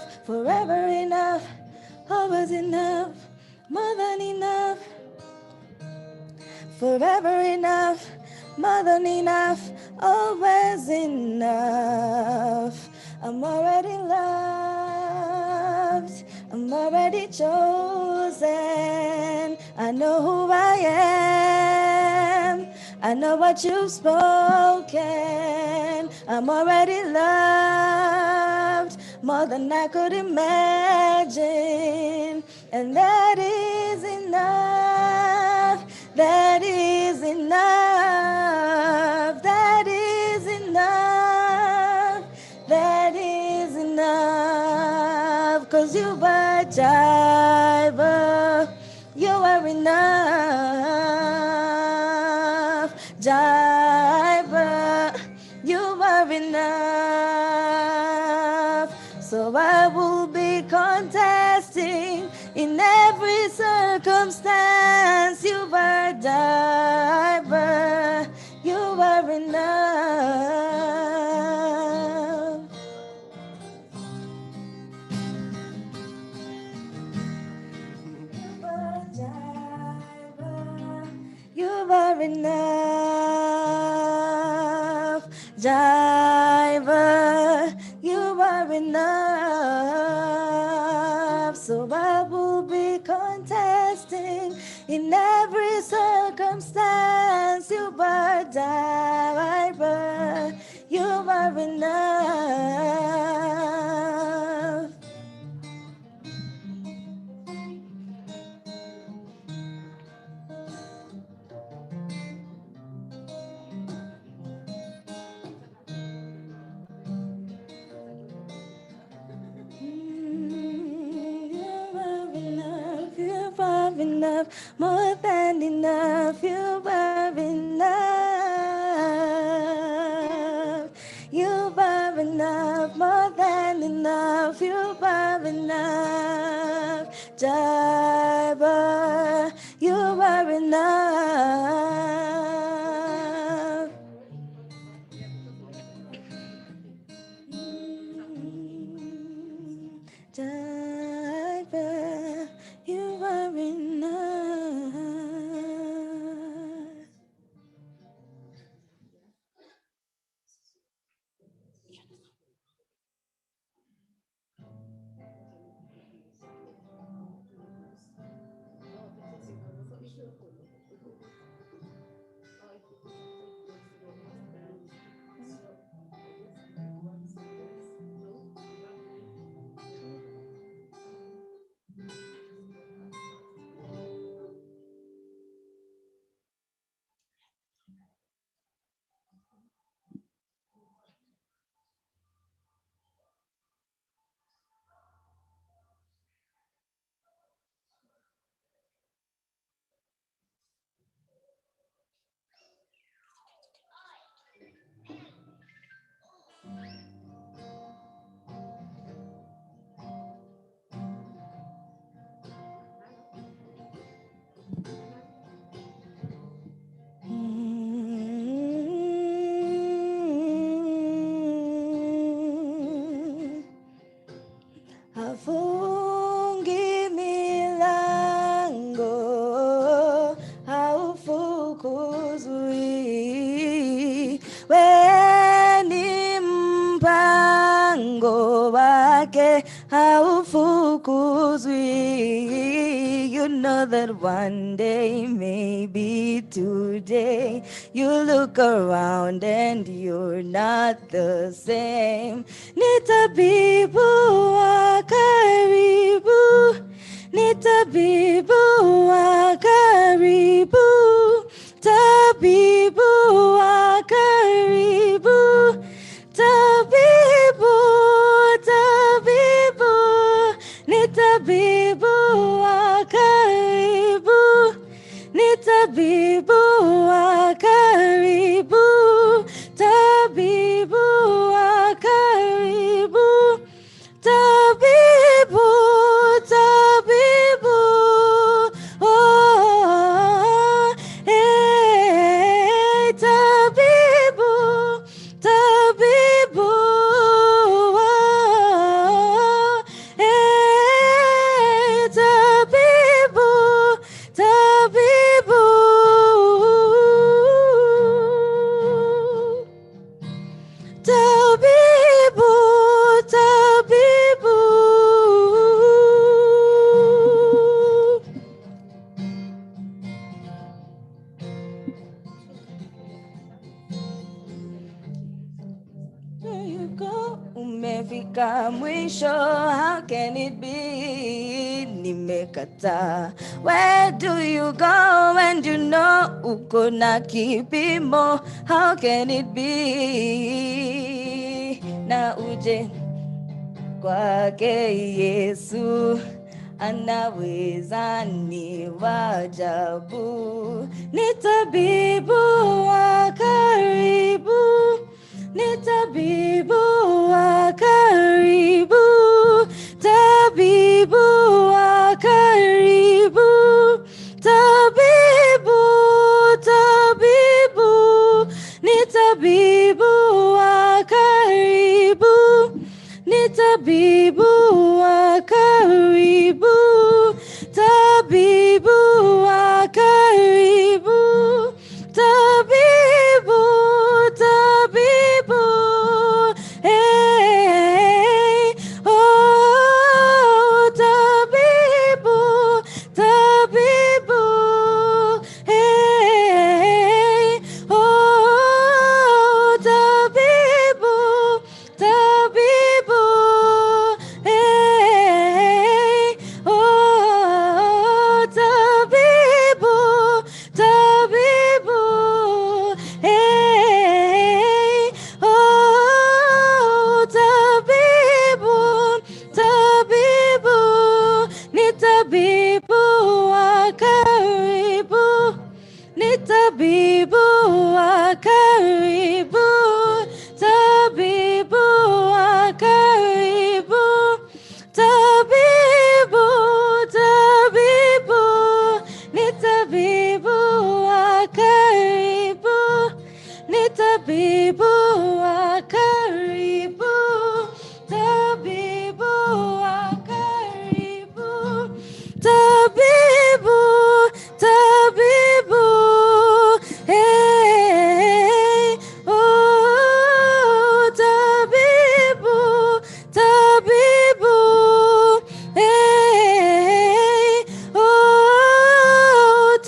enough, forever enough, always enough, more than enough, forever enough, more than enough, always enough. I'm already loved, I'm already chosen. I know who I am, I know what you've spoken. I'm already loved more than I could imagine, and that is enough. That is enough. That is enough. That is enough. 'Cause you are Jireh. You are enough. Jireh. You are enough. So I will be contesting in every circumstance. You are Jireh. You are enough. You are Jireh. You are enough. Jireh. You are enough. So I will be contesting in every circumstance. You are Jireh. You are enough. You are enough, more than enough. You are enough. You are enough, more than enough. You are enough. Jireh, you are enough. Jireh, you are enough. Hafungi milango haufukuzwi, weni mpango wake haufukuzwi. You know that one day, maybe today, you look around and you're not the same. Ni tabibu wa karibu, ni tabibu wa karibu, tabibu wa karibu, tabibu, tabibu, ni tabibu wa karibu, ni tabibu wa karibu, tabibu wa karibu, tabibu, tabibu, nimefika mwisho, how can it be? Nimekata. Where do you go when you know uko na kipimo? How can it be? Na uje kwake Yesu, anaweza ni wajabu. Ni tabibu wa karibu, ni tabibu wa karibu, tabibu wa karibu, tabibu, tabibu, ni tabibu wa karibu, ni tabibu wa karibu, tabibu wa karibu, tabibu, tabibu, hey, oh, tabibu, tabibu, hey, oh, tabibu, tabibu, hey, oh, tabibu, tabibu, hey, oh, tabibu, tabibu, ni tabibu wa karibu, ni tabibu wa karibu, tabibu wa karibu, tabibu, tabibu, ni tabibu wa karibu, ni tabibu wa karibu, tabibu wa karibu, tabibu, tabibu, hey, oh, tabibu, tabibu, hey, oh,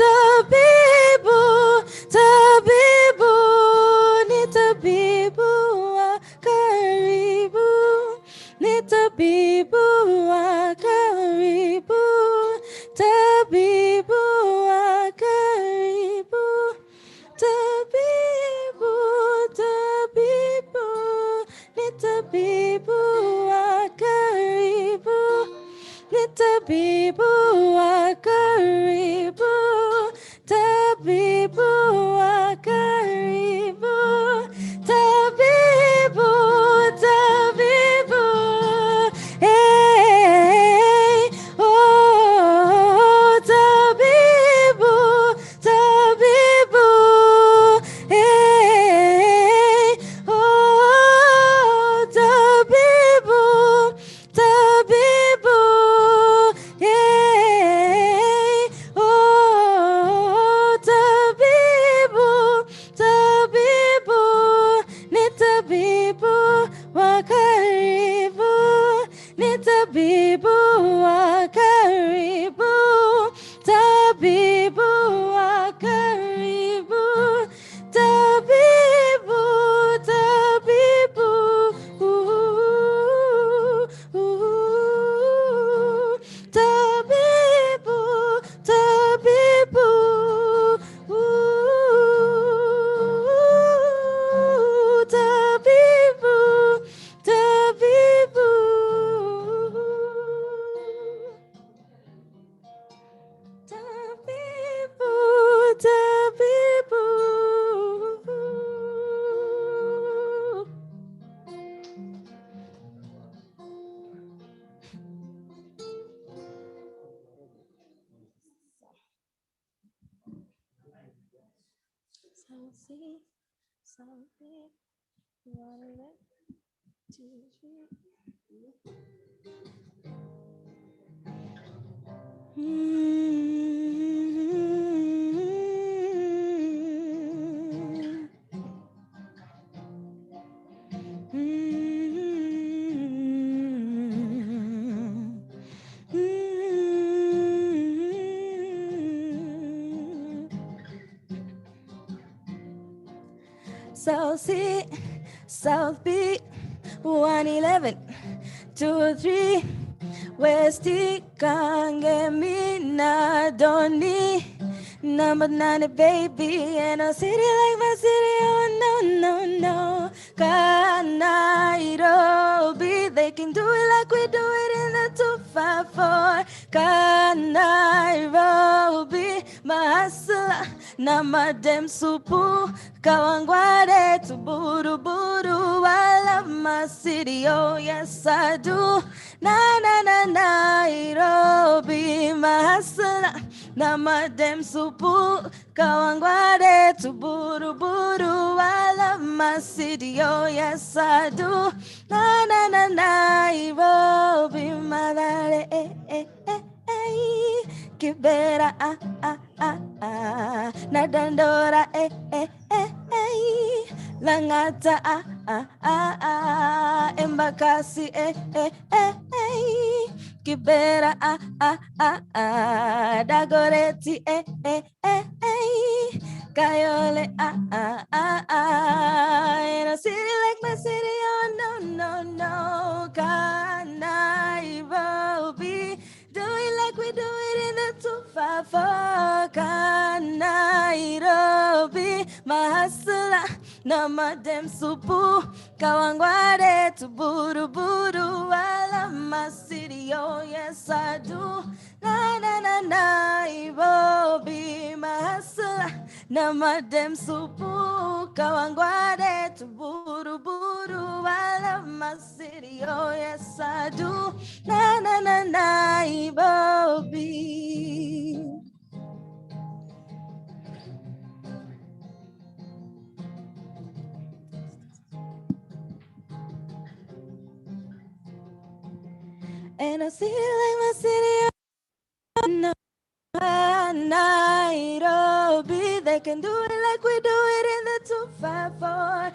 tabibu, tabibu, ni tabibu wa karibu, ni tabibu wa karibu, tabibu wa karibu, tabibu, tabibu, ni tabibu wa karibu, ni tabibu wa karibu, tabibu wa karibu, tabibu, tabibu, hey, oh, tabibu, tabibu, hey, oh, tabibu, tabibu, hey, oh, tabibu, tabibu, ni tabibu wa karibu, ni tabibu wa karibu, tabibu wa karibu, tabibu, tabibu, tabibu, tabibu, tabibu, tabibu, tabibu, tabibu. Saucy, saucy, violet, tissue. South Sea, South Beach, 111, 203, Westy Kangemina Doni. Number 90, baby, in a city like my city, oh no, no, no. Nairobi, they can do it like we do it in the 254. Nairobi, my hustler, na madem supu, kawangware to buru buru. I love my city, oh yes I do. Na na na Nairobi, my hustler, na madem supu, kawangware to buru buru. I love my city, oh yes I do. Na na na Nairobi, madare Kibera Nadandora Langata Embakasi Kibera Dagoreti Kayole in a city like my city, oh no, no, no. Nairobi, do it like we do it in the 254. Nairobi, my hustler, na madem supu, kawangware to buru buru. I love my city, oh yes I do. Na na na Nairobi, my hustler, na madem supu, kawangware to buru buru. I love my city, oh yes I do. Na na na Nairobi. And a city like my city, oh no. Nairobi, they can do it like we do it in the 254.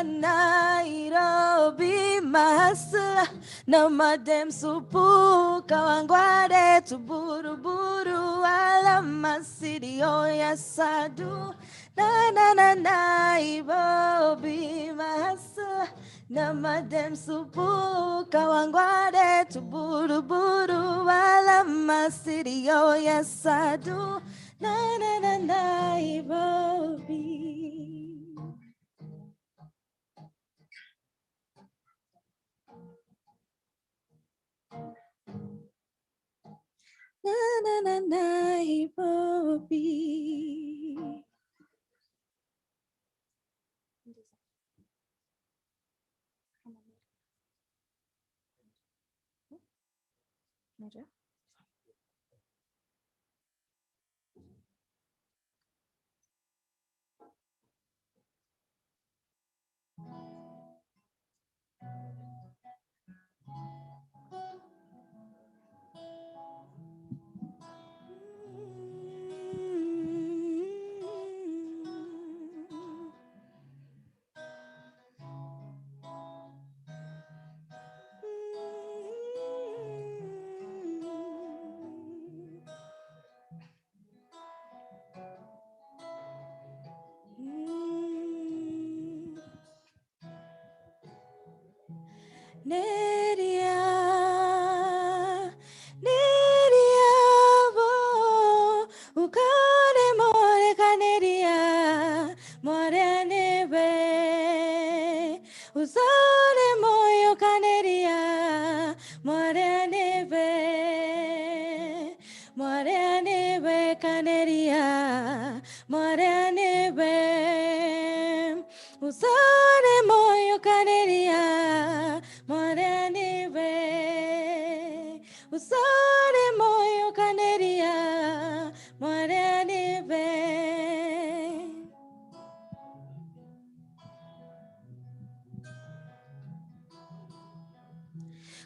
Nairobi, my hustler, na madem supu, kawangware to buru buru. I love my city, oh yes I do. Na na na Nairobi, my hustler, na madem supu, kawangware to buru buru. I love my city, oh yes I do. Na na na Nairobi. Na na na Nairobi. Major? Neria, Neria, wo, ukane more kaneria, more nebe, usone moyo kaneria, more nebe, kaneria, more nebe, usone moyo kaneria. Moraniwe, usore moyo kaneria, moraniwe.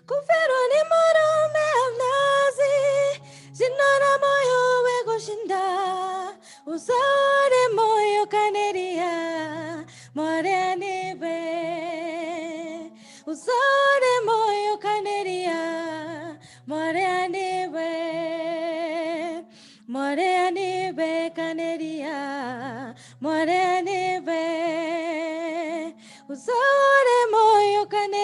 Kufero ni moro me avnazi, sinora moyo we goshinda, usore moyo kaneria, moraniwe. Usore moyo kaneria, more anibe kaneria, more anibe. Usore moyo kaneria.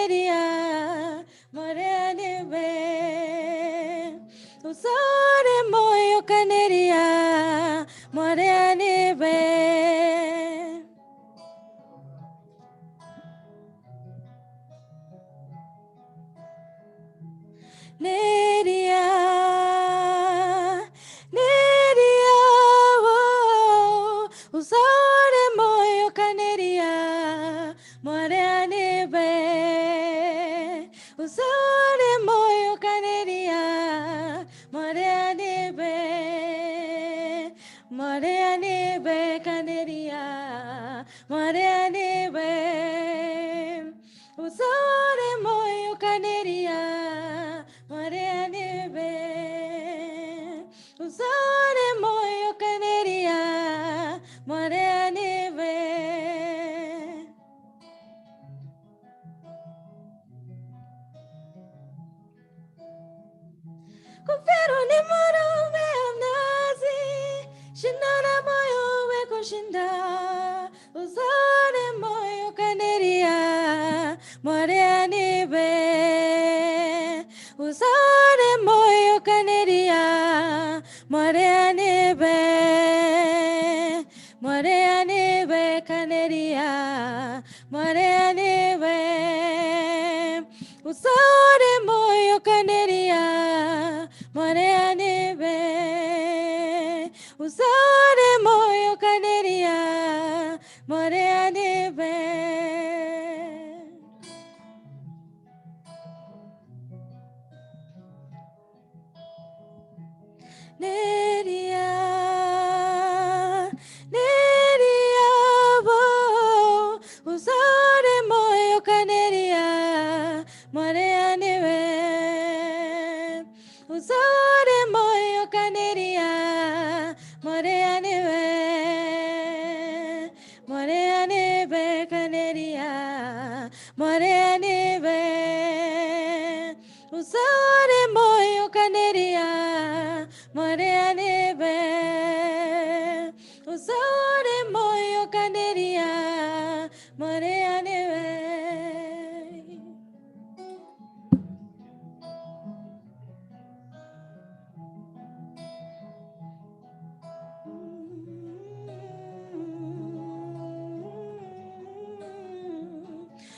Lydia, Lydia, oh, usore moyo kaneria, more anebe, usore moyo kaneria, more anebe, kaneria, more anebe, usore moyo kaneria, more anebe, usore moyo kaneria, more anebe. Confero ni moro me amnazi, shinana moyo we kushinda, usore moyo kaneria, more anebe, usore moyo kaneria, more anebe, kaneria, more anebe, usore moyo kaneria, more anebe, usore moyo kaneria, more anebe. Neria, Neria, oh, usore moyo kaneria, more anebe, usore moyo kaneria, more anebe, kaneria, more anebe, usore moyo kaneria, more anebe, usore moyo kaneria, more anebe.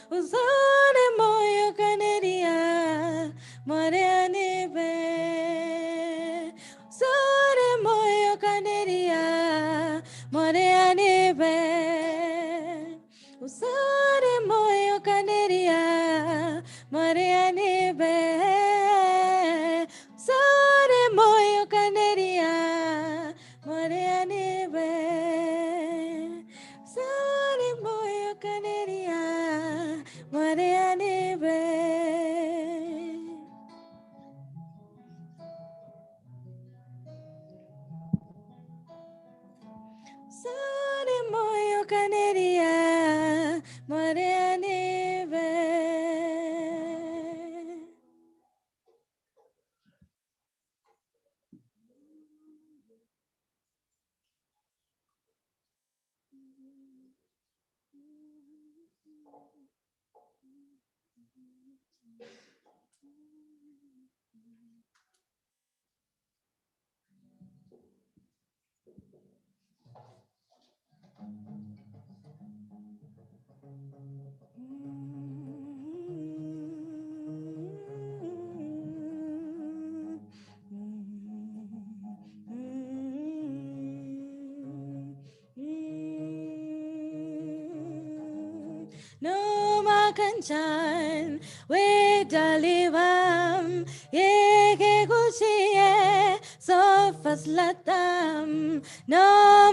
Usore moyo kaneria, more anebe, usore moyo kaneria, more anebe, usore moyo kaneria, more anebe, usore moyo kaneria, more anebe, usore moyo kaneria, more anebe. Usore moyo kaneria, more anebe. No makanjan we dalivam yeke kuchiye sofas latam. No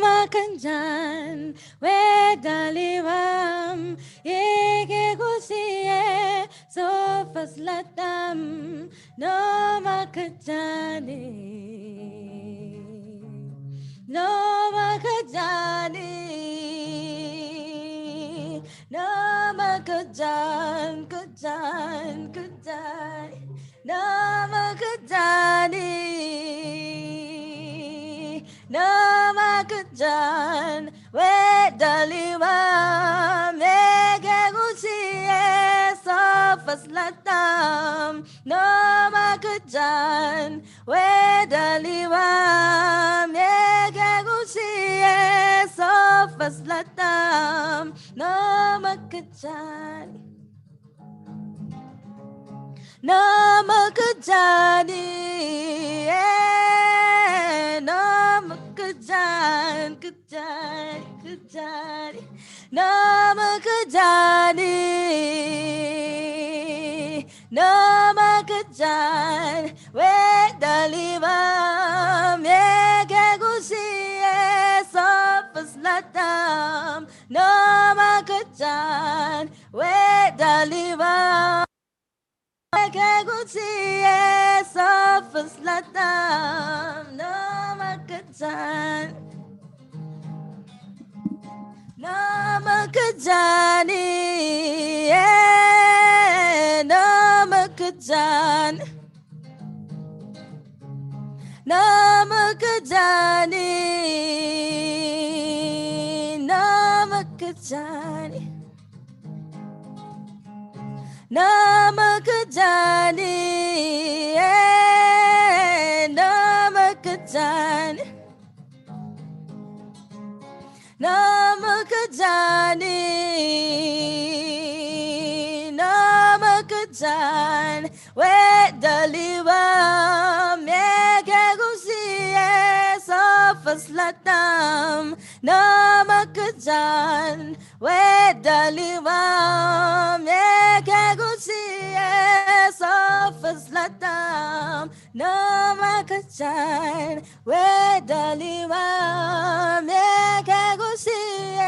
makanjan we dalivam yeke kuchiye sofas latam. No makanjani, no makanjani. Nama kajan, kajan, kajan. Nama kajani, nama kajan. We dalima mege gusiye sofas latam. Nama kajan, we dalima mege gusiye sofas latam. Nama kajan, nama Namakajani, Namakajani, Kajani, Kajani, Namakajani, Namakajan, Wedalivam, Yegagusie, Sofas Latam, Namakajan, Wedalivam. Yegagusie, Sofas Latam, Namakajan. Namakajani, Namakajan, Namakajani, Namakajani, Namakajani, Namakajani. Namakajani, Namakajan, Wedalivam, Yegagusie, Sofas Latam, Namakajan, Wedalivam, Yegagusie, Sofas Latam, Namakajan, Wedalivam, Yegagusie,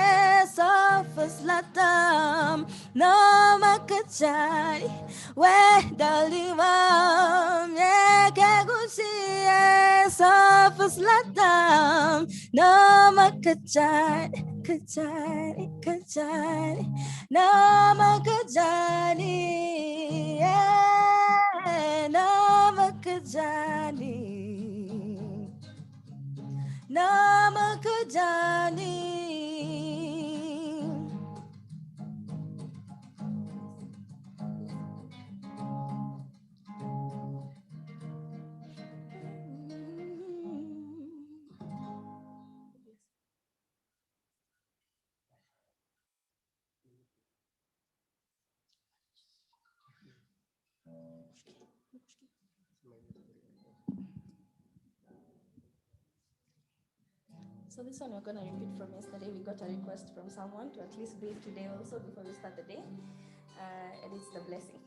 Sofas Latam, Namakajani, Wedalivam, Yegagusie, Sofas Latam, Namakajani, Kajani, Kajani, Namakajani, Namakajani, Namakajani. So this one we're going to repeat from yesterday. We got a request from someone to at least breathe today also before we start the day. And it's the blessing.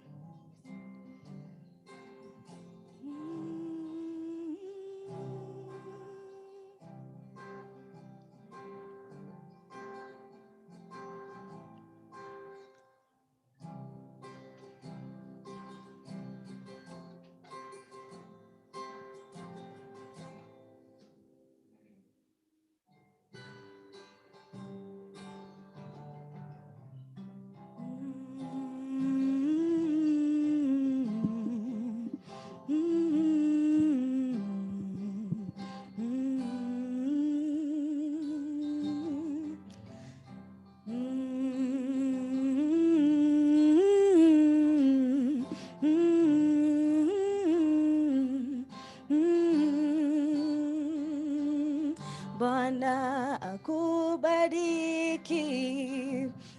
Bwana akubariki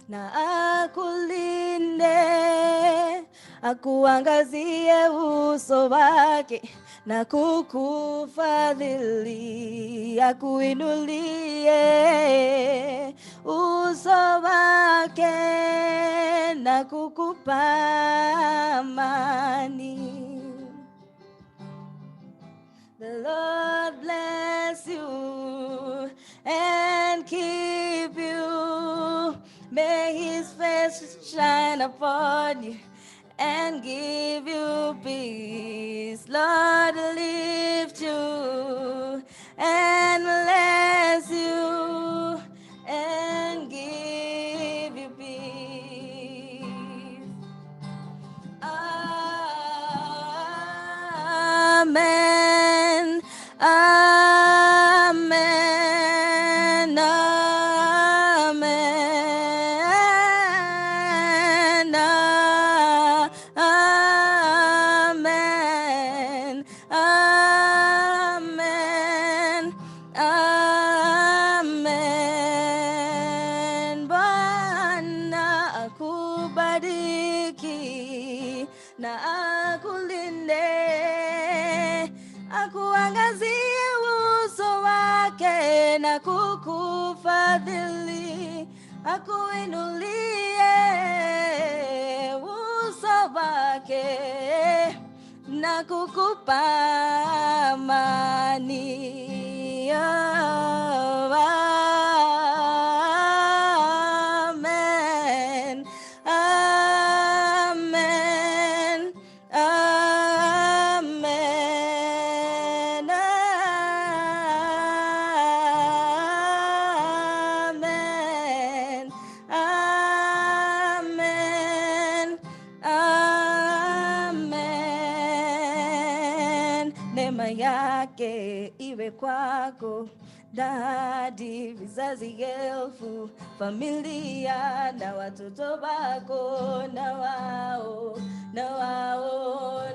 na akulinde, akuangazie uso wake na kukufadhili, akuinulie uso wake na kukupa amani. The Lord bless you and keep you. May His face shine upon you and give you peace. Lord, lift you and bless you and give you peace. Amen. Amen. Amen. Amen. akulinde, akuangazie uso wake na kukufadhili, akuinulie uso wake na kukupa amani. Amen. Amen. Amen. Amen. Amen. Amen. Neema yake iwe kwako hadi vizazi elfu, familia na watoto wako na wao,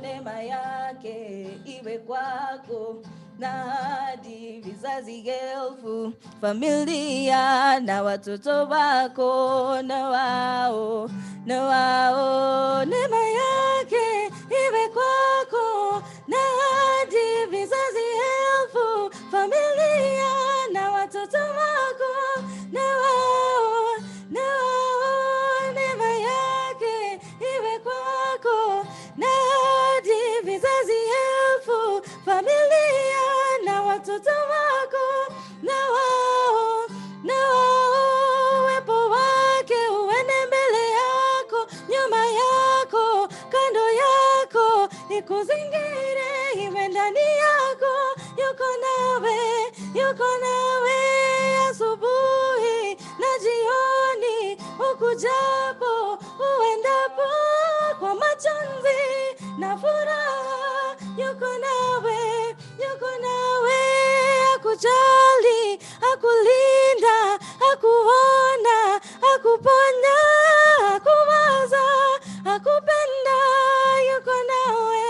neema yake iwe kwako hadi vizazi elfu, familia na watoto wako na wao, neema yake iwe kwako hadi vizazi elfu, familia na watoto wako na wao, neema yake iwe kwako hadi vizazi elfu, familia na watoto wako na wao, uwepo wake uende mbele yako, nyuma yako, kando yako, ikuzingire, iwe ndani yako, yuko nawe asubuhi na jioni, ukujapo, uendapo, kwa machozi na furaha, yuko nawe, akujali, akulinda, akuona, akuponya, akuwaza, akupenda, yuko nawe.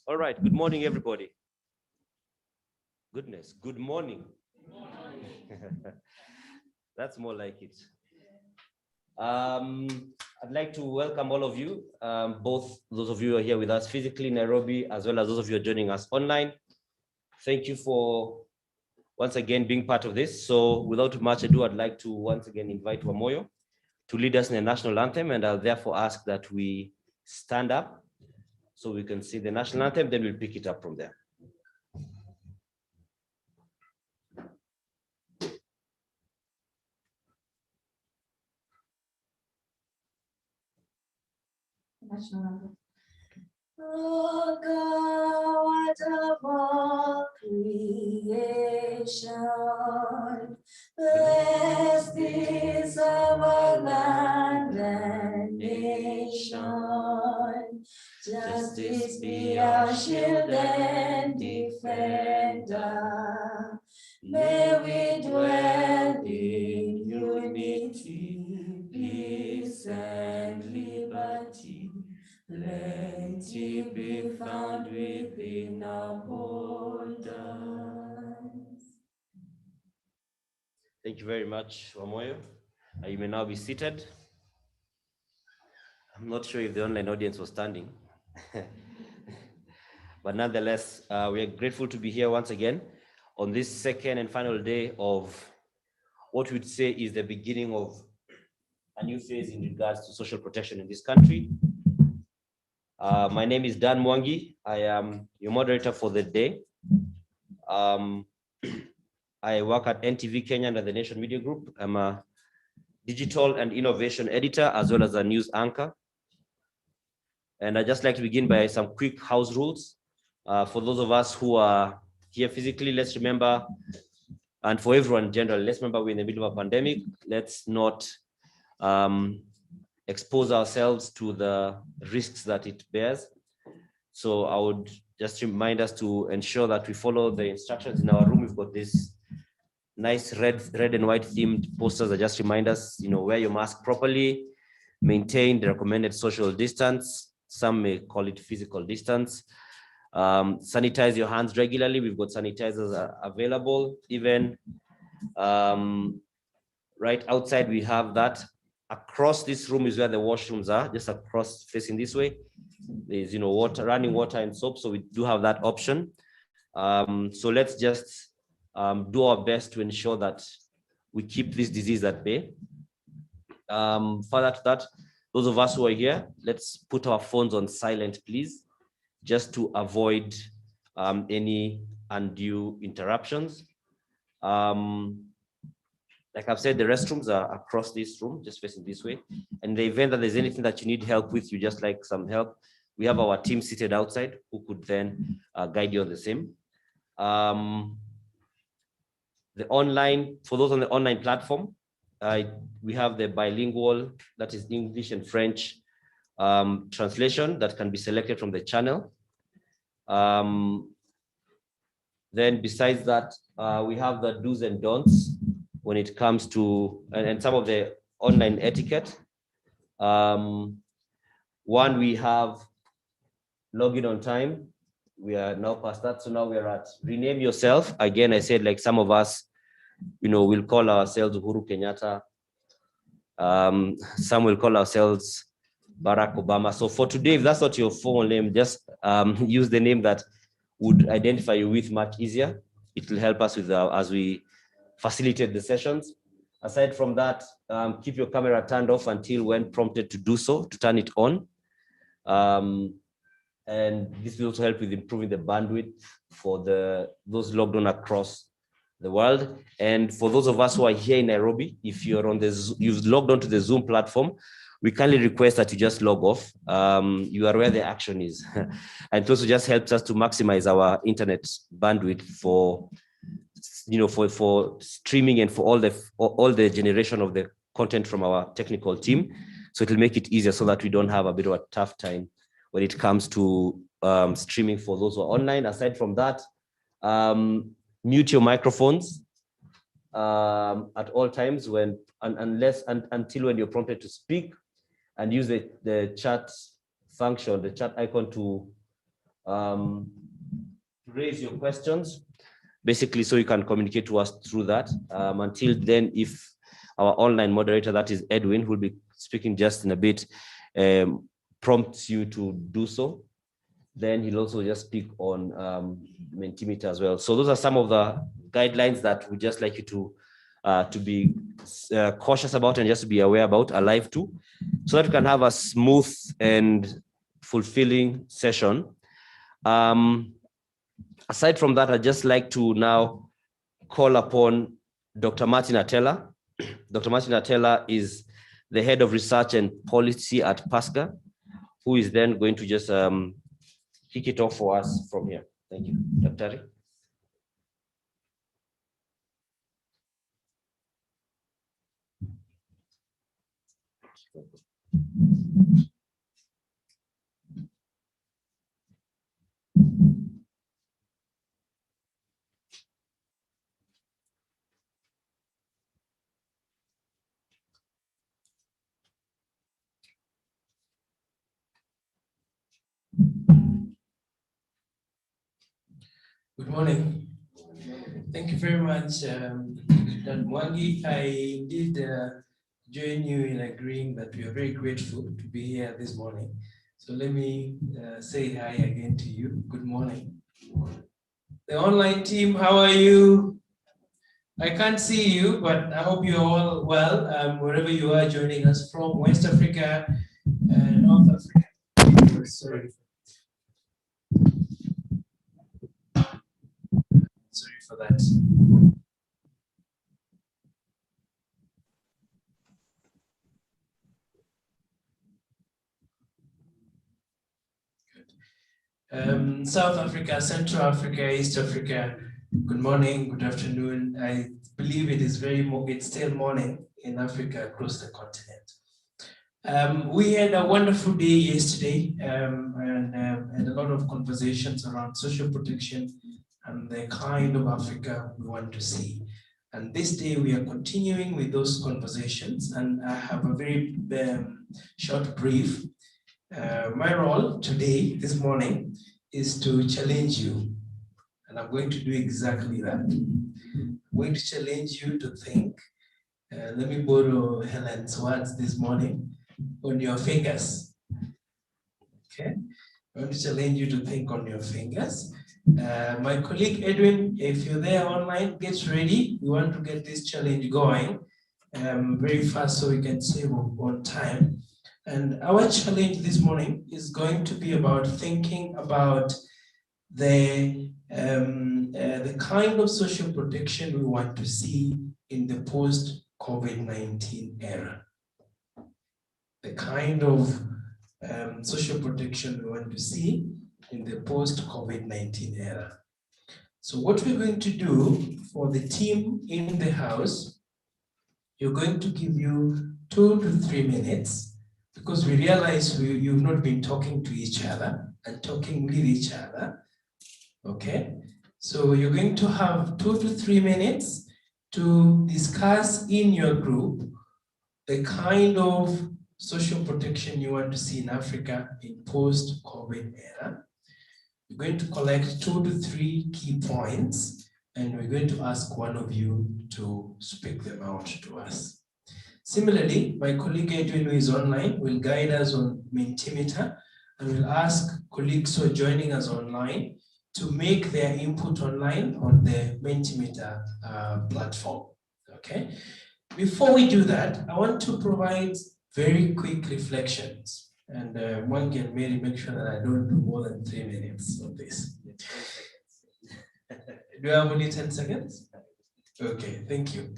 All right, good morning, everybody. Goodness, good morning. That's more like it. I'd like to welcome all of you, both those of you who are here with us physically in Nairobi, as well as those of you who are joining us online. Thank you for once again being part of this. So without much ado, I'd like to once again invite Wamoyo to lead us in the national anthem, and I'll therefore ask that we stand up so we can see the national anthem, then we'll pick it up from there. National anthem. Oh God of all creation, blessed is our land and nation. Justice be our shield and defender. May we dwell in unity, peace and liberty. Plenty Unity be found within our borders. Thank you very much, Wamoyo. You may now be seated. I'm not sure if the online audience was standing. But nonetheless, we are grateful to be here once again on this second and final day of what we'd say is the beginning of a new phase in regards to social protection in this country. My name is Dan Mwangi. I am your moderator for the day. I work at NTV Kenya under the Nation Media Group. I'm a digital and innovation editor as well as a news anchor. And I'd just like to begin by some quick house rules. For those of us who are here physically, let's remember, and for everyone in general, let's remember we're in the middle of a pandemic. Let's not expose ourselves to the risks that it bears. So I would just remind us to ensure that we follow the instructions in our room. We've got this nice red and white themed posters that just remind us, wear your mask properly, maintain the recommended social distance. Some may call it physical distance. Sanitize your hands regularly. We've got sanitizers available. Even right outside, we have that. Across this room is where the washrooms are, just across facing this way. There's water, running water and soap, so we do have that option. So let's just do our best to ensure that we keep this disease at bay. Further to that, those of us who are here, let's put our phones on silent, please, just to avoid any undue interruptions. Like I've said, the restrooms are across this room, just facing this way. In the event that there's anything that you need help with, you just like some help, we have our team seated outside who could then guide you on the same. The online, for those on the online platform, we have the bilingual, that is English and French translation that can be selected from the channel. Then besides that, we have the do's and don'ts when it comes to, and some of the online etiquette. One, we have login on time. We are now past that. So now we're at rename yourself. Again, I said, like some of us, we'll call ourselves Uhuru Kenyatta. Some will call ourselves Barack Obama. So for today, if that's not your full name, just use the name that would identify you with much easier. It will help us with as we facilitate the sessions. Aside from that, keep your camera turned off until when prompted to do so, to turn it on. And this will also help with improving the bandwidth for those logged on across the world. And for those of us who are here in Nairobi, if you're you've logged onto the Zoom platform, we kindly request that you just log off. You are where the action is. And it also just helps us to maximize our internet bandwidth for for streaming and for all the generation of the content from our technical team. So it'll make it easier so that we don't have a bit of a tough time when it comes to streaming for those who are online. Aside from that, mute your microphones at all times until when you're prompted to speak, and use the chat function, the chat icon to raise your questions, basically, so you can communicate to us through that. Until then, if our online moderator, that is Edwin, who will be speaking just in a bit, prompts you to do so, then he'll also just speak on Mentimeter as well. So those are some of the guidelines that we just like you to be cautious about and just to be aware about, alive to, so that we can have a smooth and fulfilling session. Aside from that, I'd just like to now call upon Dr. Martin Atela. Dr. Martin Atela is the head of research and policy at PASCA, who is then going to just kick it off for us from here. Thank you, Dr. Good morning. Thank you very much, Dr. Mwangi. I did join you in agreeing that we are very grateful to be here this morning. So let me say hi again to you. Good morning. The online team, how are you? I can't see you, but I hope you're all well, wherever you are joining us from, West Africa and North Africa. Sorry. Sorry for that. South Africa, Central Africa, East Africa, good morning, good afternoon. I believe it is it's still morning in Africa across the continent. We had a wonderful day yesterday and had a lot of conversations around social protection and the kind of Africa we want to see. And this day we are continuing with those conversations, and I have a very short brief. My role today, this morning, is to challenge you, and I'm going to do exactly that. I'm going to challenge you to think. Let me borrow Helen's words this morning, on your fingers. Okay, I'm going to challenge you to think on your fingers. My colleague Edwin, if you're there online, get ready. We want to get this challenge going very fast so we can save on time. And our challenge this morning is going to be about thinking about the kind of social protection we want to see in the post-COVID-19 era. The kind of social protection we want to see in the post-COVID-19 era. So what we're going to do for the team in the house, you're going to give you 2 to 3 minutes, because we realize you've not been talking to each other and talking with each other, okay? So you're going to have 2 to 3 minutes to discuss in your group the kind of social protection you want to see in Africa in post-COVID era. We're going to collect 2 to 3 key points, and we're going to ask one of you to speak them out to us. Similarly, my colleague Edwin, who is online, will guide us on Mentimeter, and will ask colleagues who are joining us online to make their input online on the Mentimeter platform, okay? Before we do that, I want to provide very quick reflections, and Mwangi and Mary, make sure that I don't do more than 3 minutes of this. Do I have only 10 seconds? Okay, thank you.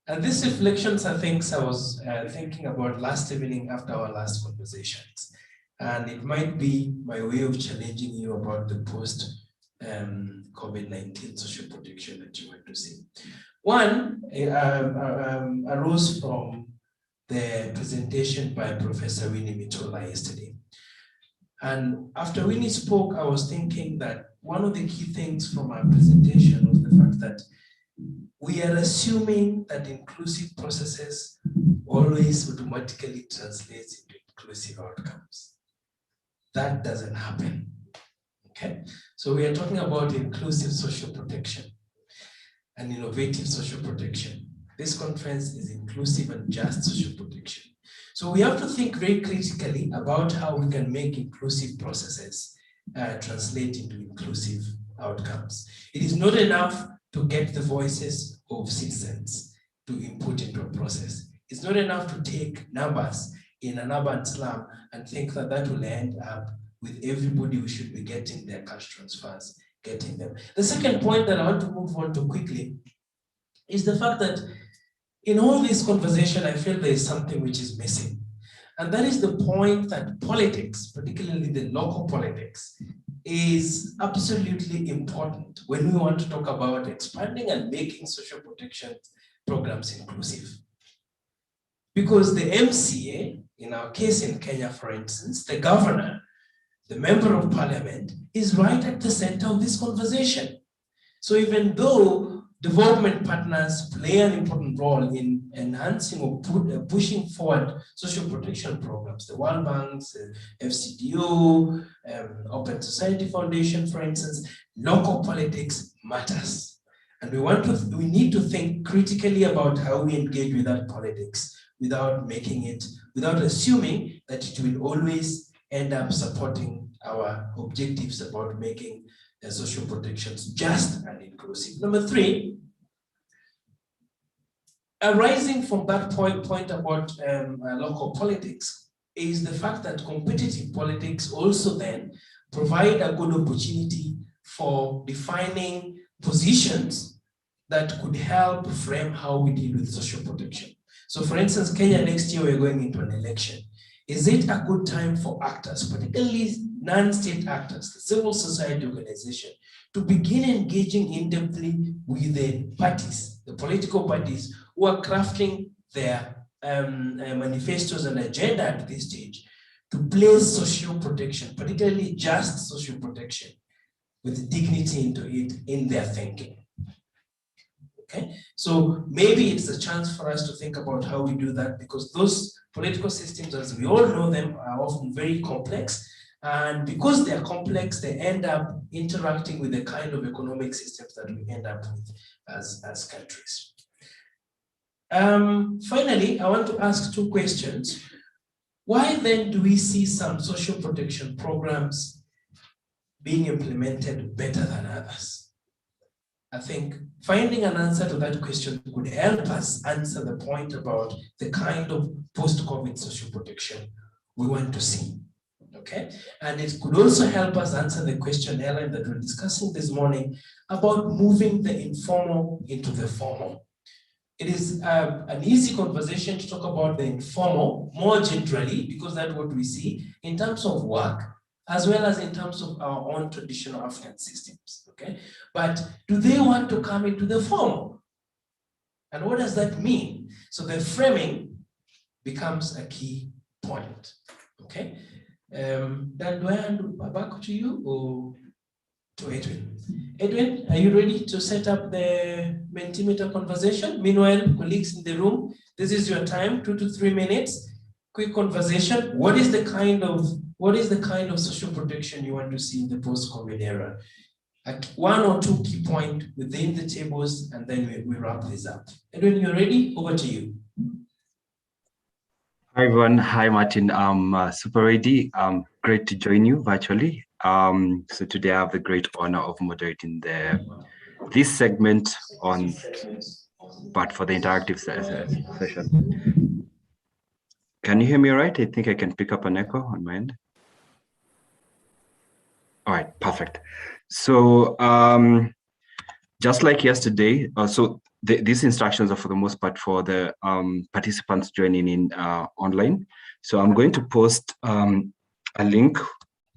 And these reflections are things I was thinking about last evening after our last conversations. And it might be my way of challenging you about the post-COVID-19 social protection that you want to see. One arose from the presentation by Professor Winnie Mitola yesterday. And after Winnie spoke, I was thinking that one of the key things from our presentation was the fact that we are assuming that inclusive processes always automatically translate into inclusive outcomes. That doesn't happen, okay? So we are talking about inclusive social protection and innovative social protection. This conference is inclusive and just social protection. So we have to think very critically about how we can make inclusive processes translate into inclusive outcomes. It is not enough to get the voices of citizens to input into a process. It's not enough to take numbers in an urban slum and think that that will end up with everybody who should be getting their cash transfers, getting them. The second point that I want to move on to quickly is the fact that in all this conversation, I feel there is something which is missing. And that is the point that politics, particularly the local politics, is absolutely important when we want to talk about expanding and making social protection programs inclusive. Because the MCA, in our case in Kenya, for instance, the governor, the member of parliament, is right at the center of this conversation. So even though development partners play an important role in enhancing or pushing forward social protection programs. The World Bank's, FCDO, Open Society Foundation, for instance. Local politics matters. And we need to think critically about how we engage with that politics without assuming that it will always end up supporting our objectives about making social protections just and inclusive. Number three, arising from that point about local politics is the fact that competitive politics also then provide a good opportunity for defining positions that could help frame how we deal with social protection. So for instance, Kenya next year, we're going into an election. Is it a good time for actors, particularly non-state actors, the civil society organization, to begin engaging in-depthly with the parties, the political parties who are crafting their manifestos and agenda at this stage, to place social protection, particularly just social protection, with dignity into it in their thinking? Okay, so maybe it's a chance for us to think about how we do that, because those political systems, as we all know them, are often very complex. And because they're complex, they end up interacting with the kind of economic systems that we end up with as countries. Finally, I want to ask two questions. Why then do we see some social protection programs being implemented better than others? I think finding an answer to that question could help us answer the point about the kind of post-COVID social protection we want to see, okay? And it could also help us answer the question, Ellen, that we're discussing this morning about moving the informal into the formal. It is an easy conversation to talk about the informal more generally, because that's what we see in terms of work, as well as in terms of our own traditional African systems, okay? But do they want to come into the formal? And what does that mean? So the framing becomes a key point, okay? Dan, do I hand back to you or to Edwin? Edwin, are you ready to set up the Mentimeter conversation? Meanwhile, colleagues in the room, this is your time, 2 to 3 minutes, quick conversation. What is the kind of social protection you want to see in the post-COVID era? One or two key points within the tables, and then we wrap this up. Edwin, you're ready? Over to you. Hi, everyone. Hi, Martin. I'm super ready. Great to join you virtually. So today I have the great honor of moderating this segment but for the interactive session. Can you hear me all right? I think I can pick up an echo on my end. All right, perfect. So just like yesterday, these instructions are for the most part for the participants joining in online. So I'm going to post a link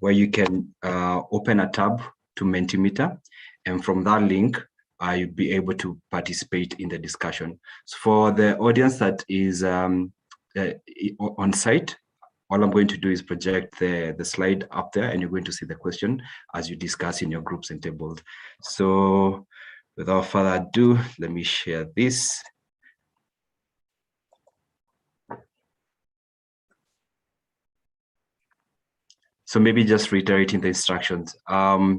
where you can open a tab to Mentimeter, and from that link, you'll be able to participate in the discussion. So for the audience that is on site, all I'm going to do is project the slide up there, and you're going to see the question as you discuss in your groups and tables. So without further ado, let me share this. So maybe just reiterating the instructions.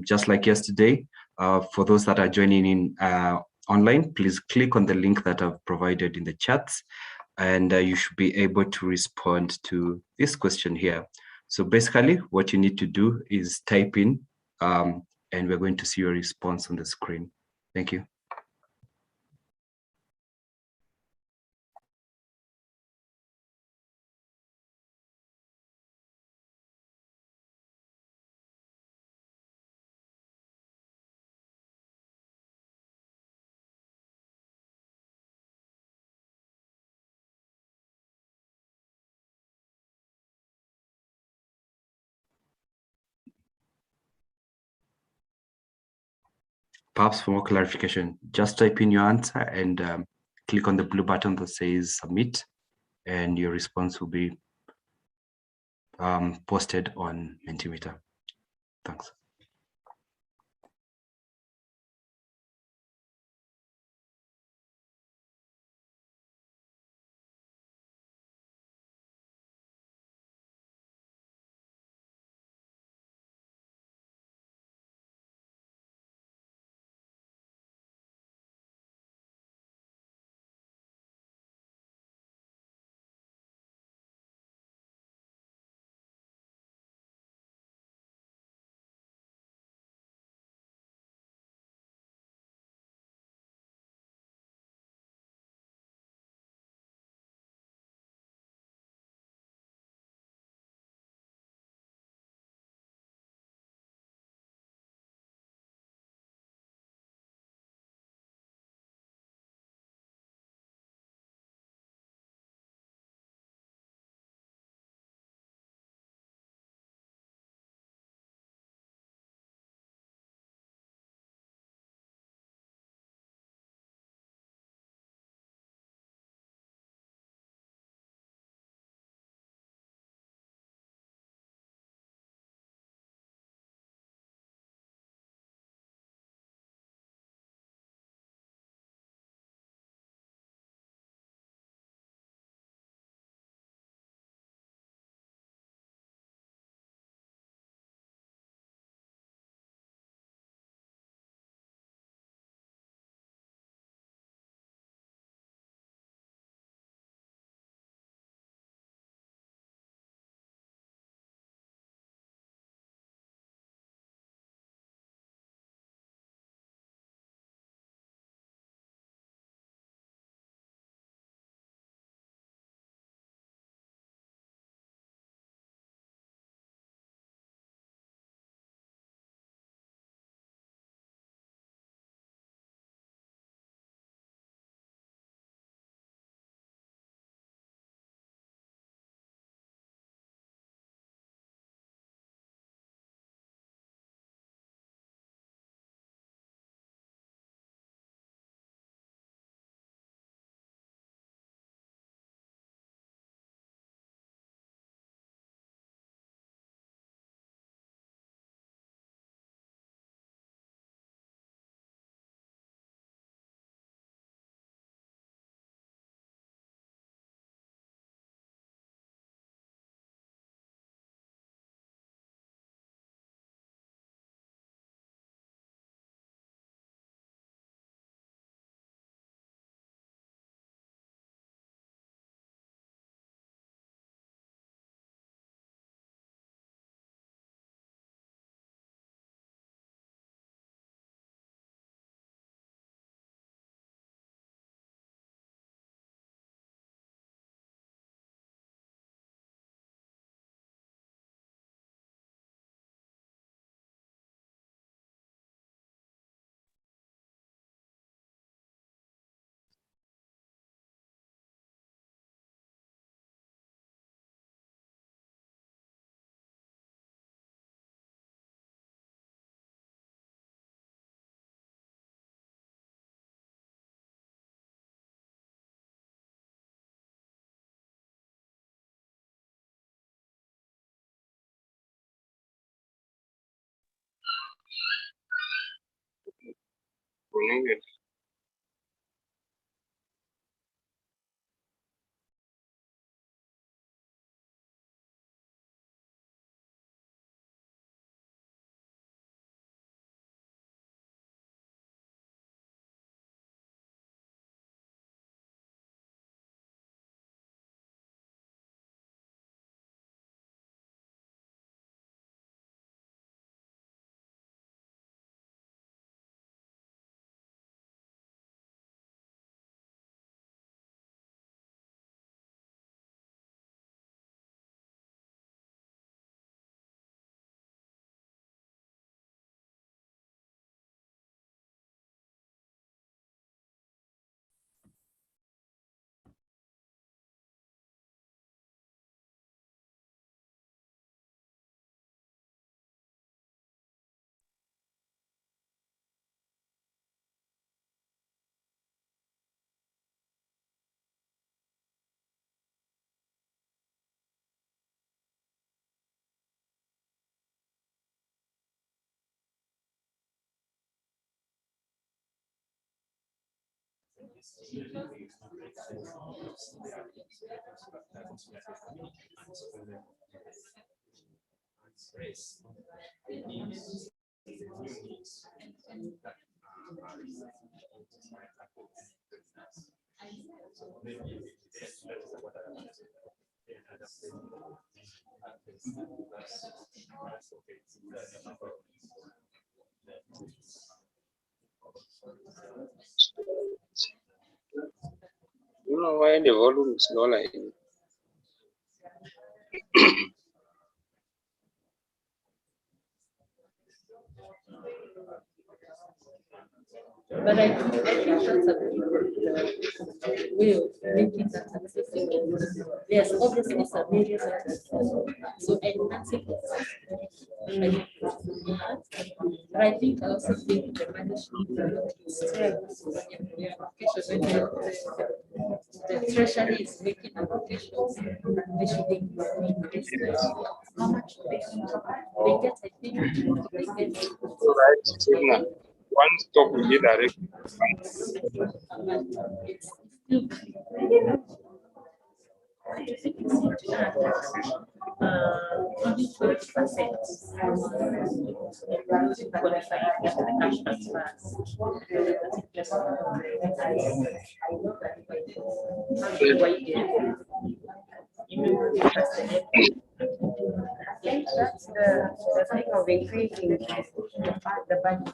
Just like yesterday, for those that are joining in online, please click on the link that I've provided in the chats, and you should be able to respond to this question here. So basically, what you need to do is type in, and we're going to see your response on the screen. Thank you. Perhaps for more clarification, just type in your answer and click on the blue button that says submit, and your response will be posted on Mentimeter. Thanks. You know why the volume is low like this? But I think that's a way of making that accessible. Yes, obviously some areas are accessible. So enhancing it. But I think I also think the management the treasury is making applications. They should increase how much they get. I think they get. Right signal. One stop will be direct. Only 20% qualify for the cash transfers. That's the thing of increasing the budget.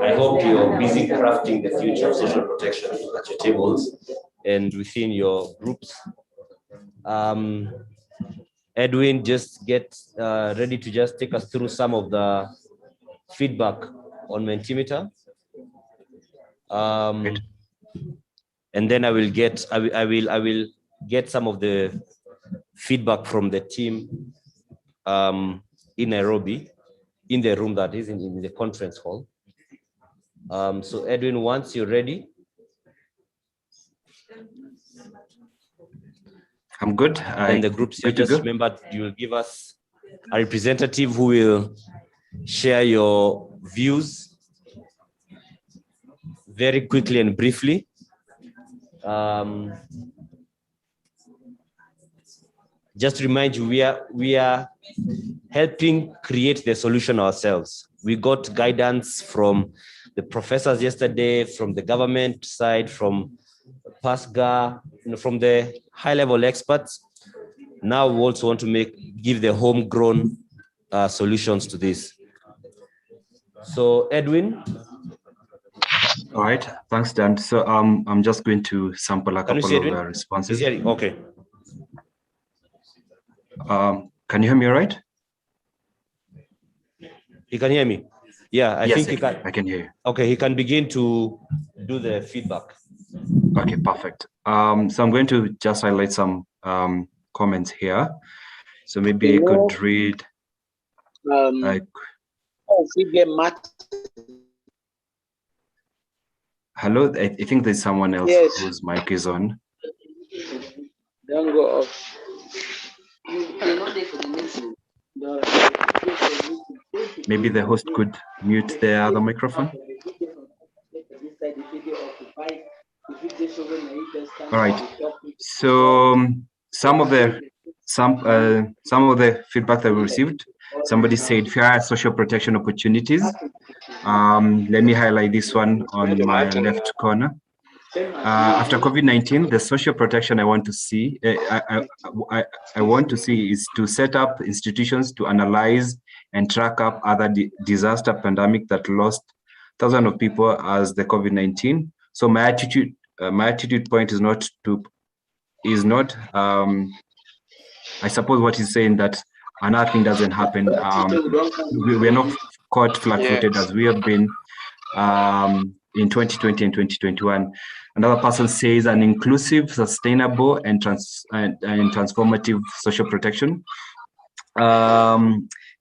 I hope you're busy crafting the future of social protection at your tables and within your groups. Edwin, just get ready to just take us through some of the feedback on Mentimeter. And then I will get some of the feedback from the team in Nairobi, in the room that is in the conference hall. So Edwin, once you're ready. I'm good. And the groups, you just remember you will give us a representative who will share your views very quickly and briefly. Just to remind you, we are helping create the solution ourselves. We got guidance from the professors yesterday, from the government side, from PASGA, from the high-level experts. Now we also want to give the homegrown solutions to this. So Edwin. All right, thanks, Dan. So I'm just going to sample a couple of responses. Okay. Can you hear me all right? You can hear me? Yeah, I think he can. I can hear you. Okay, he can begin to do the feedback. Okay, perfect. So I'm going to just highlight some comments here. So maybe I could read. Hello, I think there's someone else whose mic is on. Don't go off. Maybe the host could mute the other microphone. All right. So some of the feedback that we received, somebody said fair social protection opportunities. Let me highlight this one on my left corner. After COVID-19, the social protection I want to see, I want to see is to set up institutions to analyze and track up other disaster pandemic that lost thousands of people as the COVID-19. So my attitude point is not I suppose what he's saying that another thing doesn't happen. We're not caught flat-footed as we have been in 2020 and 2021. Another person says an inclusive, sustainable, and transformative social protection.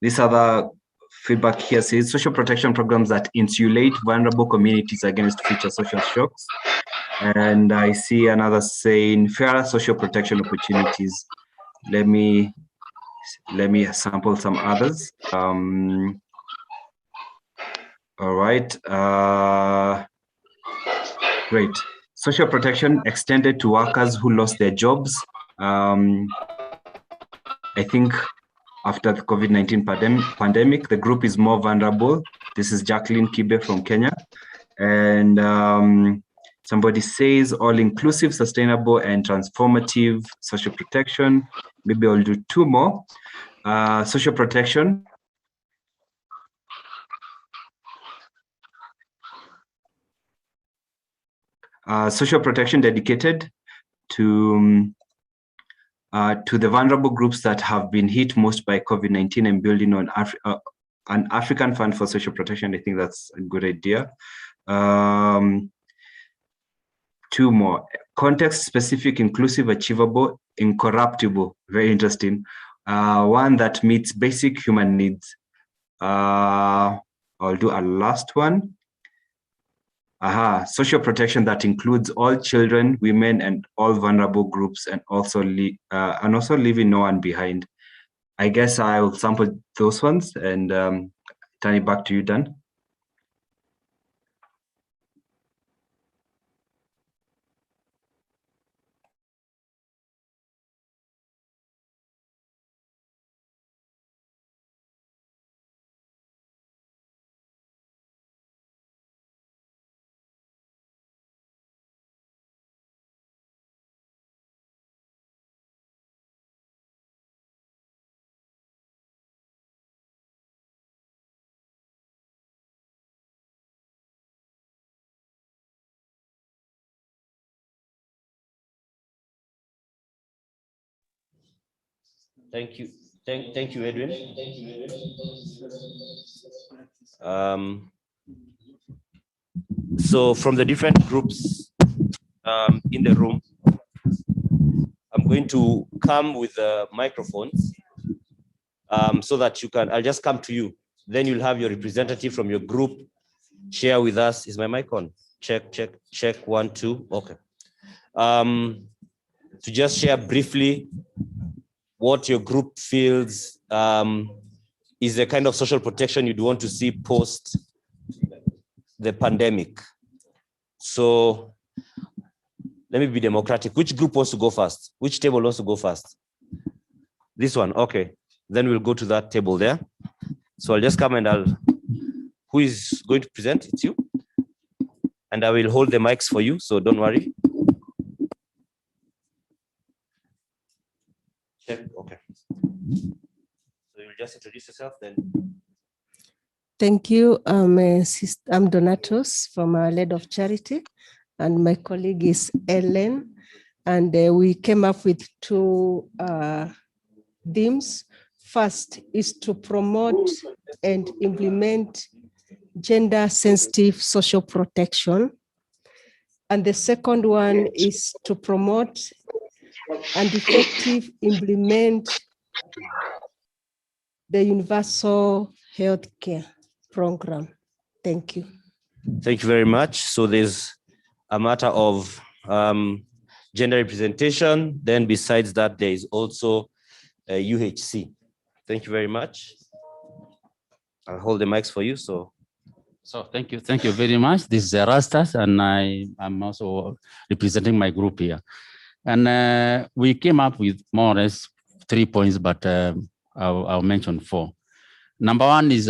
This other feedback here says social protection programs that insulate vulnerable communities against future social shocks. And I see another saying fairer social protection opportunities. Let me sample some others. All right. Great. Social protection extended to workers who lost their jobs. I think after the COVID-19 pandemic, the group is more vulnerable. This is Jacqueline Kibe from Kenya. And somebody says all-inclusive, sustainable, and transformative social protection. Maybe I'll do two more. Social protection. Social protection dedicated to the vulnerable groups that have been hit most by COVID-19 and building on an African fund for social protection. I think that's a good idea. Two more. Context-specific, inclusive, achievable, incorruptible. Very interesting. One that meets basic human needs. I'll do a last one. Social protection that includes all children, women, and all vulnerable groups, and also leaving no one behind. I guess I'll sample those ones and turn it back to you, Dan. Thank you. Thank you, Edwin. So from the different groups in the room, I'm going to come with the microphones so that you can, I'll just come to you. Then you'll have your representative from your group share with us. Is my mic on? Check, check, check, 1, 2, okay. To just share briefly what your group feels is the kind of social protection you'd want to see post the pandemic. So let me be democratic. Which group wants to go first? Which table wants to go first? This one, okay. Then we'll go to that table there. So I'll just come and who is going to present? It's you. And I will hold the mics for you, so don't worry. Check, okay. So you'll just introduce yourself then. Thank you. I'm Donatos from Led of Charity, and my colleague is Ellen. And we came up with two themes. First is to promote and implement gender-sensitive social protection. And the second one is to promote and effective implement the universal healthcare program. Thank you. Thank you very much. So there's a matter of gender representation. Then besides that, there is also UHC. Thank you very much. I'll hold the mics for you. So thank you very much. This is Erastus, and I'm also representing my group here. And we came up with more or less 3 points, but I'll mention 4. Number one is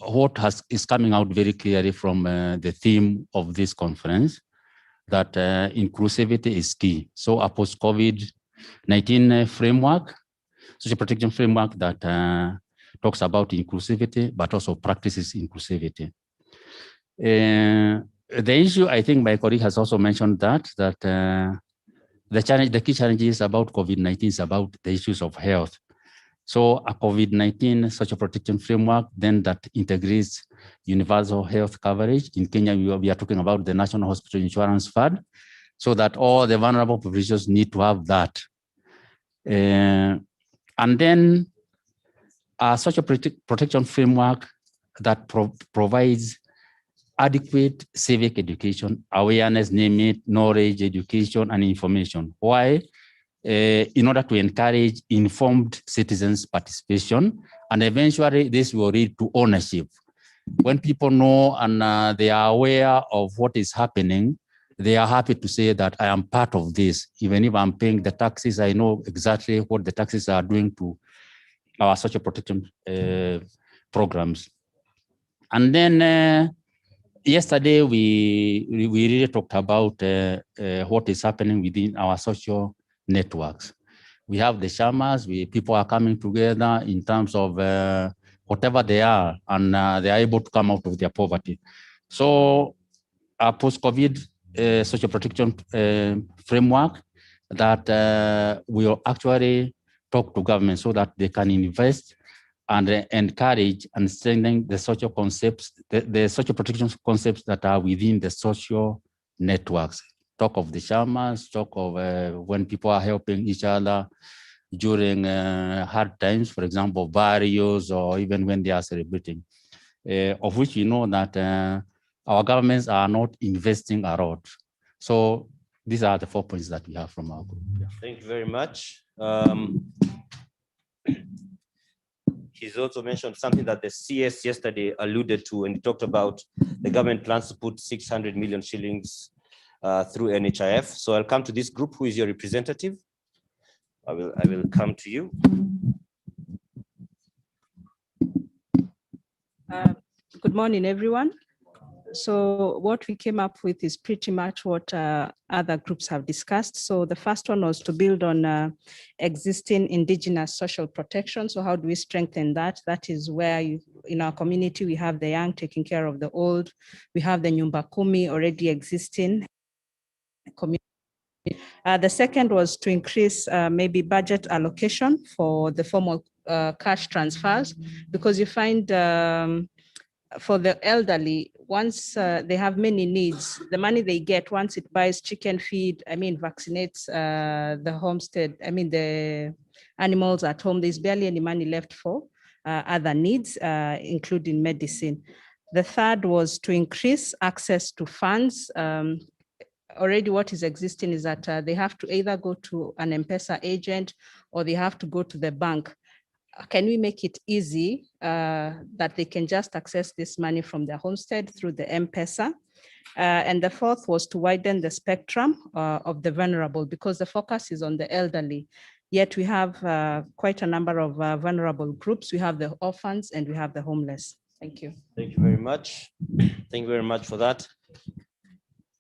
what is coming out very clearly from the theme of this conference, that inclusivity is key. So a post-COVID-19 framework, social protection framework that talks about inclusivity, but also practices inclusivity. The issue, I think my colleague has also mentioned that the key challenges about COVID-19 is about the issues of health. So a COVID-19 social protection framework then that integrates universal health coverage. In Kenya, we are talking about the National Hospital Insurance Fund, so that all the vulnerable populations need to have that. And then a social protection framework that provides adequate civic education, awareness, name it, knowledge, education, and information. Why? In order to encourage informed citizens' participation, and eventually this will lead to ownership. When people know and they are aware of what is happening, they are happy to say that I am part of this. Even if I'm paying the taxes, I know exactly what the taxes are doing to our social protection programs. And then yesterday, we really talked about what is happening within our social networks. We have the shamas, people are coming together in terms of whatever they are, and they are able to come out of their poverty. So a post-COVID social protection framework that will actually talk to government so that they can invest and encourage and strengthen the social concepts, the social protection concepts that are within the social networks. Talk of the shamas, talk of when people are helping each other during hard times, for example, barrios, or even when they are celebrating, of which we know that our governments are not investing a lot. So these are the 4 points that we have from our group. Yeah. Thank you very much. He's also mentioned something that the CS yesterday alluded to, and he talked about the government plans to put 600 million shillings through NHIF. So I'll come to this group. Who is your representative? I will come to you. Good morning, everyone. So what we came up with is pretty much what other groups have discussed. So the first one was to build on existing indigenous social protection. So how do we strengthen that? That is where in our community, we have the young taking care of the old. We have the Nyumba Kumi already existing community. The second was to increase maybe budget allocation for the formal cash transfers, because you find for the elderly, once they have many needs, the money they get, once it buys chicken feed, vaccinates the homestead, the animals at home, there's barely any money left for other needs, including medicine. The third was to increase access to funds. Already what is existing is that they have to either go to an M-Pesa agent or they have to go to the bank. Can we make it easy that they can just access this money from their homestead through the M-Pesa? And the fourth was to widen the spectrum of the vulnerable, because the focus is on the elderly. Yet we have quite a number of vulnerable groups. We have the orphans and we have the homeless. Thank you. Thank you very much. Thank you very much for that.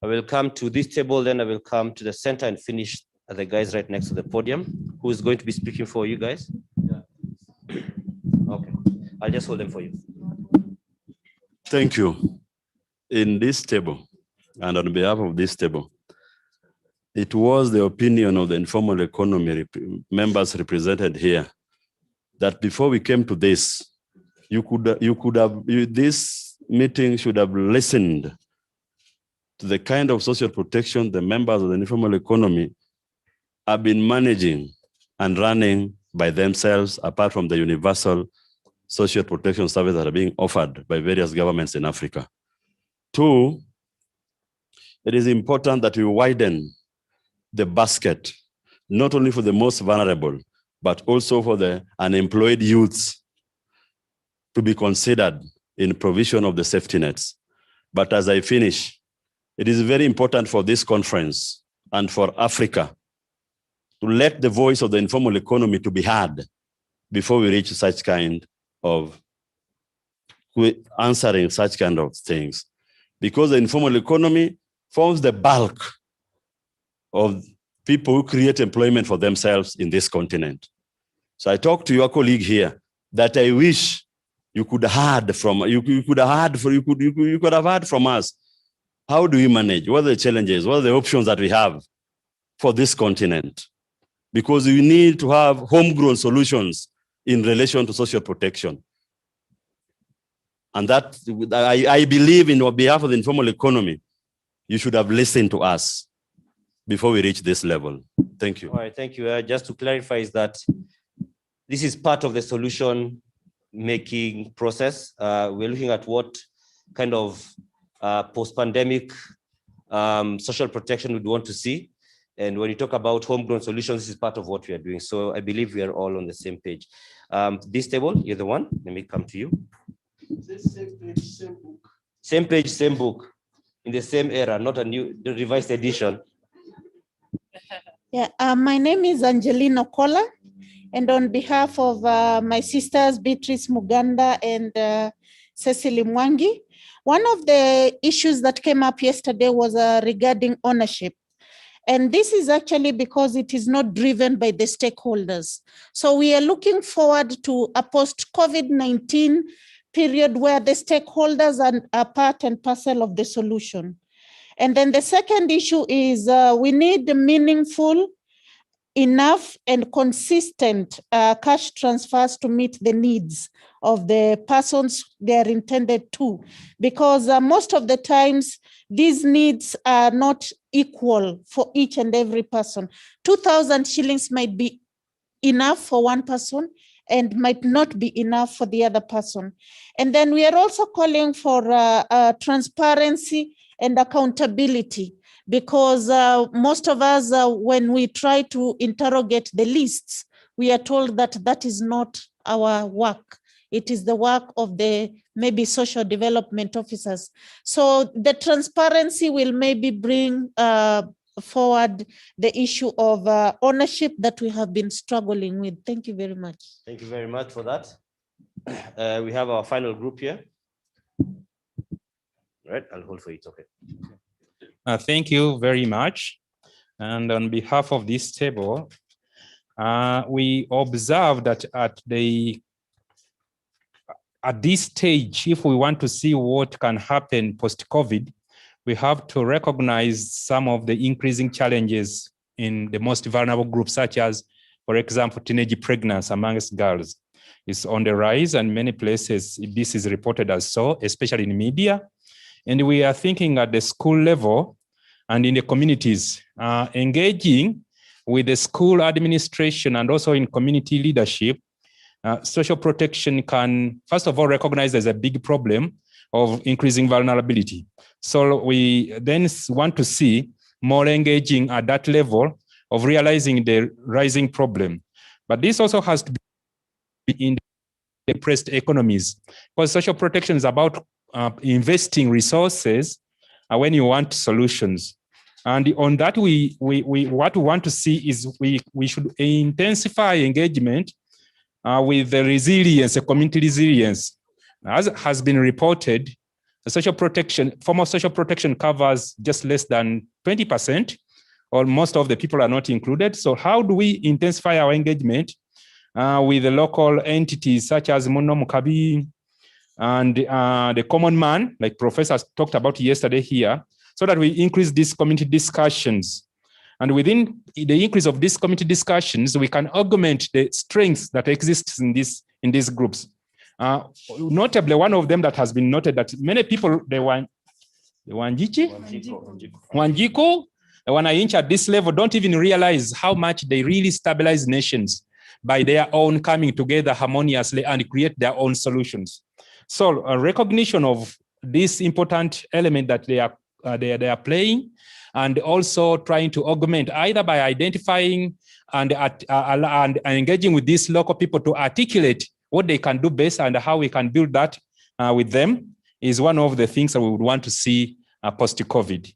I will come to this table, then I will come to the center and finish at the guys right next to the podium. Who is going to be speaking for you guys? Okay, I'll just hold them for you. Thank you. In this table, and on behalf of this table, it was the opinion of the informal economy members represented here that before we came to this, this meeting should have listened to the kind of social protection the members of the informal economy have been managing and running by themselves, apart from the universal social protection services that are being offered by various governments in Africa. Two, it is important that we widen the basket, not only for the most vulnerable, but also for the unemployed youths to be considered in provision of the safety nets. But as I finish, it is very important for this conference and for Africa to let the voice of the informal economy to be heard before we reach such kind of answering such kind of things. Because the informal economy forms the bulk of people who create employment for themselves in this continent. So I talk to your colleague here that I wish you could have heard from us. How do we manage? What are the challenges? What are the options that we have for this continent? Because we need to have homegrown solutions in relation to social protection. And that I believe in on behalf of the informal economy, you should have listened to us before we reach this level. Thank you. All right, thank you. Just to clarify is that this is part of the solution making process. We're looking at what kind of post-pandemic social protection we'd want to see. And when you talk about homegrown solutions, this is part of what we are doing. So I believe we are all on the same page. This table, you're the one. Let me come to you. Same page, same book. Same page, same book. In the same era, not the revised edition. Yeah, my name is Angelina Kola, and on behalf of my sisters Beatrice Muganda and Cecily Mwangi, one of the issues that came up yesterday was regarding ownership. And this is actually because it is not driven by the stakeholders. So we are looking forward to a post-COVID-19 period where the stakeholders are part and parcel of the solution. And then the second issue is we need meaningful, enough and consistent cash transfers to meet the needs of the persons they are intended to, because most of the times these needs are not equal for each and every person. 2,000 shillings might be enough for one person and might not be enough for the other person. And then we are also calling for transparency and accountability, because most of us, when we try to interrogate the lists, we are told that that is not our work. It is the work of the maybe social development officers. So the transparency will maybe bring forward the issue of ownership that we have been struggling with. Thank you very much. Thank you very much for that. We have our final group here. All right, I'll hold for it, okay. Thank you very much. And on behalf of this table, we observe that at this stage, if we want to see what can happen post-COVID, we have to recognize some of the increasing challenges in the most vulnerable groups, such as, for example, teenage pregnancy amongst girls. It's on the rise, and many places this is reported as so, especially in media. And we are thinking at the school level and in the communities, engaging with the school administration and also in community leadership. Social protection can, first of all, recognize there's a big problem of increasing vulnerability. So we then want to see more engaging at that level of realizing the rising problem. But this also has to be in depressed economies, because social protection is about investing resources when you want solutions. And on that, what we want to see is we should intensify engagement with the resilience, the community resilience. As has been reported, the social protection, form of social protection covers just less than 20%, or most of the people are not included. So how do we intensify our engagement with the local entities such as Muno Mukabi and the common man, like Professor talked about yesterday here, so that we increase these community discussions. And within the increase of these community discussions, we can augment the strengths that exists in these groups. Notably, one of them that has been noted that many people, they were Wanjiku, wananchi at this level don't even realize how much they really stabilize nations by their own coming together harmoniously and create their own solutions. So a recognition of this important element that they are playing, and also trying to augment either by identifying and engaging with these local people to articulate what they can do best and how we can build that with them, is one of the things that we would want to see post-COVID.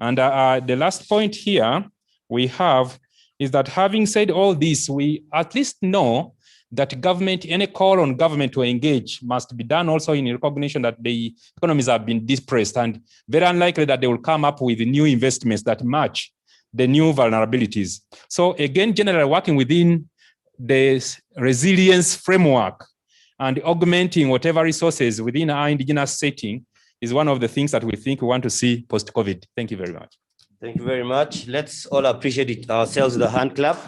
And the last point here we have is that, having said all this, we at least know that government, any call on government to engage must be done also in recognition that the economies have been depressed, and very unlikely that they will come up with new investments that match the new vulnerabilities. So again, generally working within the resilience framework and augmenting whatever resources within our indigenous setting is one of the things that we think we want to see post-COVID. Thank you very much. Thank you very much. Let's all appreciate it ourselves with a hand clap.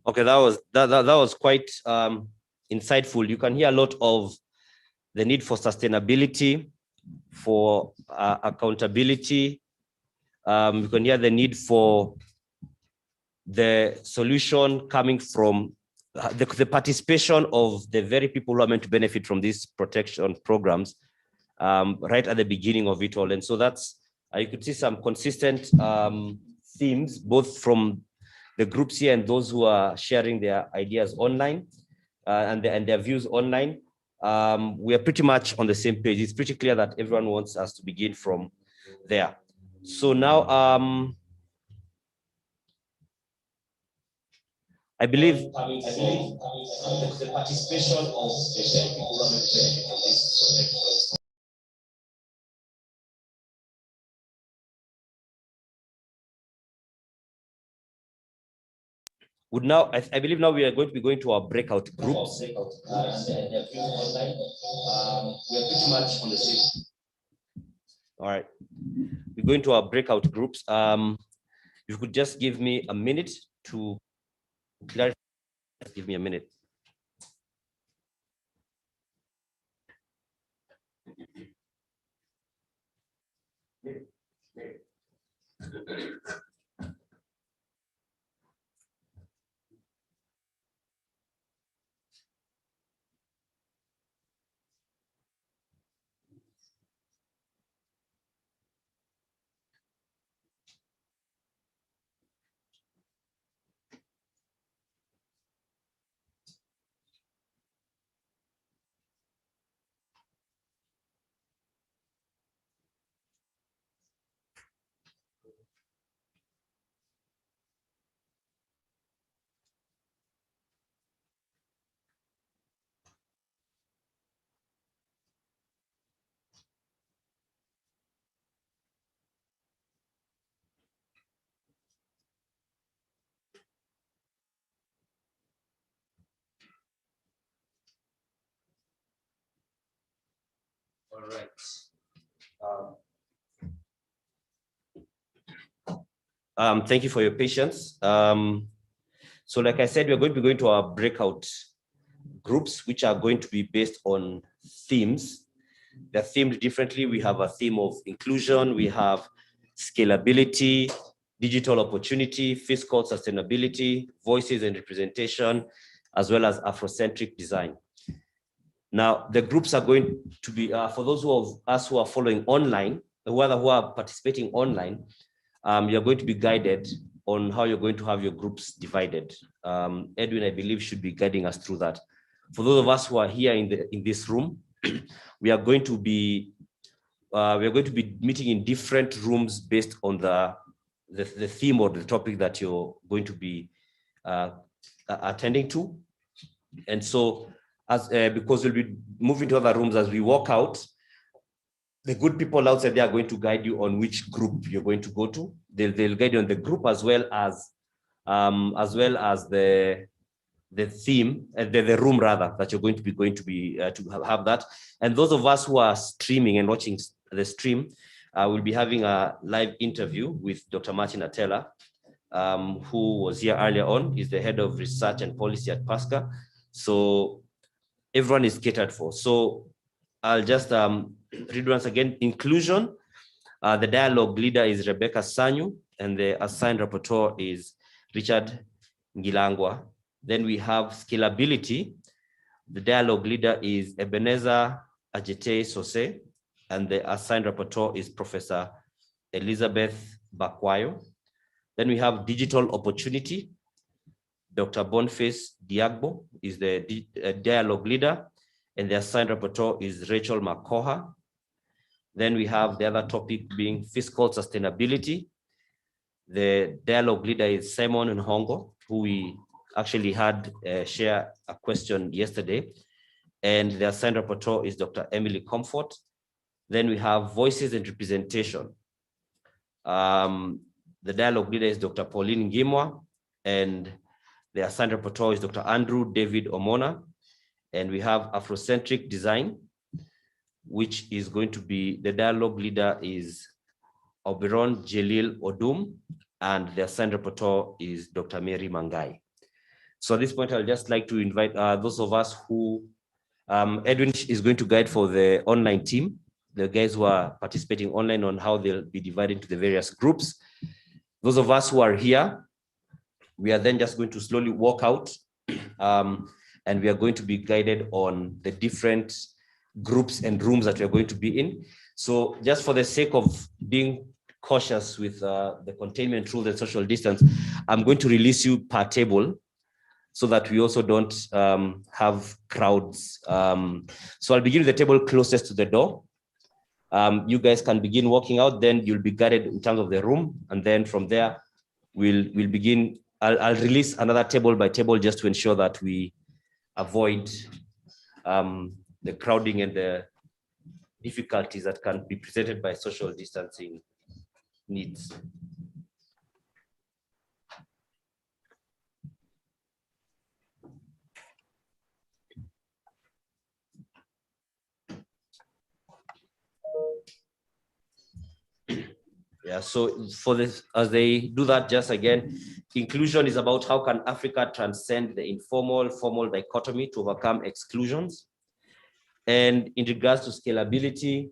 Okay, that was quite insightful. You can hear a lot of the need for sustainability, for accountability. You can hear the need for the solution coming from the participation of the very people who are meant to benefit from these protection programs right at the beginning of it all. And so that's, you could see some consistent themes, both from the groups here and those who are sharing their ideas online and their views online. We are pretty much on the same page. It's pretty clear that everyone wants us to begin from there. So now, I believe the participation of the people who are benefiting from this project. Would now, I believe now we are going to be going to our breakout groups. We are pretty much on the same. All right, we're going to our breakout groups. You could just give me a minute to clarify. Give me a minute. All right. Thank you for your patience. So like I said, we're going to be going to our breakout groups, which are going to be based on themes. They're themed differently. We have a theme of inclusion, we have scalability, digital opportunity, fiscal sustainability, voices and representation, as well as Afrocentric design. Now, the groups are going to be, for those of us who are following online, who are participating online, you're going to be guided on how you're going to have your groups divided. Edwin, I believe, should be guiding us through that. For those of us who are here in this room, we are going to be meeting in different rooms based on the theme or the topic that you're going to be attending to. And so, because we'll be moving to other rooms as we walk out, the good people outside there are going to guide you on which group you're going to go to. They'll guide you on the group as well as the theme, the room rather, that you're going to have that. And those of us who are streaming and watching the stream, we'll be having a live interview with Dr. Martin Atela, who was here earlier on. He's the head of research and policy at PASCA. So everyone is catered for. So I'll just read once again. Inclusion, the dialogue leader is Rebecca Sanyu, and the assigned rapporteur is Richard Ngilangwa. Then we have scalability. The dialogue leader is Ebenezer Ajete Sose, and the assigned rapporteur is Professor Elizabeth Bakwayo. Then we have digital opportunity. Dr. Boniface Diagbo is the dialogue leader, and the assigned rapporteur is Rachel Makoha. Then we have the other topic being fiscal sustainability. The dialogue leader is Simon Nhongo, who we actually had share a question yesterday. And the assigned rapporteur is Dr. Emily Comfort. Then we have voices and representation. The dialogue leader is Dr. Pauline Ngimwa, and the assigned rapporteur is Dr. Andrew David Omona. And we have Afrocentric design, which is going to be, the dialogue leader is Oberon Jelil Odum, and the assigned rapporteur is Dr. Mary Mangai. So at this point, I'd just like to invite those of us who, Edwin is going to guide for the online team, the guys who are participating online, on how they'll be divided into the various groups. Those of us who are here, we are then just going to slowly walk out, and we are going to be guided on the different groups and rooms that we are going to be in. So just for the sake of being cautious with the containment rules and social distance, I'm going to release you per table so that we also don't have crowds. So I'll begin with the table closest to the door. You guys can begin walking out, then you'll be guided in terms of the room. And then from there, we'll begin. I'll release another table by table just to ensure that we avoid the crowding and the difficulties that can be presented by social distancing needs. Yeah, so for this, as they do that, just again, inclusion is about how can Africa transcend the informal, formal dichotomy to overcome exclusions. And in regards to scalability,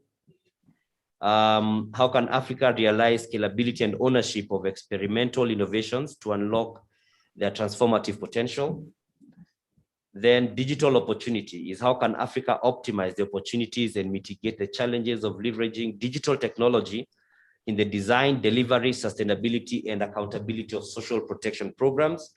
how can Africa realize scalability and ownership of experimental innovations to unlock their transformative potential? Then digital opportunity is how can Africa optimize the opportunities and mitigate the challenges of leveraging digital technology in the design, delivery, sustainability, and accountability of social protection programs.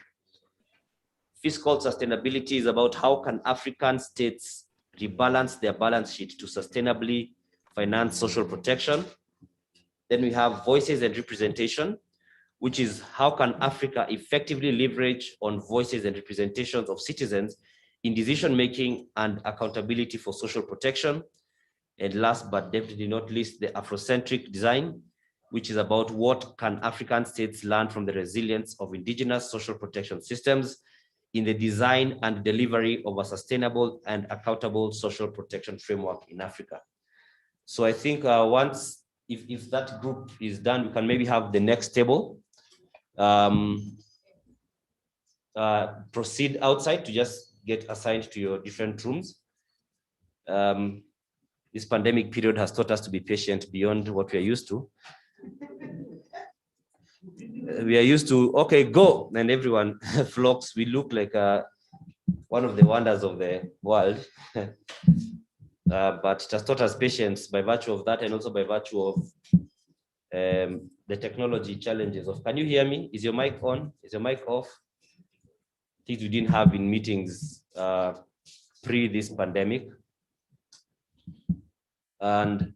Fiscal sustainability is about how can African states rebalance their balance sheet to sustainably finance social protection. Then we have voices and representation, which is how can Africa effectively leverage on voices and representations of citizens in decision-making and accountability for social protection. And last but definitely not least, the Afrocentric design, which is about what can African states learn from the resilience of indigenous social protection systems in the design and delivery of a sustainable and accountable social protection framework in Africa. So I think once, if that group is done, we can maybe have the next table. Proceed outside to just get assigned to your different rooms. This pandemic period has taught us to be patient beyond what we are used to. We are used to, okay, go, and everyone flocks. We look like one of the wonders of the world. But it has taught us patience by virtue of that, and also by virtue of the technology challenges of, can you hear me? Is your mic on? Is your mic off? Things we didn't have in meetings pre this pandemic. And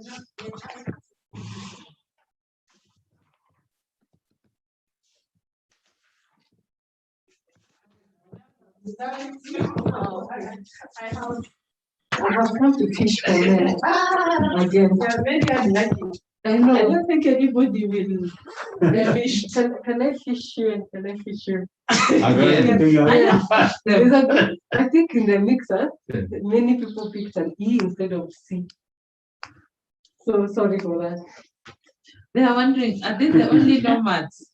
I have come to teach for men again. I know. I don't think anybody will fish. Can I fish you and can I fish you? Again. I think in the mixer, many people picked an E instead of C. So sorry for that. They are wondering, are they the only nomads?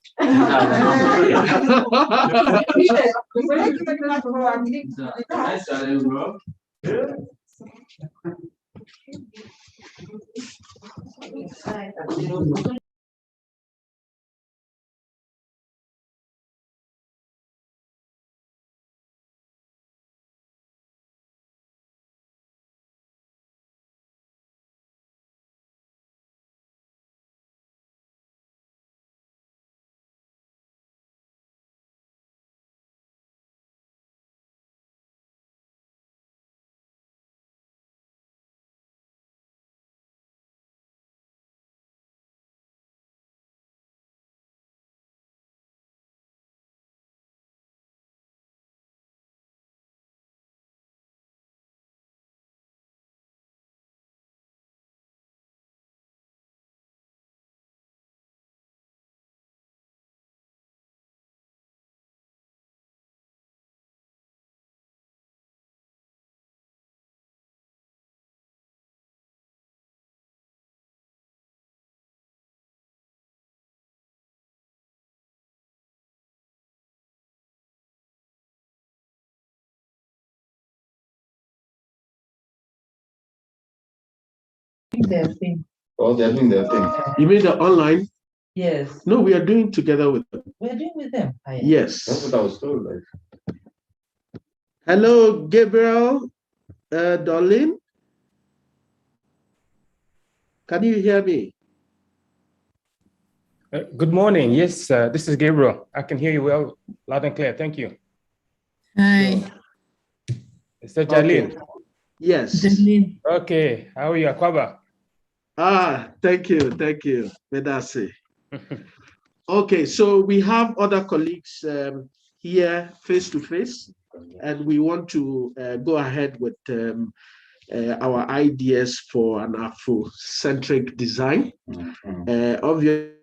Their thing. Oh, they're doing their thing. You mean the online? Yes. No, we are doing together with them. We're doing with them. Yes. That's what I was told. Like. Hello, Gabriel, Darlene. Can you hear me? Good morning. Yes, this is Gabriel. I can hear you well, loud and clear. Thank you. Hi. Is that Jalene? Okay. Yes. Okay. How are you, Akwaba? Thank you. Thank you. Medase. Okay, so we have other colleagues here face to face, and we want to go ahead with our ideas for an Afrocentric design. Obviously,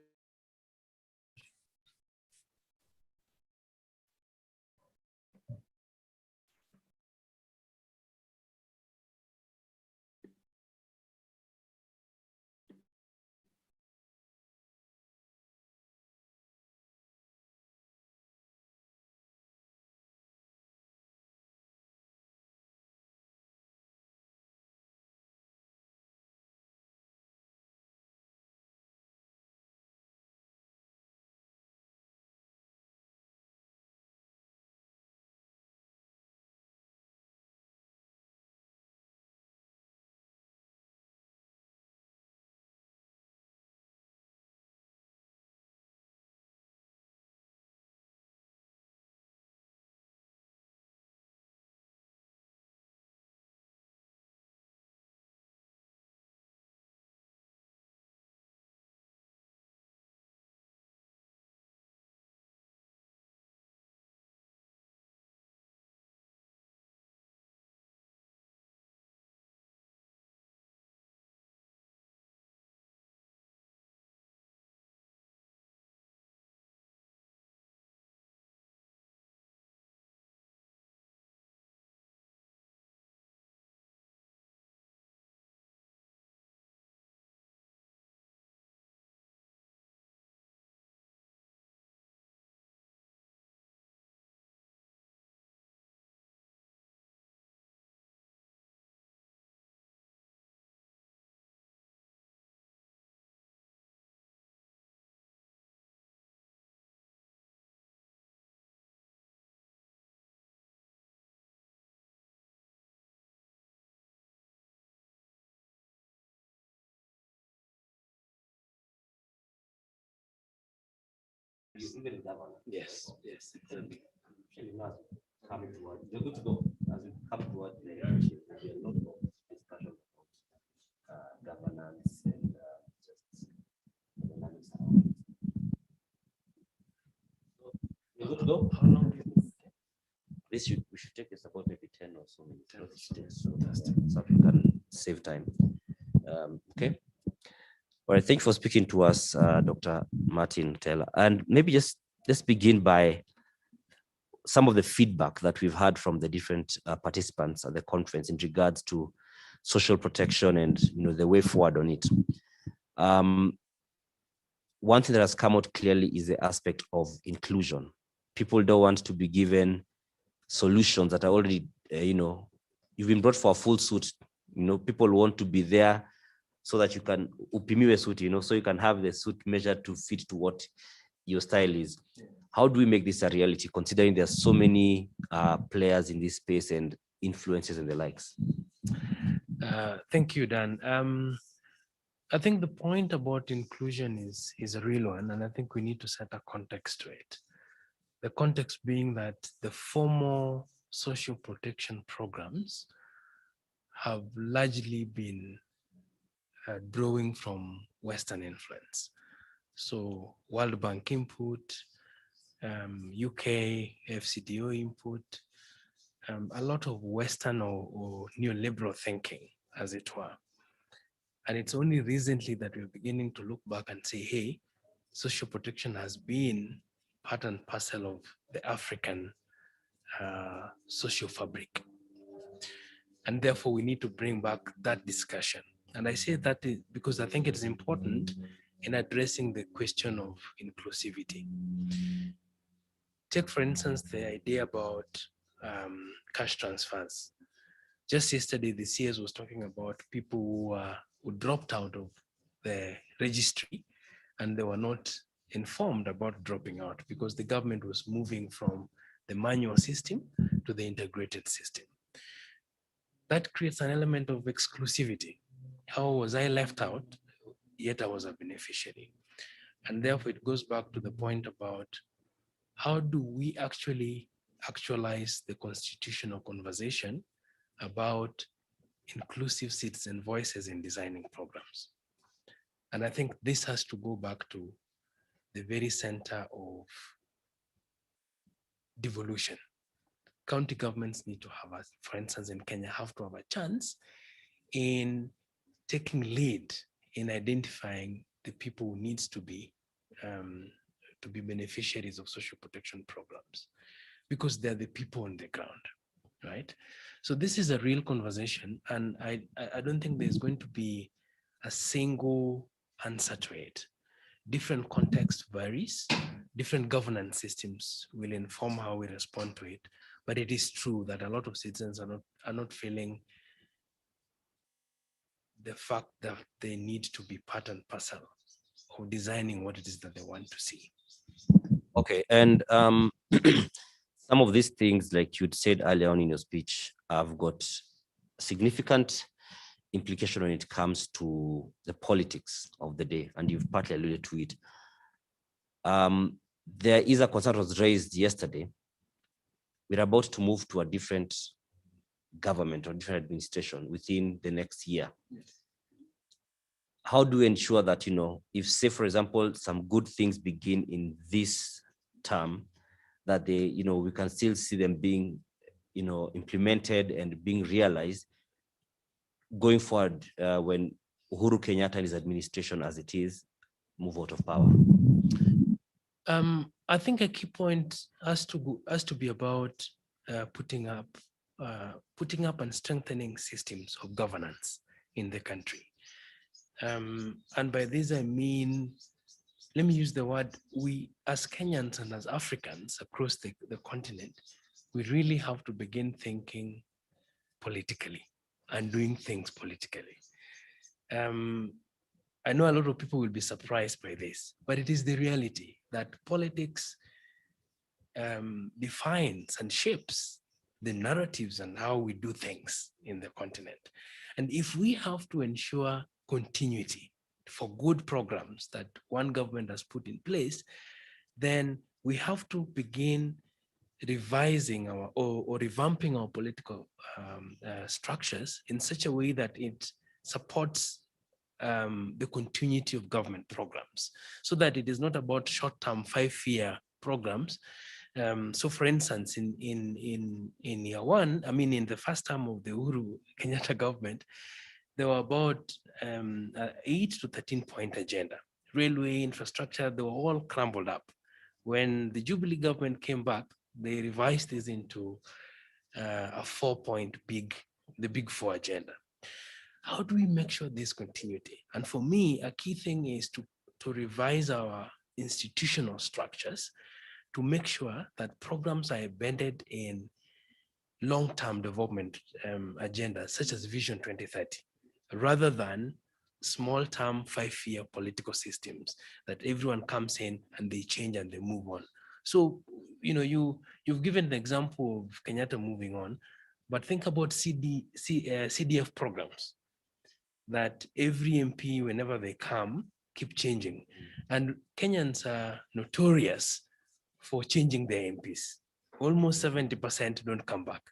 Yes, yes. Coming toward, you're good to go. As we come toward the election, there'll be a lot of discussion about governance, about maybe 10 or so minutes, not each day, so we can save time. Okay. All right, thank you for speaking to us, Dr. Martin Taylor. And maybe just let's begin by some of the feedback that we've had from the different participants at the conference in regards to social protection and the way forward on it. One thing that has come out clearly is the aspect of inclusion. People don't want to be given solutions that are already, you've been brought for a full suit. People want to be there so that you can upimiwe suit, so you can have the suit measured to fit to what your style is. How do we make this a reality, considering there are so many players in this space and influencers and the likes? Thank you, Dan. I think the point about inclusion is a real one, and I think we need to set a context to it. The context being that the formal social protection programs have largely been drawing from Western influence. So World Bank input, UK FCDO input, a lot of Western or neoliberal thinking, as it were. And it's only recently that we're beginning to look back and say, hey, social protection has been part and parcel of the African social fabric. And therefore we need to bring back that discussion. And I say that because I think it is important in addressing the question of inclusivity. Take, for instance, the idea about cash transfers. Just yesterday, the CS was talking about people who dropped out of the registry and they were not informed about dropping out because the government was moving from the manual system to the integrated system. That creates an element of exclusivity. How was I left out, yet I was a beneficiary? And therefore it goes back to the point about how do we actually actualize the constitutional conversation about inclusive citizen voices in designing programs. And I think this has to go back to the very center of devolution. County governments need to have, for instance, in Kenya, have to have a chance in taking lead in identifying the people who needs to be beneficiaries of social protection programs, because they're the people on the ground, right? So this is a real conversation, and I don't think there's going to be a single answer to it. Different context varies, different governance systems will inform how we respond to it, but it is true that a lot of citizens are not feeling the fact that they need to be part and parcel of designing what it is that they want to see. Okay, and some of these things, like you'd said earlier on in your speech, have got significant implication when it comes to the politics of the day, and you've partly alluded to it. There is a concern that was raised yesterday. We're about to move to a different government or different administration within the next year. How do we ensure that, if, say, for example, some good things begin in this term, that they, we can still see them being, implemented and being realized going forward when Uhuru Kenyatta and his administration, as it is, move out of power? I think a key point has to be about putting up and strengthening systems of governance in the country. And by this, I mean, let me use the word, we as Kenyans and as Africans across the continent, we really have to begin thinking politically and doing things politically. I know a lot of people will be surprised by this, but it is the reality that politics defines and shapes the narratives and how we do things in the continent. And if we have to ensure continuity for good programs that one government has put in place, then we have to begin revising or revamping our political structures in such a way that it supports the continuity of government programs, so that it is not about short-term 5-year programs So for instance, in year one, I mean, in the first term of the Uhuru Kenyatta government, there were about 8 to 13-point agenda. Railway, infrastructure, they were all crumbled up. When the Jubilee government came back, they revised this into a 4-point the big four agenda. How do we make sure there's continuity? And for me, a key thing is to revise our institutional structures to make sure that programs are embedded in long-term development agendas, such as Vision 2030, rather than small-term 5-year political systems that everyone comes in and they change and they move on. So, you've given the example of Kenyatta moving on, but think about CDF programs that every MP, whenever they come, keep changing. And Kenyans are notorious for changing their MPs. Almost 70% don't come back.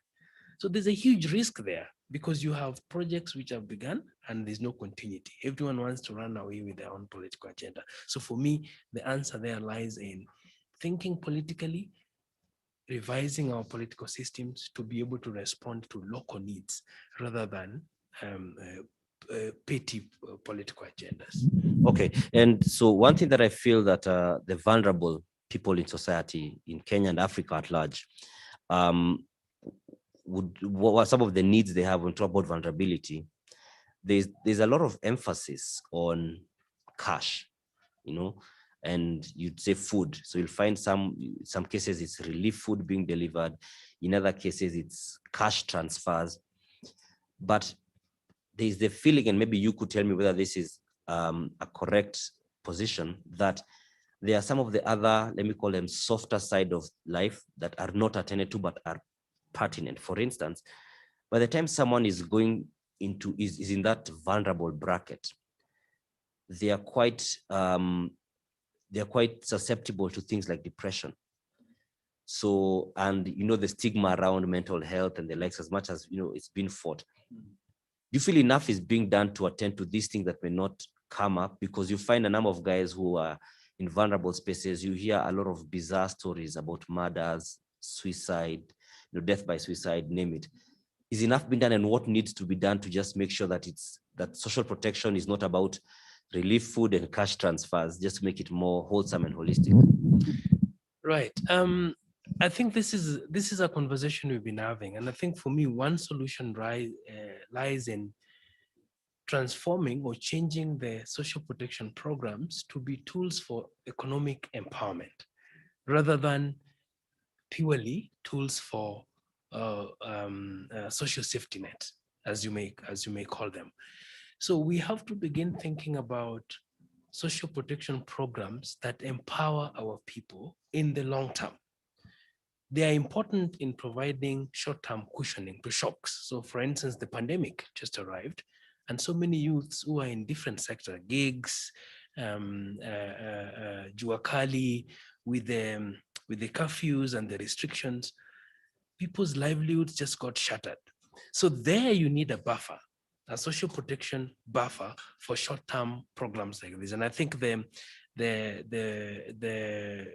So there's a huge risk there because you have projects which have begun and there's no continuity. Everyone wants to run away with their own political agenda. So for me, the answer there lies in thinking politically, revising our political systems to be able to respond to local needs rather than petty political agendas. Okay, and so one thing that I feel that the vulnerable people in society in Kenya and Africa at large, what are some of the needs they have when talk about vulnerability? There's a lot of emphasis on cash, and you'd say food. So you'll find some cases it's relief food being delivered. In other cases, it's cash transfers. But there's the feeling, and maybe you could tell me whether this is a correct position, that there are some of the other, let me call them softer side of life that are not attended to, but are pertinent. For instance, by the time someone is going into, is in that vulnerable bracket, they are quite susceptible to things like depression. So, and the stigma around mental health and the likes, as much as it's been fought. Do you feel enough is being done to attend to these things that may not come up? Because you find a number of guys who are in vulnerable spaces. You hear a lot of bizarre stories about murders, suicide, death by suicide, name it. Is enough being done, and what needs to be done to just make sure that that social protection is not about relief food and cash transfers, just to make it more wholesome and holistic? Right. I think this is a conversation we've been having, and I think for me, one solution lies in transforming or changing the social protection programs to be tools for economic empowerment, rather than purely tools for social safety net, as you may call them. So we have to begin thinking about social protection programs that empower our people in the long term. They are important in providing short-term cushioning to shocks. So for instance, the pandemic just arrived, and so many youths who are in different sectors, gigs, Juakali, with the curfews and the restrictions, people's livelihoods just got shattered. So there you need a buffer, a social protection buffer for short-term programs like this. And I think the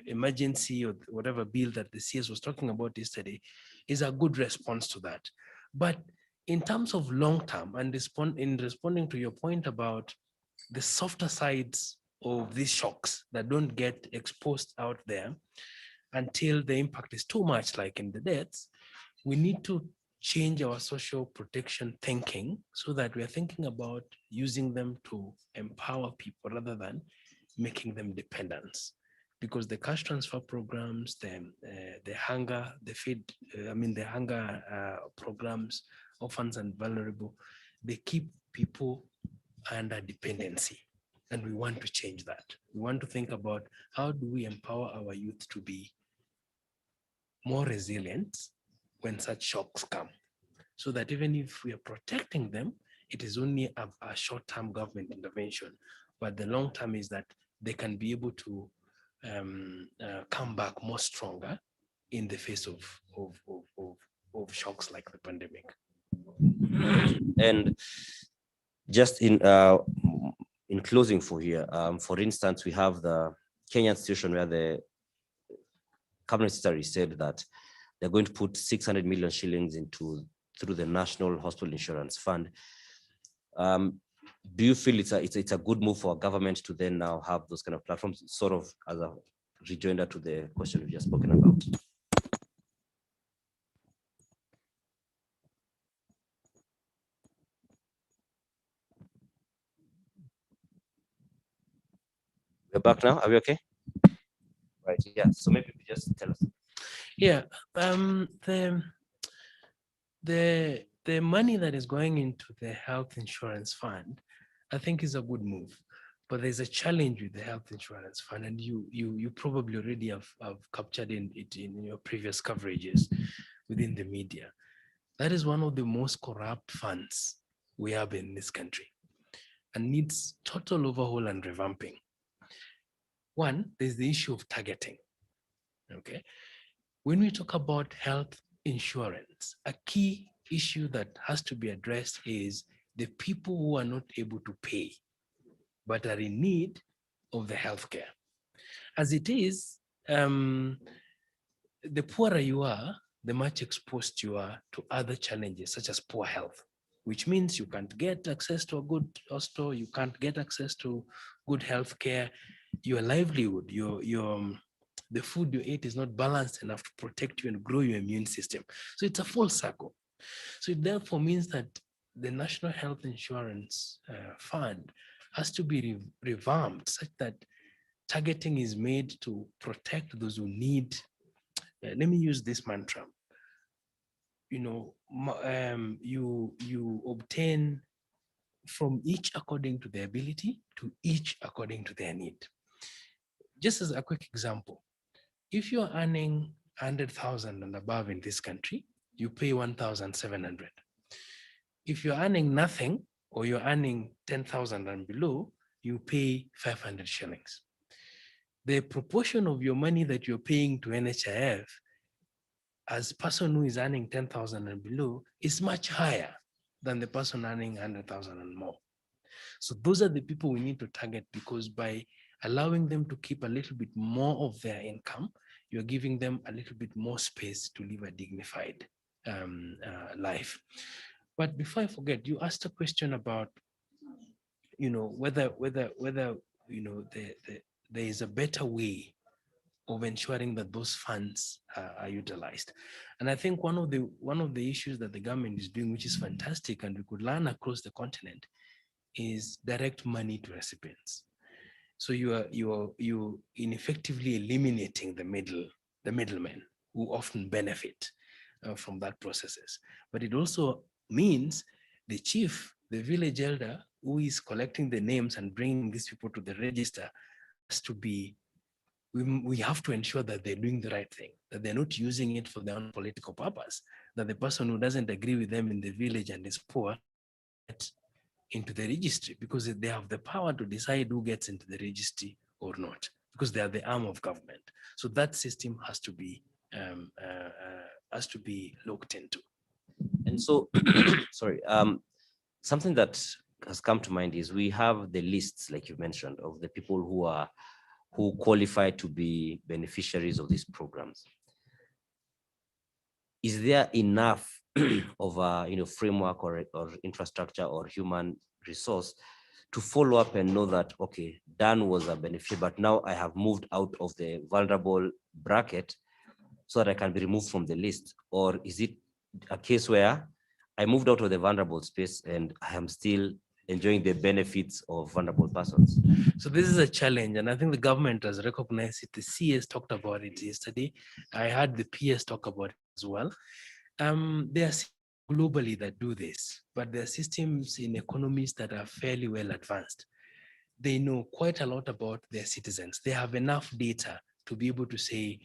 emergency or whatever bill that the CS was talking about yesterday is a good response to that. But in terms of long-term and responding to your point about the softer sides of these shocks that don't get exposed out there until the impact is too much, like in the deaths, we need to change our social protection thinking so that we are thinking about using them to empower people rather than making them dependents. Because the cash transfer programs, the hunger, the hunger programs, orphans and vulnerable, they keep people under dependency. And we want to change that. We want to think about how do we empower our youth to be more resilient when such shocks come, so that even if we are protecting them, it is only a short-term government intervention, but the long term is that they can be able to come back more stronger in the face of shocks like the pandemic. And just in closing for instance, we have the Kenyan situation where Cabinet Secretary said that they're going to put 600 million shillings through the National Hospital Insurance Fund. Do you feel it's a good move for government to then now have those kind of platforms, sort of as a rejoinder to the question we just spoken about? We're back now. Are we okay? Right. Yeah. So maybe just tell us. Yeah. The money that is going into the health insurance fund, I think, is a good move. But there's a challenge with the health insurance fund, and you probably already have captured it in your previous coverages within the media. That is one of the most corrupt funds we have in this country and needs total overhaul and revamping. One, there's the issue of targeting. Okay. When we talk about health insurance, a key issue that has to be addressed is the people who are not able to pay, but are in need of the healthcare. As it is, the poorer you are, the much exposed you are to other challenges such as poor health, which means you can't get access to a good hospital, you can't get access to good healthcare, your livelihood, the food you eat is not balanced enough to protect you and grow your immune system. So it's a full circle. So it therefore means that the National Health Insurance Fund has to be revamped such that targeting is made to protect those who need. Let me use this mantra. You obtain from each according to their ability to each according to their need. Just as a quick example, if you're earning 100,000 and above in this country, you pay 1,700. If you're earning nothing, or you're earning 10,000 and below, you pay 500 shillings. The proportion of your money that you're paying to NHIF as person who is earning 10,000 and below is much higher than the person earning 100,000 and more. So those are the people we need to target, because by allowing them to keep a little bit more of their income, you're giving them a little bit more space to live a dignified life. But before I forget, you asked a question about, whether there is a better way of ensuring that those funds are utilized. And I think one of the issues that the government is doing, which is fantastic, and we could learn across the continent, is direct money to recipients. So you ineffectively eliminating the middlemen who often benefit from that processes. But it also means the chief, the village elder, who is collecting the names and bringing these people to the register, has to be, we have to ensure that they're doing the right thing, that they're not using it for their own political purpose, that the person who doesn't agree with them in the village and is poor gets into the registry, because they have the power to decide who gets into the registry or not, because they are the arm of government. So that system has to be looked into. And so, sorry, something that has come to mind is we have the lists, like you mentioned, of the people who qualify to be beneficiaries of these programs. Is there enough of a framework or infrastructure or human resource to follow up and know that, okay, Dan was a beneficiary, but now I have moved out of the vulnerable bracket so that I can be removed from the list? Or is it a case where I moved out of the vulnerable space and I am still enjoying the benefits of vulnerable persons? So this is a challenge, and I think the government has recognized it. The CS talked about it yesterday. I heard the PS talk about it as well. There are globally that do this, but there are systems in economies that are fairly well advanced. They know quite a lot about their citizens. They have enough data to be able to say,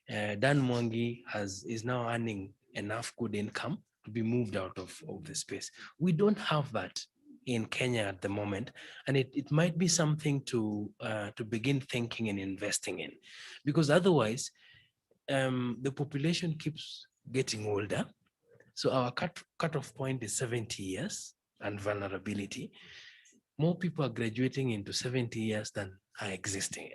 Dan Mwangi is now earning enough good income to be moved out of the space. We don't have that in Kenya at the moment, and it might be something to begin thinking and investing in, because otherwise the population keeps getting older. So our cutoff point is 70 years and vulnerability. More people are graduating into 70 years than are exiting,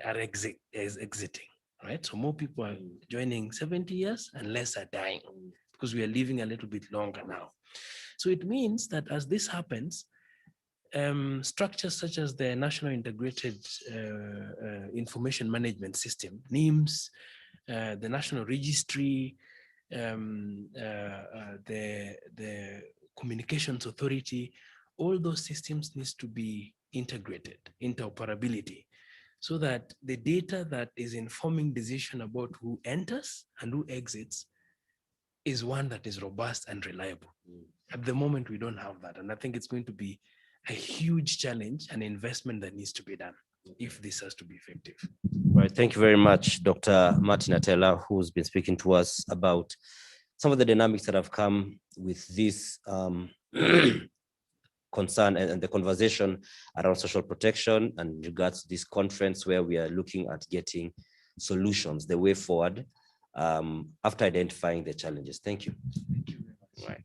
right? So more people are joining 70 years and less are dying because we are living a little bit longer now. So it means that as this happens, structures such as the National Integrated Information Management System, NIMS, the National Registry, the Communications Authority, all those systems needs to be integrated, interoperability, so that the data that is informing decision about who enters and who exits is one that is robust and reliable. At the moment, we don't have that. And I think it's going to be a huge challenge and investment that needs to be done if this has to be effective. Right. Thank you very much, Dr. Martin Atela, who's been speaking to us about some of the dynamics that have come with this concern and the conversation around social protection and in regards to this conference where we are looking at getting solutions, the way forward after identifying the challenges. Thank you. Thank you very much. Right.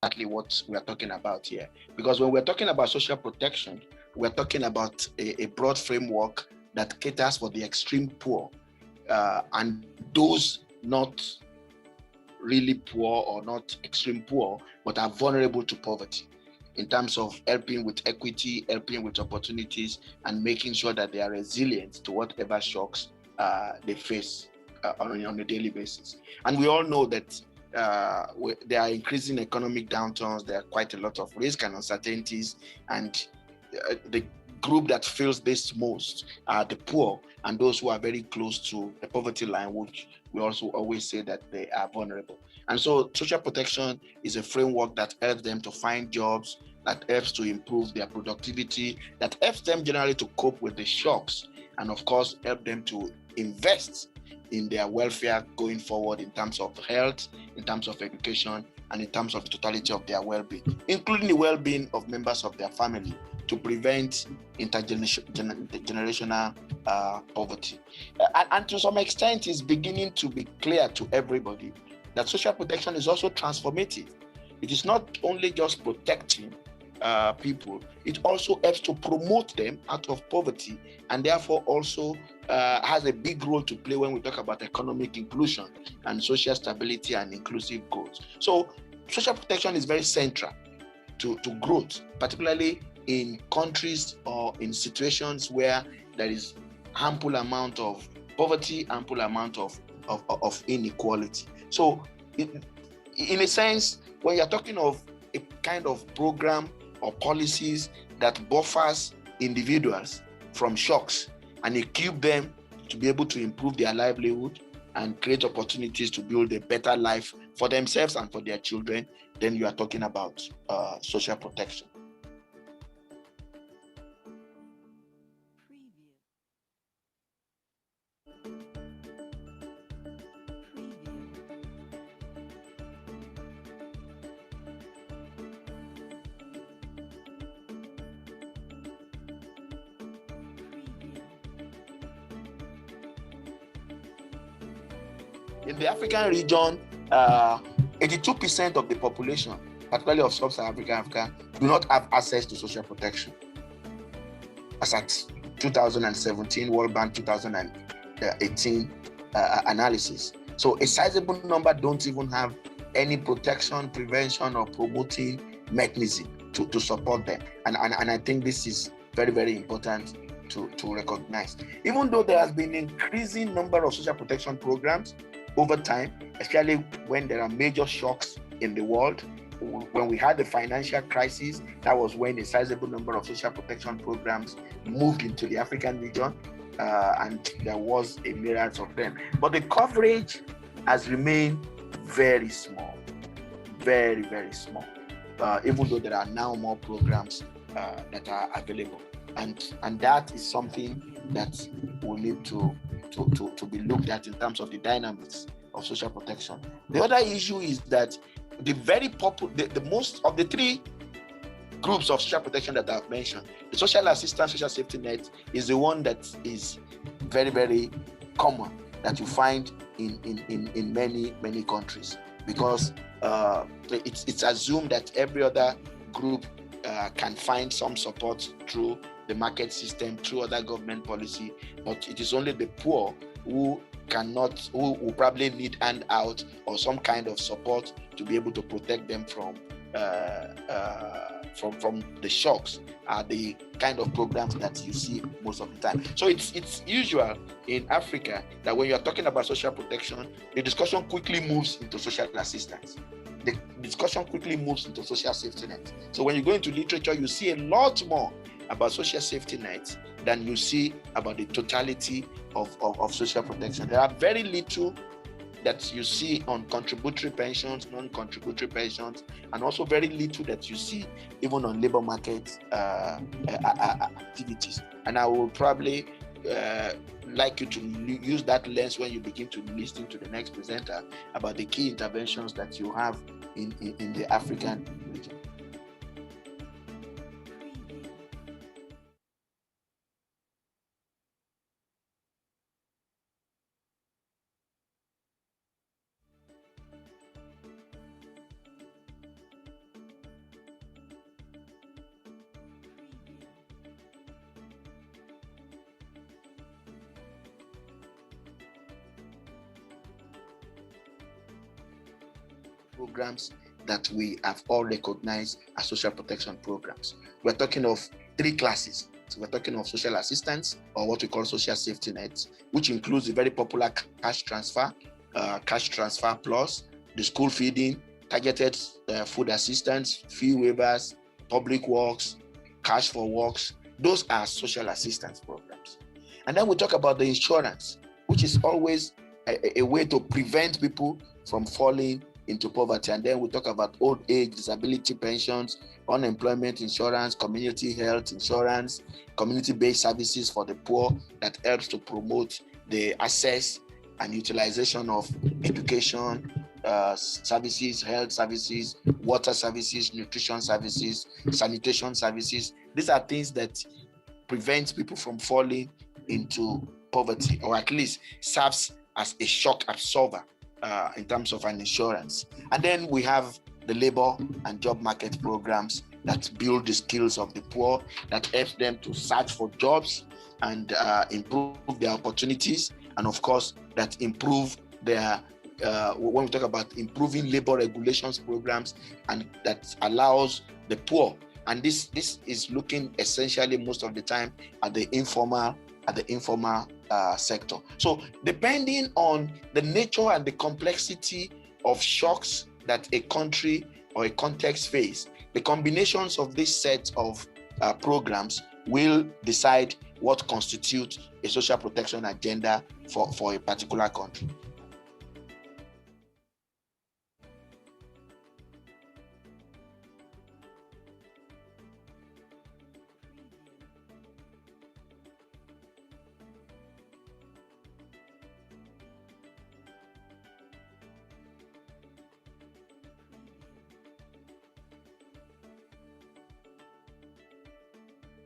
exactly what we are talking about here. Because when we're talking about social protection, we're talking about a broad framework that caters for the extreme poor and those not really poor or not extreme poor, but are vulnerable to poverty, in terms of helping with equity, helping with opportunities, and making sure that they are resilient to whatever shocks they face on a daily basis. And we all know that there are increasing economic downturns, there are quite a lot of risk and uncertainties, and the group that feels this most are the poor and those who are very close to the poverty line, which we also always say that they are vulnerable. And so social protection is a framework that helps them to find jobs, that helps to improve their productivity, that helps them generally to cope with the shocks, and of course, help them to invest in their welfare going forward in terms of health, in terms of education, and in terms of the totality of their well-being, including the well-being of members of their family, to prevent intergenerational poverty. And to some extent, it's beginning to be clear to everybody that social protection is also transformative. It is not only just protecting people, it also helps to promote them out of poverty, and therefore also has a big role to play when we talk about economic inclusion and social stability and inclusive growth. So social protection is very central to growth, particularly in countries or in situations where there is ample amount of poverty, ample amount of inequality. So in a sense, when you're talking of a kind of program or policies that buffers individuals from shocks and equip them to be able to improve their livelihood and create opportunities to build a better life for themselves and for their children, then you are talking about social protection. In the African region, 82% of the population, particularly of sub-Saharan Africa, do not have access to social protection. As at 2017 World Bank 2018 analysis. So a sizable number don't even have any protection, prevention, or promoting mechanism to support them. And I think this is very, very important to recognize. Even though there has been an increasing number of social protection programs over time, especially when there are major shocks in the world. When we had the financial crisis, that was when a sizable number of social protection programs moved into the African region, and there was a myriad of them. But the coverage has remained very small, very, very small, even though there are now more programs that are available. And that is something that will need to be looked at in terms of the dynamics of social protection. The other issue is that the most of the three groups of social protection that I've mentioned, the social assistance, social safety net is the one that is very, very common that you find in many countries, because it's assumed that every other group can find some support through the market system, through other government policy, but it is only the poor who probably need handout or some kind of support to be able to protect them from the shocks, are the kind of programs that you see most of the time. So it's usual in Africa that when you're talking about social protection, the discussion quickly moves into social assistance. The discussion quickly moves into social safety net. So when you go into literature, you see a lot more about social safety nets than you see about the totality of social protection. There are very little that you see on contributory pensions, non-contributory pensions, and also very little that you see even on labor market activities. And I will probably like you to use that lens when you begin to listen to the next presenter about the key interventions that you have in the African region. programs that we have all recognized as social protection programs. We're talking of 3 classes. So we're talking of social assistance, or what we call social safety nets, which includes the very popular cash transfer plus, the school feeding, targeted food assistance, fee waivers, public works, cash for works. Those are social assistance programs. And then we talk about the insurance, which is always a way to prevent people from falling into poverty. And then we talk about old age, disability pensions, unemployment insurance, community health insurance, community-based services for the poor that helps to promote the access and utilization of education services, health services, water services, nutrition services, sanitation services. These are things that prevent people from falling into poverty, or at least serves as a shock absorber in terms of an insurance. And then we have the labor and job market programs that build the skills of the poor, that helps them to search for jobs and improve their opportunities, and of course that improve their when we talk about improving labor regulations programs, and that allows the poor, and this is looking essentially most of the time at the informal sector. So depending on the nature and the complexity of shocks that a country or a context face, the combinations of this set of programs will decide what constitutes a social protection agenda for a particular country.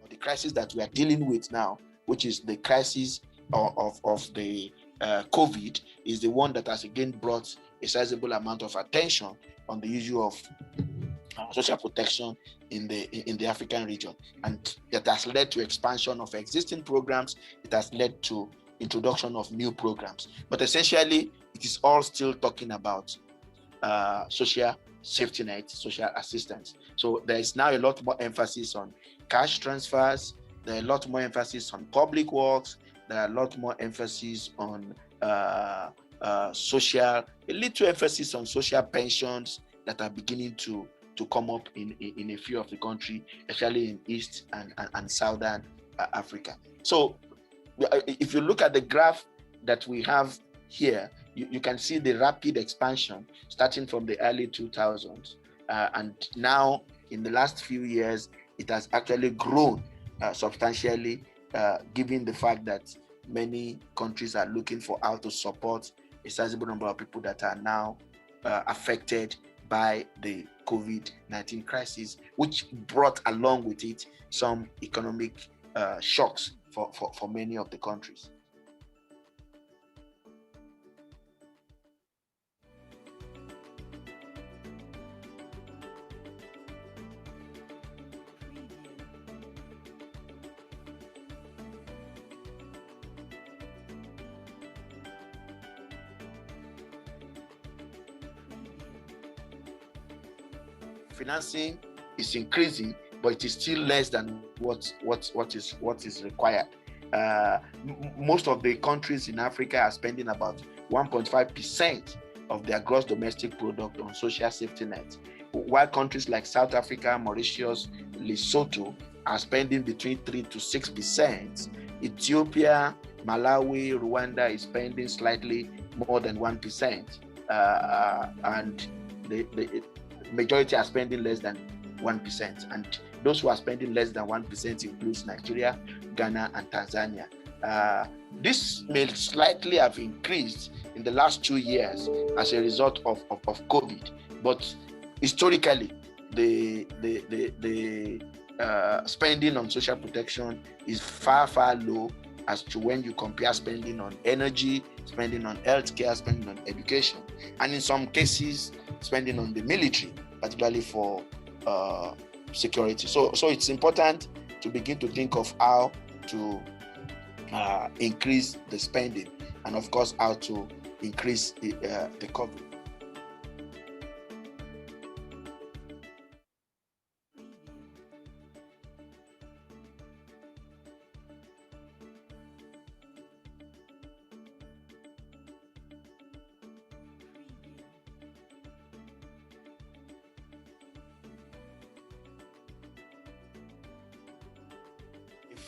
The crisis that we are dealing with now, which is the crisis of the COVID, is the one that has again brought a sizable amount of attention on the issue of social protection in the African region, and that has led to expansion of existing programs. It has led to introduction of new programs, but essentially it is all still talking about social safety net, social assistance. So there is now a lot more emphasis on cash transfers. There are a lot more emphasis on public works. There are a lot more emphasis on a little emphasis on social pensions that are beginning to come up in a few of the country, especially in East and Southern Africa. So if you look at the graph that we have here, you can see the rapid expansion starting from the early 2000s. And now in the last few years, it has actually grown substantially, given the fact that many countries are looking for how to support a sizable number of people that are now affected by the COVID-19 crisis, which brought along with it some economic shocks for many of the countries. Financing is increasing, but it is still less than what is required. Most of the countries in Africa are spending about 1.5% of their gross domestic product on social safety nets, while countries like South Africa, Mauritius, Lesotho are spending between 3 to 6%. Ethiopia, Malawi, Rwanda is spending slightly more than 1%, and the majority are spending less than 1%, and those who are spending less than 1% includes Nigeria, Ghana, and Tanzania. This may slightly have increased in the last 2 years as a result of COVID, but historically, the spending on social protection is far low as to when you compare spending on energy, spending on healthcare, spending on education, and in some cases, spending on the military, particularly for security. So it's important to begin to think of how to increase the spending, and of course how to increase the coverage.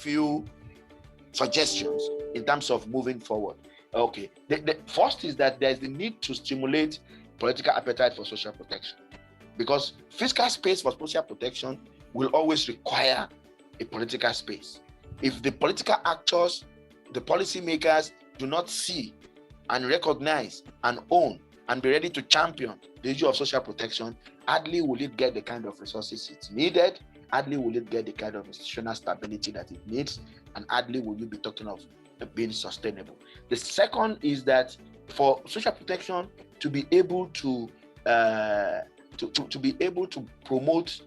few suggestions in terms of moving forward. Okay, the first is that there's the need to stimulate political appetite for social protection, because fiscal space for social protection will always require a political space. If the political actors, the policymakers do not see and recognize and own and be ready to champion the issue of social protection, hardly will it get the kind of resources it's needed, hardly will it get the kind of institutional stability that it needs, and hardly will you be talking of being sustainable. The second is that for social protection to be able to be able to promote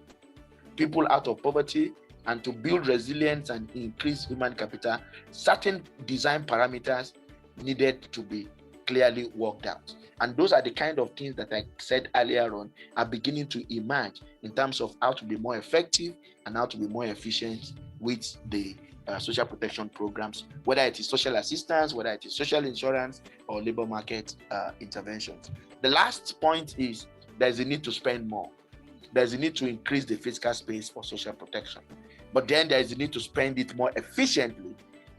people out of poverty and to build resilience and increase human capital, certain design parameters needed to be clearly worked out. And those are the kind of things that I said earlier on are beginning to emerge in terms of how to be more effective and how to be more efficient with the social protection programs, whether it is social assistance, whether it is social insurance or labor market interventions. The last point is there's a need to spend more. There's a need to increase the fiscal space for social protection. But then there's a need to spend it more efficiently.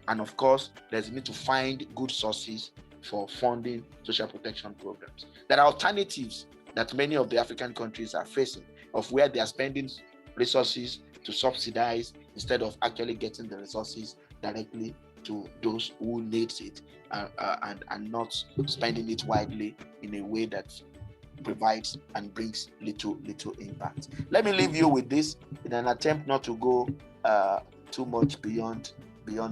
And of course, there's a need to find good sources for funding social protection programs. There are alternatives that many of the African countries are facing, of where they are spending resources to subsidize instead of actually getting the resources directly to those who needs it, and not spending it widely in a way that provides and brings little impact. Let me leave you with this in an attempt not to go too much beyond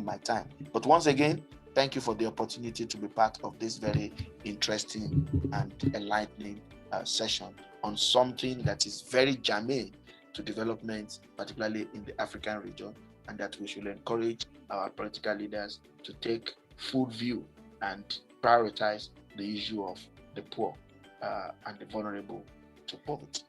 my time. But once again, thank you for the opportunity to be part of this very interesting and enlightening session on something that is very germane to development, particularly in the African region, and that we should encourage our political leaders to take full view and prioritize the issue of the poor and the vulnerable to poverty.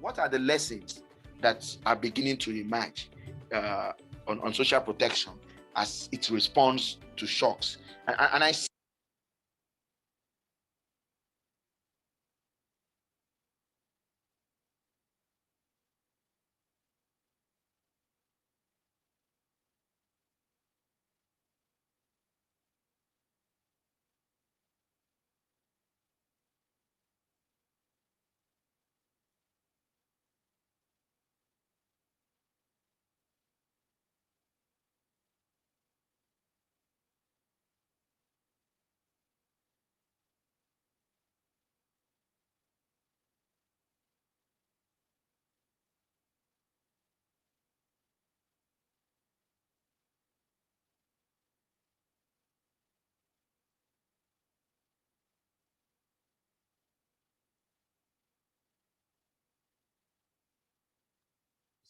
What are the lessons that are beginning to emerge on social protection as it responds to shocks? And I see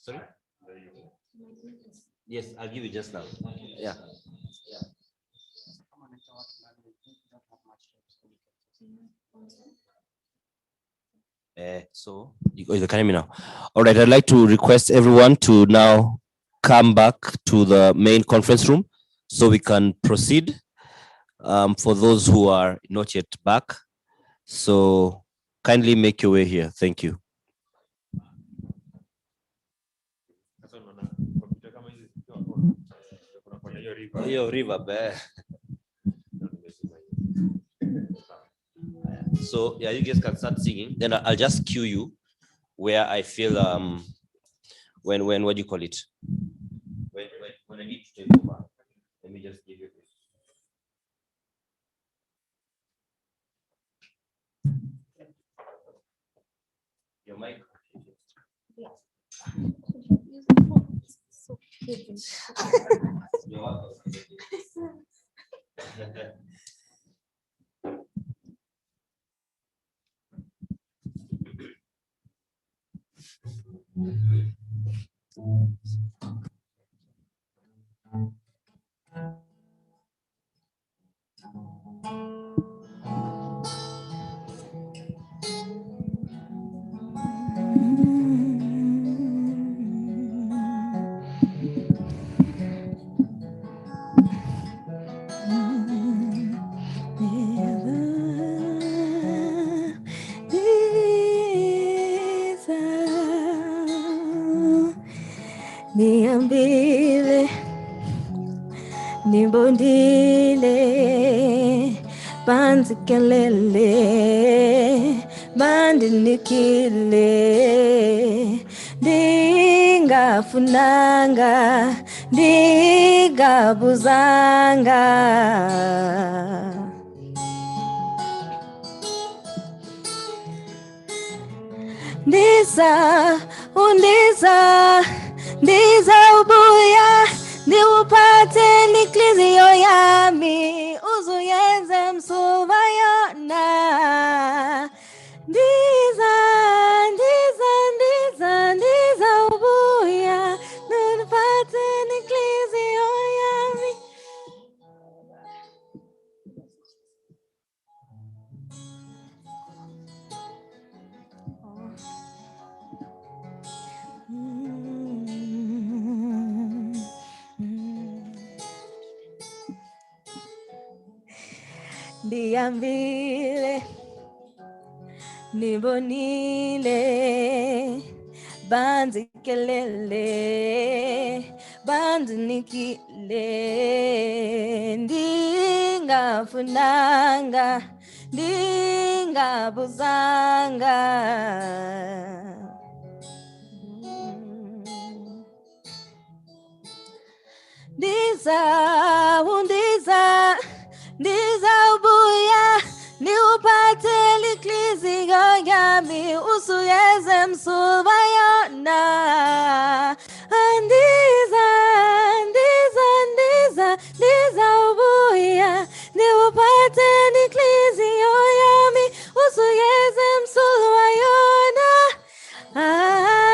Sorry? Yes, I'll give you just now. Yeah. So you can hear me now. All right, I'd like to request everyone to now come back to the main conference room so we can proceed. For those who are not yet back, so kindly make your way here. Thank you. So yeah, you guys can start singing. Then I'll just cue you where I feel when what do you call it? When I need to take over. Let me just give you this. Your mic. Yes. You're welcome. niambile, nibondile, banzi kelele, bandinikile, ndingafunanga, ndingabuzanga. Ndiza, undiza, ndiza ubuya, niupate niklizio yami, uzuyenze msuva yona. Ndiza, ndiza, ndiza, ndiza ubuya, niupate niklizio yami. Niambile, nibonile, banzi kelele, bandinikile, ndingafunanga, ndingabuzanga. Ndiza, undiza, ndiza ubuya, niupate liklizio yami, usuyeze msuva yona. Ndiza, ndiza, ndiza, ndiza ubuya, niupate liklizio yami, usuyeze msuva yona.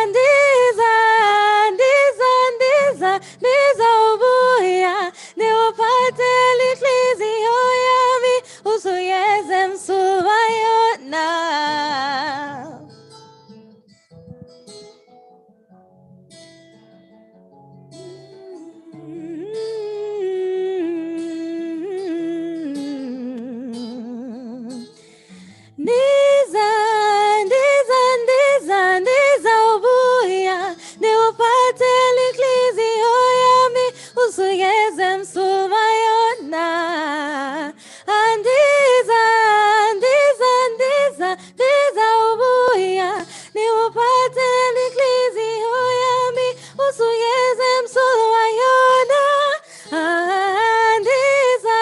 Ndiza, ndiza, ndiza, ndiza ubuya, niupate liklizio yami, usuyeze msuva yona. Ndiza, ndiza, ndiza, ndiza ubuya, niupate liklizio yami, usuyeze msuva yona. Ndiza, ndiza, ndiza, ndiza ubuya, niupate liklizio yami, usuyeze msuva yona. Ndiza,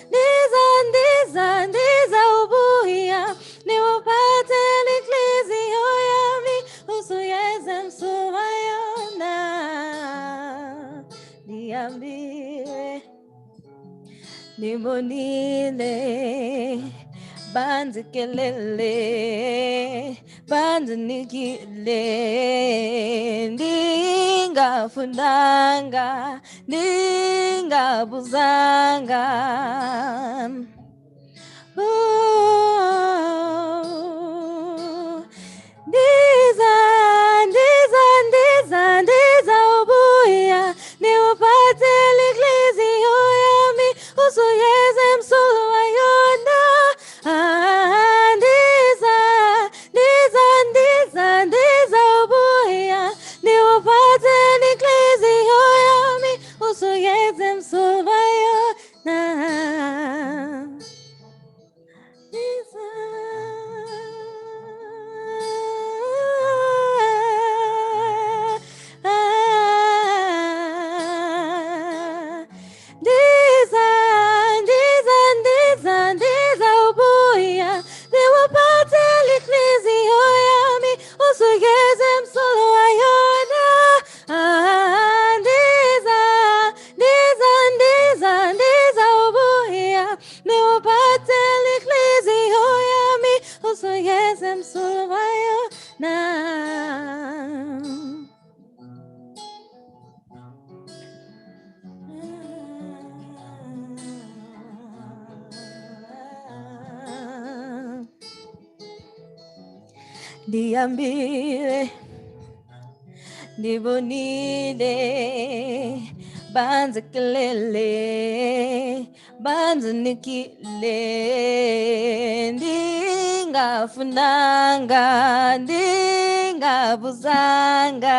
ndiza, ndiza, ndiza ubuya, niupate liklizio yami, usuyeze msuva yona. Niambile, nibonile, banzi kelele, bandinikile, ndingafunanga, ndingabuzanga. Ndiza, ndiza, ndiza, ndiza ubuya, niupate liklizio yami, usuyeze msuva yona. Ndiza, ndiza, ndiza, ndiza ubuya, niupate liklizio yami, usuyeze msuva yona. Ndiza. Ndiza, ndiza, ndiza, ndiza ubuya, niupate liklizio yami, usuyeze msuva yona. Ndiza, ndiza, ndiza, ndiza ubuya, niupate liklizio yami, usuyeze msuva yona. Niambile, nibonile, banzi kelele, bandinikile, ndingafunanga, ndingabuzanga.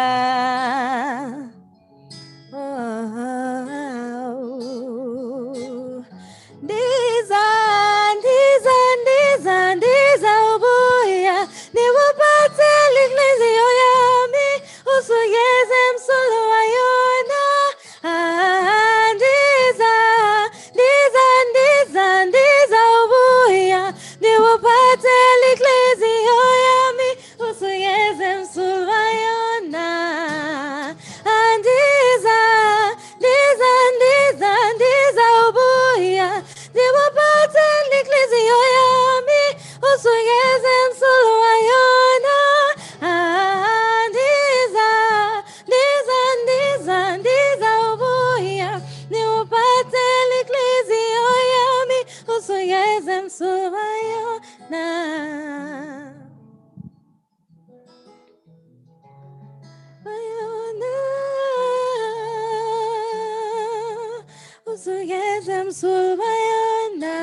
emsulwa yona.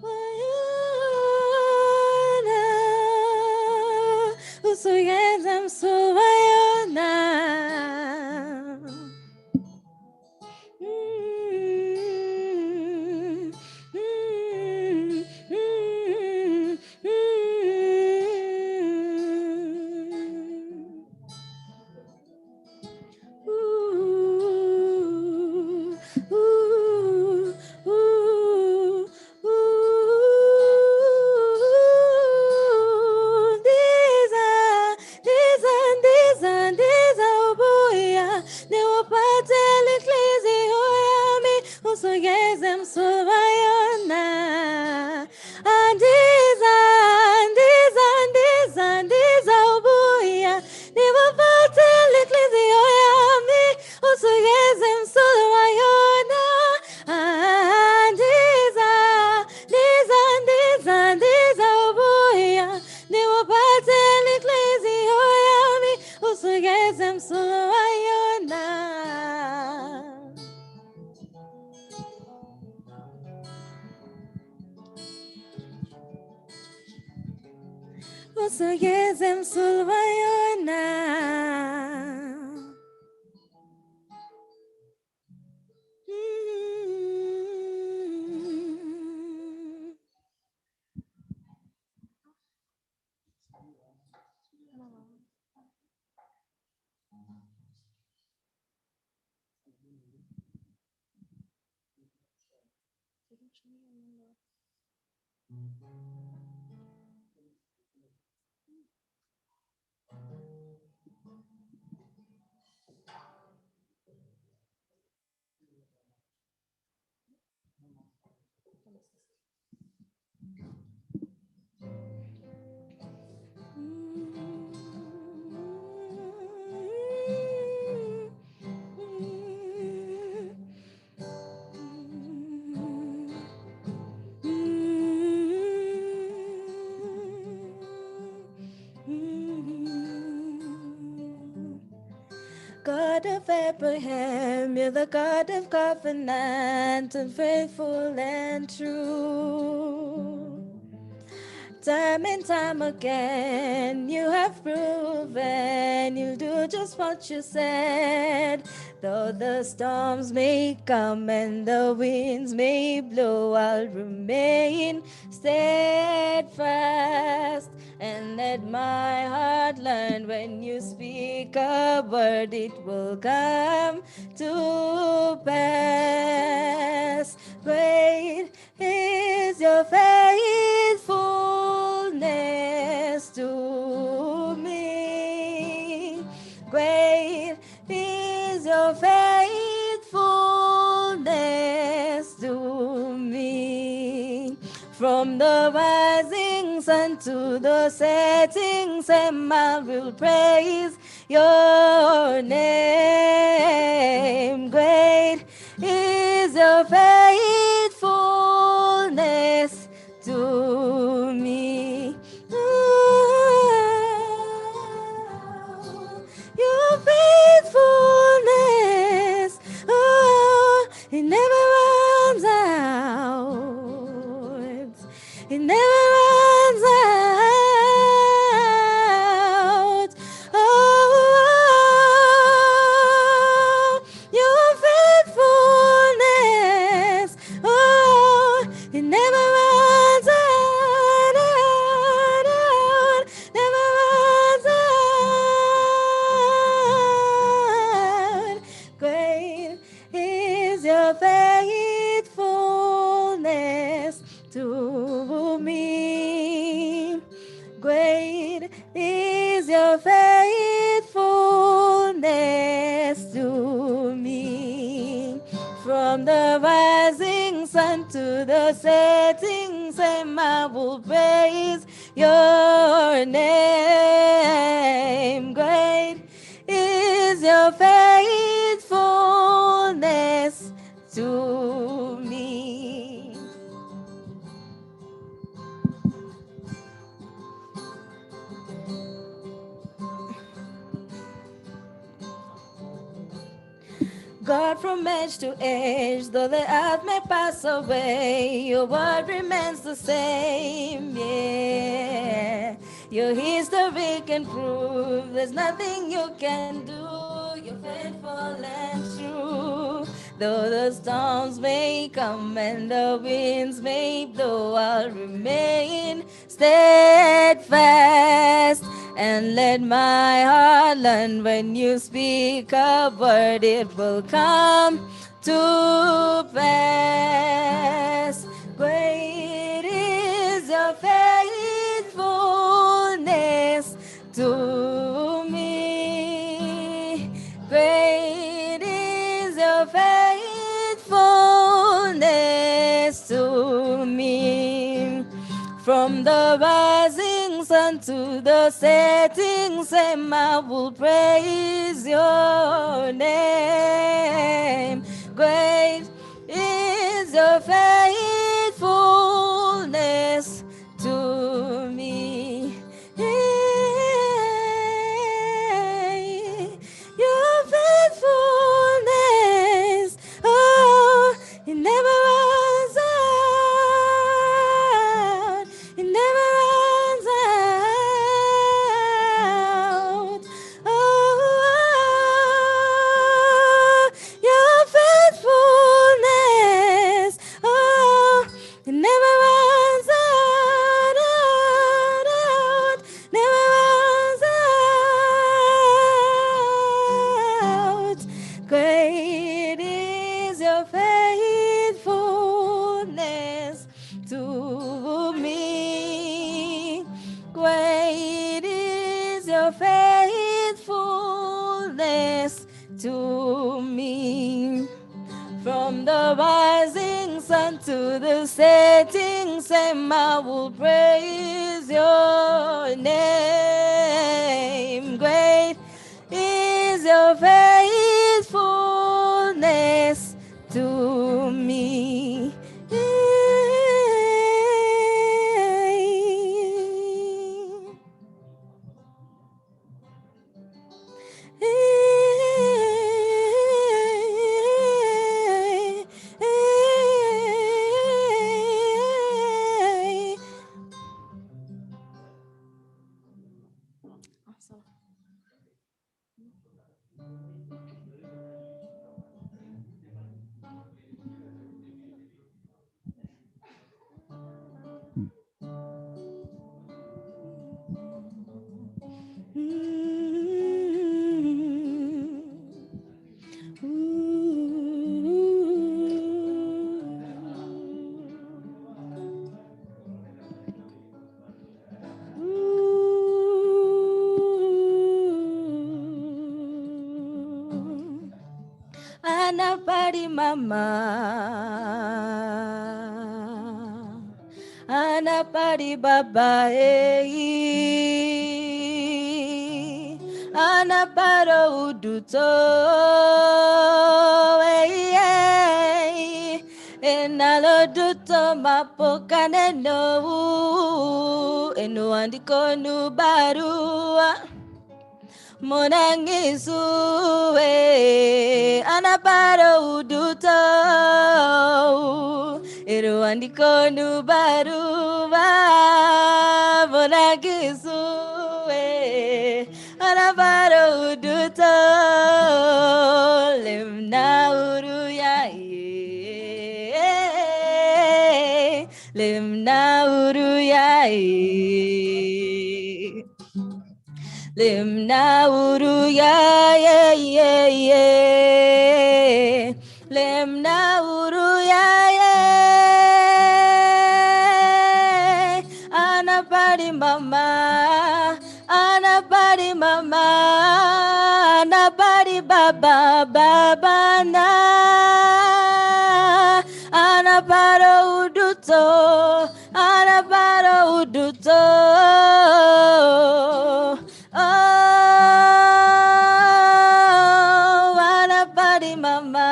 Wayona, usuyenza emsulwa yona. Usugeze msulwa yona. God of Abraham, you're the God of covenant and faithful and true. Time and time again, you have proven you'll do just what you said. Though the storms may come and the winds may blow, I'll remain steadfast. And let my heart learn when you speak a word, it will come to pass. Great is your faithfulness to me. Great is your faithfulness to me. From the rising sun to the setting sun, I will praise your name. Great is your faithfulness to me. Your faithfulness, it never runs out. It never runs out. Oh, your faithfulness, oh, it never runs out, never runs out. Great is your faithfulness to me. Great is your faithfulness to me. From the rising sun to the setting sun, I will praise your name. Great is your faithfulness to me. God from age to age, though the earth may pass away, your word remains the same, yeah. Your history can prove there's nothing you can do. You're faithful and true. Though the storms may come and the winds may blow, I'll remain steadfast and let my heart learn when you speak a word, it will come to pass. Great is your faithfulness to me. Great is your faithfulness to me. From the rising sun to the setting sun, I will praise your name. Great is your faithfulness to me. Your faithfulness, oh, it never runs out. It never runs out. Oh, your faithfulness, oh, it never runs out, never runs out. Great is your faithfulness to me. Great is your faithfulness to me. From the rising sun to the setting sun, I will praise your name. Great is your faithfulness to me. Anapari mama, anapari baba, anaparo uduto, enalo duto mapokane no, enu andiko nu barua. Monangisue anaparo uduto iruandiko nubaruba monangisue anaparo uduto limna uruyae limna uruyae Limna uruya ye Limna uruya ye Anapari mama Anapari baba baba na Anaparo uduto Oh, anapari mama,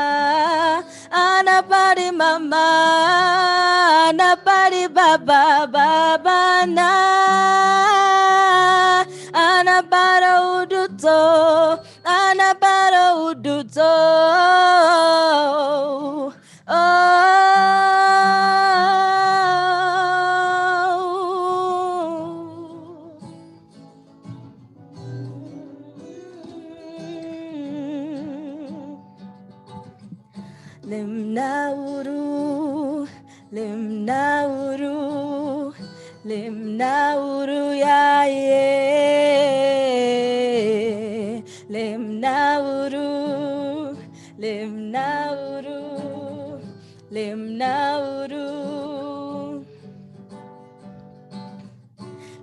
anapari baba, baba na, anaparo uduto, anaparo uduto. Limnauru, limnauru, limnauru ya ye. Limnauru, limnauru, limnauru,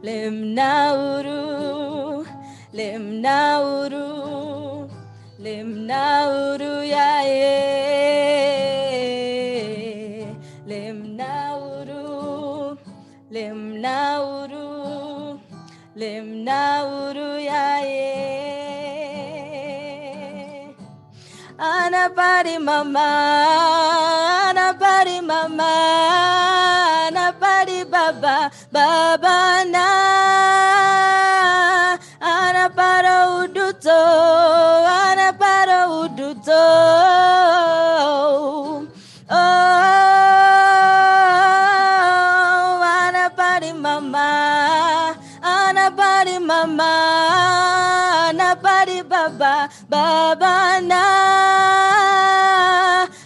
limnauru, limnauru, limnauru ya ye. Limnauru, limnauru, limnauru ya ye. Anapari mama, anapari mama, anapari baba, baba na. Anapara uduto, anapara uduto. Oh, anapari mama, anapari mama, anapari baba, baba na.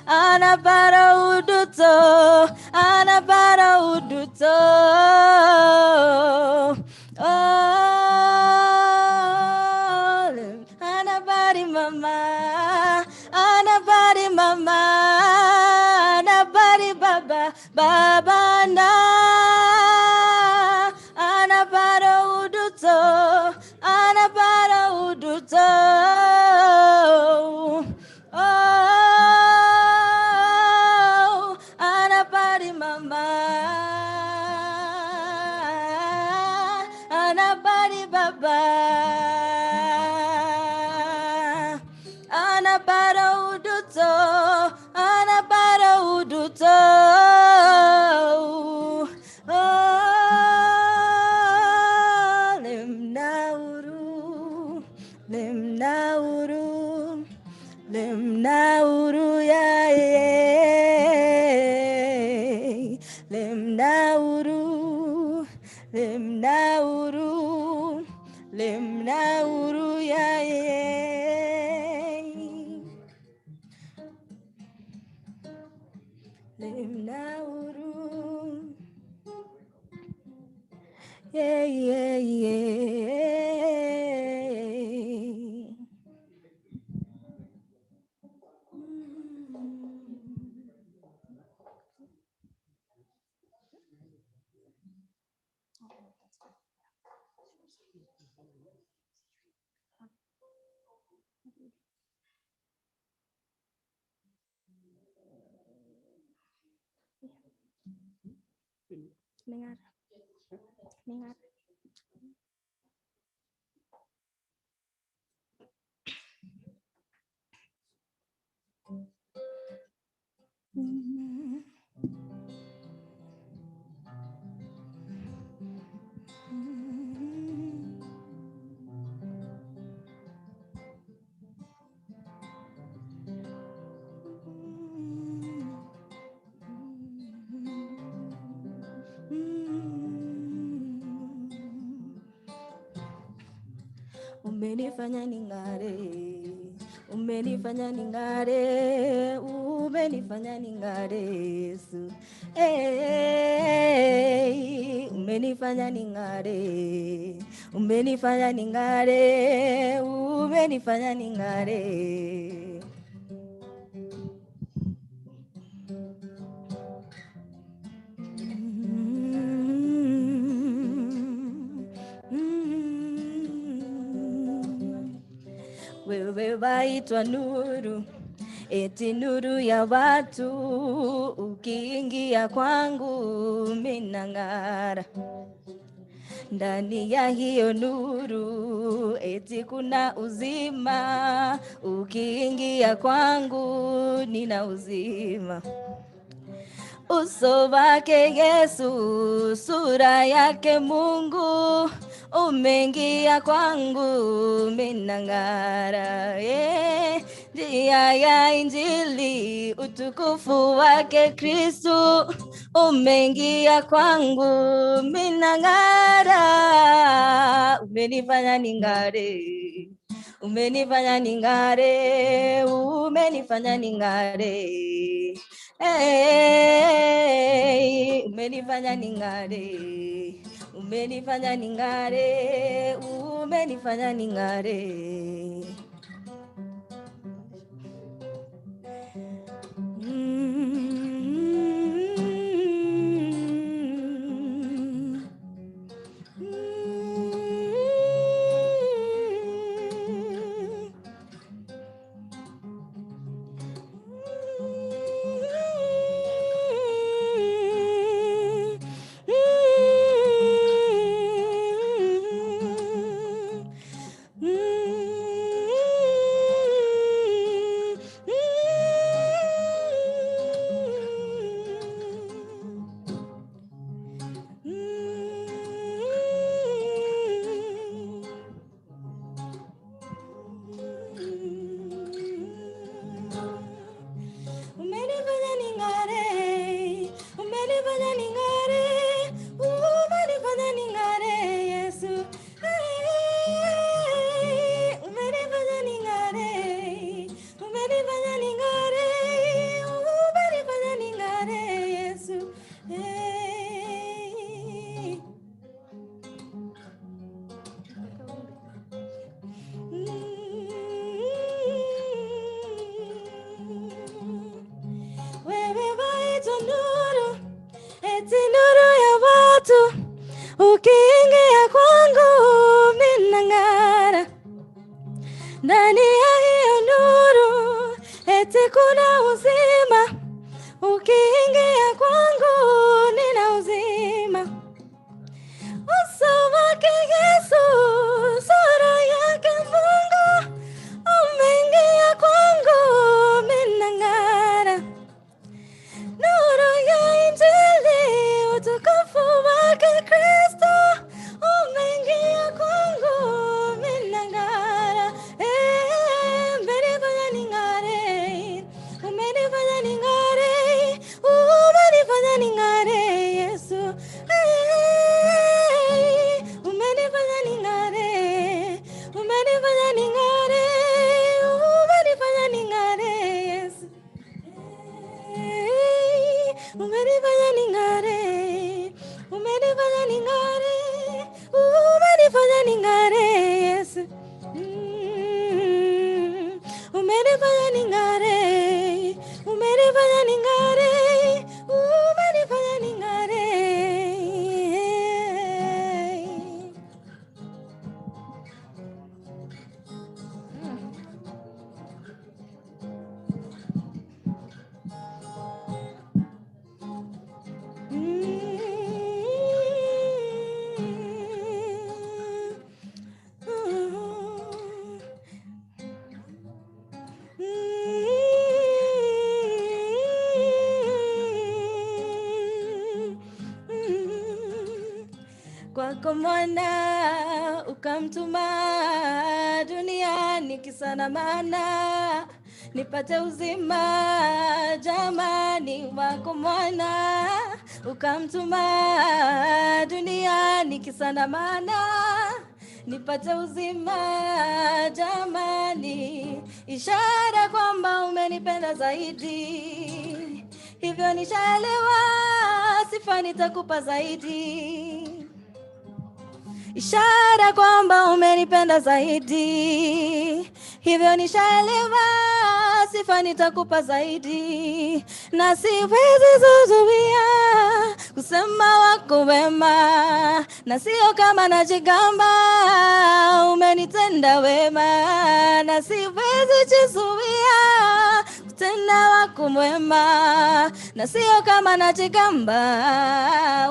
Anapara uduto, anapara uduto. Oh, anapari mama, anapari mama, anapari baba, baba na. Anapara uduto, anapara uduto. Oh, anapari mama, anapari baba, anapara uduto, anapara uduto. Oh, limnauru, limnauru, limnauru ya ye. Limnauru, limnauru, limnauru ya ye. Limnauru, yeah, yeah, yeah. Dengar, dengar. Umenifanya ning'are, umenifanya ning'are, umenifanya ning'are Yesu. Hey, umenifanya ning'are, umenifanya ning'are, umenifanya ning'are. Wewe waitwa nuru, eti nuru ya watu, ukiingia kwangu minang'ara. Ndani ya hiyo nuru, eti kuna uzima, ukiingia kwangu nina uzima. Uso wake Yesu, sura yake Mungu, umeingia kwangu minang'ara. Yeah. njia ya Injili, utukufu wake Kristo umeingia kwangu, minang'ara, umenifanya ning'are, umenifanya ning'are, umenifanya ning'are. Hey, umenifanya ning'are, umenifanya ning'are, umenifanya ning'are. Umenifanya ning'are, umenifanya ning'are, umenifanya ning'are, Yesu. Hey, umenifanya ning'are, umenifanya ning'are, umenifanya ning'are, Yesu. Hey. Wewe waitwa nuru, eti nuru ya watu, ukiingia kwangu minang'ara. Ndani ya hiyo nuru, eti kuna uzima, ukiingia kwangu nina uzima. Uso wake Yesu, sura yake Mungu, umeingia kwangu minang'ara. Nuru ya Injili, utukufu wake Kristo umeingia kwangu minang'ara. Umenifanya ning'are, umenifanya ning'are, umenifanya ning'are, Yesu. Umenifanya ning'are, umenifanya ning'are, umenifanya ning'are, Yesu. Umenifanya ning'are, umenifanya ning'are, umenifanya ning'are, Yesu. Umenifanya ning'are, umenifanya ning'are, umenifanya ning'are. Kwako mwana ukamtuma duniani kisa na maana nipate uzima, jamani. Wako mwana ukamtuma duniani kisa na maana nipate uzima, jamani. Ishara kwamba umenipenda zaidi, hivyo nishaelewa, sifa nitakupa zaidi. Ishara kwamba umenipenda zaidi, hivyo nishaelewa, sifa nitakupa zaidi. Na siwezi zuzuia kusema wako wema, na sio kama najigamba, umenitenda wema. Na siwezi jizuia kutenda wako mwema, na sio kama najigamba,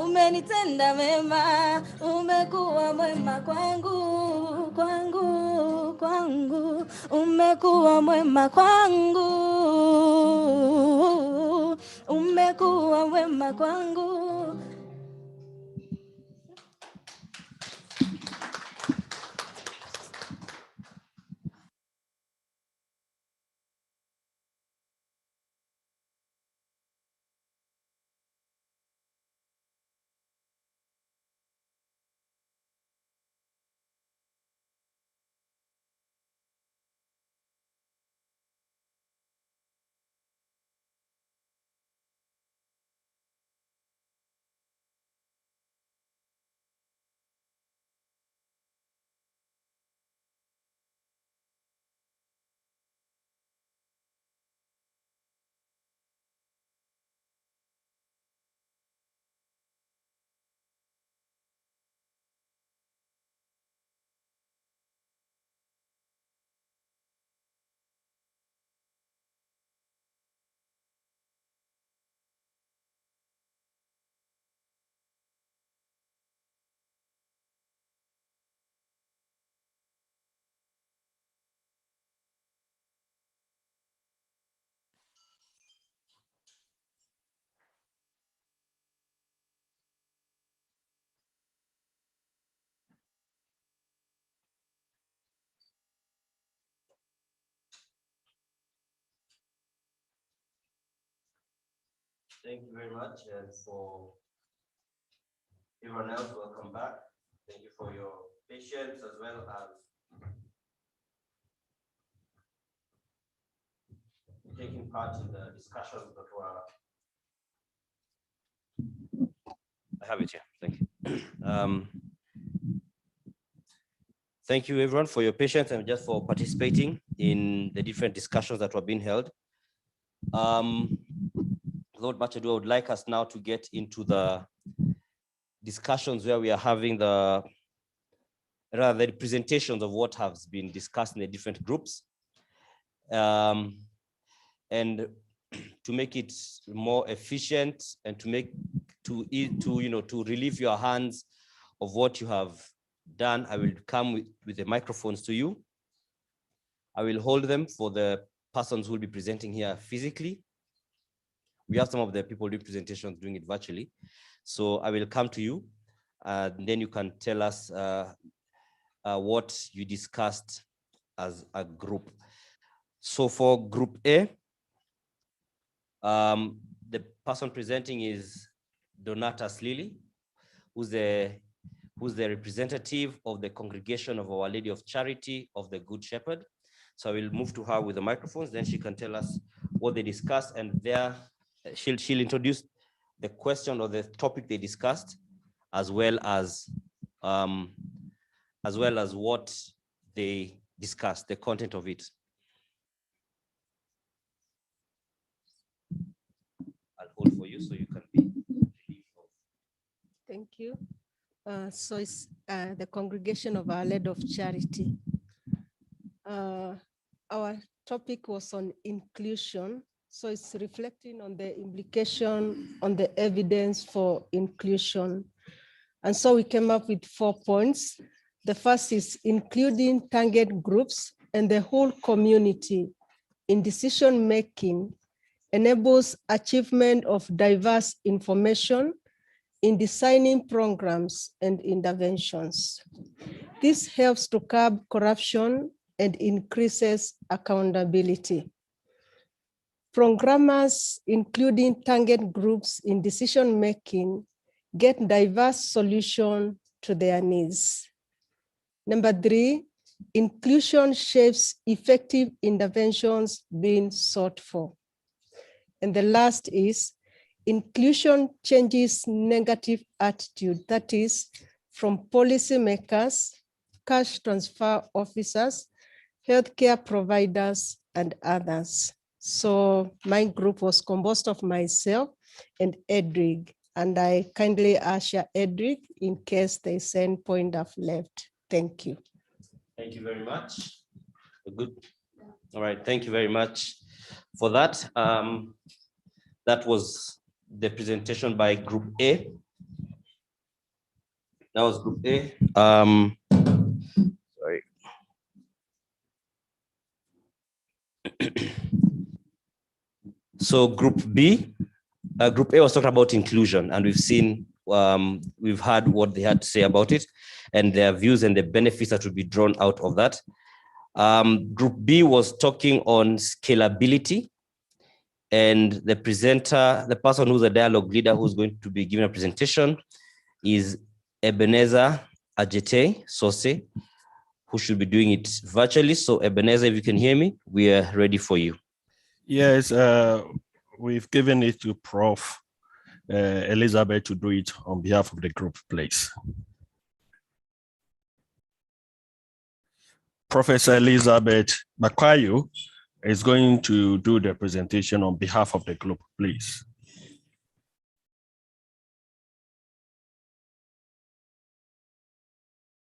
umenitenda wema. Umekuwa mwema kwangu, kwangu, kwangu. Umekuwa mwema kwangu, umekuwa mwema kwangu. Thank you very much. And for everyone else, welcome back. Thank you for your patience as well as taking part in the discussions that were. I have it here. Thank you. Thank you everyone for your patience and just for participating in the different discussions that were being held. Lord Machadu, I would like us now to get into the discussions where we are having the presentations of what has been discussed in the different groups. And to make it more efficient and to relieve your hands of what you have done, I will come with the microphones to you. I will hold them for the persons who will be presenting here physically. We have some of the people doing presentations doing it virtually. So I will come to you and then you can tell us what you discussed as a group. So for group A, the person presenting is Donatus Lily, who's the representative of the congregation of Our Lady of Charity of the Good Shepherd. So I will move to her with the microphones, then she can tell us what they discussed, and there she'll introduce the question or the topic they discussed, as well as what they discussed, the content of it. I'll hold for you so you can be. Thank you. So it's the congregation of Our Lady of Charity. Our topic was on inclusion. So it's reflecting on the implication on the evidence for inclusion. And so we came up with 4 points. The first is including target groups and the whole community in decision-making enables achievement of diverse information in designing programs and interventions. This helps to curb corruption and increases accountability. Programmers, including target groups in decision-making, get diverse solutions to their needs. Number 3, inclusion shapes effective interventions being sought for. And the last is inclusion changes negative attitude, that is from policymakers, cash transfer officers, healthcare providers, and others. So my group was composed of myself and Edric, and I kindly usher Edric in case they send point I've left. Thank you. Thank you very much. Good. All right. Thank you very much for that. That was the presentation by Group A. That was Group A. Sorry. So Group B, Group A was talking about inclusion, and we've heard what they had to say about it and their views and the benefits that would be drawn out of that. Group B was talking on scalability, and the presenter, the person who's a dialogue leader who's going to be giving a presentation is Ebenezer Ajete Sose, who should be doing it virtually. So Ebenezer, if you can hear me, we are ready for you. Yes, we've given it to Prof. Elizabeth to do it on behalf of the group, please. Professor Elizabeth Bakwayo is going to do the presentation on behalf of the group, please.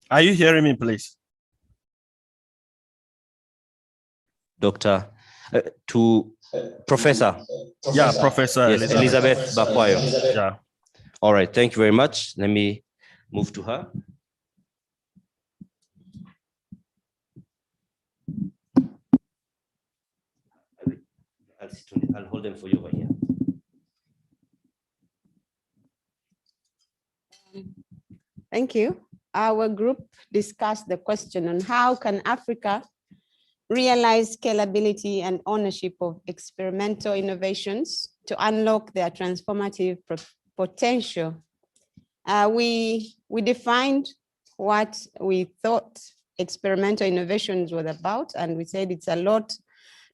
Are you hearing me, please? Doctor, to Professor. Yeah, Professor yes, Elizabeth Bakwayo. Yeah. All right, thank you very much. Let me move to her. I'll hold them for you over here. Thank you. Our group discussed the question on how can Africa realize scalability and ownership of experimental innovations to unlock their transformative potential. We defined what we thought experimental innovations was about, and we said it's a lot,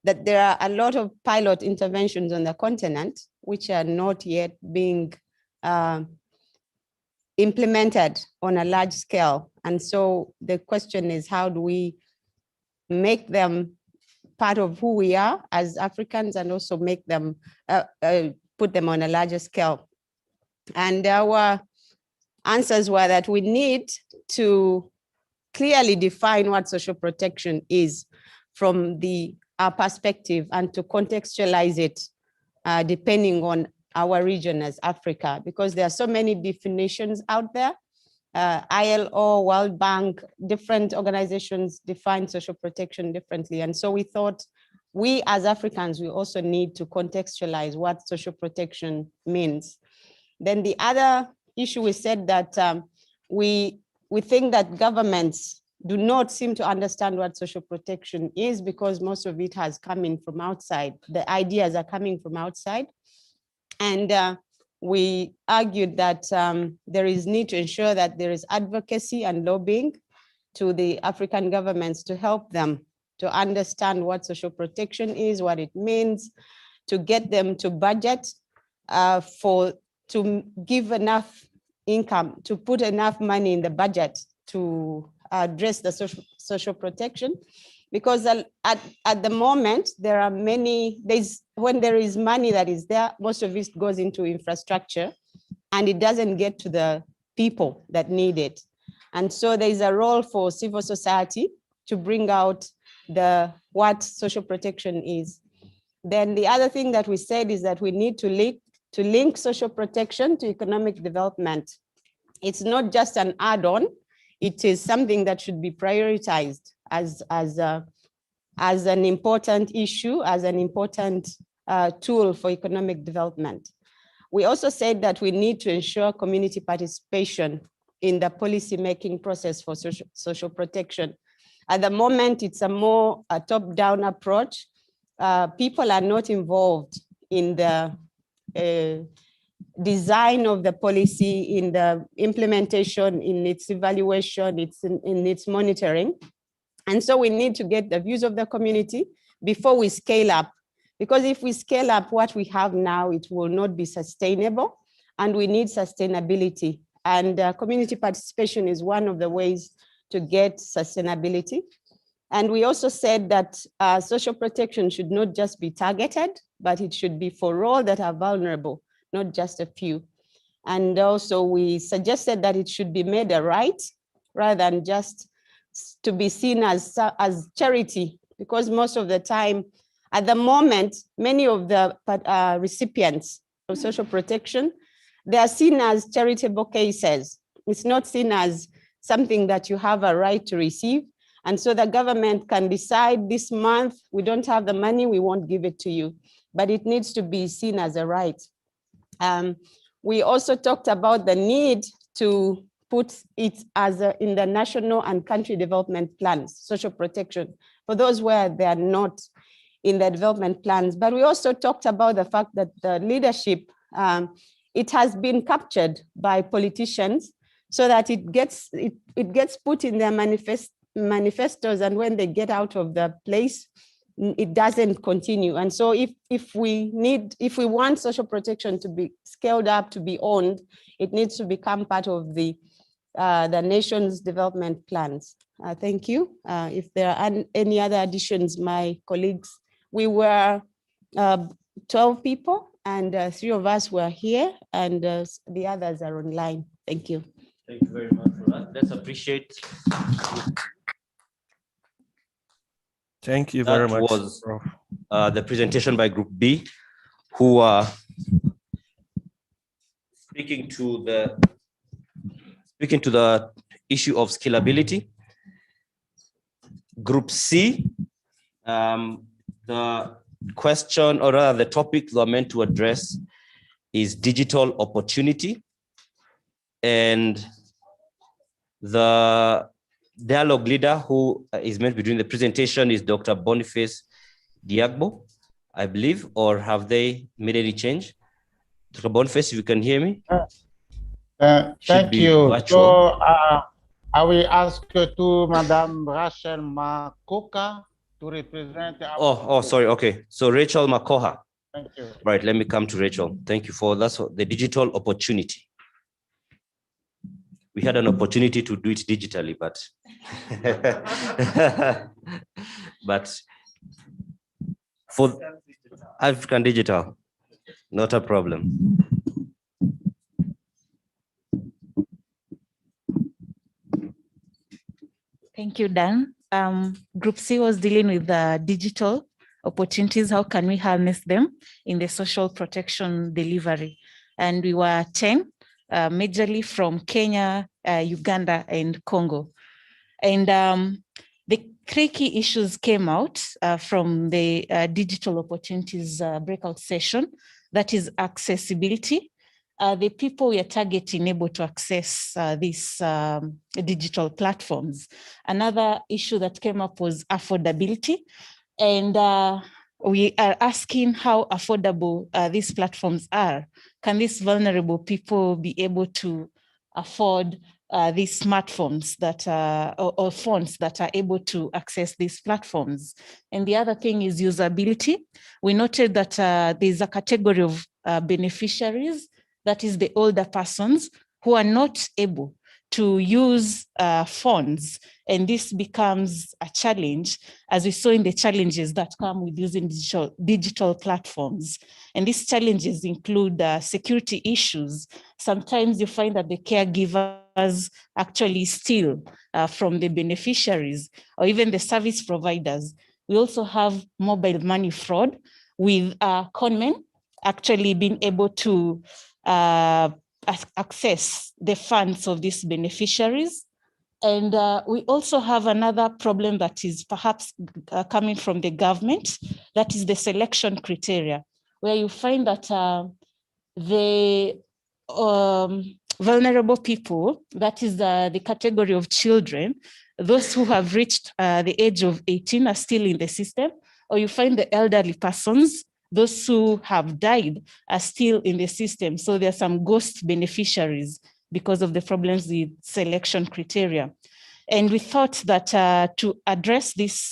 that there are a lot of pilot interventions on the continent which are not yet being implemented on a large scale. And so the question is, how do we make them part of who we are as Africans and also make them, put them on a larger scale? And our answers were that we need to clearly define what social protection is from our perspective, and to contextualize it depending on our region as Africa, because there are so many definitions out there. ILO, World Bank, different organizations define social protection differently. And so we thought we as Africans, we also need to contextualize what social protection means. Then the other issue, we said that we think that governments do not seem to understand what social protection is, because most of it has come in from outside. The ideas are coming from outside. And we argued that there is need to ensure that there is advocacy and lobbying to the African governments to help them to understand what social protection is, what it means, to get them to budget to give enough income, to put enough money in the budget to address the social protection. Because at the moment, there are when there is money that is there, most of it goes into infrastructure and it doesn't get to the people that need it. And so there is a role for civil society to bring out what social protection is. Then the other thing that we said is that we need to link social protection to economic development. It's not just an add-on, it is something that should be prioritized as an important issue, as an important tool for economic development. We also said that we need to ensure community participation in the policy-making process for social protection. At the moment, it's a more top-down approach. People are not involved in the design of the policy, in the implementation, in its evaluation, in its monitoring. And so we need to get the views of the community before we scale up. Because if we scale up what we have now, it will not be sustainable, and we need sustainability. And community participation is one of the ways to get sustainability. And we also said that social protection should not just be targeted, but it should be for all that are vulnerable, not just a few. And also we suggested that it should be made a right rather than just to be seen as charity, because most of the time, at the moment, many of the recipients of social protection, they are seen as charitable cases. It's not seen as something that you have a right to receive. And so the government can decide this month, we don't have the money, we won't give it to you, but it needs to be seen as a right. We also talked about the need to put it as in the national and country development plans, social protection, for those where they are not in the development plans. But we also talked about the fact that the leadership, it has been captured by politicians so that it gets put in their manifestos, and when they get out of the place, it doesn't continue. And so if we want social protection to be scaled up, to be owned, it needs to become part of the nation's development plans. Thank you. If there are any other additions, my colleagues, we were 12 people, and 3 of us were here, and the others are online. Thank you. Thank you very much for that. Let's appreciate. Thank you very much. That was the presentation by Group B, who are speaking to the issue of scalability. Group C, the question, or rather the topic they are meant to address, is digital opportunity. And the dialogue leader who is meant to be doing the presentation is Dr. Boniface Diagbo. I believe, or have they made any change? Dr. Boniface, if you can hear me. Thank be you. virtual. So I will ask to Madam Rachel Makoka to represent our. Oh, sorry. Okay. So Rachel Makoha. Thank you. Right. Let me come to Rachel. Thank you for that's the digital opportunity. We had an opportunity to do it digitally, but but for African Digital, not a problem. Thank you, Dan. Group C was dealing with the digital opportunities. How can we harness them in the social protection delivery? And we were 10, majorly from Kenya, Uganda, and Congo. And the 3 key issues came out from the digital opportunities breakout session. That is accessibility. The people we are targeting able to access these digital platforms. Another issue that came up was affordability. And we are asking how affordable these platforms are. Can these vulnerable people be able to afford these smartphones that or phones that are able to access these platforms? And the other thing is usability. We noted that there's a category of beneficiaries, that is the older persons who are not able to use phones. And this becomes a challenge, as we saw in the challenges that come with using digital platforms. And these challenges include security issues. Sometimes you find that the caregivers actually steal from the beneficiaries or even the service providers. We also have mobile money fraud with conmen actually being able to access the funds of these beneficiaries. And we also have another problem that is perhaps coming from the government, that is the selection criteria, where you find that the vulnerable people, that is the category of children, those who have reached the age of 18 are still in the system, or you find the elderly persons, those who have died are still in the system. So there are some ghost beneficiaries because of the problems with selection criteria. And we thought that to address these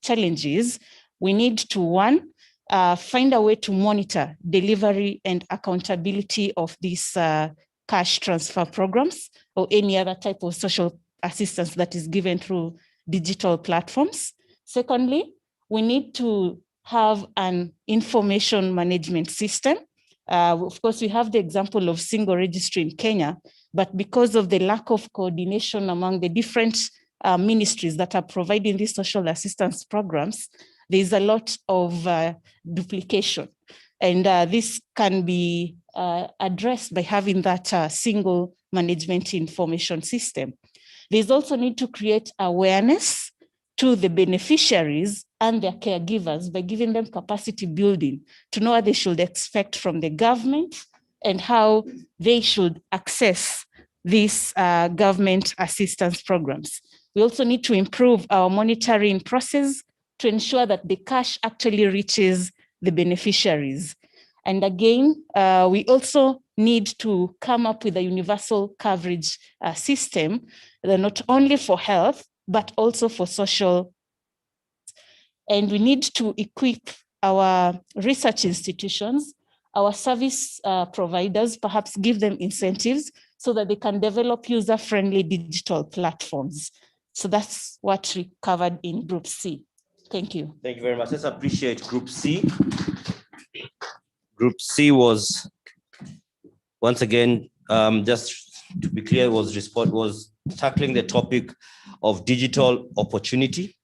challenges, we need to, one, find a way to monitor delivery and accountability of these cash transfer programs or any other type of social assistance that is given through digital platforms. Secondly, we need to have an information management system. Of course, we have the example of single registry in Kenya, but because of the lack of coordination among the different ministries that are providing these social assistance programs, there's a lot of duplication. And this can be addressed by having that single management information system. There's also need to create awareness to the beneficiaries and their caregivers by giving them capacity building to know what they should expect from the government and how they should access these government assistance programs. We also need to improve our monitoring process to ensure that the cash actually reaches the beneficiaries. And again, we also need to come up with a universal coverage system that not only for health, but also for social. And we need to equip our research institutions, our service providers, perhaps give them incentives so that they can develop user-friendly digital platforms. So that's what we covered in Group C. Thank you. Thank you very much. Let's appreciate Group C. Group C was, once again, just to be clear, was tackling the topic of digital opportunity.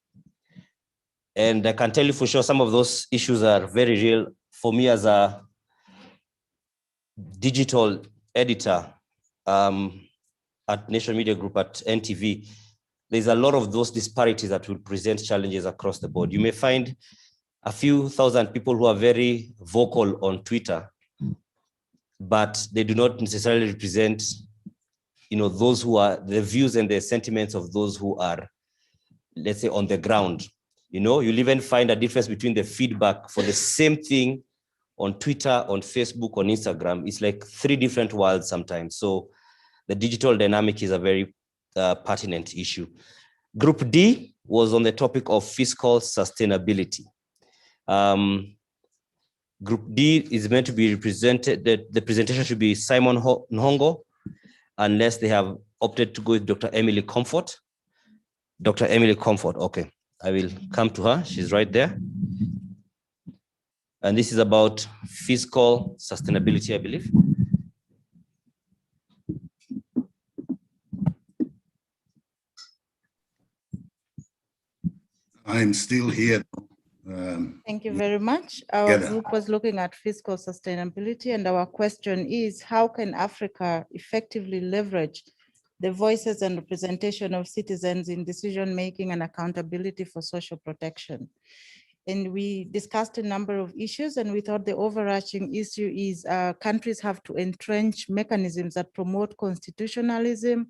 And I can tell you for sure, some of those issues are very real. For me as a digital editor at Nation Media Group at NTV, there's a lot of those disparities that will present challenges across the board. You may find a few thousand people who are very vocal on Twitter, but they do not necessarily represent, those who are the views and the sentiments of those who are, let's say, on the ground. You know, you'll even find a difference between the feedback for the same thing on Twitter, on Facebook, on Instagram. It's like 3 different worlds sometimes. So the digital dynamic is a very pertinent issue. Group D was on the topic of fiscal sustainability. Group D is meant to be represented, the presentation should be Simon Nhongo, unless they have opted to go with Dr. Emily Comfort. Dr. Emily Comfort, okay. I will come to her, she's right there. And this is about fiscal sustainability, I believe. I'm still here. Thank you very much. Our group was looking at fiscal sustainability, and our question is, how can Africa effectively leverage the voices and representation of citizens in decision-making and accountability for social protection? And we discussed a number of issues, and we thought the overarching issue is countries have to entrench mechanisms that promote constitutionalism,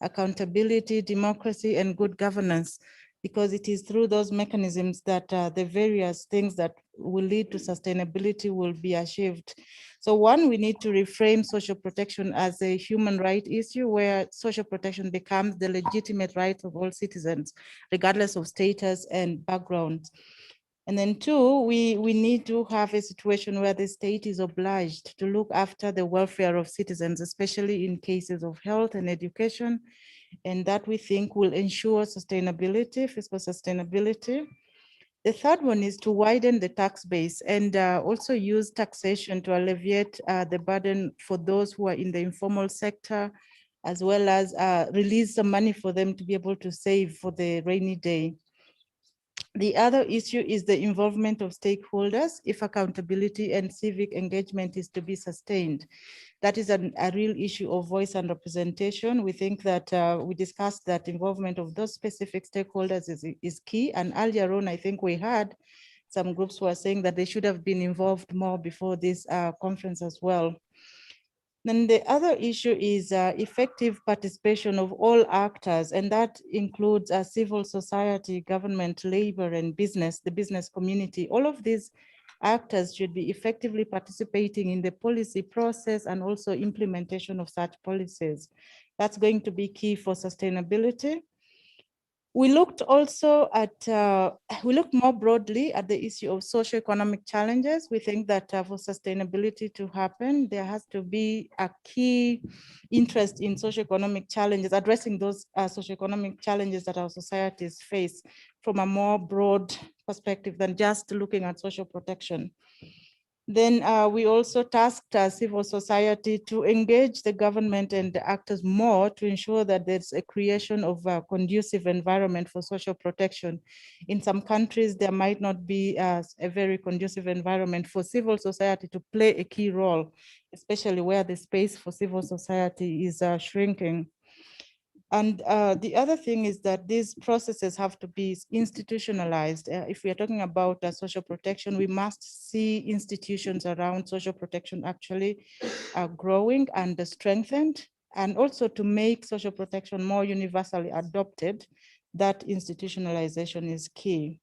accountability, democracy, and good governance, because it is through those mechanisms that the various things that will lead to sustainability will be achieved. So one, we need to reframe social protection as a human right issue where social protection becomes the legitimate right of all citizens, regardless of status and background. And then 2, we need to have a situation where the state is obliged to look after the welfare of citizens, especially in cases of health and education. And that we think will ensure sustainability, fiscal sustainability. The third one is to widen the tax base and also use taxation to alleviate the burden for those who are in the informal sector, as well as release some money for them to be able to save for the rainy day. The other issue is the involvement of stakeholders if accountability and civic engagement is to be sustained. That is a real issue of voice and representation. We think that we discussed that involvement of those specific stakeholders is key. And earlier on, I think we had some groups who are saying that they should have been involved more before this conference as well. Then the other issue is effective participation of all actors, and that includes civil society, government, labor, and business, the business community. All of these actors should be effectively participating in the policy process and also implementation of such policies. That's going to be key for sustainability. We looked also at, we looked more broadly at the issue of socioeconomic challenges. We think that for sustainability to happen, there has to be a key interest in socioeconomic challenges, addressing those socioeconomic challenges that our societies face from a more broad perspective than just looking at social protection. Then we also tasked civil society to engage the government and the actors more to ensure that there's a creation of a conducive environment for social protection. In some countries, there might not be a very conducive environment for civil society to play a key role, especially where the space for civil society is shrinking. And the other thing is that these processes have to be institutionalized. If we are talking about social protection, we must see institutions around social protection actually growing and strengthened, and also to make social protection more universally adopted, that institutionalization is key.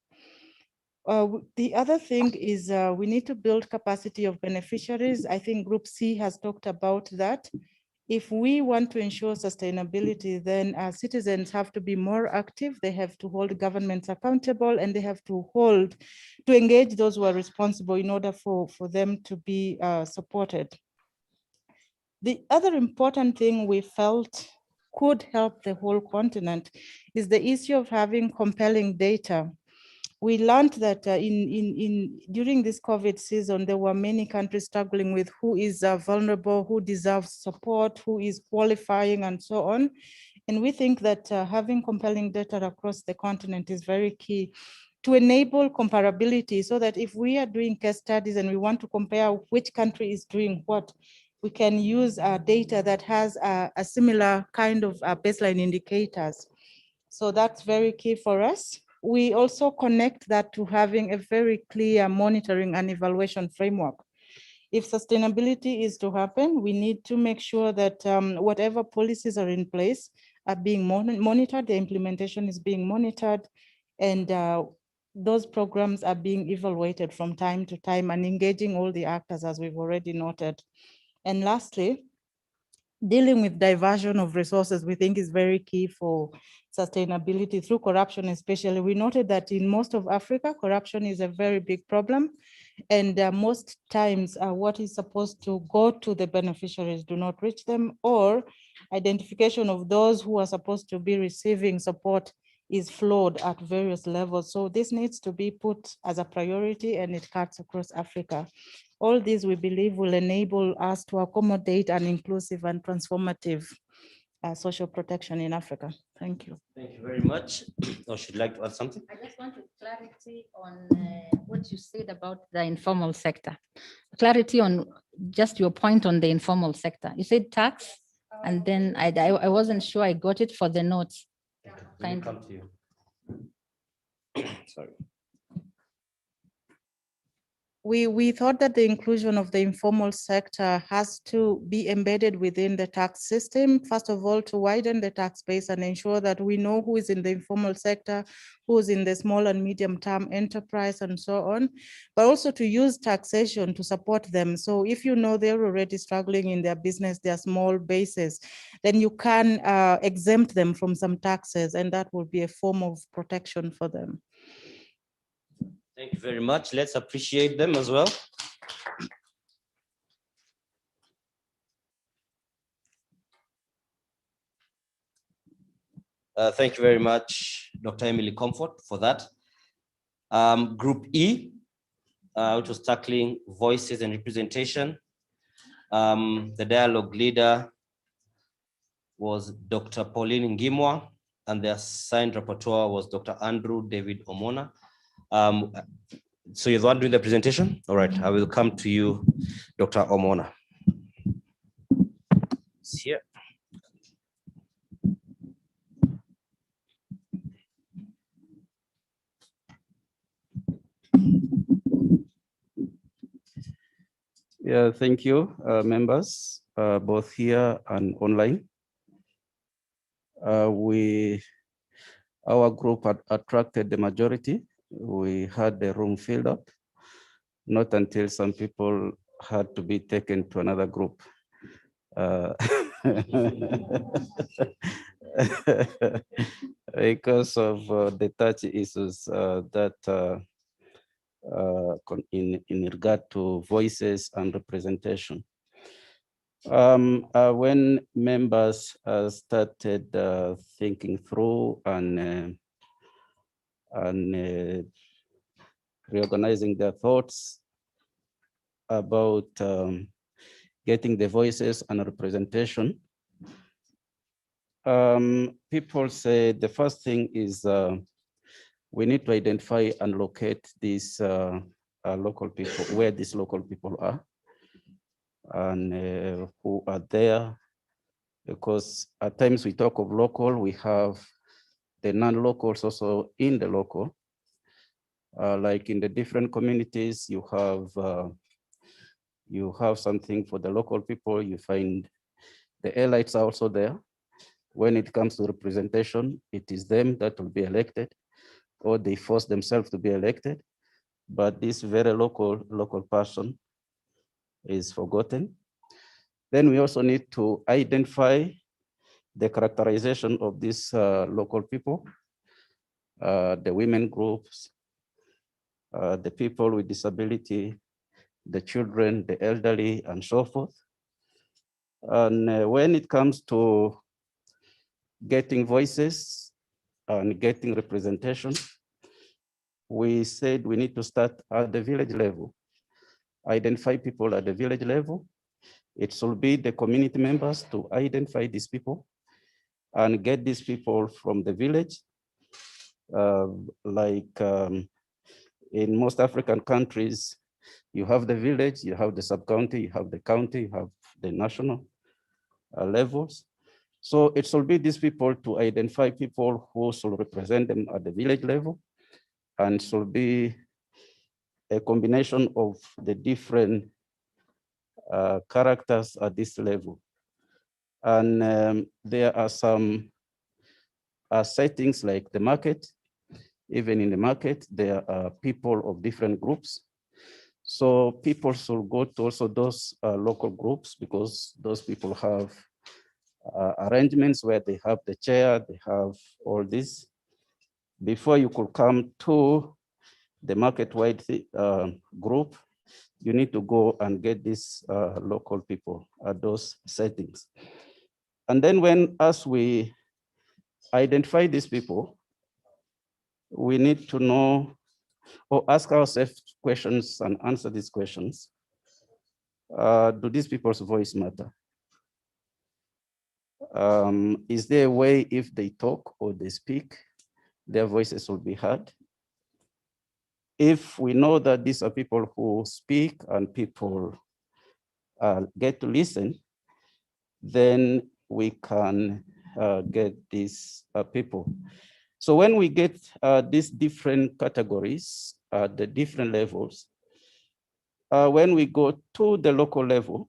The other thing is we need to build capacity of beneficiaries. I think Group C has talked about that. If we want to ensure sustainability, then citizens have to be more active. They have to hold governments accountable, and they have to engage those who are responsible in order for them to be supported. The other important thing we felt could help the whole continent is the issue of having compelling data. We learned that during this COVID season, there were many countries struggling with who is vulnerable, who deserves support, who is qualifying, and so on. And we think that having compelling data across the continent is very key to enable comparability, so that if we are doing case studies and we want to compare which country is doing what, we can use data that has a similar kind of baseline indicators. So that's very key for us. We also connect that to having a very clear monitoring and evaluation framework. If sustainability is to happen, we need to make sure that whatever policies are in place are being monitored, the implementation is being monitored, and those programs are being evaluated from time to time and engaging all the actors, as we've already noted. And lastly, dealing with diversion of resources, we think is very key for sustainability through corruption, especially. We noted that in most of Africa, corruption is a very big problem. And most times what is supposed to go to the beneficiaries do not reach them, or identification of those who are supposed to be receiving support is flawed at various levels. So this needs to be put as a priority, and it cuts across Africa. All these, we believe, will enable us to accommodate an inclusive and transformative social protection in Africa. Thank you. Thank you very much. Or should you like to add something? I just wanted clarity on what you said about the informal sector. Clarity on just your point on the informal sector. You said tax, and then I wasn't sure I got it for the notes. Let me come to you. Sorry. We thought that the inclusion of the informal sector has to be embedded within the tax system, first of all, to widen the tax base and ensure that we know who is in the informal sector, who's in the small and medium term enterprise, and so on, but also to use taxation to support them. So if you know they're already struggling in their business, their small bases, then you can exempt them from some taxes, and that will be a form of protection for them. Thank you very much. Let's appreciate them as well. Thank you very much, Dr. Emily Comfort, for that. Group E, which was tackling voices and representation. The dialogue leader was Dr. Pauline Ngimwa, and the assigned rapporteur was Dr. Andrew David Omona. So you're the one doing the presentation? All right, I will come to you, Dr. Omona. It's here. Yeah, thank you, members, both here and online. Our group had attracted the majority. We had the room filled up, not until some people had to be taken to another group. Because of the touchy issues in regard to voices and representation. When members started thinking through and reorganizing their thoughts about getting the voices and representation, people say the first thing is we need to identify and locate these local people, where these local people are and who are there, because at times we talk of local, we have the non-locals also in the local. Like in the different communities, you have something for the local people. You find the elites are also there. When it comes to representation, it is them that will be elected, or they force themselves to be elected. But this very local person is forgotten. Then we also need to identify the characterization of these local people, the women groups, the people with disability, the children, the elderly, and so forth. And when it comes to getting voices and getting representation, we said we need to start at the village level, identify people at the village level. It should be the community members to identify these people and get these people from the village. In most African countries, you have the village, you have the sub-county, you have the county, you have the national levels. So it should be these people to identify people who should represent them at the village level, and should be a combination of the different characters at this level. And there are some settings like the market. Even in the market, there are people of different groups. So people should go to also those local groups, because those people have arrangements where they have the chair, they have all this. Before you could come to the market-wide group, you need to go and get these local people at those settings. And then as we identify these people, we need to know or ask ourselves questions and answer these questions. Do these people's voice matter? Is there a way if they talk or they speak, their voices will be heard? If we know that these are people who speak and people get to listen, then we can get these people. So when we get these different categories at the different levels, when we go to the local level,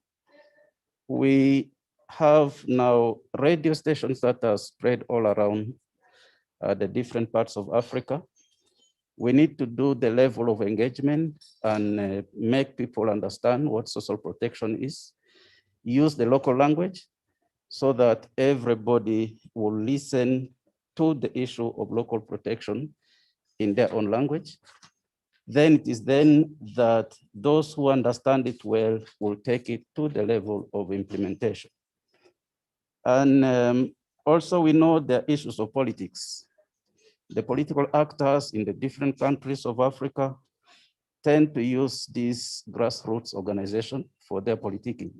we have now radio stations that are spread all around the different parts of Africa. We need to do the level of engagement and make people understand what social protection is, use the local language so that everybody will listen to the issue of local protection in their own language. Then it is then that those who understand it well will take it to the level of implementation. And also we know the issues of politics. The political actors in the different countries of Africa tend to use these grassroots organizations for their politicking.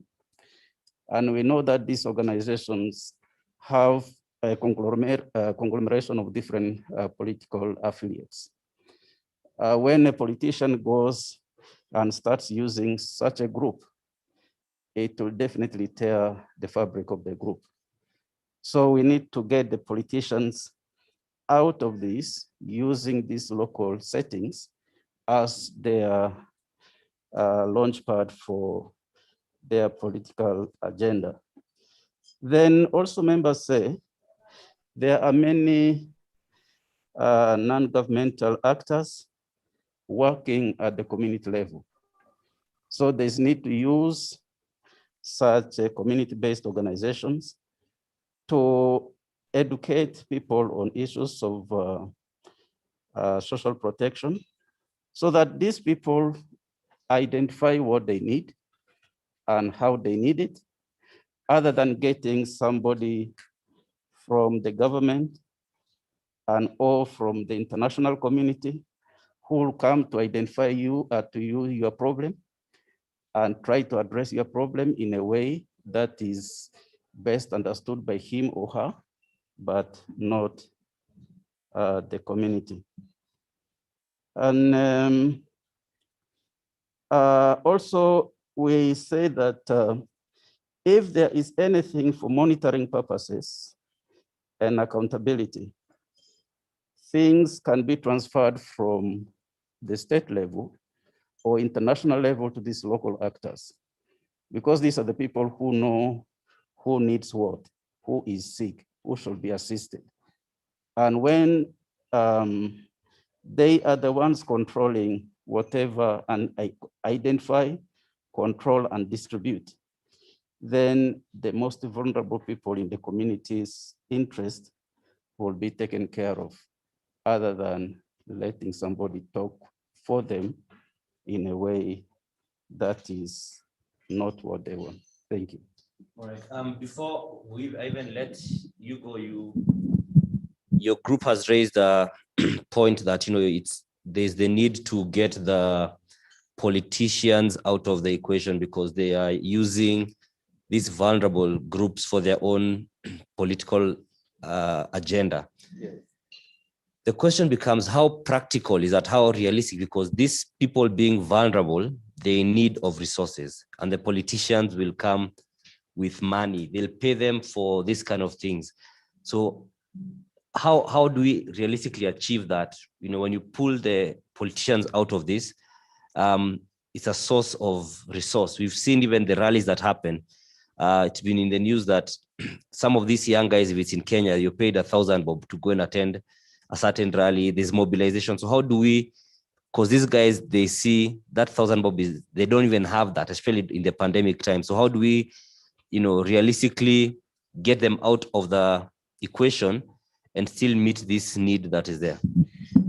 And we know that these organizations have a conglomeration of different political affiliates. When a politician goes and starts using such a group, it will definitely tear the fabric of the group. So we need to get the politicians out of this, using these local settings as their launchpad for their political agenda. Then also members say there are many non-governmental actors working at the community level. So there's need to use such community-based organizations to educate people on issues of social protection so that these people identify what they need and how they need it, other than getting somebody from the government and or from the international community who will come to identify you to you your problem and try to address your problem in a way that is best understood by him or her, but not the community. And also we say that if there is anything for monitoring purposes and accountability, things can be transferred from the state level or international level to these local actors, because these are the people who know who needs what, who is sick, who should be assisted. And when they are the ones controlling whatever and identify, control, and distribute, then the most vulnerable people in the community's interest will be taken care of, other than letting somebody talk for them in a way that is not what they want. Thank you. All right. Before we even let you go, your group has raised a point that there's the need to get the politicians out of the equation because they are using these vulnerable groups for their own political agenda. Yes. The question becomes, how practical is that, how realistic? Because these people being vulnerable, they need of resources, and the politicians will come with money. They'll pay them for these kind of things. So how do we realistically achieve that? When you pull the politicians out of this, it's a source of resource. We've seen even the rallies that happen. It's been in the news that some of these young guys, if it's in Kenya, you paid 1,000 bob to go and attend a certain rally, there's mobilization. So how do we, because these guys, they see that 1,000 bob they don't even have that, especially in the pandemic time. So how do we, realistically get them out of the equation and still meet this need that is there?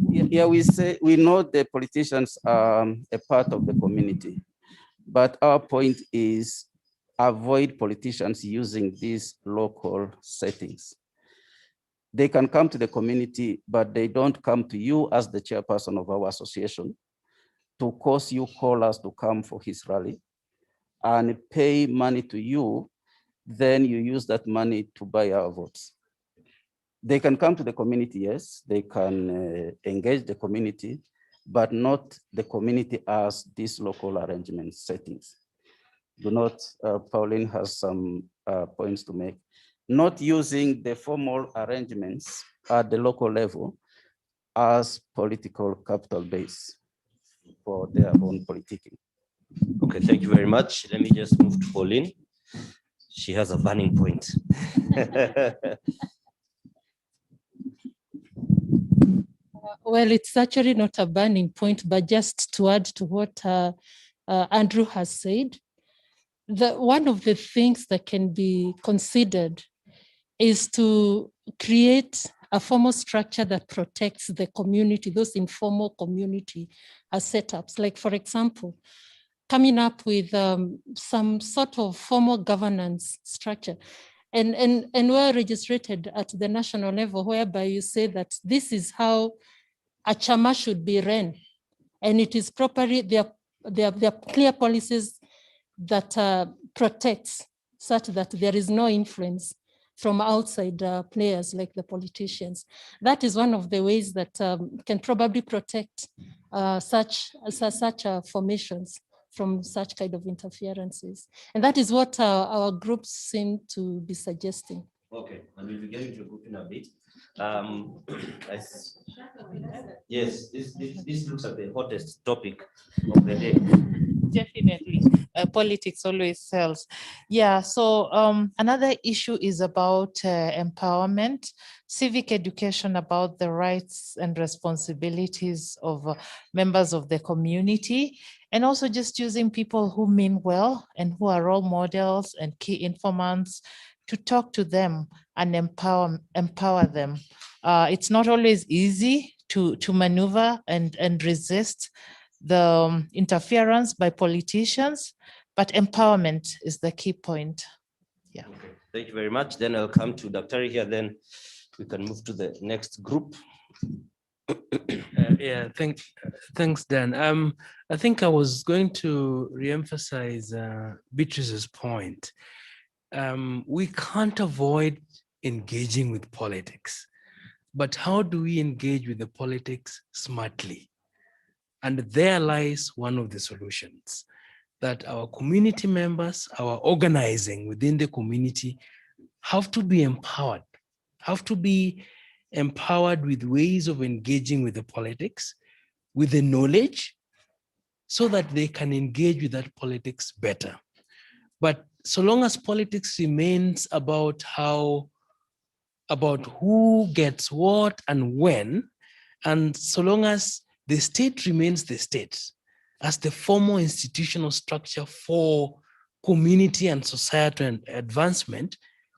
Yeah, we know the politicians are a part of the community, but our point is avoid politicians using these local settings. They can come to the community, but they don't come to you as the chairperson of our association to cause you callers to come for his rally and pay money to you. Then you use that money to buy our votes. They can come to the community, yes, they can engage the community, but not the community as these local arrangement settings. Do not, Pauline has some points to make. Not using the formal arrangements at the local level as political capital base for their own politicking. Okay, thank you very much. Let me just move to Pauline. She has a burning point. Well, it's actually not a burning point, but just to add to what Andrew has said, one of the things that can be considered is to create a formal structure that protects the community, those informal community setups. Like, for example, coming up with some sort of formal governance structure. And well registered at the national level, whereby you say that this is how a chama should be ran. And it is properly, there are clear policies that protects such that there is no influence from outside players like the politicians. That is one of the ways that can probably protect such formations from such kind of interferences. And that is what our groups seem to be suggesting. Okay, and we'll be getting to a group in a bit. Yes, this looks like the hottest topic of the day. Definitely, politics always sells. Yeah, so another issue is about empowerment, civic education about the rights and responsibilities of members of the community, and also just using people who mean well and who are role models and key informants to talk to them and empower them. It's not always easy to maneuver and resist the interference by politicians, but empowerment is the key point. Yeah. Okay. Thank you very much. Then I'll come to Dr. here, then we can move to the next group. Yeah, thanks, Dan. I think I was going to reemphasize Beatrice's point. We can't avoid engaging with politics, but how do we engage with the politics smartly? And there lies one of the solutions, that our community members, our organizing within the community have to be empowered, with ways of engaging with the politics, with the knowledge, so that they can engage with that politics better. But so long as politics remains about who gets what and when, and so long as the state remains the state as the formal institutional structure for community and societal advancement,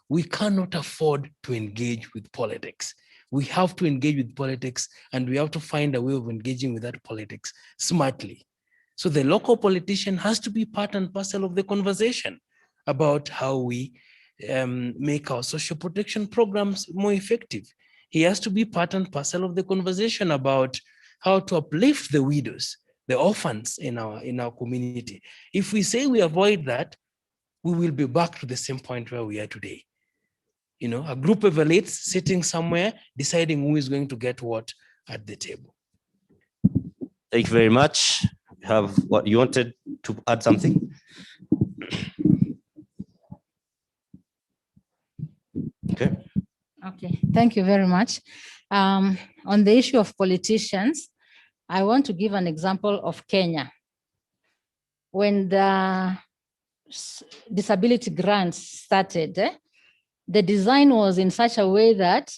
we cannot afford to engage with politics. We have to engage with politics, and we have to find a way of engaging with that politics smartly. So the local politician has to be part and parcel of the conversation about how we make our social protection programs more effective. He has to be part and parcel of the conversation about how to uplift the widows, the orphans in our community. If we say we avoid that, we will be back to the same point where we are today. You know, a group of elites sitting somewhere deciding who is going to get what at the table. Thank you very much. Have what you wanted to add something? Okay. Okay, thank you very much. On the issue of politicians, I want to give an example of Kenya. When the disability grants started, the design was in such a way that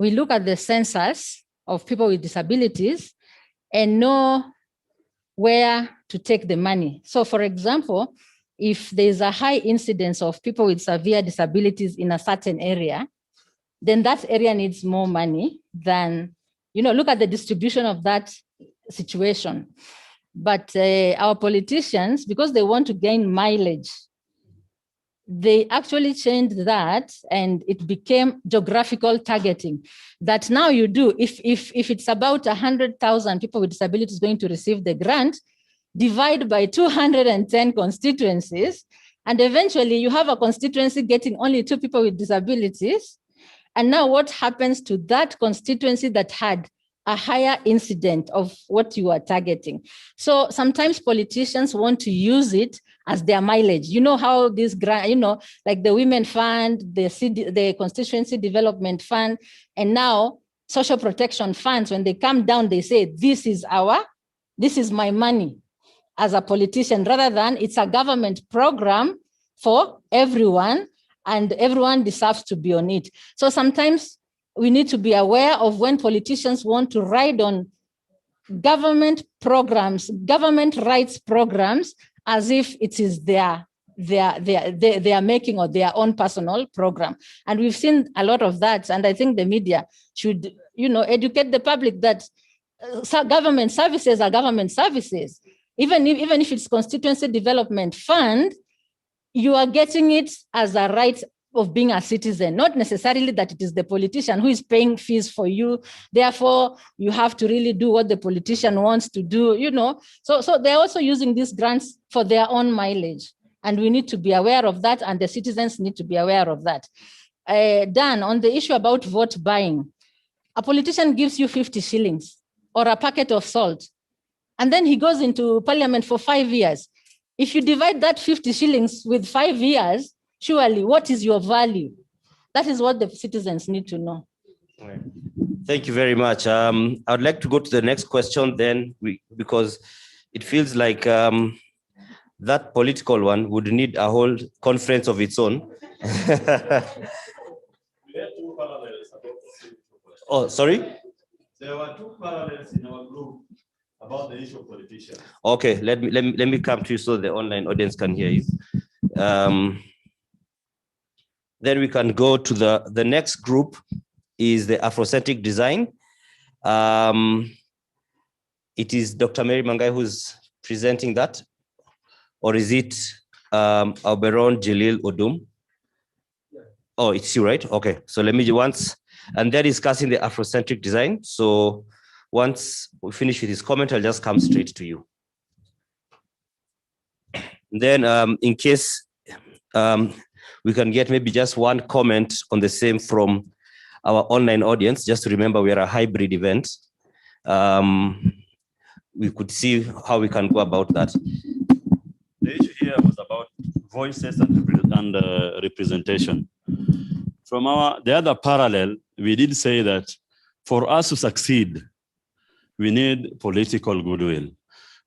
we look at the census of people with disabilities and know where to take the money. So for example, if there's a high incidence of people with severe disabilities in a certain area, then that area needs more money than, look at the distribution of that situation. But our politicians, because they want to gain mileage, they actually changed that and it became geographical targeting. That now you do, if it's about 100,000 people with disabilities going to receive the grant, divide by 210 constituencies, and eventually you have a constituency getting only 2 people with disabilities. And now what happens to that constituency that had a higher incident of what you are targeting? So sometimes politicians want to use it as their mileage. You know how this grant, like the Women Fund, the Constituency Development Fund, and now Social Protection Funds, when they come down, they say, this is my money as a politician, rather than it's a government program for everyone and everyone deserves to be on it. So sometimes we need to be aware of when politicians want to ride on government programs, government rights programs, as if it is their making or their own personal program. And we've seen a lot of that. And I think the media should, educate the public that government services are government services. Even if it's Constituency Development Fund, you are getting it as a right of being a citizen, not necessarily that it is the politician who is paying fees for you. Therefore, you have to really do what the politician wants to do, So they're also using these grants for their own mileage. And we need to be aware of that, and the citizens need to be aware of that. Dan, on the issue about vote buying, a politician gives you 50 shillings or a packet of salt, and then he goes into parliament for 5 years. If you divide that 50 shillings with 5 years, surely what is your value? That is what the citizens need to know. Thank you very much. I would like to go to the next question then, because it feels like that political one would need a whole conference of its own. Oh, sorry? There were 2 parallels in our group about the issue of politicians. Okay, let me come to you so the online audience can hear you. Then we can go to the next group is the Afrocentric design. It is Dr. Mary Mangai who's presenting that, or is it Auberon Jalil Odum? Oh, it's you, right? Okay, so let me once, and they're discussing the Afrocentric design. So once we finish with his comment, I'll just come straight to you. Then in case we can get maybe just one comment on the same from our online audience, just to remember we are a hybrid event. We could see how we can go about that. The issue here was about voices and representation. From the other parallel, we did say that for us to succeed, we need political goodwill.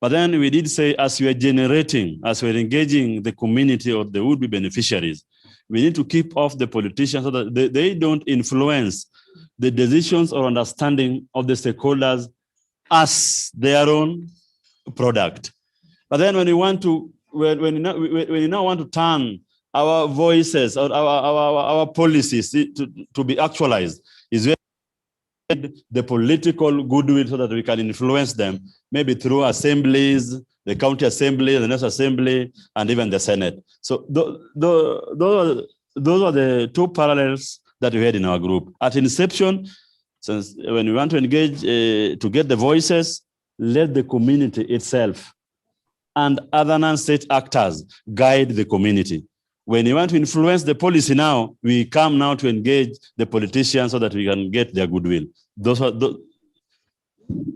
But then we did say, as we are generating, as we're engaging the community or the would-be beneficiaries, we need to keep off the politicians so that they don't influence the decisions or understanding of the stakeholders as their own product. But then when you want to, when you now want to turn our voices or our policies to be actualized, is where the political goodwill so that we can influence them, maybe through assemblies, the county assembly, the national assembly, and even the Senate. So those are the 2 parallels that we had in our group. At inception, since when we want to engage to get the voices, let the community itself and other non-state actors guide the community. When you want to influence the policy now, we come now to engage the politicians so that we can get their goodwill. Those are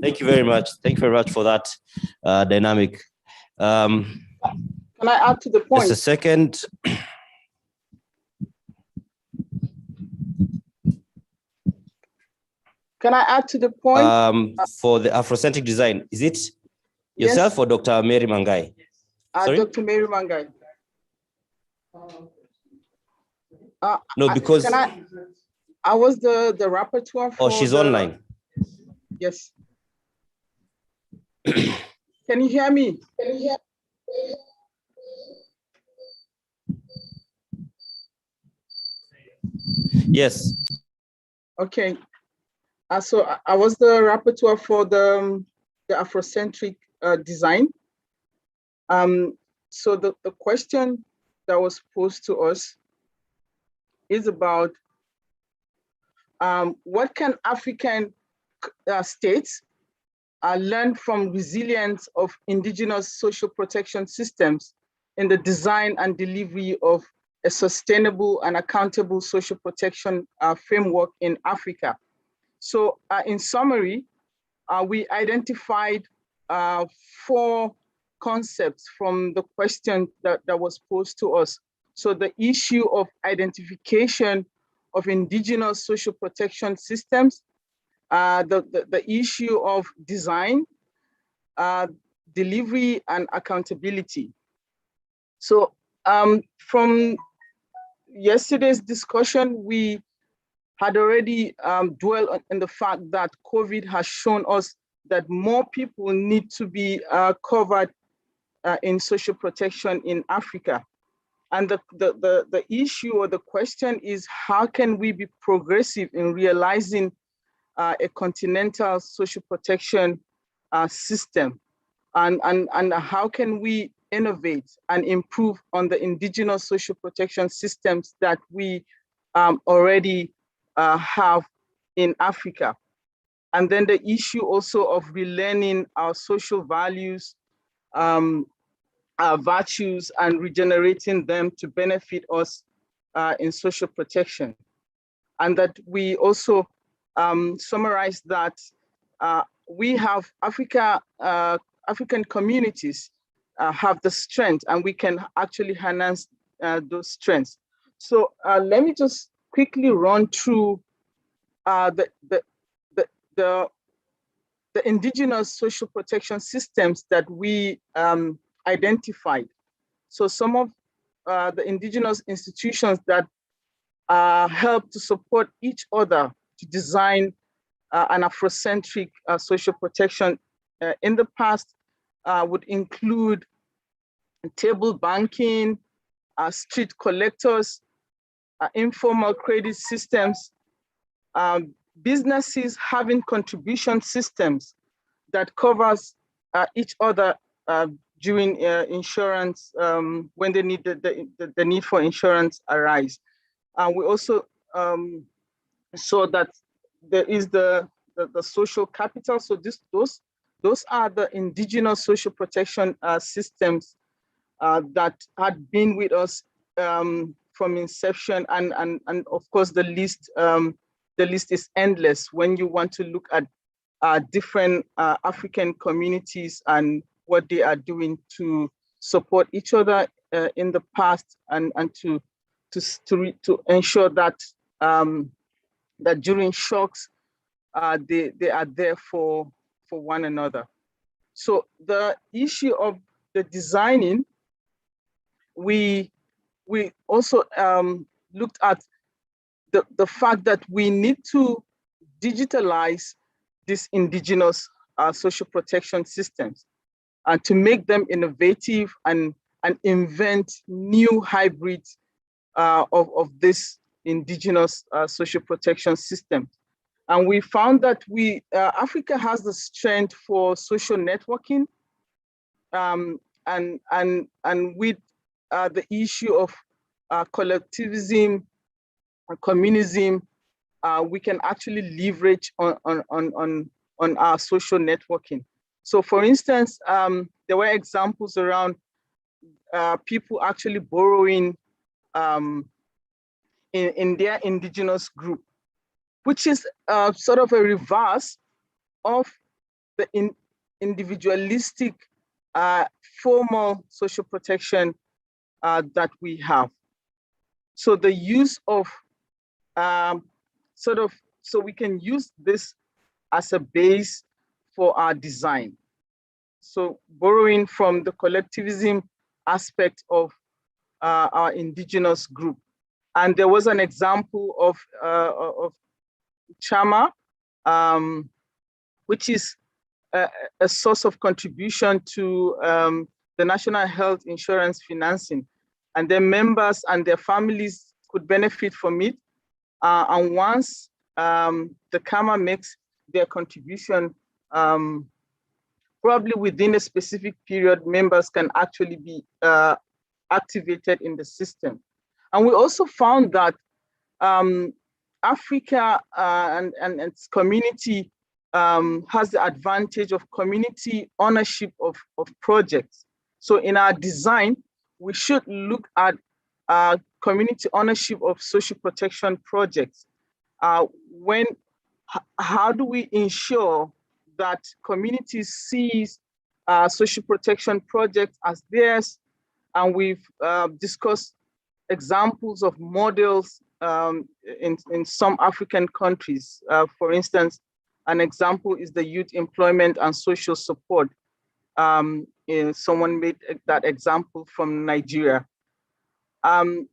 Thank you very much. Thank you very much for that dynamic. Can I add to the point? Just a second. Can I add to the point? For the Afrocentric design, is it yourself or Dr. Mary Mangai? Sorry? Dr. Mary Mangai. No, because I was the rapporteur for. Oh, she's online. Yes. Can you hear me? Yes. Okay. So I was the rapporteur for the Afrocentric design. So the question that was posed to us is about what can African states learn from resilience of indigenous social protection systems in the design and delivery of a sustainable and accountable social protection framework in Africa. So in summary, we identified 4 concepts from the question that was posed to us. So the issue of identification of indigenous social protection systems, the issue of design, delivery, and accountability. So from yesterday's discussion, we had already dwelled on the fact that COVID has shown us that more people need to be covered in social protection in Africa. And the issue or the question is, how can we be progressive in realizing a continental social protection system? And how can we innovate and improve on the indigenous social protection systems that we already have in Africa? And then the issue also of relearning our social values, our virtues, and regenerating them to benefit us in social protection. And that we also summarize that we have African communities have the strength, and we can actually harness those strengths. So let me just quickly run through the indigenous social protection systems that we identified. So some of the indigenous institutions that help to support each other to design an Afrocentric social protection in the past would include table banking, street collectors, informal credit systems, businesses having contribution systems that covers each other during insurance when the need for insurance arise. We also saw that there is the social capital. So those are the indigenous social protection systems that had been with us from inception, and of course the list is endless when you want to look at different African communities and what they are doing to support each other in the past, and to ensure that that during shocks they are there for one another. So the issue of the designing, we also looked at the fact that we need to digitalize these indigenous social protection systems and to make them innovative and invent new hybrids of this indigenous social protection system. And we found that Africa has the strength for social networking, and with the issue of collectivism and communism, we can actually leverage on our social networking. So for instance, there were examples around people actually borrowing in their indigenous group, which is sort of a reverse of the individualistic formal social protection that we have. So the use of so we can use this as a base for our design. So borrowing from the collectivism aspect of our indigenous group. And there was an example of Chama, which is a source of contribution to the National Health Insurance financing. And their members and their families could benefit from it. And once the CAMA makes their contribution, probably within a specific period, members can actually be activated in the system. And we also found that Africa and its community has the advantage of community ownership of projects. So in our design, we should look at community ownership of social protection projects. How do we ensure that communities sees social protection projects as theirs? And we've discussed examples of models in some African countries. For instance, an example is the youth employment and social support. Someone made that example from Nigeria.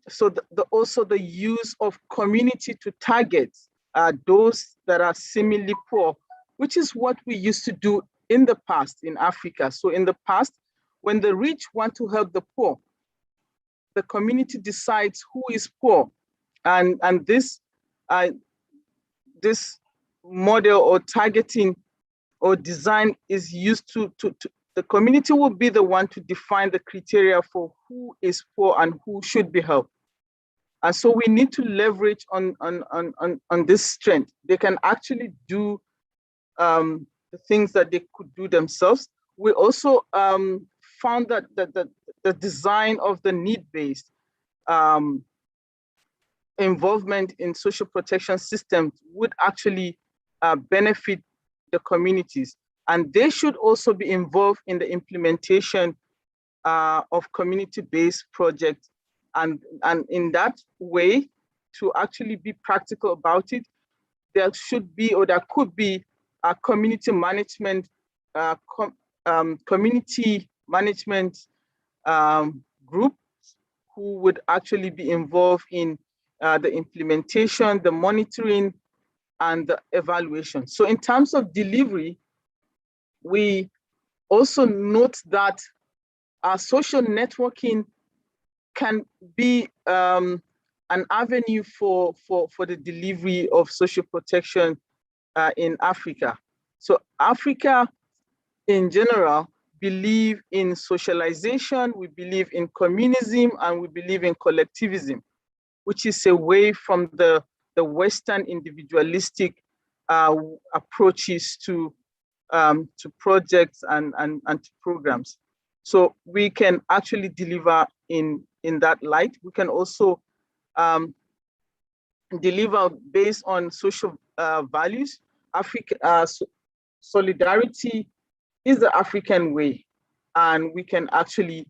So also the use of community to target those that are similarly poor, which is what we used to do in the past in Africa. So in the past, when the rich want to help the poor, the community decides who is poor. And this model or targeting or design is used to the community will be the one to define the criteria for who is poor and who should be helped. And so we need to leverage on this strength. They can actually do the things that they could do themselves. We also found that the design of the need-based involvement in social protection systems would actually benefit the communities. And they should also be involved in the implementation of community-based projects. And in that way, to actually be practical about it, there should be, or there could be, a community management, group who would actually be involved in the implementation, the monitoring, and the evaluation. So in terms of delivery, we also note that our social networking can be an avenue for the delivery of social protection in Africa. So Africa in general believe in socialization, we believe in communism, and we believe in collectivism, which is away from the Western individualistic approaches to projects and to programs. So we can actually deliver in that light. We can also deliver based on social values. Solidarity is the African way, and we can actually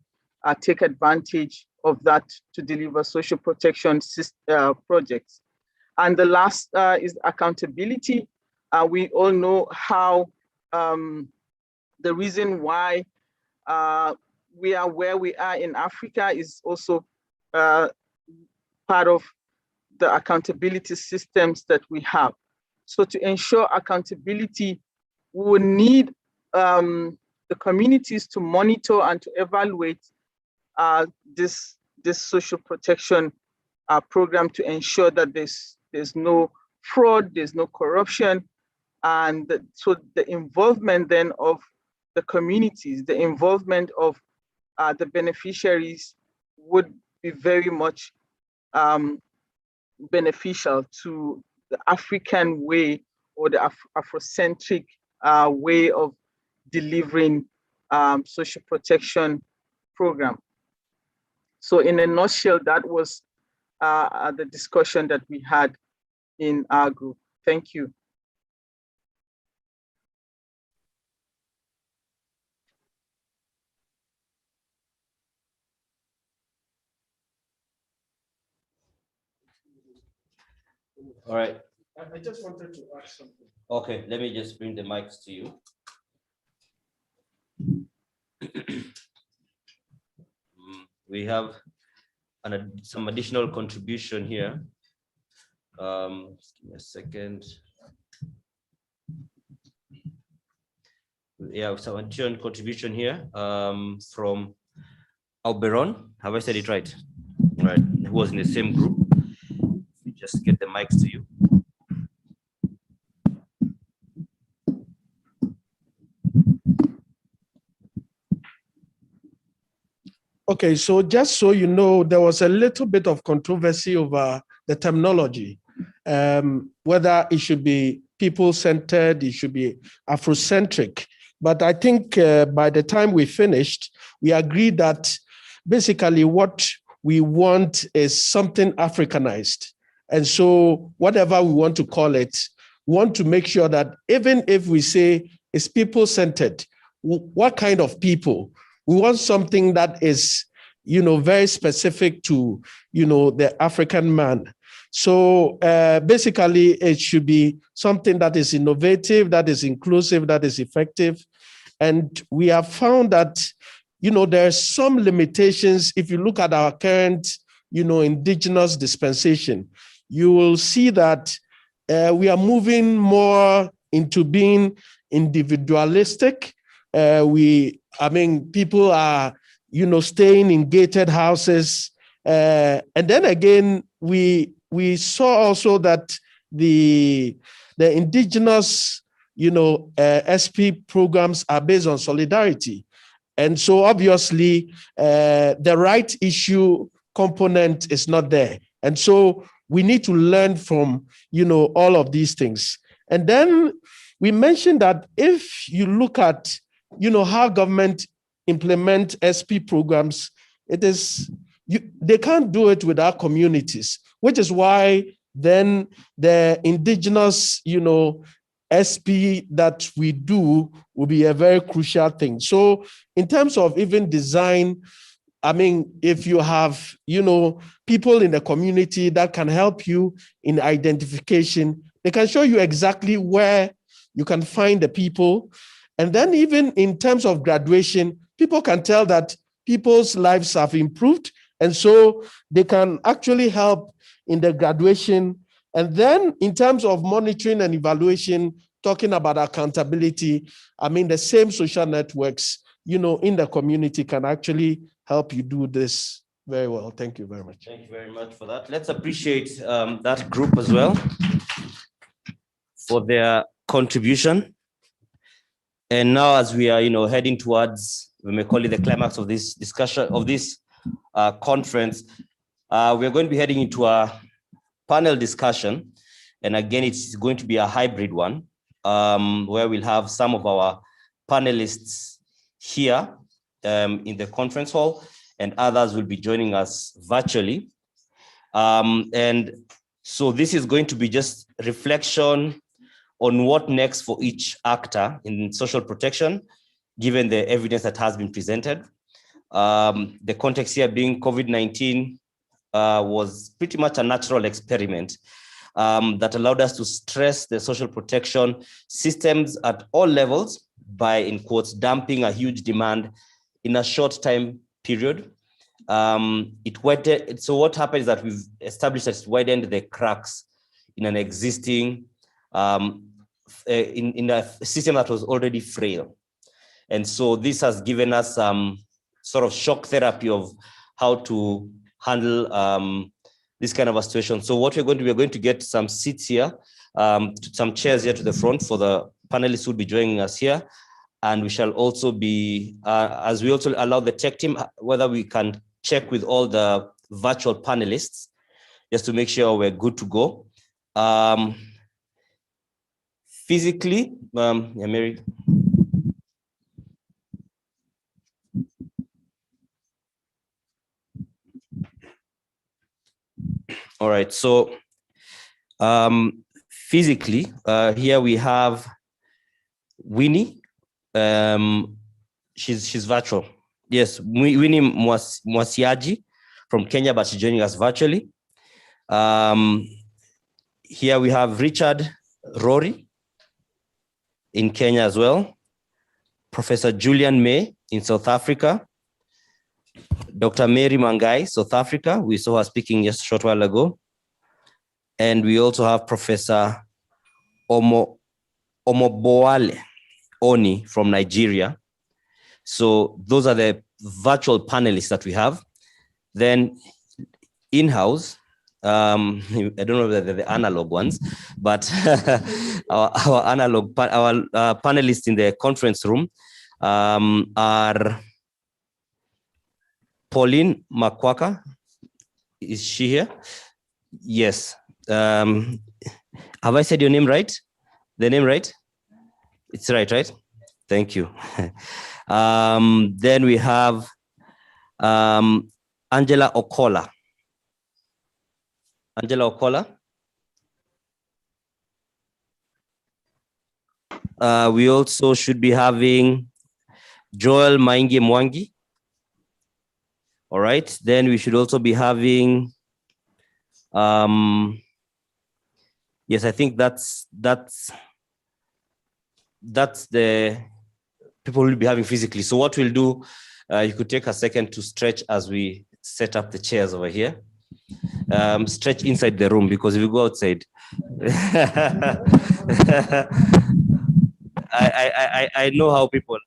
take advantage of that to deliver social protection projects. And the last is accountability. We all know how the reason why we are where we are in Africa is also part of the accountability systems that we have. So to ensure accountability, we will need the communities to monitor and to evaluate this social protection program to ensure that there's no fraud, there's no corruption, and so the involvement then of the communities, the involvement of the beneficiaries would be very much beneficial to the African way or the Afrocentric way of delivering social protection program. So in a nutshell, that was the discussion that we had in our group. Thank you. All right. I just wanted to add something. Okay, let me just bring the mics to you. We have some additional contribution here. Just give me a second. Yeah, some additional contribution here from Auberon. Have I said it right? Right, who was in the same group. We just get the mics to you. Okay, so just so you know, there was a little bit of controversy over the terminology, whether it should be people-centered, it should be Afrocentric. But I think by the time we finished, we agreed that basically what we want is something Africanized. And so whatever we want to call it, we want to make sure that even if we say it's people-centered, what kind of people? We want something that is, very specific to, the African man. So basically, it should be something that is innovative, that is inclusive, that is effective. And we have found that, there are some limitations. If you look at our current, indigenous dispensation, you will see that we are moving more into being individualistic. People are, staying in gated houses. And then again, we saw also that the indigenous, SP programs are based on solidarity. And so obviously the right issue component is not there. And so we need to learn from, all of these things. And then we mentioned that if you look at, how government implement SP programs, they can't do it without communities, which is why then the indigenous, SP that we do will be a very crucial thing. So in terms of even design, if you have, people in the community that can help you in identification, they can show you exactly where you can find the people. And then even in terms of graduation, people can tell that people's lives have improved. And so they can actually help in the graduation. And then in terms of monitoring and evaluation, talking about accountability, the same social networks, in the community can actually help you do this very well. Thank you very much. Thank you very much for that. Let's appreciate that group as well for their contribution. And now, as we are, heading towards, we may call it the climax of this discussion, of this conference, we're going to be heading into a panel discussion. And again, it's going to be a hybrid one, where we'll have some of our panelists here in the conference hall, and others will be joining us virtually. And so this is going to be just reflection on what next for each actor in social protection, given the evidence that has been presented. The context here being COVID-19 was pretty much a natural experiment that allowed us to stress the social protection systems at all levels by, in quotes, dumping a huge demand in a short time period. So what happened is that we've established that it widened the cracks in an existing in a system that was already frail. And so this has given us some sort of shock therapy of how to handle this kind of a situation. So what we're going to get some seats here, some chairs here to the front for the panelists who will be joining us here. And we shall also be, as we also allow the tech team, whether we can check with all the virtual panelists, just to make sure we're good to go. Physically, Mary. All right, so physically, here we have Winnie. She's virtual. Yes, Winnie Mwasiaji from Kenya, but she's joining us virtually. Here we have Richard Rory in Kenya as well. Professor Julian May in South Africa. Dr. Mary Mangai, South Africa. We saw her speaking just a short while ago. And we also have Professor Omoboale Oni from Nigeria. So those are the virtual panelists that we have. Then in-house, I don't know whether they're the analog ones, but our panelists in the conference room are Pauline Makwaka. Is she here? Yes. Have I said your name right? The name right? It's right? Thank you. Then we have Angela Okola. Angela Okola. We also should be having Joel Maingi Mwangi. All right. Then we should also be having, yes, I think that's the people we'll be having physically. So what we'll do, you could take a second to stretch as we set up the chairs over here. Stretch inside the room, because if you go outside, I know how people.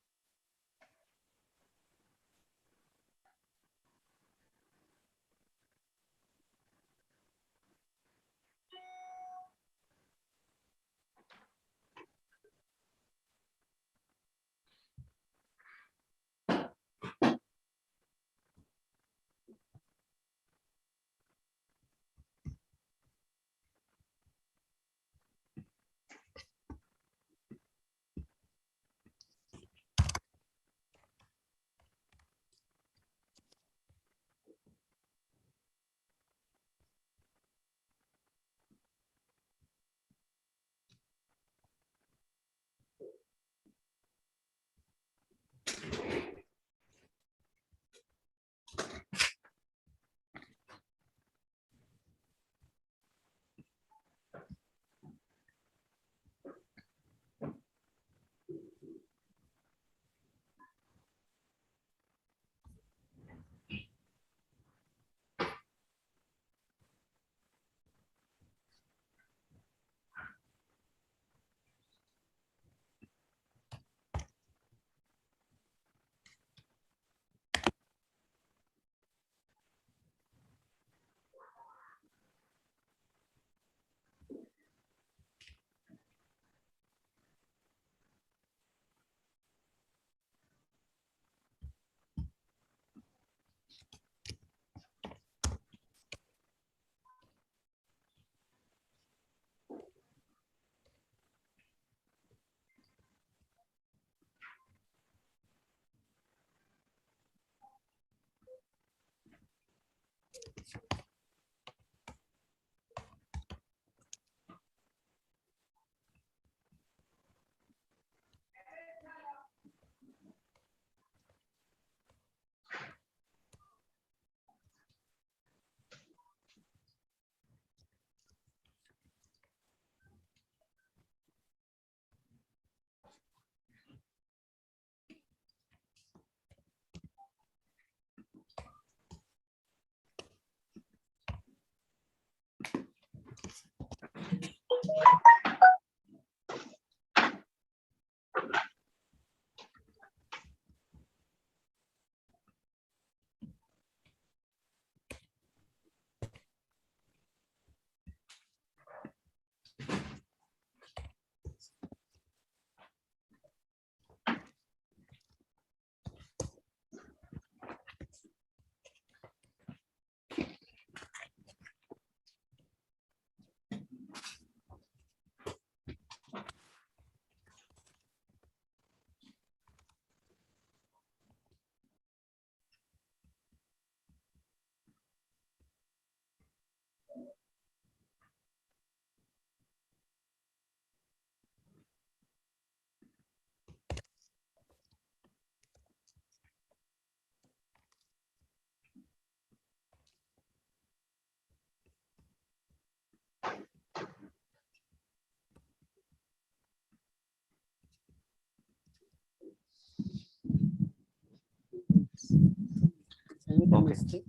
Okay.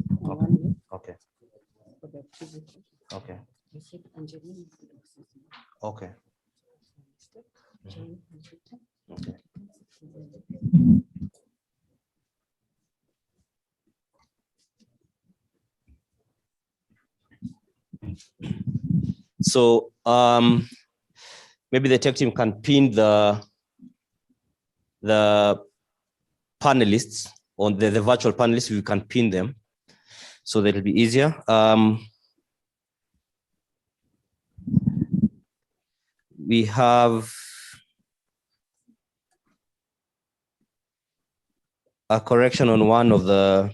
Okay. Okay. Okay. Okay. So maybe the tech team can pin the panelists on the virtual panelists. We can pin them so that it'll be easier. We have a correction on one of the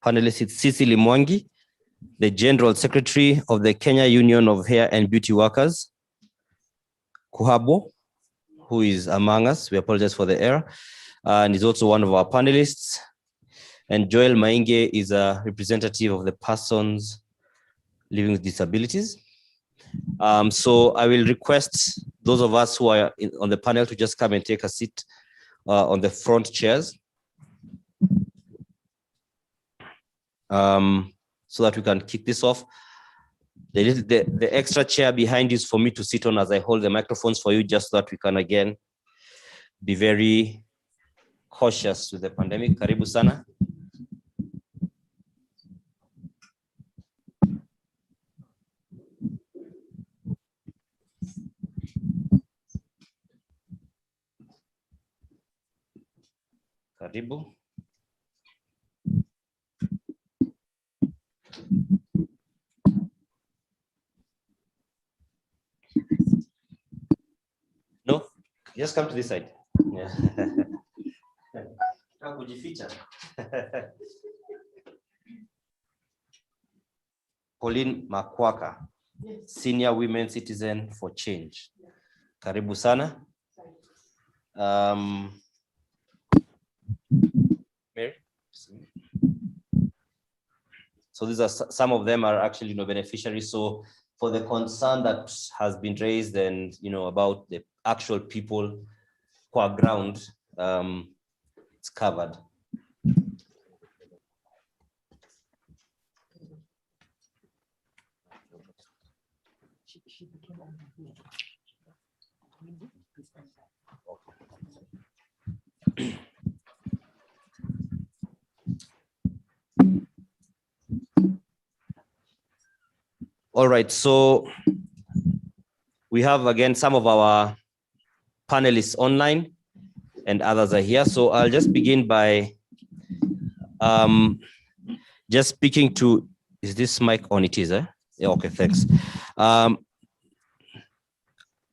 panelists. It's Cecily Mwangi, the General Secretary of the Kenya Union of Hair and Beauty Workers, Kuhabo, who is among us. We apologize for the error. And is also one of our panelists. And Joel Mainge is a representative of the persons living with disabilities. So I will request those of us who are on the panel to just come and take a seat on the front chairs. So that we can kick this off. The extra chair behind is for me to sit on as I hold the microphones for you, just so that we can again be very cautious with the pandemic. Karibu sana. Karibu. No, just come to this side. Yeah. Pauline Makwaka, Senior Women Citizen for Change. Karibu sana. Mary? So these are some of them are actually beneficiaries. So for the concern that has been raised and about the actual people who are ground, it's covered. All right, so we have again some of our panelists online and others are here. So I'll just begin by just speaking to, is this mic on? It is, eh? Yeah, okay, thanks.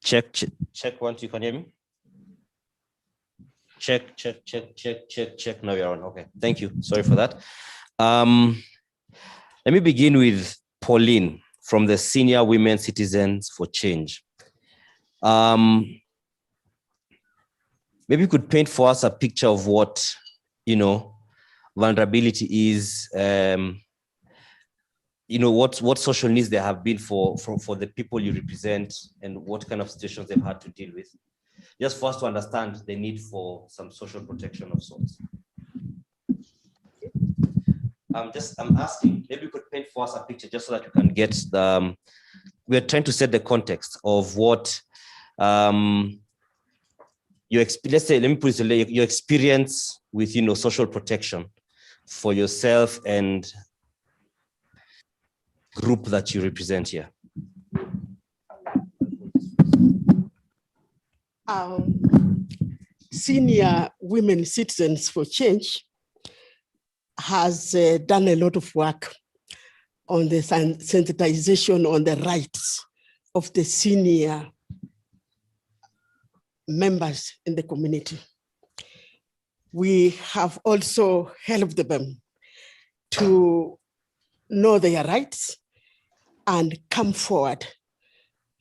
Check 1, 2, can you hear me? Check. Now you're on. Okay, thank you. Sorry for that. Let me begin with Pauline from the Senior Women Citizens for Change. Maybe you could paint for us a picture of what, vulnerability is, what social needs there have been for the people you represent and what kind of situations they've had to deal with. Just for us to understand the need for some social protection of sorts. I'm asking, maybe you could paint for us a picture just so that you can get we're trying to set the context of what let's say, let me put it, your experience with, social protection for yourself and group that you represent here. Senior Women Citizens for Change has done a lot of work on the sensitization on the rights of the senior members in the community. We have also helped them to know their rights and come forward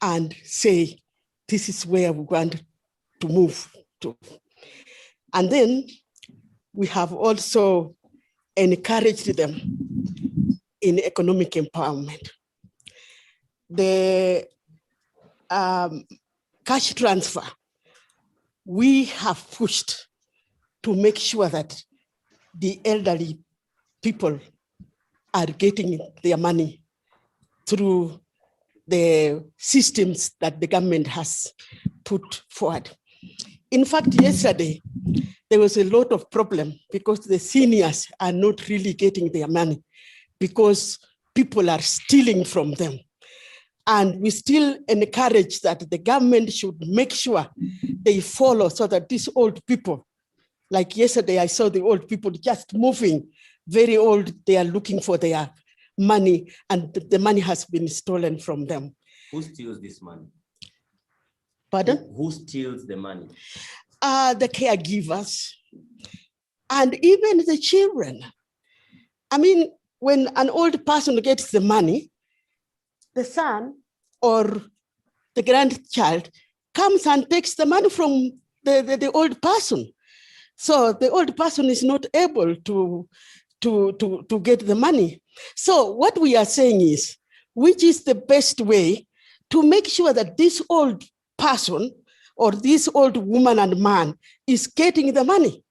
and say, this is where we want to move to. And then we have also encouraged them in economic empowerment. The cash transfer, we have pushed to make sure that the elderly people are getting their money through the systems that the government has put forward. In fact, yesterday, there was a lot of problem because the seniors are not really getting their money because people are stealing from them. And we still encourage that the government should make sure they follow so that these old people, like yesterday, I saw the old people just moving, very old, they are looking for their money and the money has been stolen from them. Who steals this money? Pardon? Who steals the money? The caregivers and even the children. I mean, when an old person gets the money, the son or the grandchild comes and takes the money from the old person. So the old person is not able to get the money. So what we are saying is, which is the best way to make sure that this old person or this old woman and man is getting the money?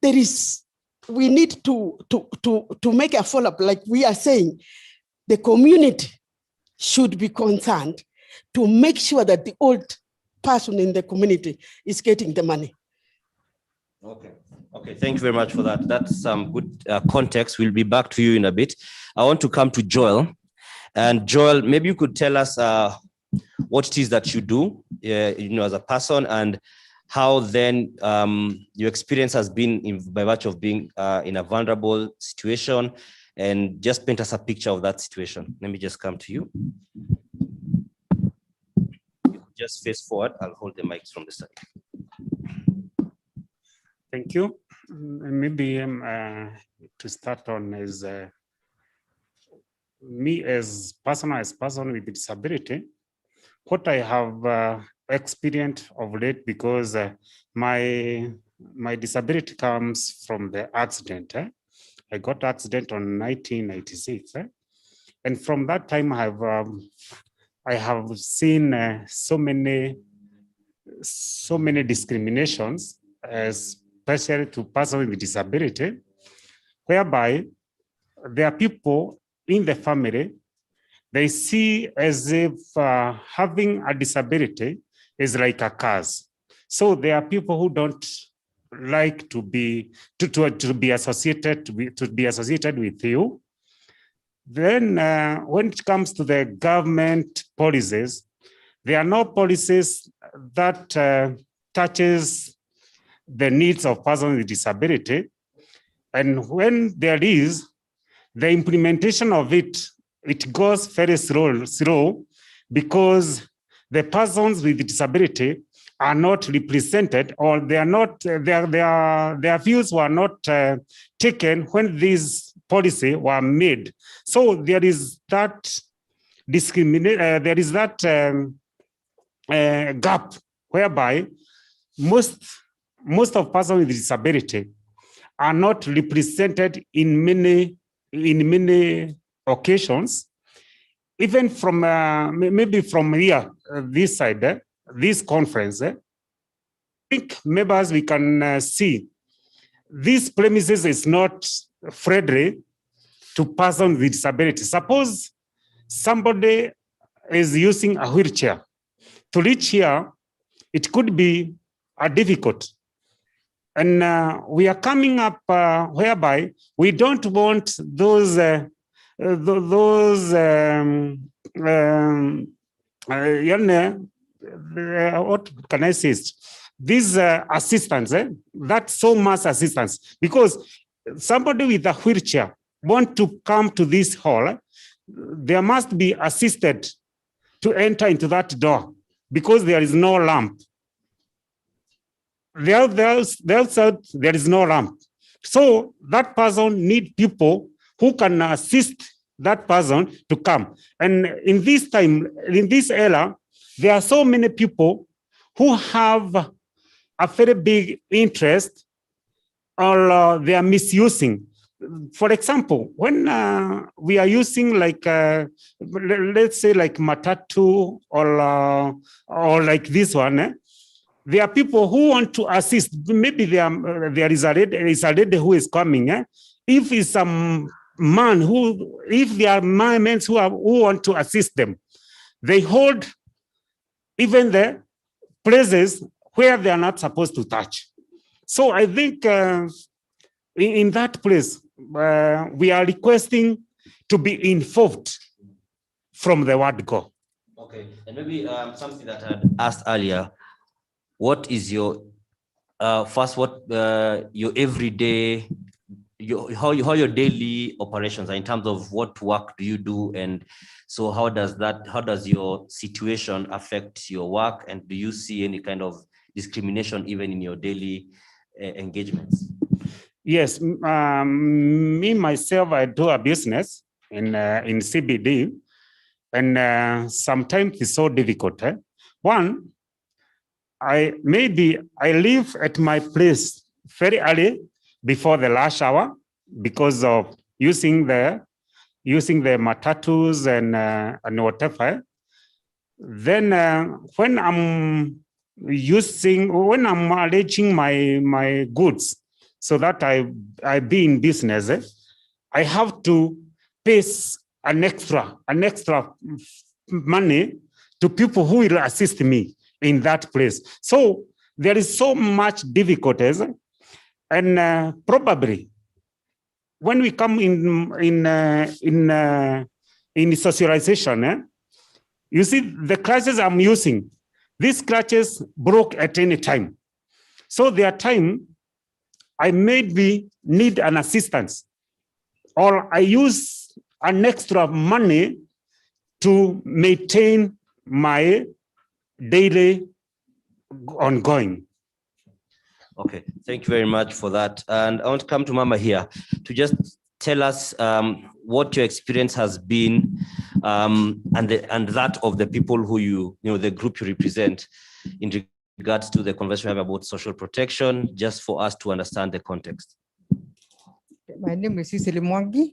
We need to make a follow-up, like we are saying, the community should be concerned to make sure that the old person in the community is getting the money. Okay. Okay, thank you very much for that. That's some good context. We'll be back to you in a bit. I want to come to Joel. And Joel, maybe you could tell us what it is that you do, as a person, and how then your experience has been by virtue of being in a vulnerable situation, and just paint us a picture of that situation. Let me just come to you. You could just face forward. I'll hold the mics from the side. Thank you. Maybe to start on is me as person with disability, what I have experienced of late, because my disability comes from the accident. I got accident on 1996, and from that time I have seen so many discriminations, especially to persons with disability, whereby there are people in the family, they see as if having a disability is like a curse. So there are people who don't like to be associated with you. Then when it comes to the government policies, there are no policies that touches the needs of persons with disability. And when there is, the implementation of it goes very slow because the persons with disability are not represented, or they are not, their views were not taken when these policy were made. So there is that gap whereby most of persons with disability are not represented in many occasions, even from maybe from here, this side, this conference. I think members, we can see these premises is not friendly to persons with disability. Suppose somebody is using a wheelchair. To reach here, it could be difficult. And we are coming up whereby we don't want those what can I say? These assistants, that's so much assistance, because somebody with a wheelchair want to come to this hall, there must be assisted to enter into that door because there is no lamp. There is no lamp. So that person need people who can assist that person to come. And in this time, in this era, there are so many people who have a very big interest, or they are misusing. For example, when we are using like, let's say like Matatu or like this one, there are people who want to assist. Maybe there is a lady who is coming. If it's some man who, if there are men who want to assist them, they hold even the places where they are not supposed to touch. So I think in that place, we are requesting to be informed from the word go. Okay, and maybe something that I had asked earlier, what is your your everyday, how your daily operations are in terms of what work do you do, and so how does your situation affect your work, and do you see any kind of discrimination even in your daily engagements? Yes, me myself, I do a business in CBD, and sometimes it's so difficult. One, I leave at my place very early before the rush hour because of using the matatus and whatever. Then when I'm arranging my goods so that I be in business, I have to pay an extra money to people who will assist me in that place. So there is so much difficulties, and probably when we come in socialization, you see the crutches I'm using, these crutches broke at any time. So there are times I maybe need an assistance, or I use an extra money to maintain my daily ongoing. Okay, thank you very much for that. And I want to come to Mama here to just tell us what your experience has been, and that of the people who the group you represent in regards to the conversation we have about social protection, just for us to understand the context. My name is Cicely Mwangi,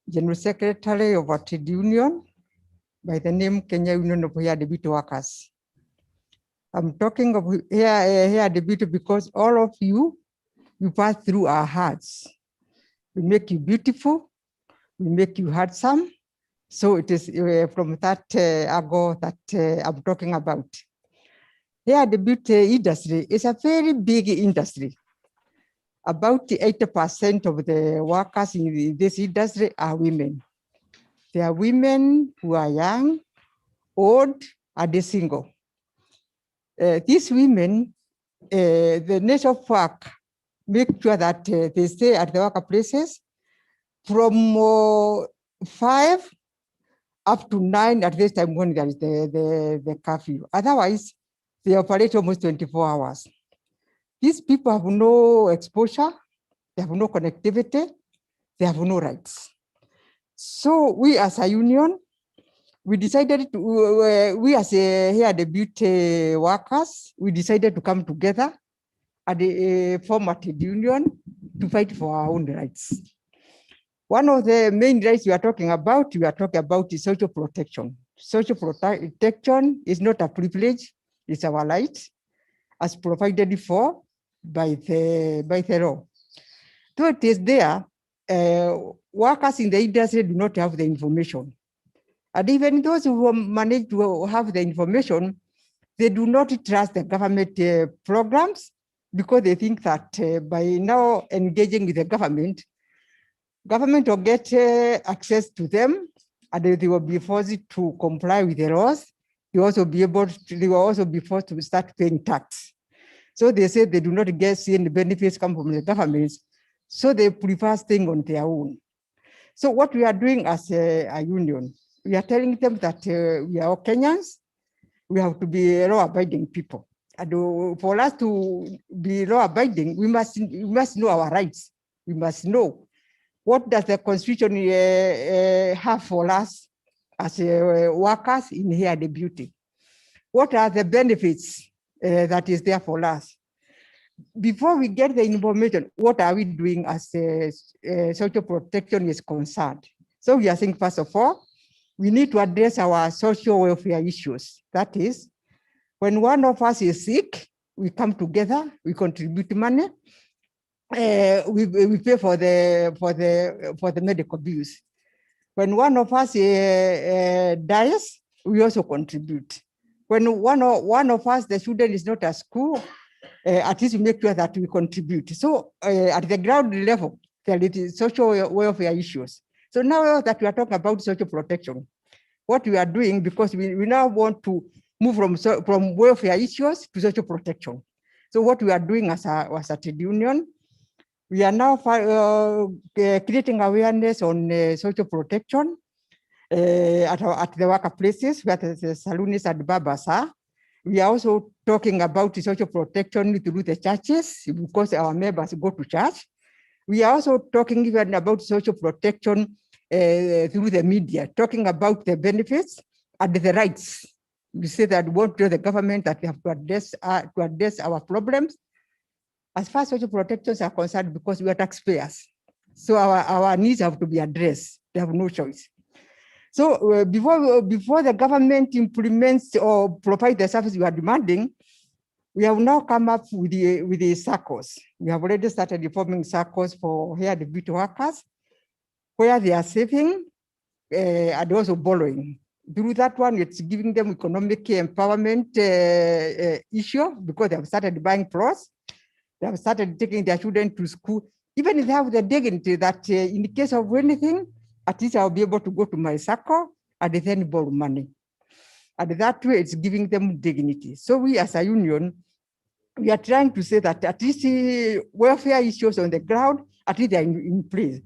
General Secretary of our trade union by the name Kenya Union of Hair Debit Workers. I'm talking of hair debit because all of you pass through our hearts. We make you beautiful, we make you handsome. So it is from that ago that I'm talking about. Hair debit industry is a very big industry. About 80% of the workers in this industry are women. They are women who are young, old, and they're single. These women, the nature of work, make sure that they stay at the workplaces from 5 up to 9 at this time when there is the curfew. Otherwise, they operate almost 24 hours. These people have no exposure, they have no connectivity, they have no rights. So we as a union, we decided to, we as hair debit workers, we decided to come together at the form of trade union to fight for our own rights. One of the main rights we are talking about is social protection. Social protection is not a privilege, it's our right, as provided for by the law. So it is there, workers in the industry do not have the information. And even those who manage to have the information, they do not trust the government programs because they think that by now engaging with the government will get access to them and they will be forced to comply with the laws. They will also be forced to start paying tax. So they say they do not see any benefits come from the government, so they prefer staying on their own. So what we are doing as a union, we are telling them that we are all Kenyans, we have to be law-abiding people. And for us to be law-abiding, we must know our rights. We must know what does the Constitution have for us as workers in hair debut. What are the benefits that is there for us? Before we get the information, what are we doing as social protection is concerned? So we are saying, first of all, we need to address our social welfare issues. That is, when one of us is sick, we come together, we contribute money, we pay for the medical bills. When one of us dies, we also contribute. When one of us, the student is not at school, at least we make sure that we contribute. So at the ground level, there is social welfare issues. So now that we are talking about social protection, what we are doing, because we now want to move from welfare issues to social protection. So what we are doing as a trade union, we are now creating awareness on social protection at the workplaces where the saloons and barbers are. We are also talking about social protection through the churches because our members go to church. We are also talking even about social protection through the media, talking about the benefits and the rights. We say that we want to tell the government that we have to address our problems as far as social protections are concerned, because we are taxpayers. So our needs have to be addressed. They have no choice. So before the government implements or provides the service we are demanding, we have now come up with the circles. We have already started reforming circles for here the beauty workers, where they are saving and also borrowing. Through that one, it's giving them economic empowerment issue because they have started buying plots. They have started taking their children to school. Even if they have the dignity that in the case of anything, at least I'll be able to go to my circle and then borrow money. And that way it's giving them dignity. So we as a union, we are trying to say that at least welfare issues on the ground, at least they're in place.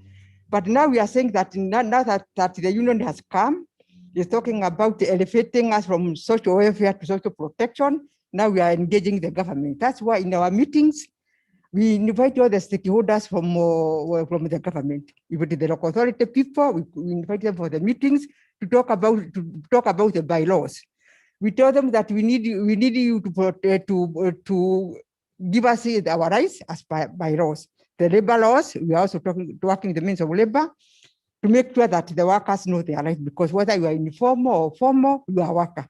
But now we are saying that now that the union has come, is talking about elevating us from social welfare to social protection. Now we are engaging the government. That's why in our meetings, we invite all the stakeholders from the government. If it is the local authority people, we invite them for the meetings to talk about the bylaws. We tell them that we need you to give us our rights as bylaws. The labor laws, we are also working the means of labor to make sure that the workers know their rights, because whether you are informal or formal, you are a worker.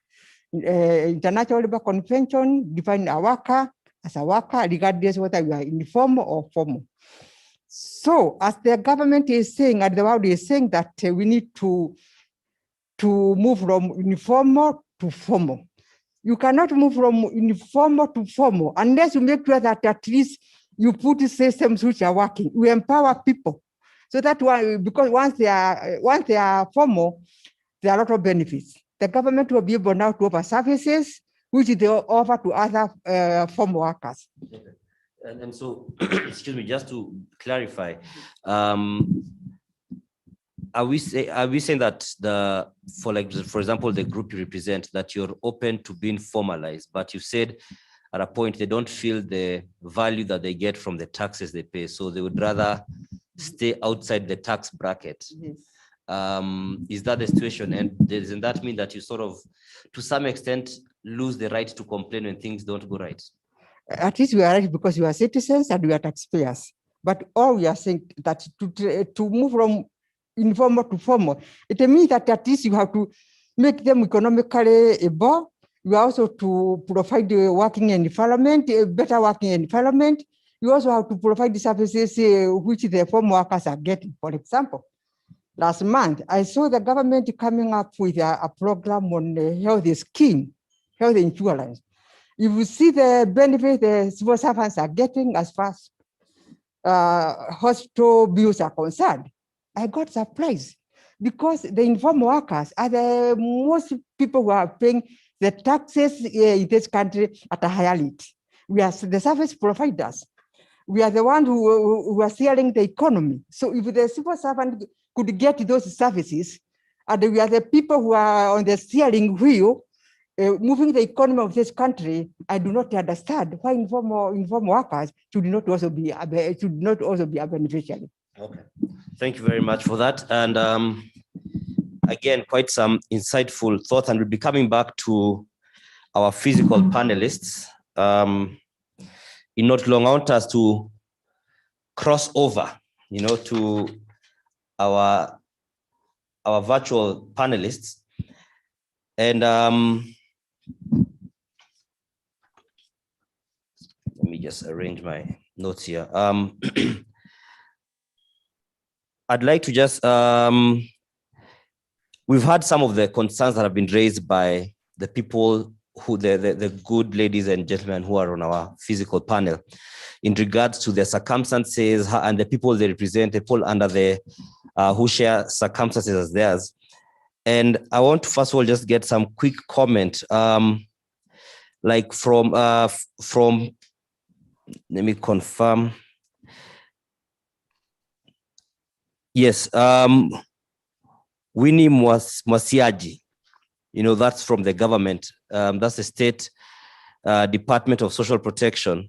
International Labour Convention define a worker as a worker, regardless whether you are informal or formal. So as the government is saying, and the world is saying that we need to move from informal to formal. You cannot move from informal to formal unless you make sure that at least you put systems which are working. We empower people. So that why, because once they are formal, there are a lot of benefits. The government will be able now to offer services which they offer to other formal workers. Okay. And so, excuse me, just to clarify, are we saying that for example, the group you represent, that you're open to being formalized, but you said at a point they don't feel the value that they get from the taxes they pay, so they would rather stay outside the tax bracket? Yes. Is that the situation? And doesn't that mean that you sort of, to some extent, lose the right to complain when things don't go right? At least we are right because we are citizens and we are taxpayers. But all we are saying that to move from informal to formal, it means that at least you have to make them economically able. You also to provide the working environment, a better working environment. You also have to provide the services which the formal workers are getting. For example, last month, I saw the government coming up with a program on health scheme, health insurance. If you see the benefit the civil servants are getting as far as hospital bills are concerned, I got surprised because the informal workers are the most people who are paying the taxes in this country at a higher rate. We are the service providers. We are the ones who are steering the economy. So if the civil servant could get those services, and we are the people who are on the steering wheel, moving the economy of this country, I do not understand why informal workers should not also be a beneficiary. Okay, thank you very much for that. And again, quite some insightful thoughts, and we'll be coming back to our physical panelists. In not long, I want us to cross over, to our virtual panelists. And let me just arrange my notes here. I'd like to just, we've had some of the concerns that have been raised by the people who, the good ladies and gentlemen who are on our physical panel in regards to their circumstances and the people they represent, the people under the, who share circumstances as theirs. And I want to first of all just get some quick comment, like from, let me confirm. Yes, Winnie Mwasiaji, that's from the government. That's the State Department of Social Protection.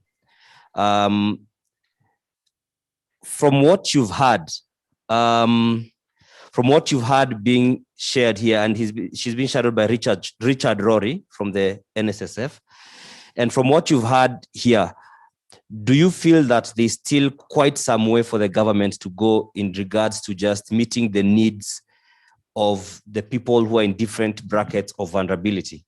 From what you've had, being shared here, and she's been shadowed by Richard Rory from the NSSF. And from what you've had here, do you feel that there's still quite some way for the government to go in regards to just meeting the needs of the people who are in different brackets of vulnerability?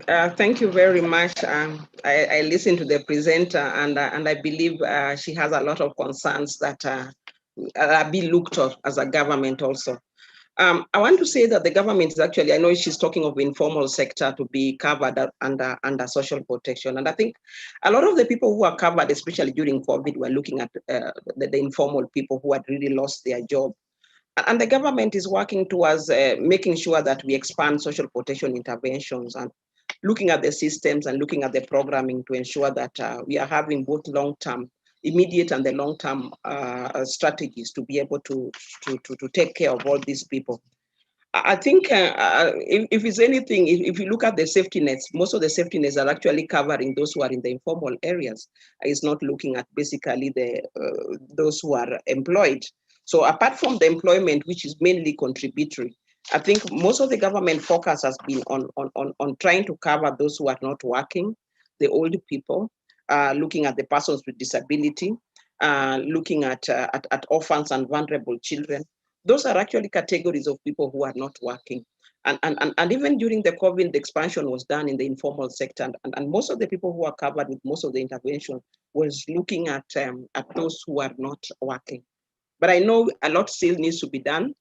Thank you very much. I listened to the presenter, and I believe she has a lot of concerns that are being looked at as a government also. I want to say that the government is actually, I know she's talking of informal sector to be covered under social protection. And I think a lot of the people who are covered, especially during COVID, were looking at the informal people who had really lost their job. And the government is working towards making sure that we expand social protection interventions and looking at the systems and looking at the programming to ensure that we are having both long-term, immediate and the long-term strategies to be able to take care of all these people. I think if it's anything, if you look at the safety nets, most of the safety nets are actually covering those who are in the informal areas. It's not looking at basically those who are employed. So apart from the employment, which is mainly contributory, I think most of the government focus has been on trying to cover those who are not working, the old people, looking at the persons with disability, looking at orphans and vulnerable children. Those are actually categories of people who are not working. And even during the COVID, the expansion was done in the informal sector. And most of the people who are covered with most of the intervention was looking at those who are not working. But I know a lot still needs to be done.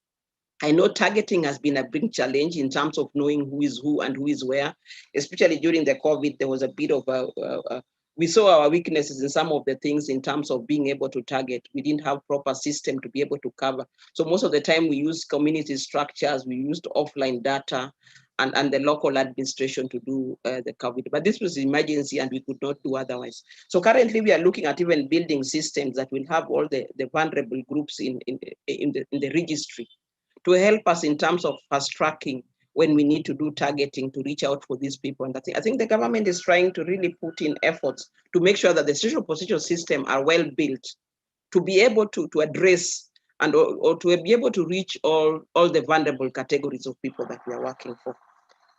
I know targeting has been a big challenge in terms of knowing who is who and who is where, especially during the COVID, there was a bit of we saw our weaknesses in some of the things in terms of being able to target. We didn't have proper system to be able to cover. So most of the time we used community structures, we used offline data and the local administration to do the COVID. But this was emergency and we could not do otherwise. So currently we are looking at even building systems that will have all the vulnerable groups in the registry to help us in terms of fast tracking when we need to do targeting to reach out for these people. And I think the government is trying to really put in efforts to make sure that the social protection system are well built to be able to address and or to be able to reach all the vulnerable categories of people that we are working for.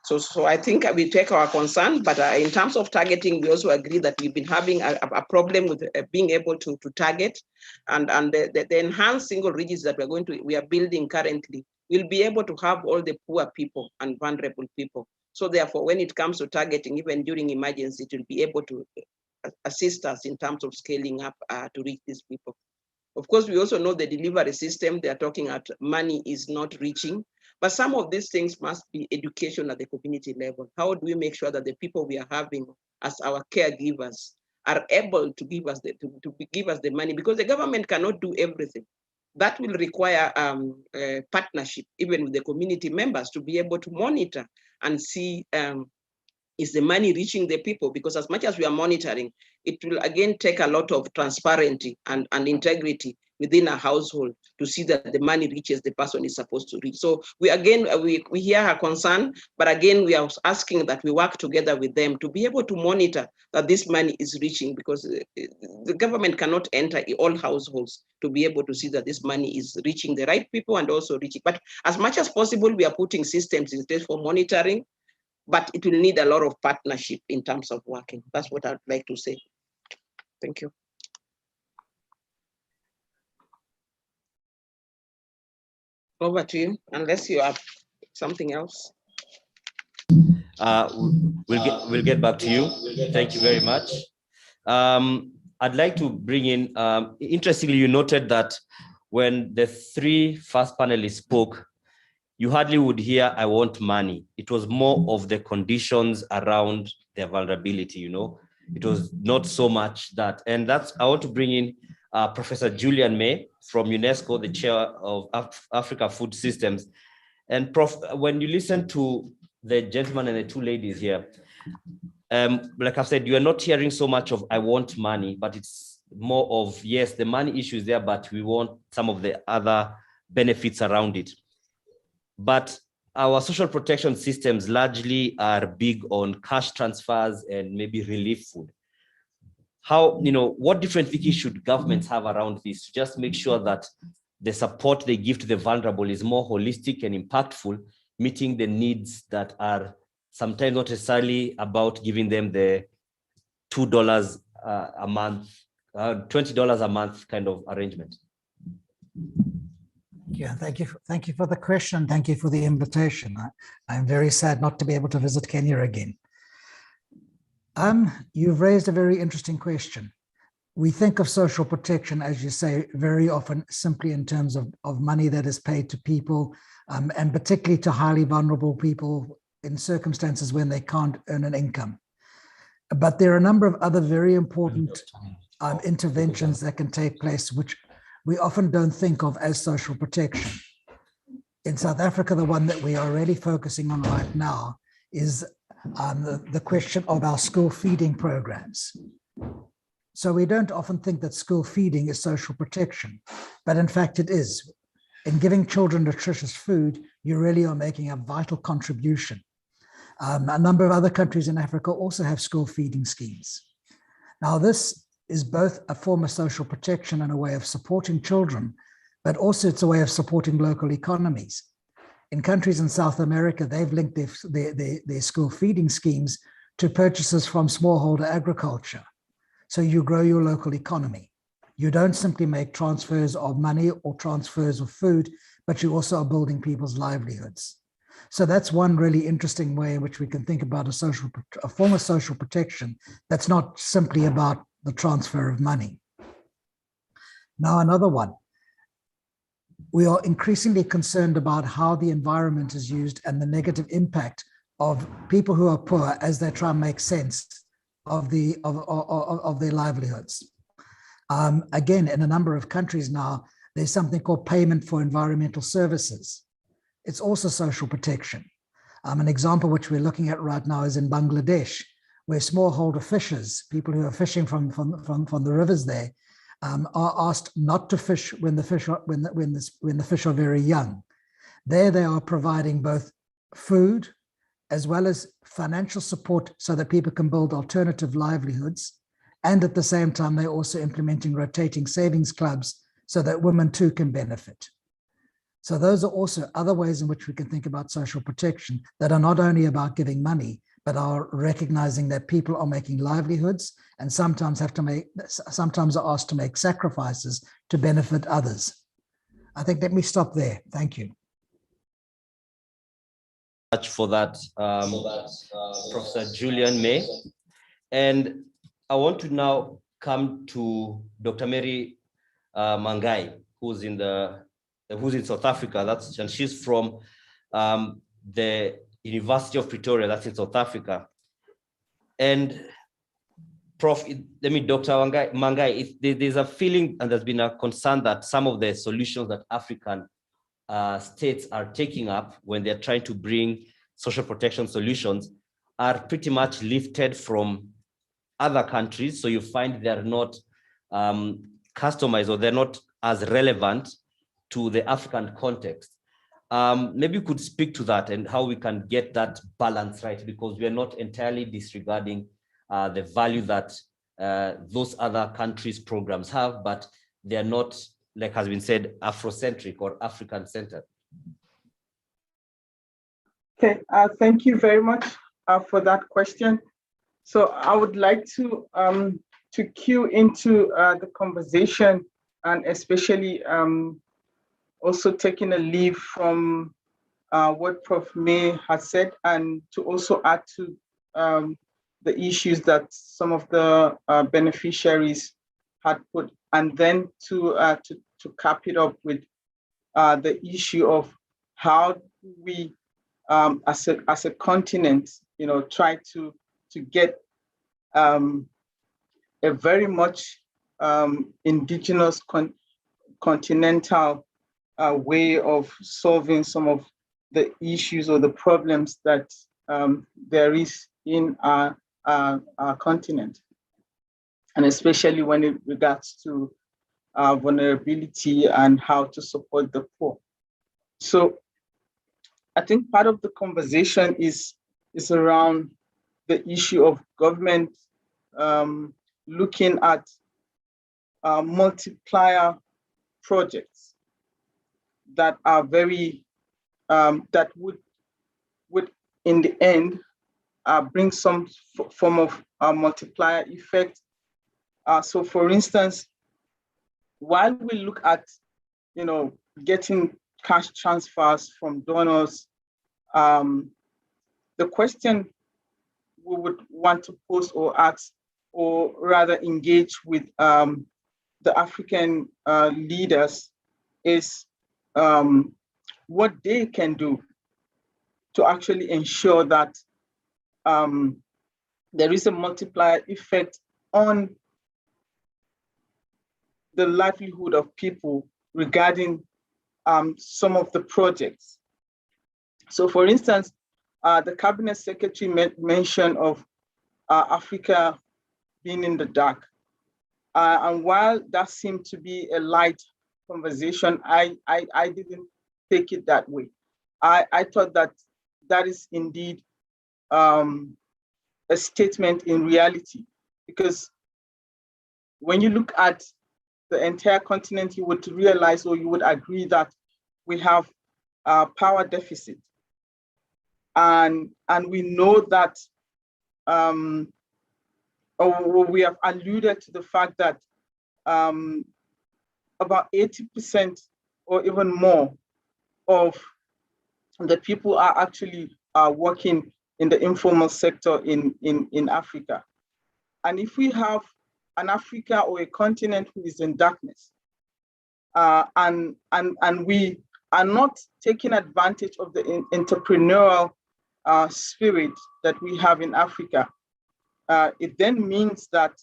So I think we take our concern, but in terms of targeting, we also agree that we've been having a problem with being able to target, and the enhanced single registry that we are building currently will be able to have all the poor people and vulnerable people. So therefore, when it comes to targeting, even during emergency, it will be able to assist us in terms of scaling up to reach these people. Of course, we also know the delivery system, they are talking at money is not reaching. But some of these things must be education at the community level. How do we make sure that the people we are having as our caregivers are able to give us the money? Because the government cannot do everything. That will require a partnership, even with the community members, to be able to monitor and see is the money reaching the people? Because as much as we are monitoring, it will again take a lot of transparency and integrity within a household to see that the money reaches the person is supposed to reach. So we hear her concern, but again, we are asking that we work together with them to be able to monitor that this money is reaching, because the government cannot enter all households to be able to see that this money is reaching the right people and also reaching. But as much as possible, we are putting systems in place for monitoring, but it will need a lot of partnership in terms of working. That's what I'd like to say. Thank you. Over to you, unless you have something else. We'll get back to you. Thank you very much. I'd like to bring in, interestingly, you noted that when the three first panelists spoke, you hardly would hear, I want money. It was more of the conditions around their vulnerability, you know. It was not so much that. And that's, I want to bring in Professor Julian May from UNESCO, the chair of Africa Food Systems. And Prof, when you listen to the gentleman and the two ladies here, like I've said, you are not hearing so much of I want money, but it's more of, yes, the money issue is there, but we want some of the other benefits around it. But our social protection systems largely are big on cash transfers and maybe relief food. How, you know, what different thinking should governments have around this to just make sure that the support they give to the vulnerable is more holistic and impactful, meeting the needs that are sometimes not necessarily about giving them the $2 a month, $20 a month kind of arrangement? Yeah, thank you for the question. Thank you for the invitation. I'm very sad not to be able to visit Kenya again. You've raised a very interesting question. We think of social protection, as you say, very often simply in terms of money that is paid to people, and particularly to highly vulnerable people in circumstances when they can't earn an income. But there are a number of other very important interventions that can take place, which we often don't think of as social protection. In South Africa, the one that we are really focusing on right now is the question of our school feeding programs. So we don't often think that school feeding is social protection, but in fact it is. In giving children nutritious food, you really are making a vital contribution. A number of other countries in Africa also have school feeding schemes. Now this is both a form of social protection and a way of supporting children, but also it's a way of supporting local economies. In countries in South America, they've linked their school feeding schemes to purchases from smallholder agriculture. So you grow your local economy. You don't simply make transfers of money or transfers of food, but you also are building people's livelihoods. So that's one really interesting way in which we can think about a form of social protection that's not simply about the transfer of money. Now, another one. We are increasingly concerned about how the environment is used and the negative impact of people who are poor as they try and make sense of their livelihoods. Again, in a number of countries now, there's something called payment for environmental services. It's also social protection. An example which we're looking at right now is in Bangladesh, where smallholder fishers, people who are fishing from the rivers there, are asked not to fish when the fish are very young. There they are providing both food as well as financial support so that people can build alternative livelihoods. And at the same time, they're also implementing rotating savings clubs so that women too can benefit. So those are also other ways in which we can think about social protection that are not only about giving money, but are recognizing that people are making livelihoods and sometimes are asked to make sacrifices to benefit others. I think let me stop there. Thank you. Much for that, Professor Julian May. And I want to now come to Dr. Mary Mangai, who's in South Africa. And she's from the University of Pretoria, that's in South Africa. And Prof, Dr. Mangai, there's a feeling and there's been a concern that some of the solutions that African states are taking up when they're trying to bring social protection solutions are pretty much lifted from other countries. So you find they're not customized or they're not as relevant to the African context. Maybe you could speak to that and how we can get that balance right, because we are not entirely disregarding the value that those other countries' programs have, but they are not, like has been said, Afrocentric or African-centered. Okay, thank you very much for that question. So I would like to cue into the conversation, and especially also taking a leave from what Prof. May has said, and to also add to the issues that some of the beneficiaries had put, and then to cap it up with the issue of how we, as a continent, try to get a very much indigenous continental way of solving some of the issues or the problems that there is in our continent, and especially when it regards to vulnerability and how to support the poor. So I think part of the conversation is around the issue of government looking at multiplier projects that are very, that would in the end bring some form of multiplier effect. So for instance, while we look at, getting cash transfers from donors, the question we would want to pose or ask, or rather engage with the African leaders is what they can do to actually ensure that there is a multiplier effect on the livelihood of people regarding some of the projects. So for instance, the Cabinet Secretary mentioned of Africa being in the dark. And while that seemed to be a light conversation, I didn't take it that way. I thought that is indeed a statement in reality, because when you look at the entire continent, you would realize, or you would agree, that we have a power deficit. And we know that, or we have alluded to the fact that about 80% or even more of the people are actually working in the informal sector in Africa. And if we have an Africa or a continent who is in darkness, and we are not taking advantage of the entrepreneurial spirit that we have in Africa, it then means that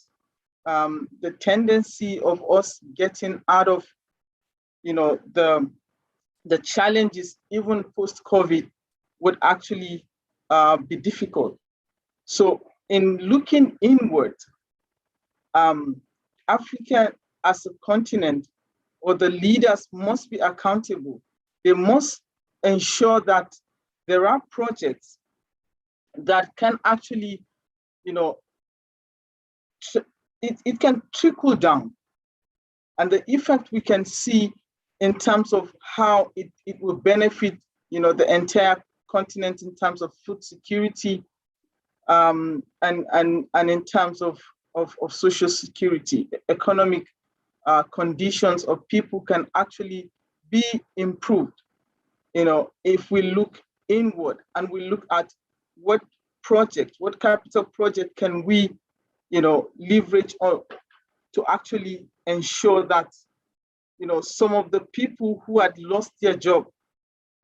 the tendency of us getting out of, the challenges even post-COVID would actually be difficult. So in looking inward, Africa as a continent, or the leaders, must be accountable. They must ensure that there are projects that can actually, it can trickle down, and the effect we can see in terms of how it will benefit, the entire continent in terms of food security, and in terms of social security, economic conditions of people can actually be improved. If we look inward and we look at what capital project can we, leverage on to actually ensure that, some of the people who had lost their job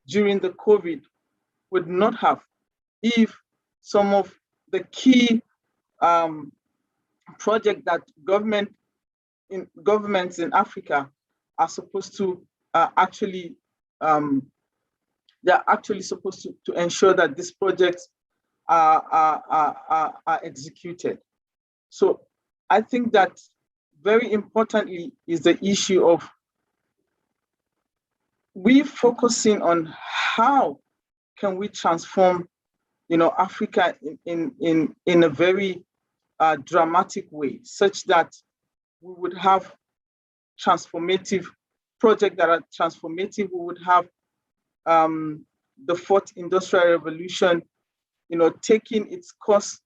during the COVID would not have, if some of the key projects that governments in Africa are supposed to they're actually supposed to ensure that these projects are executed. So I think that very importantly is the issue of we focusing on how can we transform, Africa in a very dramatic way, such that we would have transformative projects that are transformative. We would have the fourth industrial revolution, taking its course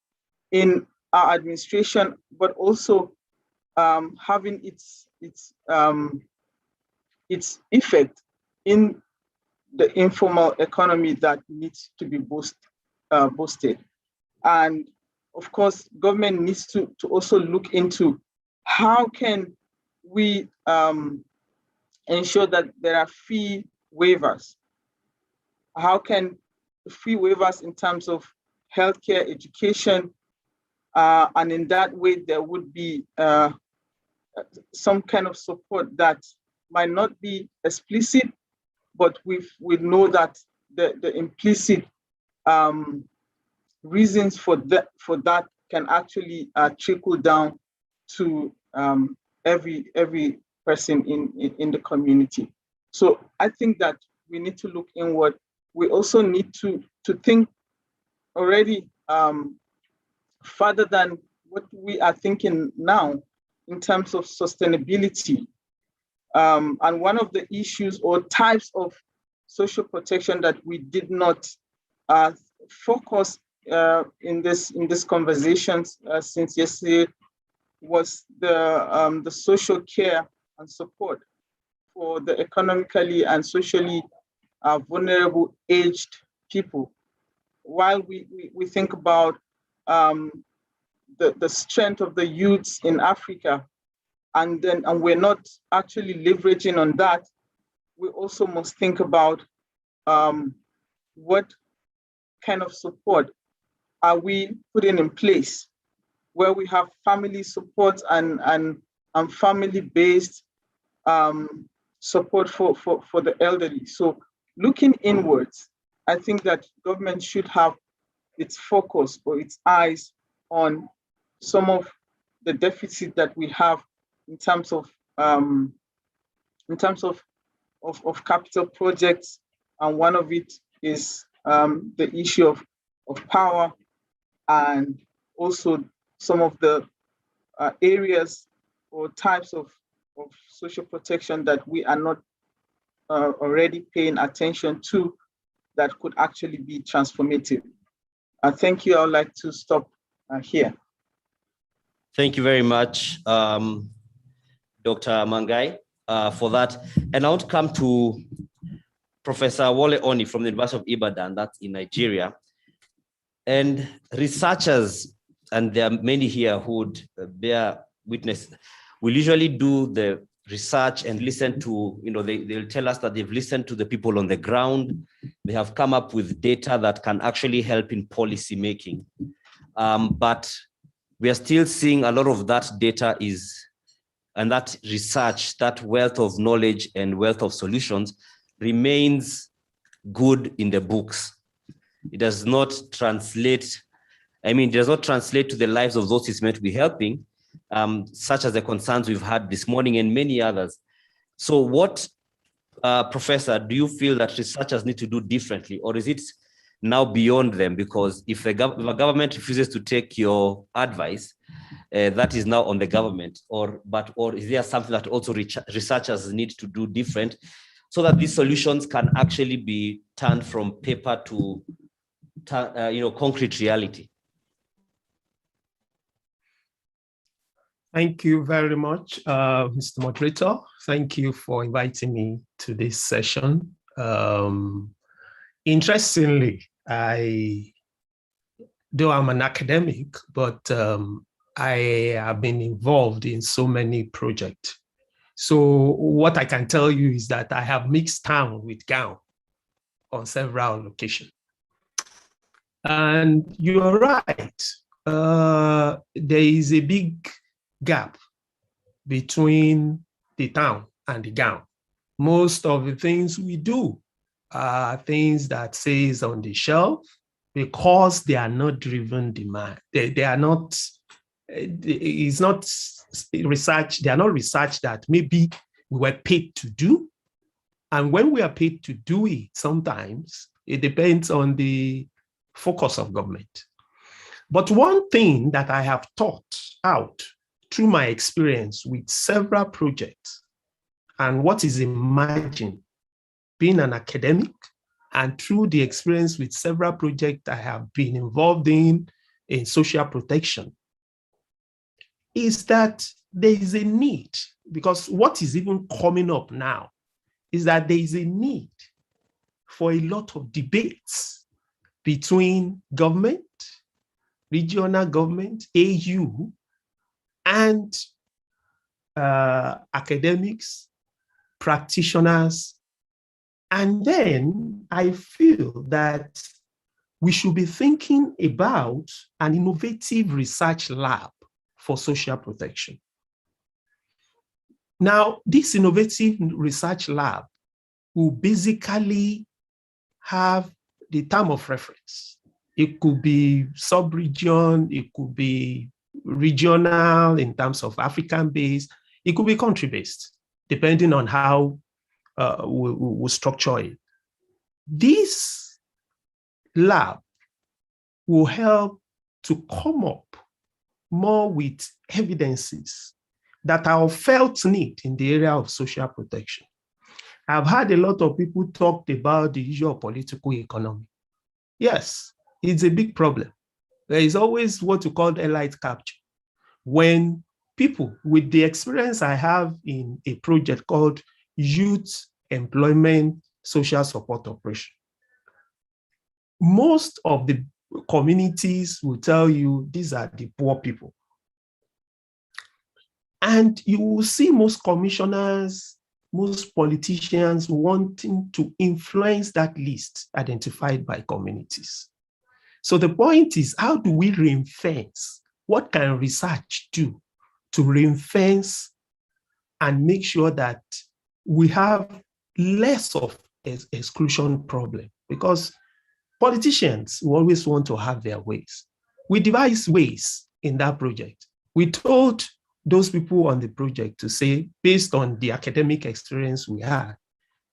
in our administration, but also having its effect in the informal economy that needs to be boosted. And of course, government needs to also look into how can we ensure that there are fee waivers. How can fee waivers in terms of healthcare, education, and in that way there would be some kind of support that might not be explicit, but we know that the implicit reasons for that can actually trickle down to every person in the community. So I think that we need to look inward. We also need to think already further than what we are thinking now in terms of sustainability. And one of the issues or types of social protection that we did not focus in this conversations since yesterday was the social care and support for the economically and socially vulnerable aged people. While we think about the strength of the youths in Africa, and we're not actually leveraging on that, we also must think about what kind of support are we putting in place where we have family support and family-based support for the elderly. So looking inwards, I think that government should have its focus or its eyes on some of the deficit that we have in terms of capital projects, and one of it is the issue of power, and also some of the areas or types of social protection that we are not already paying attention to that could actually be transformative. Thank you. I would like to stop here. Thank you very much, Dr. Mangai, for that. And I want to come to Professor Wole Oni from the University of Ibadan, that's in Nigeria. And researchers, and there are many here who would bear witness, will usually do the research and listen to, they'll tell us that they've listened to the people on the ground. They have come up with data that can actually help in policy making. But we are still seeing a lot of that data and that research, that wealth of knowledge and wealth of solutions remains good in the books. It does not translate, it does not translate to the lives of those it's meant to be helping, such as the concerns we've had this morning and many others. So what, Professor, do you feel that researchers need to do differently, or is it now beyond them? Because if a government refuses to take your advice, that is now on the government, or is there something that also researchers need to do different so that these solutions can actually be turned from paper to concrete reality? Thank you very much, Mr. Moderator. Thank you for inviting me to this session. Interestingly, though I'm an academic, but I have been involved in so many projects. So what I can tell you is that I have mixed town with gown on several locations. And you're right, there is a big gap between the town and the gown. Most of the things we do are things that says on the shelf because they are not driven demand. They are not, it's not research, they are not research that maybe we were paid to do. And when we are paid to do it, sometimes it depends on the focus of government. But one thing that I have taught out through my experience with several projects and what is emerging, being an academic, and through the experience with several projects I have been involved in social protection, is that there is a need, because what is even coming up now is that there is a need for a lot of debates between government, regional government, AU, and academics, practitioners. And then I feel that we should be thinking about an innovative research lab for social protection. Now, this innovative research lab will basically have the term of reference. It could be sub-region, it could be regional in terms of African-based, it could be country-based, depending on how we structure it. This lab will help to come up more with evidences that are of felt need in the area of social protection. I've had a lot of people talk about the issue of political economy. Yes, it's a big problem. There is always what you call elite capture. When people with the experience I have in a project called Youth Employment Social Support Operation, most of the communities will tell you these are the poor people. And you will see most commissioners, most politicians wanting to influence that list identified by communities. So the point is, how do we ring-fence? What can research do to ring-fence and make sure that we have less of an exclusion problem? Because politicians will always want to have their ways. We devised ways in that project. We told those people on the project to say, based on the academic experience we had,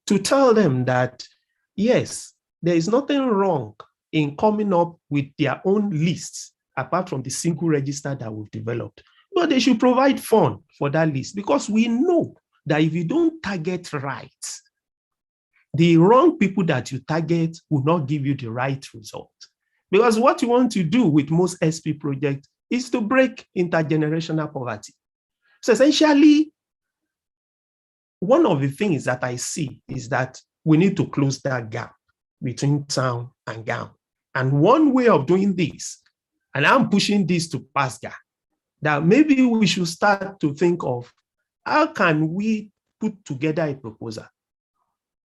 to tell them that, yes, there is nothing wrong in coming up with their own lists, apart from the single register that we've developed. But they should provide fund for that list, because we know that if you don't target right, the wrong people that you target will not give you the right result. Because what you want to do with most SP projects is to break intergenerational poverty. So essentially, one of the things that I see is that we need to close that gap between town and gown. And one way of doing this, and I'm pushing this to PASGA, that maybe we should start to think of how can we put together a proposal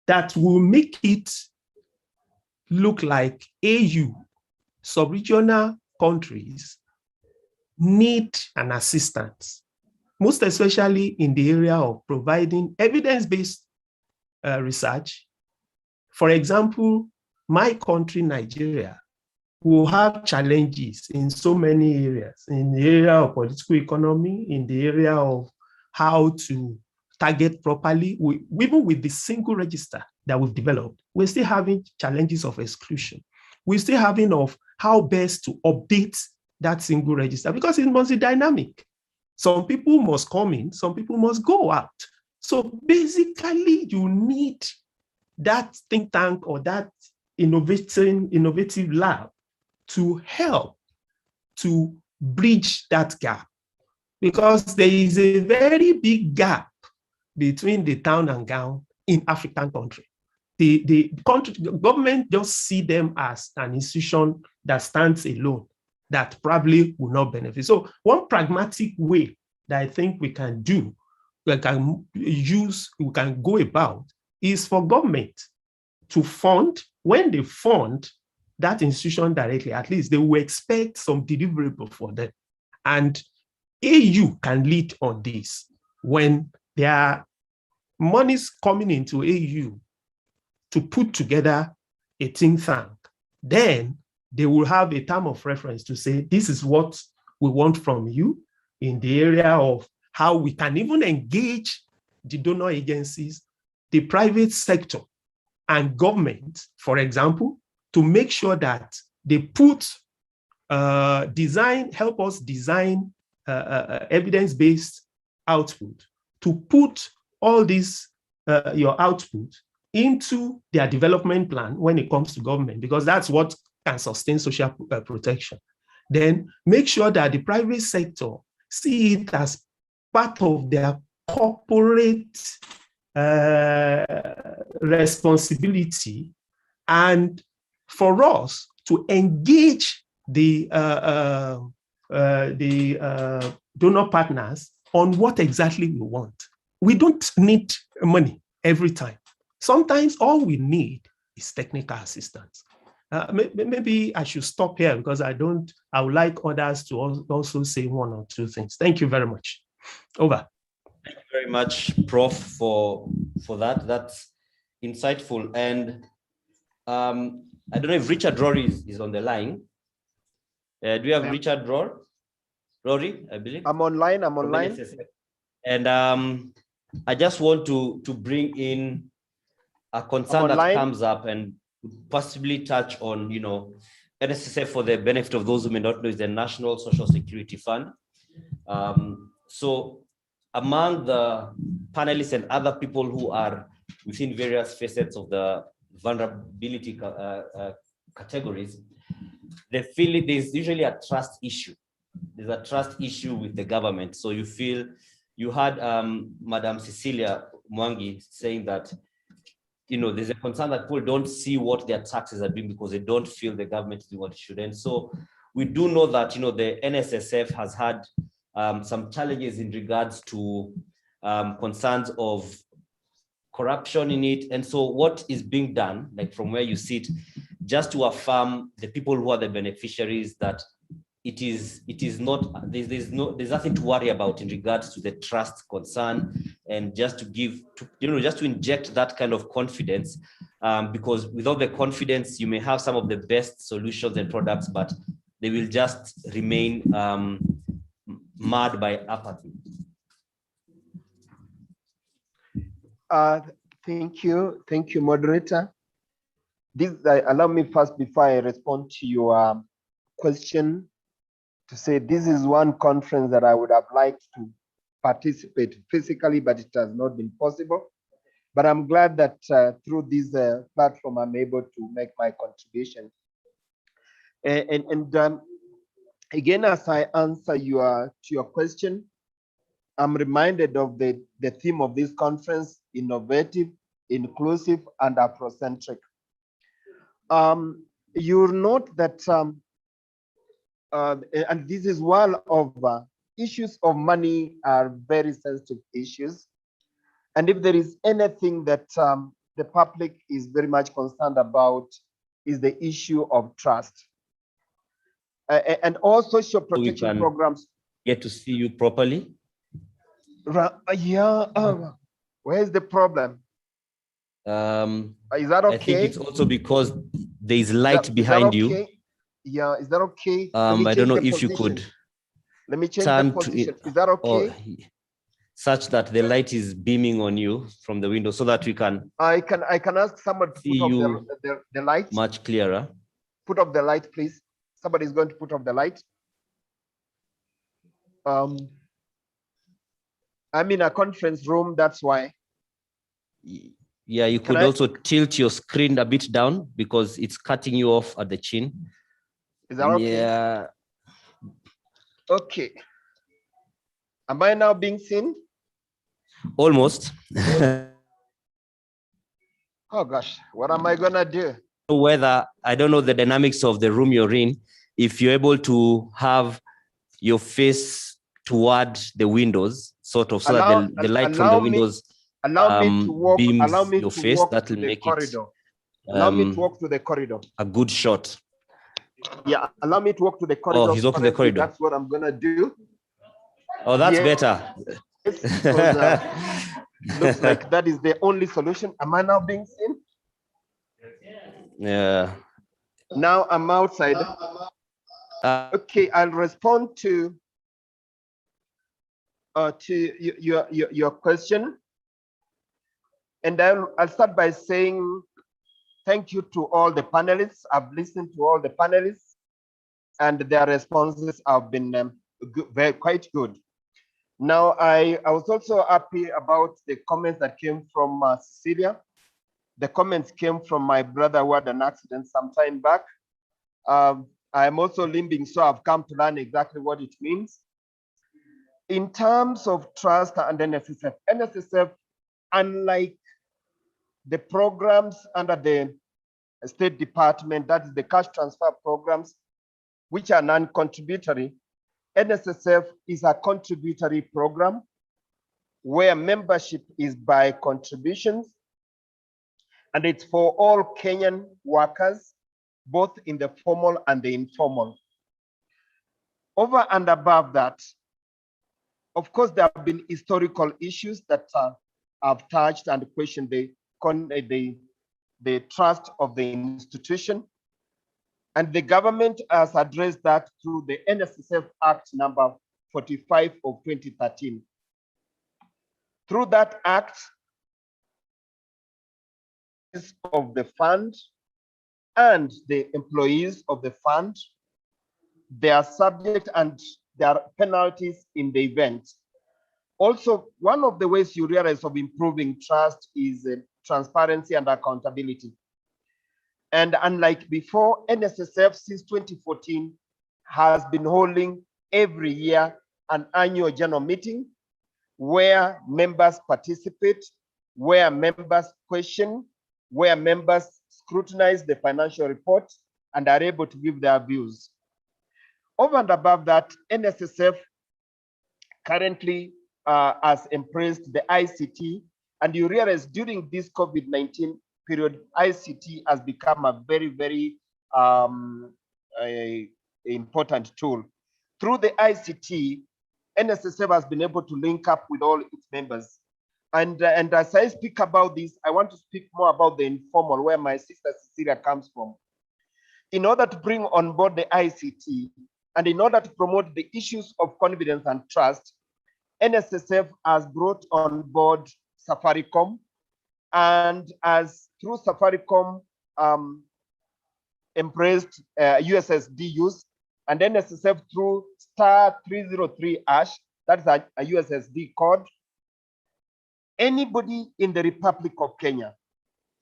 that will make it look like AU, sub-regional countries, need an assistance, most especially in the area of providing evidence-based research. For example, my country, Nigeria, will have challenges in so many areas, in the area of political economy, in the area of how to target properly. Even with the single register that we've developed, we're still having challenges of exclusion. We're still having of how best to update that single register, because it must be dynamic. Some people must come in, some people must go out. So basically, you need that think tank or that innovative lab to help to bridge that gap, because there is a very big gap between the town and gown in African country. The government just see them as an institution that stands alone, that probably will not benefit. So one pragmatic way that I think we can do, we can go about, is for government to fund. When they fund that institution directly, at least they will expect some deliverable for them. And AU can lead on this. When there are monies coming into AU to put together a think tank, then they will have a term of reference to say, this is what we want from you in the area of how we can even engage the donor agencies, the private sector, and government, for example, to make sure that they put help us design evidence-based output, to put all this, your output, into their development plan when it comes to government, because that's what can sustain social protection. Then make sure that the private sector see it as part of their corporate responsibility and for us to engage the donor partners on what exactly we want. We don't need money every time. Sometimes all we need is technical assistance. Maybe I should stop here because I would like others to also say one or two things. Thank you very much. Over. Thank you very much, Prof, for that. That's insightful. And I don't know if Richard Rory is on the line. Do we have Richard Rory, I believe? I'm online. And I just want to bring in a concern that comes up and possibly touch on, NSSF, for the benefit of those who may not know, is the National Social Security Fund. So among the panelists and other people who are within various facets of the vulnerability categories, they feel there's usually a trust issue. There's a trust issue with the government. So you had Madam Cecilia Mwangi saying that, there's a concern that people don't see what their taxes are doing because they don't feel the government is doing what it should. And so we do know that, the NSSF has had some challenges in regards to concerns of corruption in it. And so what is being done, like from where you sit, just to affirm the people who are the beneficiaries that it is not, there's nothing to worry about in regards to the trust concern, and just to give, just to inject that kind of confidence, because without the confidence, you may have some of the best solutions and products, but they will just remain marred by apathy. Thank you, moderator. This allow me first, before I respond to your question, to say this is one conference that I would have liked to participate physically, but it has not been possible. But I'm glad that through this platform, I'm able to make my contribution. And again, as I answer to your question, I'm reminded of the theme of this conference: innovative, inclusive, and Afrocentric. You'll note that, and this is one of issues of money are very sensitive issues. And if there is anything that the public is very much concerned about, is the issue of trust. And all social protection programs. Get to see you properly. Yeah. Where's the problem? Is that okay? I think it's also because there is light behind you. Yeah, is that okay? I don't know if you could. Let me change the position. Is that okay? Such that the light is beaming on you from the window, so that we can. I can ask someone to put off the light. Much clearer. Put off the light, please. Somebody is going to put off the light. I'm in a conference room, that's why. Yeah, you could also tilt your screen a bit down because it's cutting you off at the chin. Is that okay? Yeah. Okay. Am I now being seen? Almost. Oh gosh, what am I gonna do? Whether, I don't know the dynamics of the room you're in, if you're able to have your face toward the windows, sort of, so that the light from the windows beams your face, that will make it allow me to walk to the corridor. A good shot. Yeah, allow me to walk to the corridor. Oh, he's walking the corridor. That's what I'm gonna do. Oh, that's better. Yes, because, looks like that is the only solution. Am I now being seen? Yeah. Now I'm outside. Okay, I'll respond to your question, and I'll start by saying thank you to all the panelists. I've listened to all the panelists, and their responses have been quite good. Now, I was also happy about the comments that came from Cecilia. The comments came from my brother who had an accident some time back. I'm also limping, so I've come to learn exactly what it means. In terms of trust and NSSF, unlike the programs under the State Department, that is the cash transfer programs, which are non-contributory. NSSF is a contributory program where membership is by contributions, and it's for all Kenyan workers, both in the formal and the informal. Over and above that, of course, there have been historical issues that have touched and questioned the trust of the institution. And the government has addressed that through the NSSF Act number 45 of 2013. Through that act of the fund and the employees of the fund, they are subject and there are penalties in the event. Also, one of the ways you realize of improving trust is transparency and accountability. And unlike before, NSSF since 2014 has been holding every year an annual general meeting where members participate, where members question, where members scrutinize the financial report and are able to give their views. Over and above that, NSSF currently has embraced the ICT, and you realize during this COVID-19 period, ICT has become a very, very important tool. Through the ICT, NSSF has been able to link up with all its members. And as I speak about this, I want to speak more about the informal, where my sister Cecilia comes from. In order to bring on board the ICT, and in order to promote the issues of confidence and trust, NSSF has brought on board Safaricom, and as through Safaricom embraced USSD use, and NSSF through *303#, that's a USSD code. Anybody in the Republic of Kenya,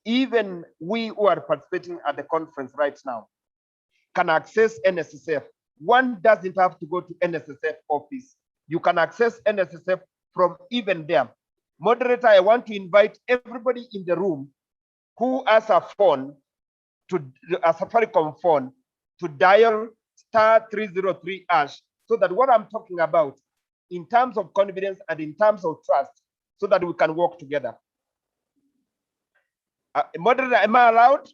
even we who are participating at the conference right now, can access NSSF. One doesn't have to go to NSSF office. You can access NSSF from even there. Moderator, I want to invite everybody in the room who has a phone, a Safaricom phone, to dial *303#, so that what I'm talking about in terms of confidence and in terms of trust, so that we can work together. Moderator, am I allowed?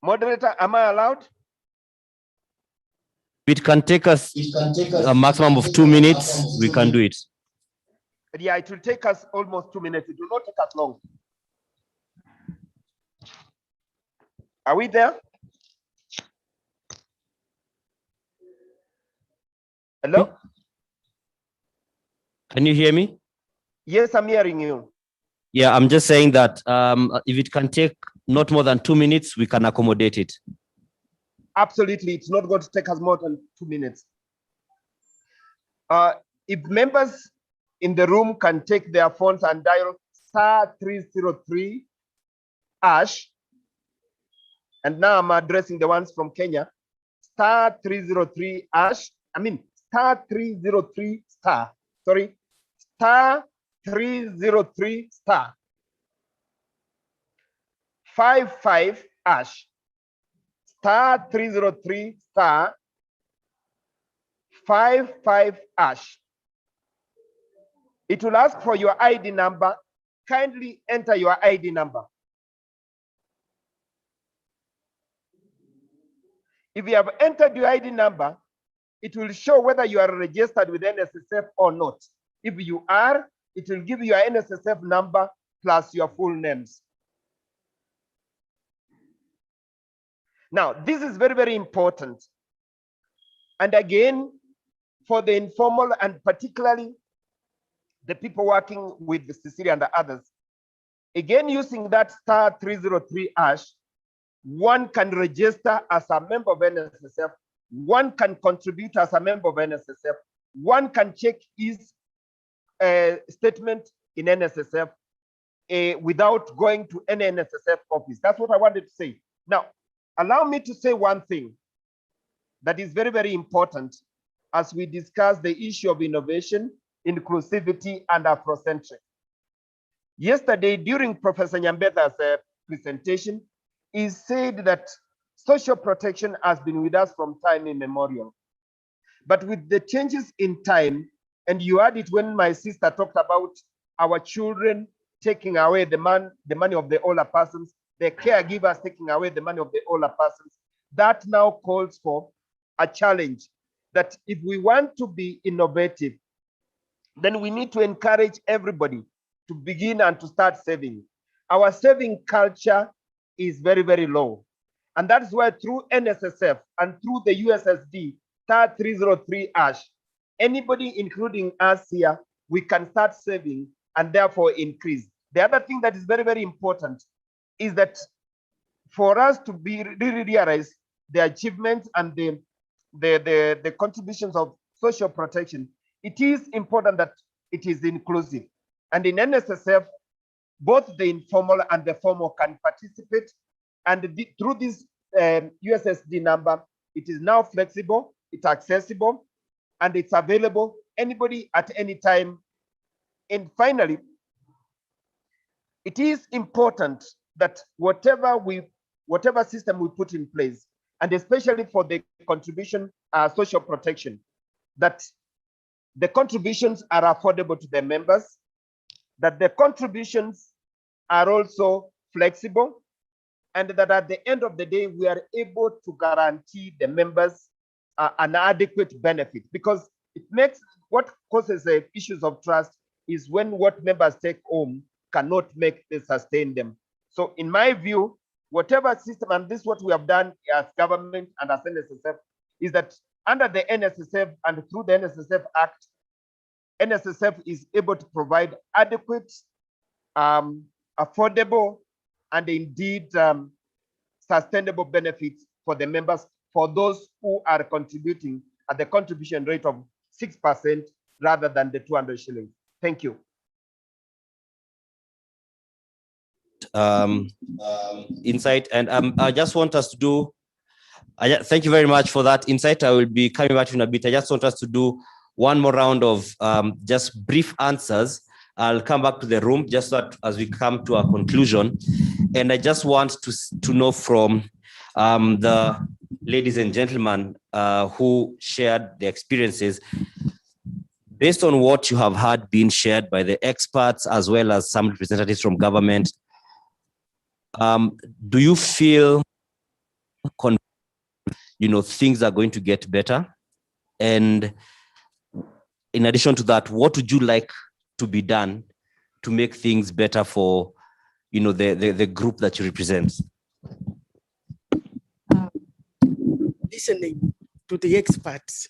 Moderator, am I allowed? It can take us a maximum of 2 minutes. We can do it. Yeah, it will take us almost 2 minutes. It will not take us long. Are we there? Hello? Can you hear me? Yes, I'm hearing you. Yeah, I'm just saying that if it can take not more than 2 minutes, we can accommodate it. Absolutely, it's not going to take us more than 2 minutes. If members in the room can take their phones and dial *303#, and now I'm addressing the ones from Kenya, *303#, I mean *303*, sorry, *303*, 55#, *303*, 55#. It will ask for your ID number. Kindly enter your ID number. If you have entered your ID number, it will show whether you are registered with NSSF or not. If you are, it will give you your NSSF number plus your full names. Now, this is very, very important. And again, for the informal and particularly the people working with the Cecilia and the others, again, using that *303#, one can register as a member of NSSF, one can contribute as a member of NSSF, one can check his statement in NSSF without going to any NSSF office. That's what I wanted to say. Now, allow me to say one thing that is very, very important as we discuss the issue of innovation, inclusivity, and Afrocentric. Yesterday, during Professor Nyambetha's presentation, he said that social protection has been with us from time immemorial. But with the changes in time, and you heard it when my sister talked about our children taking away the money of the older persons, the caregivers taking away the money of the older persons, that now calls for a challenge that if we want to be innovative, then we need to encourage everybody to begin and to start saving. Our saving culture is very, very low. And that's why through NSSF and through the USSD, TAR 303 ASH, anybody, including us here, we can start saving and therefore increase. The other thing that is very, very important is that for us to be really realize the achievements and the contributions of social protection, it is important that it is inclusive. And in NSSF, both the informal and the formal can participate. And through this USSD number, it is now flexible, it's accessible, and it's available anybody at any time. And finally, it is important that whatever system we put in place, and especially for the contribution social protection, that the contributions are affordable to the members, that the contributions are also flexible, and that at the end of the day, we are able to guarantee the members an adequate benefit, because it makes what causes issues of trust is when what members take home cannot sustain them. So in my view, whatever system, and this is what we have done as government and as NSSF, is that under the NSSF and through the NSSF Act, NSSF is able to provide adequate, affordable, and indeed sustainable benefits for the members, for those who are contributing at the contribution rate of 6% rather than the 200 shillings. Thank you. Insight, and I just want us to do, thank you very much for that insight. I will be coming back to you in a bit. I just want us to do one more round of just brief answers. I'll come back to the room just so that as we come to a conclusion. And I just want to know from the ladies and gentlemen who shared their experiences, based on what you have heard being shared by the experts as well as some representatives from government, do you feel things are going to get better? And in addition to that, what would you like to be done to make things better for the group that you represent? Listening to the experts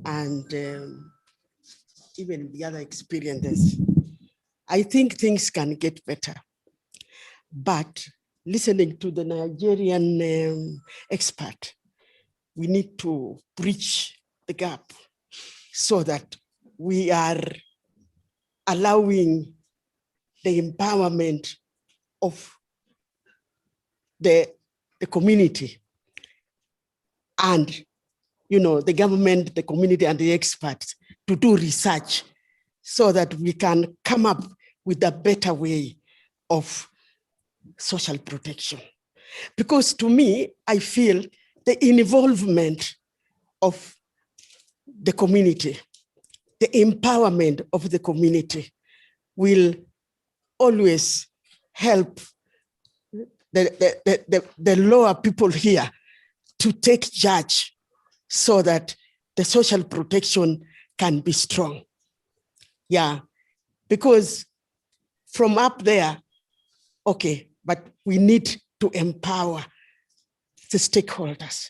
and even the other experiences, I think things can get better. But listening to the Nigerian expert, we need to bridge the gap so that we are allowing the empowerment of the community and the government, the community, and the experts to do research so that we can come up with a better way of social protection. Because to me, I feel the involvement of the community, the empowerment of the community will always help the lower people here to take charge so that the social protection can be strong. Yeah, because from up there, okay, but we need to empower the stakeholders.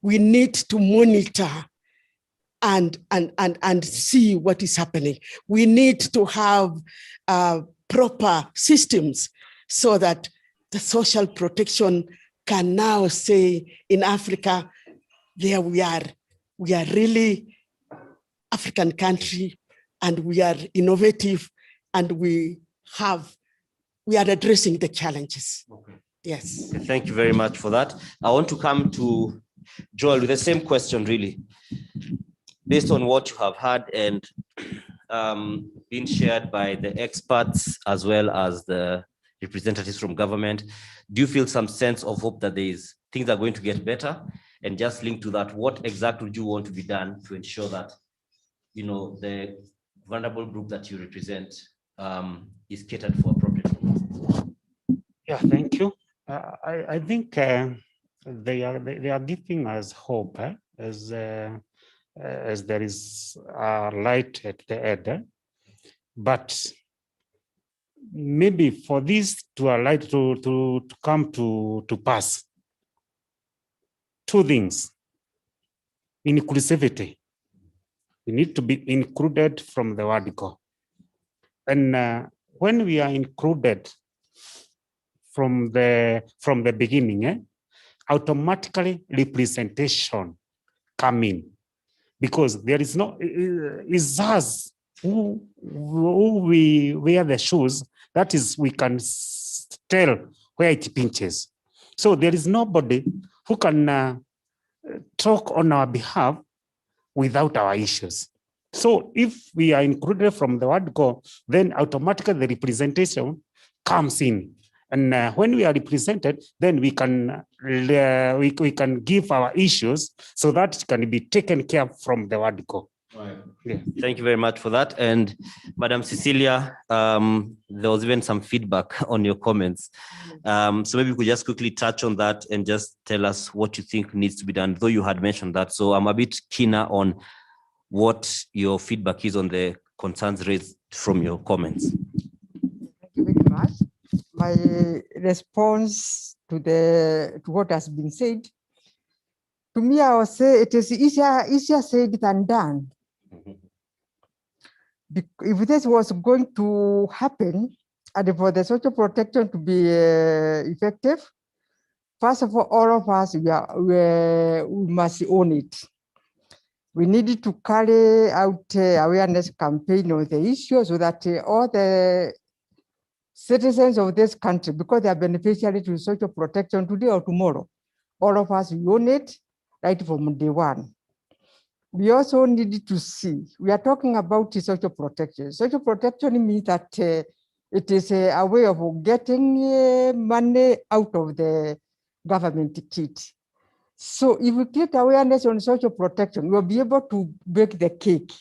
We need to monitor and see what is happening. We need to have proper systems so that the social protection can now say in Africa, there we are really African country, and we are innovative, and we are addressing the challenges. Okay. Yes. Thank you very much for that. I want to come to Joel with the same question, really. Based on what you have heard and been shared by the experts as well as the representatives from government, do you feel some sense of hope that things are going to get better? And just linked to that, what exactly would you want to be done to ensure that, you know, the vulnerable group that you represent is catered for appropriately? Yeah, thank you. I think they are giving us hope as there is light at the end, but maybe for this to light to come to pass, two things: inclusivity. We need to be included from the word go, and when we are included from the beginning, automatically representation come in, because there is no, it's us who we wear the shoes, that is, we can tell where it pinches. So there is nobody who can talk on our behalf without our issues. So if we are included from the word go, then automatically the representation comes in. And when we are represented, then we can give our issues so that it can be taken care of from the word go. Right. Yeah. Thank you very much for that. And Madam Cecilia, there was even some feedback on your comments. So maybe we could just quickly touch on that and just tell us what you think needs to be done, though you had mentioned that. So I'm a bit keener on what your feedback is on the concerns raised from your comments. Thank you very much. My response to what has been said, to me, I would say it is easier said than done. If this was going to happen, and for the social protection to be effective, first of all of us, we must own it. We needed to carry out awareness campaign on the issue so that all the citizens of this country, because they are beneficiaries to social protection today or tomorrow, all of us, we own it right from day one. We also needed to see, we are talking about social protection. Social protection means that it is a way of getting money out of the government kit. So if we create awareness on social protection, we'll be able to bake the cake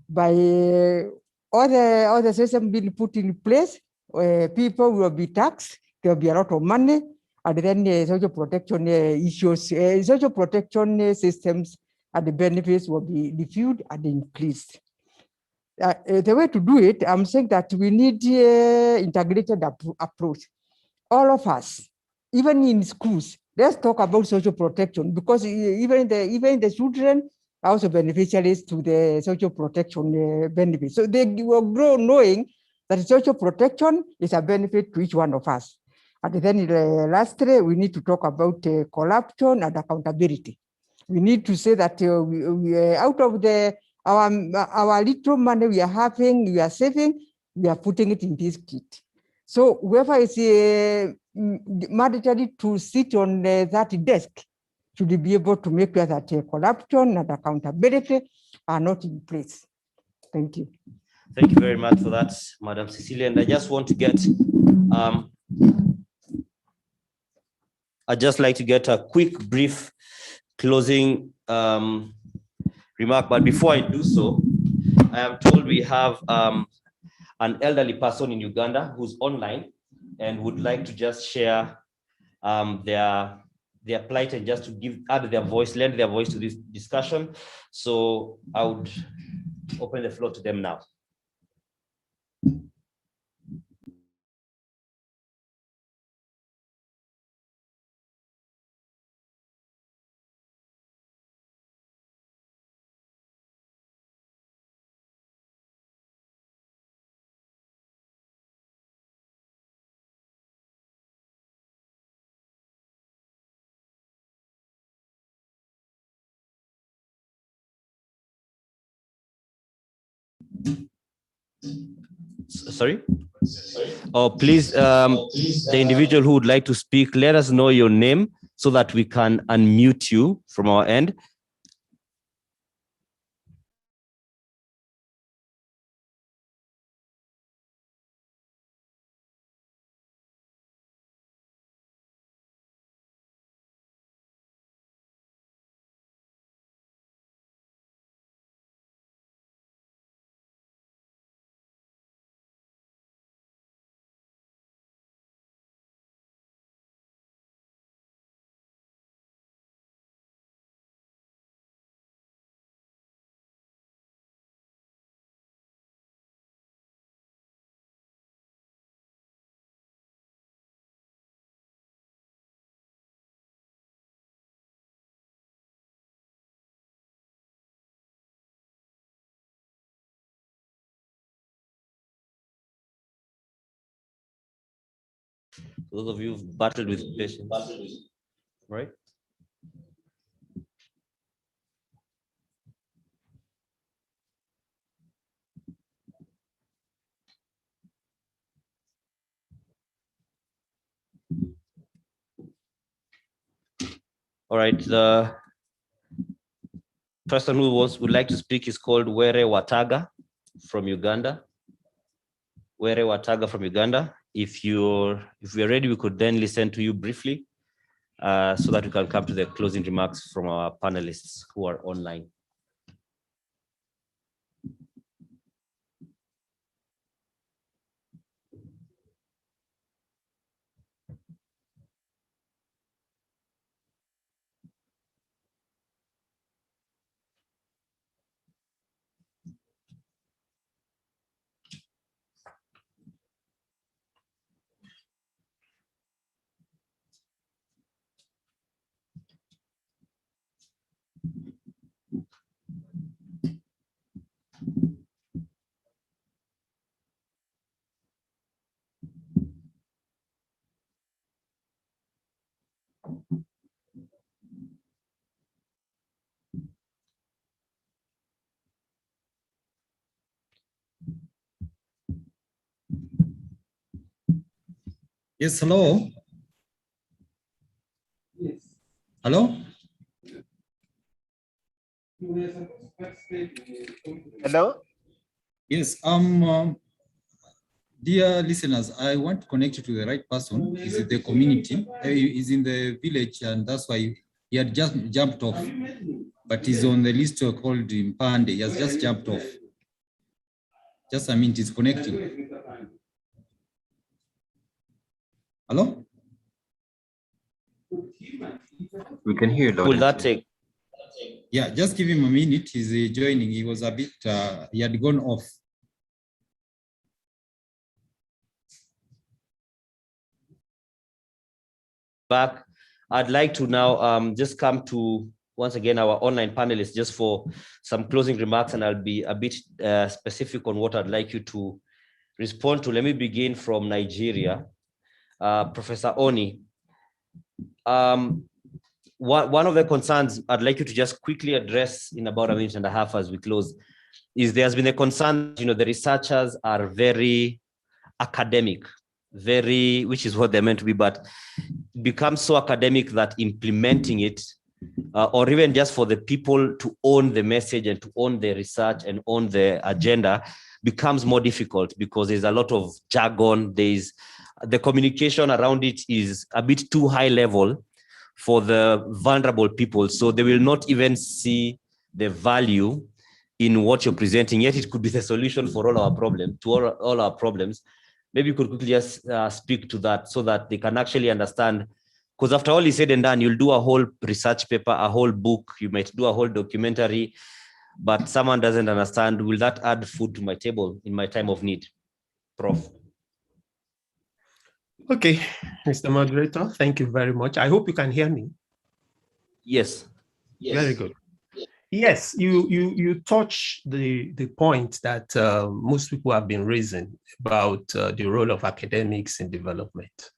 by all the system being put in place. People will be taxed, there will be a lot of money, and then social protection issues, social protection systems and the benefits will be reviewed and increased. The way to do it, I'm saying that we need integrated approach. All of us, even in schools, let's talk about social protection, because even the children are also beneficiaries to the social protection benefits. So they will grow knowing that social protection is a benefit to each one of us. And then lastly, we need to talk about corruption and accountability. We need to say that out of our little money we are having, we are saving, we are putting it in this kit. So whoever is mandatory to sit on that desk should be able to make sure that corruption and accountability are not in place. Thank you. Thank you very much for that, Madam Cecilia. And I just want to get, I'd just like to get a quick, brief closing remark. But before I do so, I am told we have an elderly person in Uganda who's online and would like to just share their plight and just to add their voice, lend their voice to this discussion. So I would open the floor to them now. Sorry? Oh, please, the individual who would like to speak, let us know your name so that we can unmute you from our end. Those of you who've battled with patience, right? All right, the person who would like to speak is called Were Wataga from Uganda. Were Wataga from Uganda. If we're ready, we could then listen to you briefly so that we can come to the closing remarks from our panelists who are online. Yes, hello. Yes. Hello? Hello? Yes, dear listeners, I want to connect you to the right person. He's in the community, he's in the village, and that's why he had just jumped off. But he's on the list called Mpande. He has just jumped off. Just a minute, he's connecting. Hello? We can hear you. Will that take? Yeah, just give him a minute. He's joining. He was a bit, he had gone off. Back. I'd like to now just come to, once again, our online panelists just for some closing remarks, and I'll be a bit specific on what I'd like you to respond to. Let me begin from Nigeria. Professor Oni, one of the concerns I'd like you to just quickly address in about a minute and a half as we close is there's been a concern, the researchers are very academic, which is what they're meant to be, but become so academic that implementing it, or even just for the people to own the message and to own the research and own the agenda becomes more difficult because there's a lot of jargon. The communication around it is a bit too high level for the vulnerable people. So they will not even see the value in what you're presenting, yet it could be the solution for all our problems, all our problems. Maybe you could quickly just speak to that so that they can actually understand, because after all is said and done, you'll do a whole research paper, a whole book, you might do a whole documentary, but someone doesn't understand, will that add food to my table in my time of need? Prof. Okay, Mr. Moderator, thank you very much. I hope you can hear me. Yes. Very good. Yes, you touch the point that most people have been raising about the role of academics in development.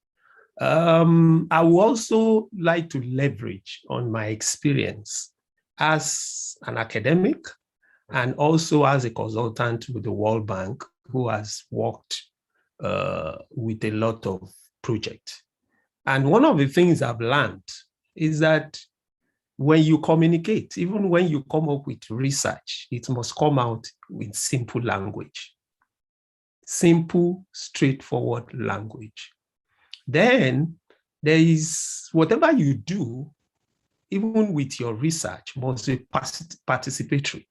I would also like to leverage on my experience as an academic and also as a consultant with the World Bank, who has worked with a lot of projects. And one of the things I've learned is that when you communicate, even when you come up with research, it must come out with simple language. Simple, straightforward language. Then there is whatever you do, even with your research, must be participatory.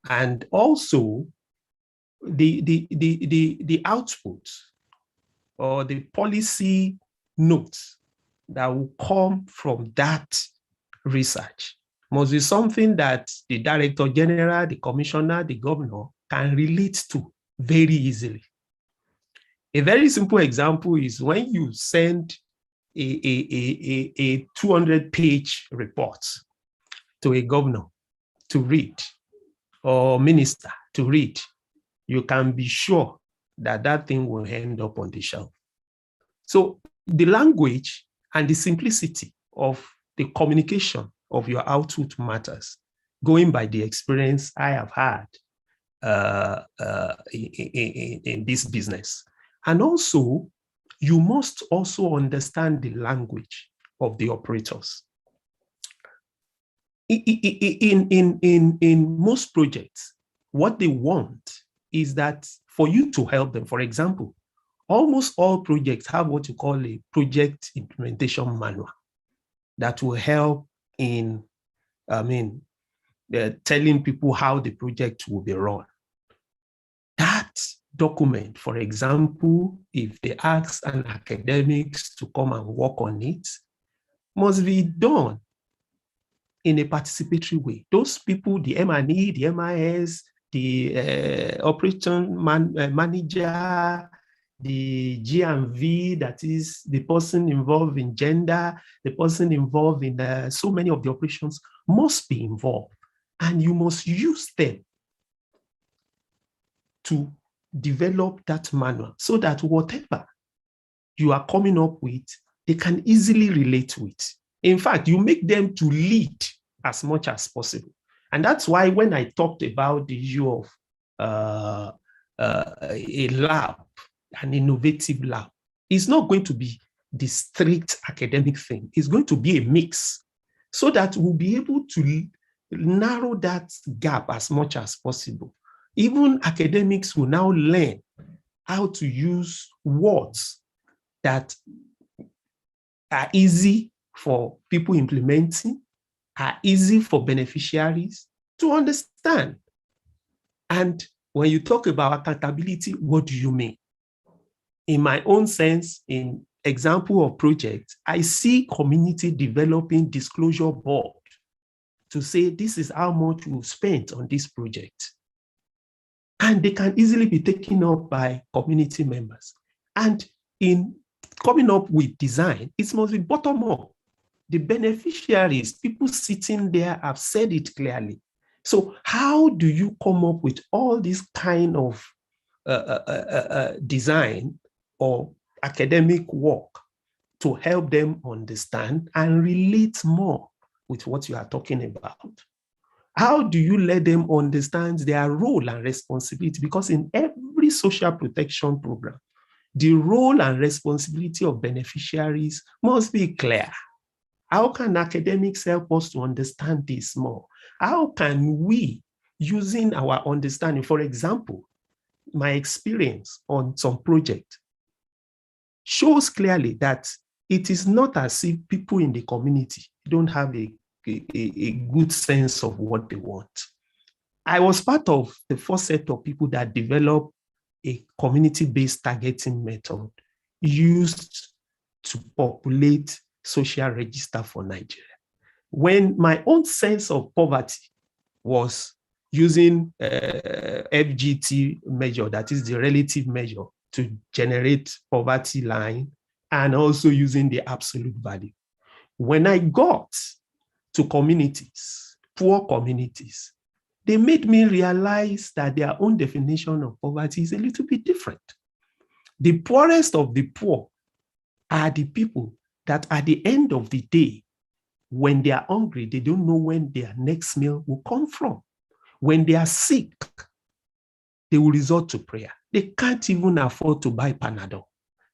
And also the output or the policy notes that will come from that research must be something that the Director General, the Commissioner, the Governor can relate to very easily. A very simple example is when you send a 200-page report to a governor to read or minister to read, you can be sure that that thing will end up on the shelf. So the language and the simplicity of the communication of your output matters, going by the experience I have had in this business. And also, you must also understand the language of the operators. In most projects, what they want is that for you to help them. For example, almost all projects have what you call a project implementation manual that will help in, telling people how the project will be run. That document, for example, if they ask an academics to come and work on it, must be done in a participatory way. Those people, the M&E, the MIS, the operation manager, the GMV, that is the person involved in gender, the person involved in so many of the operations must be involved. And you must use them to develop that manual so that whatever you are coming up with, they can easily relate with. In fact, you make them to lead as much as possible. And that's why when I talked about the issue of a lab, an innovative lab, it's not going to be the strict academic thing. It's going to be a mix so that we'll be able to narrow that gap as much as possible. Even academics will now learn how to use words that are easy for people implementing, are easy for beneficiaries to understand. And when you talk about accountability, what do you mean? In my own sense, in example of projects, I see community developing disclosure board to say this is how much we've spent on this project. And they can easily be taken up by community members. And in coming up with design, it must be bottom up. The beneficiaries, people sitting there have said it clearly. So how do you come up with all this kind of design or academic work to help them understand and relate more with what you are talking about? How do you let them understand their role and responsibility? Because in every social protection program, the role and responsibility of beneficiaries must be clear. How can academics help us to understand this more? How can we, using our understanding, for example, my experience on some project shows clearly that it is not as if people in the community don't have a good sense of what they want. I was part of the first set of people that developed a community-based targeting method used to populate social register for Nigeria. When my own sense of poverty was using FGT measure, that is the relative measure, to generate poverty line, and also using the absolute value. When I got to communities, poor communities, they made me realize that their own definition of poverty is a little bit different. The poorest of the poor are the people that at the end of the day, when they are hungry, they don't know when their next meal will come from. When they are sick, they will resort to prayer. They can't even afford to buy Panadol.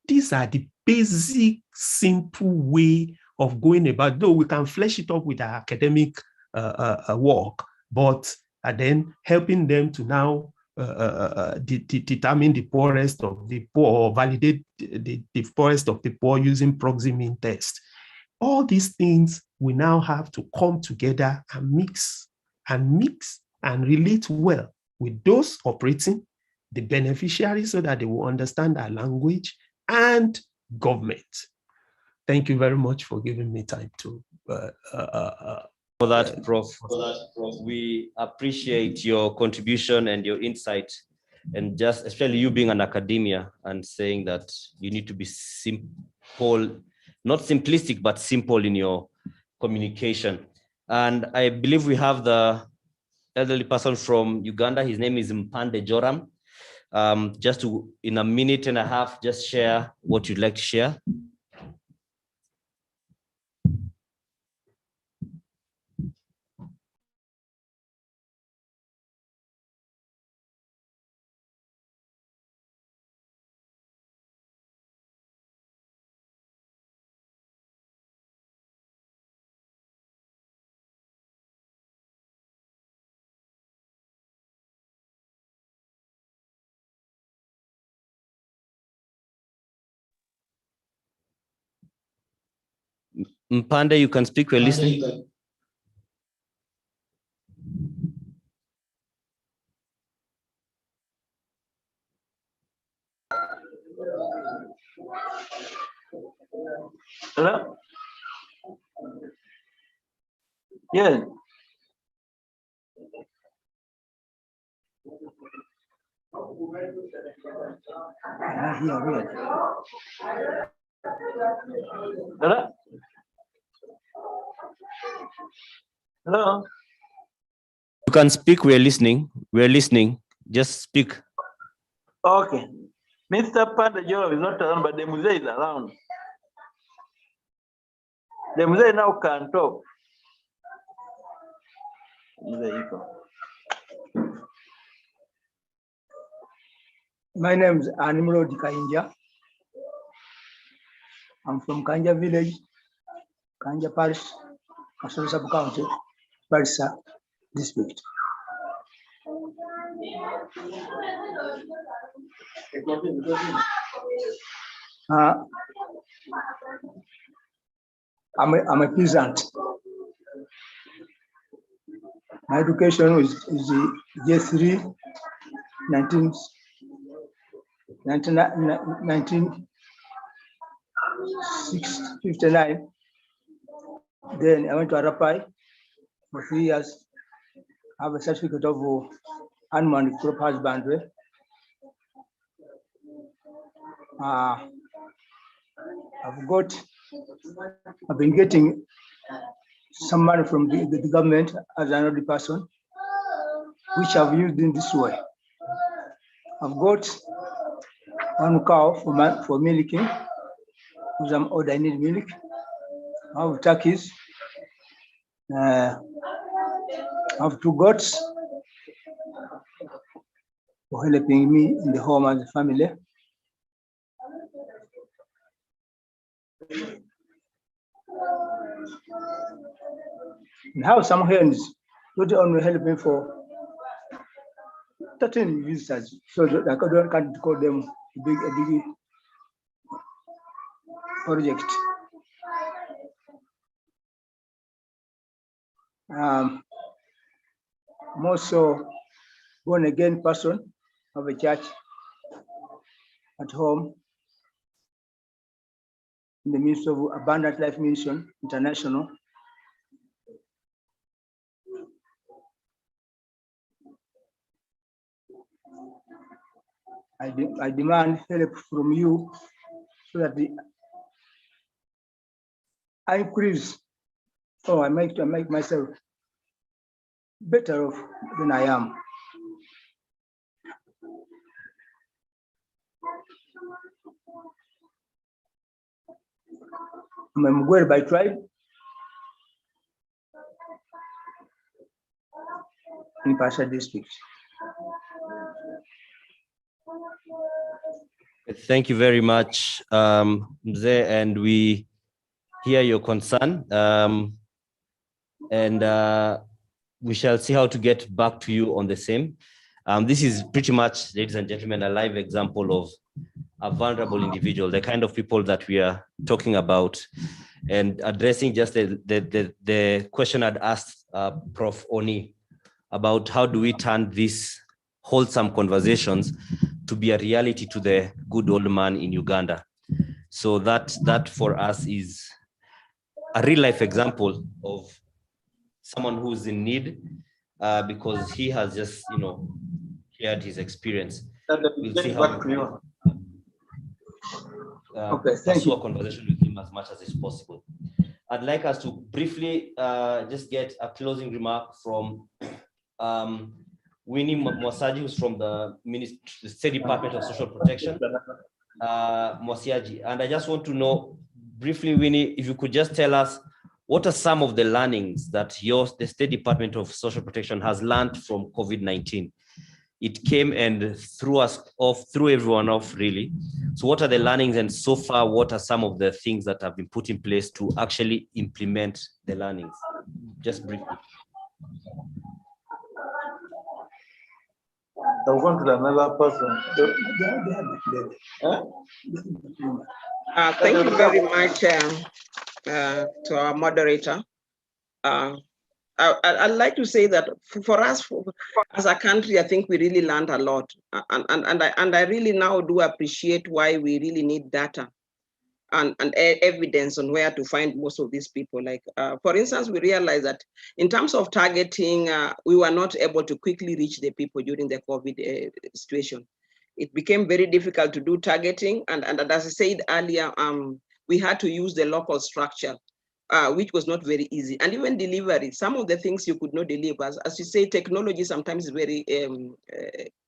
These are the basic, simple way of going about, though we can flesh it up with our academic work, but then helping them to now determine the poorest of the poor, or validate the poorest of the poor using proxy test. All these things we now have to come together and mix and relate well with those operating, the beneficiaries, so that they will understand our language, and government. Thank you very much for giving me time to for that, Prof. We appreciate your contribution and your insight, and just especially you being an academia and saying that you need to be simple, not simplistic, but simple in your communication. And I believe we have the elderly person from Uganda. His name is Mpande Joram. just to, in a minute and a half, just share what you'd like to share. Mpande, you can speak, we're listening. Hello? Yeah. Hello? Hello? You can speak, we're listening. We're listening. Just speak. Okay. Mr. Panda Joe is not around, but the Muzee is around. The Muzee now can talk. My name is Animro Kainja. I'm from Kanja village, Kanja parish, Kasulu sub-county, Barisa district. I'm a peasant. My education is J3, 1959. Then I went to Arapai for 3 years. I have a certificate of unmanned crop husbandry. I've been getting some money from the government as an elderly person, which I've used in this way. I've got one cow for milking, because I'm old, I need milk. I have turkeys. I have 2 goats for helping me in the home as a family. And have some hens, not only help me for 13 visitors, so that I can't call them a big project. I'm also born again person of a church at home in the midst of Abundant Life Mission International. I demand help from you so that I increase, I make myself better off than I am. I'm a Mugwere by tribe in Pasha district. Thank you very much, Mzee, and we hear your concern, and we shall see how to get back to you on the same. This is pretty much, ladies and gentlemen, a live example of a vulnerable individual, the kind of people that we are talking about, and addressing just the question I'd asked Prof. Oni about how do we turn these wholesome conversations to be a reality to the good old man in Uganda. So that for us is a real life example of someone who's in need, because he has just, shared his experience. We'll see how we pursue a conversation with him as much as is possible. I'd like us to briefly just get a closing remark from, Winnie Mwasaji, who's from the State Department of Social Protection, Mwasiaji. And I just want to know briefly, Winnie, if you could just tell us what are some of the learnings that the State Department of Social Protection has learned from COVID-19? It came and threw everyone off, really. So what are the learnings, and so far, what are some of the things that have been put in place to actually implement the learnings? Just briefly. I'll go to another person. Thank you very much to our moderator. I'd like to say that for us, as a country, I think we really learned a lot. And I really now do appreciate why we really need data and evidence on where to find most of these people. Like, for instance, we realized that in terms of targeting, we were not able to quickly reach the people during the COVID situation. It became very difficult to do targeting. And as I said earlier, we had to use the local structure, which was not very easy. And even delivery, some of the things you could not deliver. As you say, technology sometimes is very,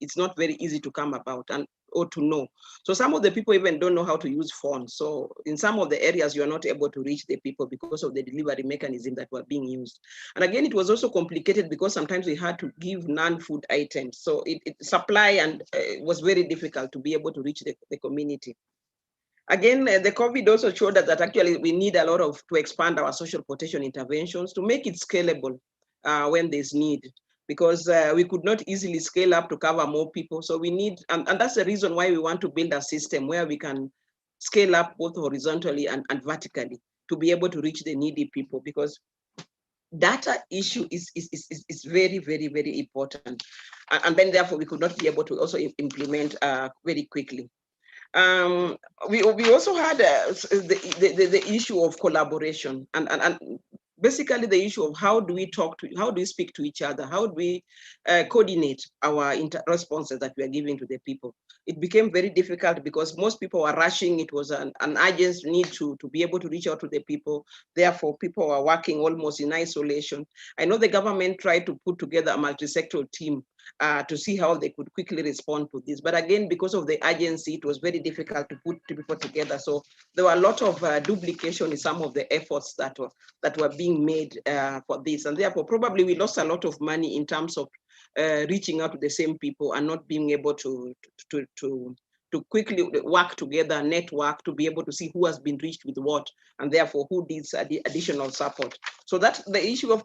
it's not very easy to come about or to know. So some of the people even don't know how to use phones. So in some of the areas, you're not able to reach the people because of the delivery mechanism that were being used. And again, it was also complicated because sometimes we had to give non-food items. So supply and was very difficult to be able to reach the community. Again, the COVID also showed us that actually we need a lot to expand our social protection interventions to make it scalable when there's need, because we could not easily scale up to cover more people. So we need, and that's the reason why we want to build a system where we can scale up both horizontally and vertically to be able to reach the needy people, because data issue is very, very, very important. And then therefore we could not be able to also implement very quickly. We also had the issue of collaboration and basically the issue of how do we speak to each other? How do we coordinate our responses that we are giving to the people? It became very difficult because most people were rushing. It was an urgent need to be able to reach out to the people. Therefore, people were working almost in isolation. I know the government tried to put together a multi-sectoral team to see how they could quickly respond to this. But again, because of the urgency, it was very difficult to put people together. So there were a lot of duplication in some of the efforts that were being made for this. And therefore, probably we lost a lot of money in terms of reaching out to the same people and not being able to quickly work together, network, to be able to see who has been reached with what, and therefore who needs additional support. So that the issue of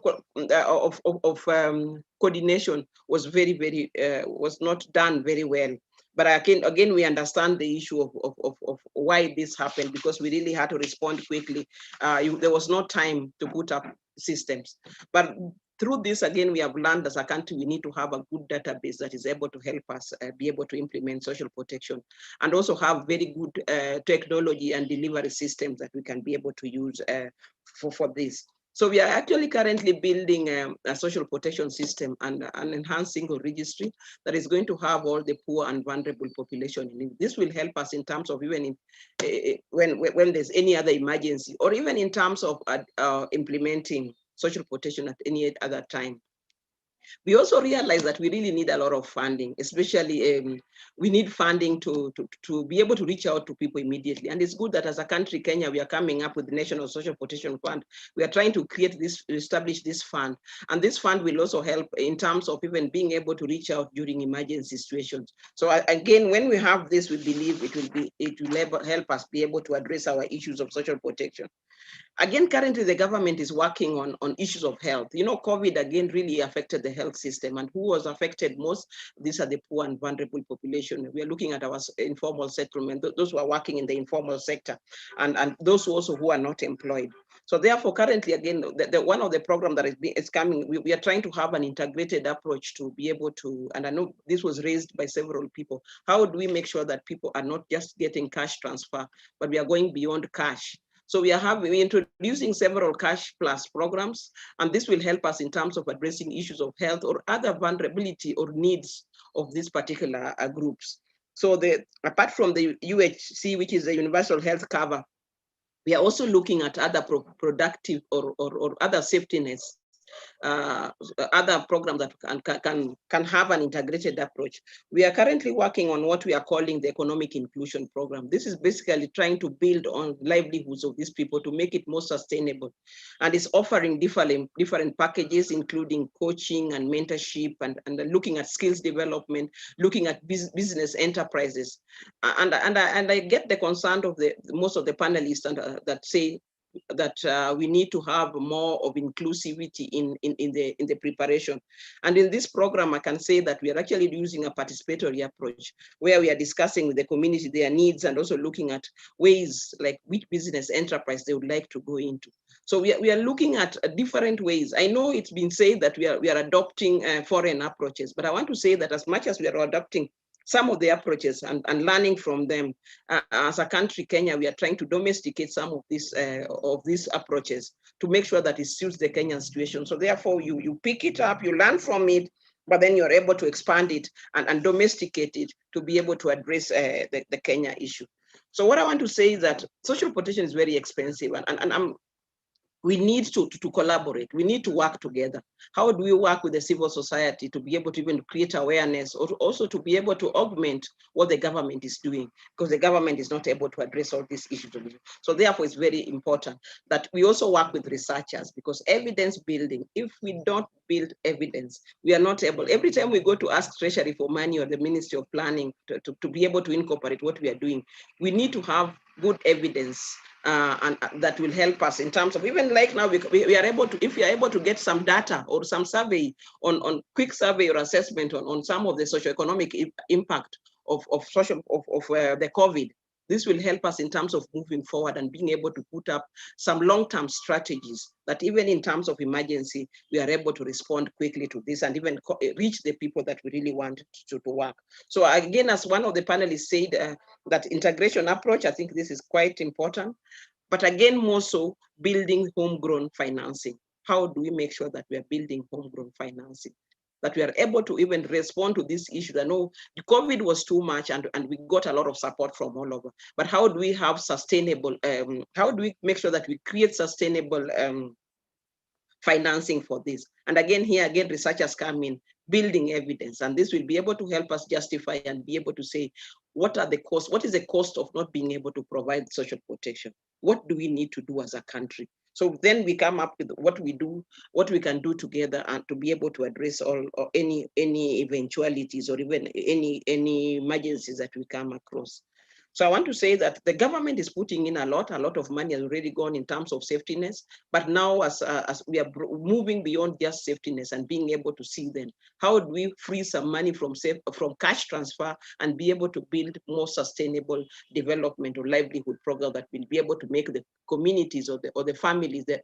coordination was was not done very well. But again, we understand the issue of why this happened, because we really had to respond quickly. There was no time to put up systems. But through this, again, we have learned as a country, we need to have a good database that is able to help us be able to implement social protection, and also have very good technology and delivery systems that we can be able to use for this. So we are actually currently building a social protection system and an enhanced single registry that is going to have all the poor and vulnerable population. This will help us in terms of even when there's any other emergency, or even in terms of implementing social protection at any other time. We also realize that we really need a lot of funding, especially we need funding to be able to reach out to people immediately. And it's good that as a country, Kenya, we are coming up with the National Social Protection Fund. We are trying to establish this fund. And this fund will also help in terms of even being able to reach out during emergency situations. So again, when we have this, we believe it will help us be able to address our issues of social protection. Again, currently the government is working on issues of health. You know, COVID again really affected the health system, and who was affected most? These are the poor and vulnerable population. We are looking at our informal settlement, those who are working in the informal sector, and those also who are not employed. So therefore, currently, again, one of the programs that is coming, we are trying to have an integrated approach to be able to, and I know this was raised by several people, how do we make sure that people are not just getting cash transfer, but we are going beyond cash? So we're introducing several cash plus programs, and this will help us in terms of addressing issues of health or other vulnerability or needs of these particular groups. So apart from the UHC, which is the universal health cover, we are also looking at other productive or other safety nets other programs that can have an integrated approach. We are currently working on what we are calling the economic inclusion program. This is basically trying to build on livelihoods of these people to make it more sustainable. And it's offering different packages, including coaching and mentorship and looking at skills development, looking at business enterprises. And I get the concern of most of the panelists that say that we need to have more of inclusivity in the preparation. And in this program, I can say that we are actually using a participatory approach where we are discussing with the community their needs and also looking at ways like which business enterprise they would like to go into. So we are looking at different ways. I know it's been said that we are adopting foreign approaches, but I want to say that as much as we are adopting some of the approaches and learning from them, as a country, Kenya, we are trying to domesticate some of these approaches to make sure that it suits the Kenyan situation. So therefore, you pick it up, you learn from it, but then you're able to expand it and domesticate it to be able to address the Kenya issue. So what I want to say is that social protection is very expensive, and we need to collaborate. We need to work together. How do we work with the civil society to be able to even create awareness, or also to be able to augment what the government is doing, because the government is not able to address all these issues. So therefore, it's very important that we also work with researchers, because evidence building, if we don't build evidence, we are not able. Every time we go to ask Treasury for money or the Ministry of Planning to be able to incorporate what we are doing, we need to have good evidence. And that will help us in terms of, even like now, we are able to, if we are able to get some data or some survey on quick survey or assessment on some of the socioeconomic impact of the COVID, this will help us in terms of moving forward and being able to put up some long-term strategies that even in terms of emergency, we are able to respond quickly to this and even reach the people that we really want to work. So again, as one of the panelists said, that integration approach, I think this is quite important. But again, more so building homegrown financing. How do we make sure that we are building homegrown financing? That we are able to even respond to this issue. I know the COVID was too much and we got a lot of support from all over, but how do we have sustainable, how do we make sure that we create sustainable financing for this? And again, researchers come in, building evidence, and this will be able to help us justify and be able to say, what are the costs? What is the cost of not being able to provide social protection? What do we need to do as a country? So then we come up with what we do, what we can do together, and to be able to address all or any eventualities or even any emergencies that we come across. So I want to say that the government is putting in a lot of money has already gone in terms of safety nets, but now as we are moving beyond just safety nets and being able to see them, how do we free some money from cash transfer and be able to build more sustainable development or livelihood program that will be able to make the communities or the families that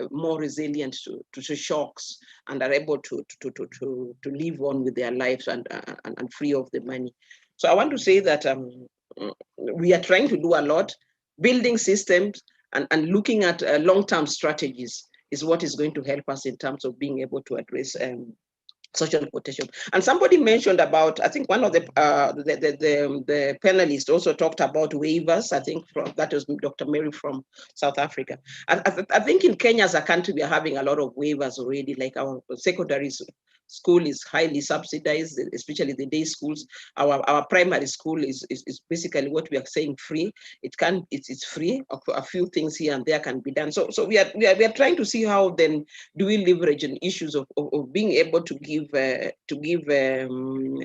more resilient to shocks and are able to live on with their lives and free of the money. So I want to say that we are trying to do a lot. Building systems and looking at long-term strategies is what is going to help us in terms of being able to address social protection. And somebody mentioned about, I think one of the panelists also talked about waivers. I think that was Dr. Mary from South Africa. I think in Kenya as a country, we are having a lot of waivers already, like our secondary school is highly subsidized, especially the day schools. Our primary school is basically what we are saying free. It's free. A few things here and there can be done. So we are trying to see how then do we leverage on issues of being able to give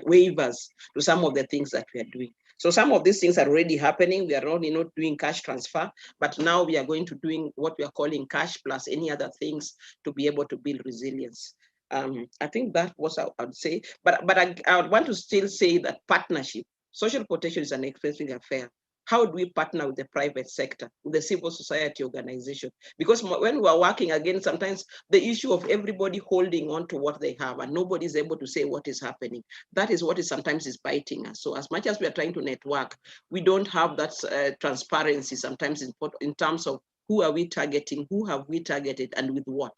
waivers to some of the things that we are doing. So some of these things are already happening. We are only not doing cash transfer, but now we are going to doing what we are calling cash plus any other things to be able to build resilience. I think that was I would say, but I would want to still say that partnership, social protection is an expensive affair. How do we partner with the private sector, with the civil society organization? Because when we are working, again, sometimes the issue of everybody holding on to what they have and nobody is able to say what is happening. That is what is sometimes is biting us. So as much as we are trying to network, we don't have that transparency sometimes in terms of who are we targeting, who have we targeted, and with what.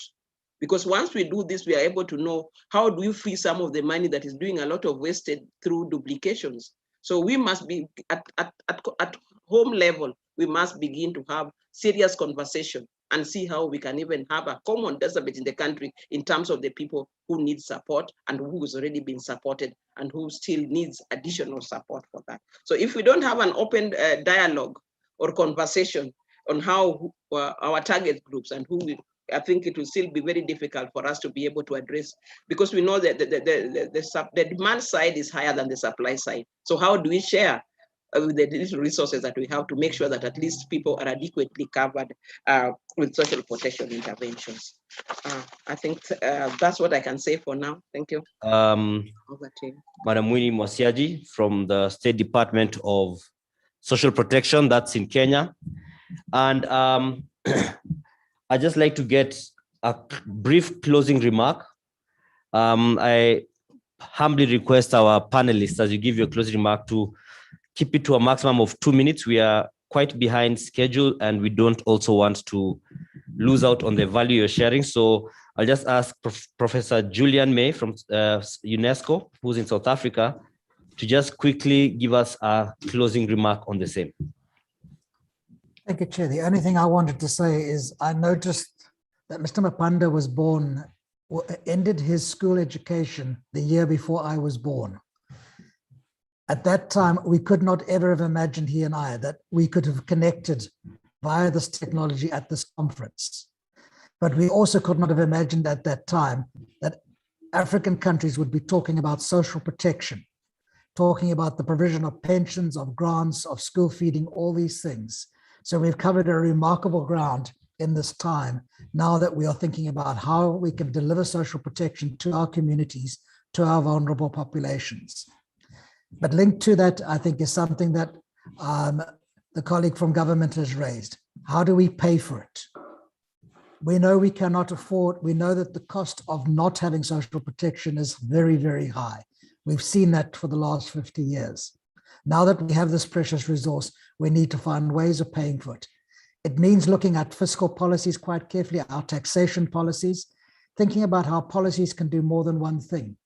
Because once we do this, we are able to know how do we free some of the money that is doing a lot of wasted through duplications. So we must be at home level, we must begin to have serious conversation and see how we can even have a common database in the country in terms of the people who need support and who has already been supported and who still needs additional support for that. So if we don't have an open dialogue or conversation on how our target groups and who I think it will still be very difficult for us to be able to address, because we know that the demand side is higher than the supply side. So how do we share with the little resources that we have to make sure that at least people are adequately covered with social protection interventions? I think that's what I can say for now. Thank you. Over to you. Madam Winnie Mwasiaji from the State Department of Social Protection, that's in Kenya. And I'd just like to get a brief closing remark. I humbly request our panelists, as you give your closing remark, to keep it to a maximum of 2 minutes. We are quite behind schedule and we don't also want to lose out on the value you're sharing. So I'll just ask Professor Julian May from UNESCO, who's in South Africa, to just quickly give us a closing remark on the same. Thank you, Chair. The only thing I wanted to say is I noticed that Mr. Mapanda was born, ended his school education the year before I was born. At that time, we could not ever have imagined, he and I, that we could have connected via this technology at this conference. But we also could not have imagined at that time that African countries would be talking about social protection, talking about the provision of pensions, of grants, of school feeding, all these things. So we've covered a remarkable ground in this time, now that we are thinking about how we can deliver social protection to our communities, to our vulnerable populations. But linked to that, I think, is something that the colleague from government has raised. How do we pay for it? We know we cannot afford, we know that the cost of not having social protection is very, very high. We've seen that for the last 50 years. Now that we have this precious resource, we need to find ways of paying for it. It means looking at fiscal policies quite carefully, our taxation policies, thinking about how policies can do more than one thing.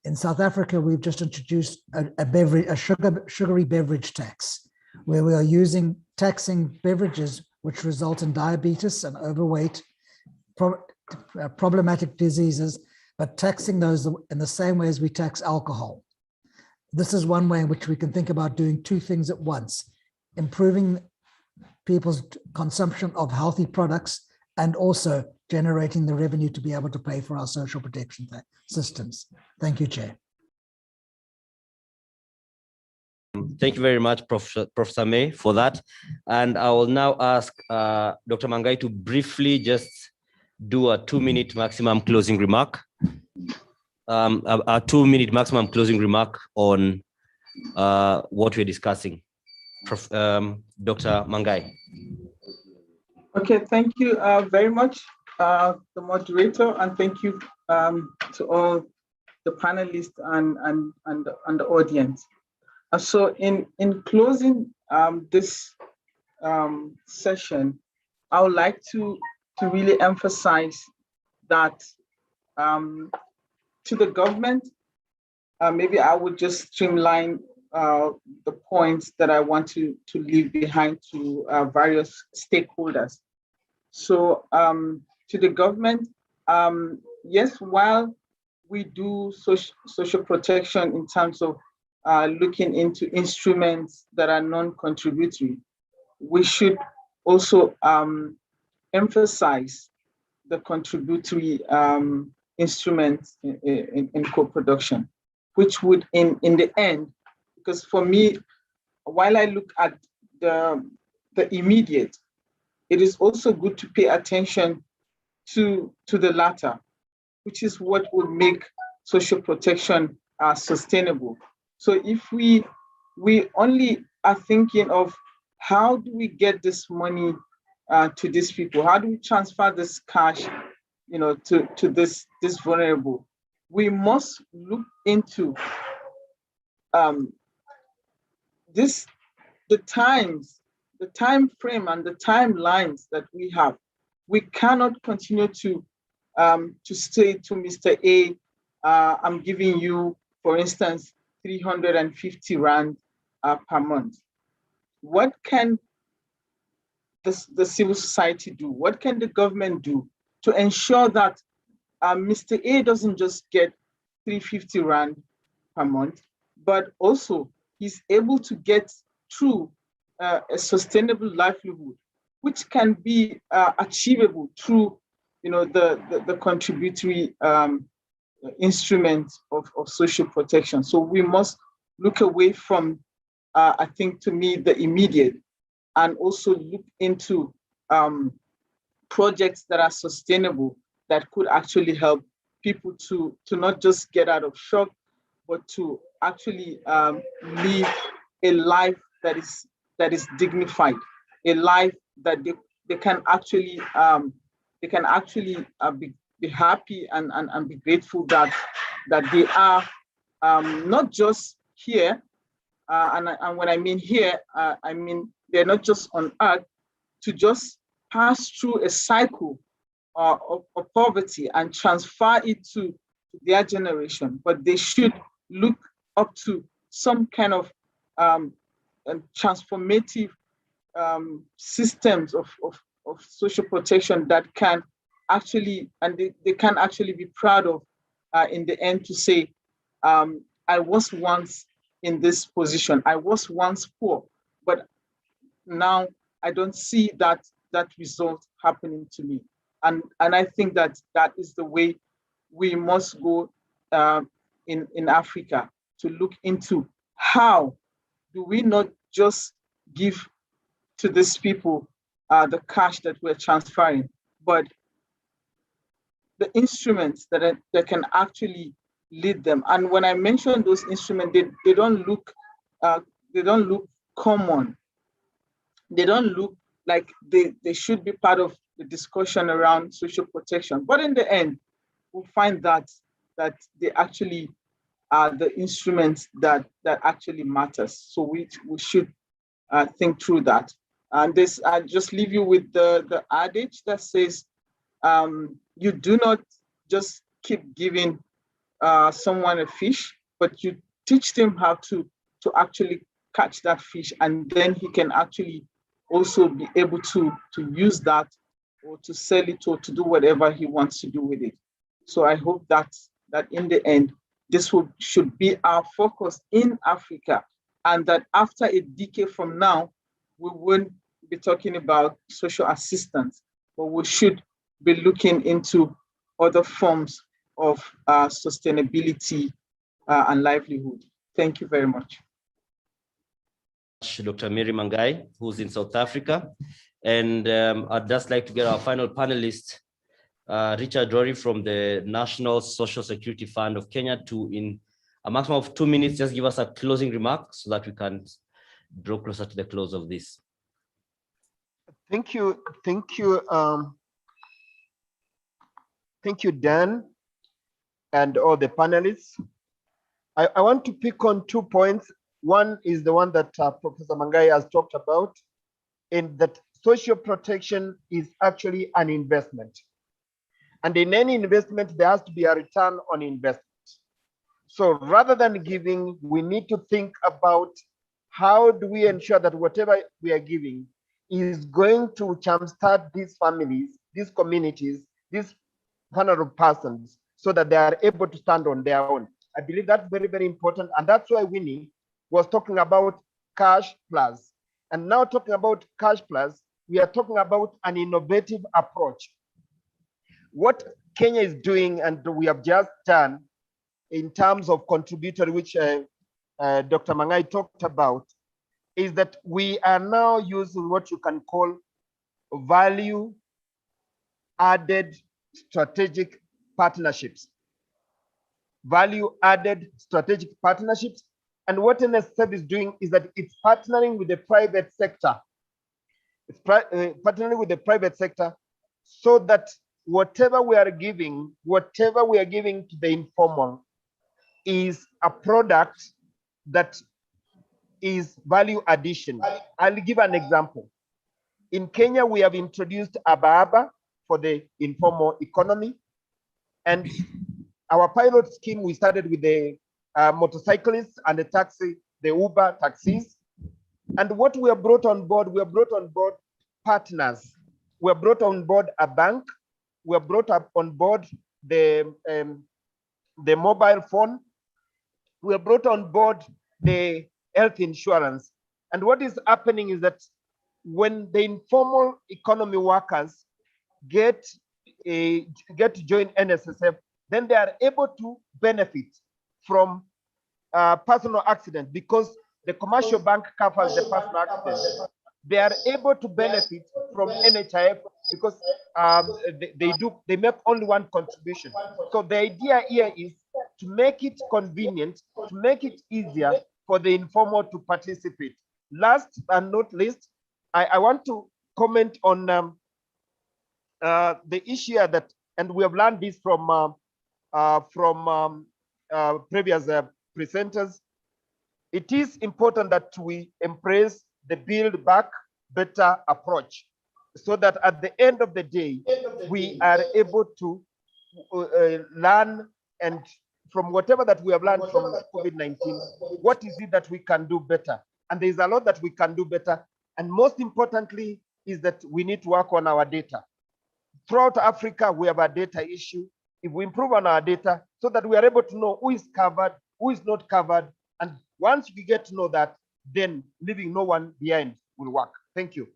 In South Africa, we've just introduced a sugary beverage tax, where we are taxing beverages which result in diabetes and overweight, problematic diseases, but taxing those in the same way as we tax alcohol. This is one way in which we can think about doing two things at once: improving people's consumption of healthy products and also generating the revenue to be able to pay for our social protection systems. Thank you, Chair. Thank you very much, Professor May, for that. And I will now ask Dr. Mangai to briefly just do a 2-minute maximum closing remark. A 2-minute maximum closing remark on what we're discussing. Dr. Mangai. Okay, thank you very much, the moderator, and thank you to all the panelists and the audience. So in closing this session, I would like to really emphasize that to the government, maybe I would just streamline the points that I want to leave behind to various stakeholders. So to the government, yes, while we do social protection in terms of looking into instruments that are non-contributory, we should also emphasize the contributory instruments in co-production, which would in the end, because for me, while I look at the immediate, it is also good to pay attention to the latter, which is what will make social protection sustainable. So if we only are thinking of how do we get this money to these people, how do we transfer this cash, to this vulnerable, we must look into the time frame and the timelines that we have. We cannot continue to say to Mr. A, I'm giving you, for instance, 350 Rand per month. What can the civil society do? What can the government do to ensure that Mr. A doesn't just get 350 Rand per month, but also he's able to get through a sustainable livelihood, which can be achievable through, the contributory instrument of social protection. So we must look away from, I think, to me, the immediate, and also look into projects that are sustainable, that could actually help people to not just get out of shock, but to actually live a life that is dignified, a life that they can actually be happy and be grateful that they are not just here, and when I mean here, I mean they're not just on earth to just pass through a cycle of poverty and transfer it to their generation, but they should look up to some kind of transformative systems of social protection that can actually, and they can actually be proud of in the end, to say, I was once in this position, I was once poor, but now I don't see that result happening to me. And I think that is the way we must go in Africa, to look into how do we not just give to these people the cash that we're transferring, but the instruments that can actually lead them. And when I mention those instruments, they don't look common. They don't look like they should be part of the discussion around social protection. But in the end, we'll find that they actually are the instruments that actually matters. So we should think through that. And this, I just leave you with the adage that says, you do not just keep giving someone a fish, but you teach them how to actually catch that fish, and then he can actually also be able to use that, or to sell it, or to do whatever he wants to do with it. So I hope that in the end, this should be our focus in Africa, and that after a decade from now, we won't be talking about social assistance, but we should be looking into other forms of sustainability and livelihood. Thank you very much. Dr. Mary Mangai, who's in South Africa. And I'd just like to get our final panelist, Richard Rory from the National Social Security Fund of Kenya, to, in a maximum of 2 minutes, just give us a closing remark so that we can draw closer to the close of this. Thank you. Thank you, Dan, and all the panelists. I want to pick on 2 points. One is the one that Professor Mangai has talked about, in that social protection is actually an investment. And in any investment, there has to be a return on investment. So rather than giving, we need to think about how do we ensure that whatever we are giving is going to jumpstart these families, these communities, these vulnerable persons, so that they are able to stand on their own. I believe that's very, very important. And that's why Winnie was talking about Cash Plus. And now talking about Cash Plus, we are talking about an innovative approach. What Kenya is doing, and we have just done in terms of contributory, which Dr. Mangai talked about, is that we are now using what you can call value added strategic partnerships. Value added strategic partnerships. And what NSF is doing is that it's partnering with the private sector. It's partnering with the private sector, so that whatever we are giving to the informal is a product that is value addition. I'll give an example. In Kenya, we have introduced Aba for the informal economy. And our pilot scheme, we started with the motorcyclists and the Uber taxis. And what we have brought on board, partners. We have brought on board a bank. We have brought up on board the mobile phone. We have brought on board the health insurance. And what is happening is that when the informal economy workers get to join NSSF, then they are able to benefit from personal accident because the commercial bank covers the personal accident. They are able to benefit from NHIF because they make only one contribution. So the idea here is to make it convenient, to make it easier for the informal to participate. Last but not least, I want to comment on the issue that, and we have learned this from previous presenters. It is important that we embrace the build back better approach so that at the end of the day, we are able to learn, and from whatever that we have learned from COVID-19, what is it that we can do better? And there's a lot that we can do better. And most importantly is that we need to work on our data. Throughout Africa, we have a data issue. If we improve on our data so that we are able to know who is covered, who is not covered, and once we get to know that, then leaving no one behind will work. Thank you.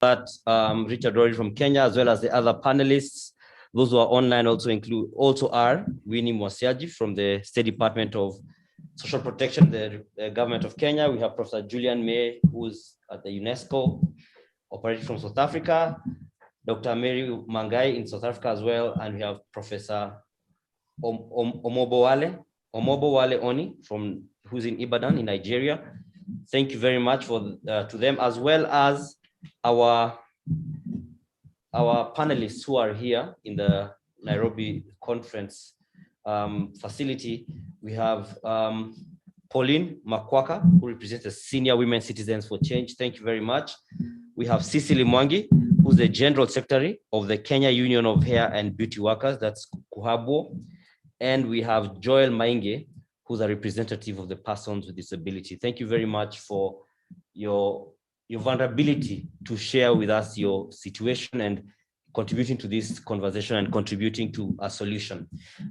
But Richard Rory from Kenya, as well as the other panelists. Those who are online also are Winnie Mwasiaji from the State Department of Social Protection, the government of Kenya. We have Professor Julian May, who's at the UNESCO, operating from South Africa. Dr. Mary Mangai in South Africa as well. And we have Professor Omobowale Oni, who's in Ibadan in Nigeria. Thank you very much to them, as well as our panelists who are here in the Nairobi conference facility. We have Pauline Makwaka, who represents the Senior Women Citizens for Change. Thank you very much. We have Cecily Mwangi, who's the General Secretary of the Kenya Union of Hair and Beauty Workers, that's KUHABWO. And we have Joel Mainge, who's a representative of the persons with disability. Thank you very much for your vulnerability to share with us your situation and contributing to this conversation and contributing to a solution.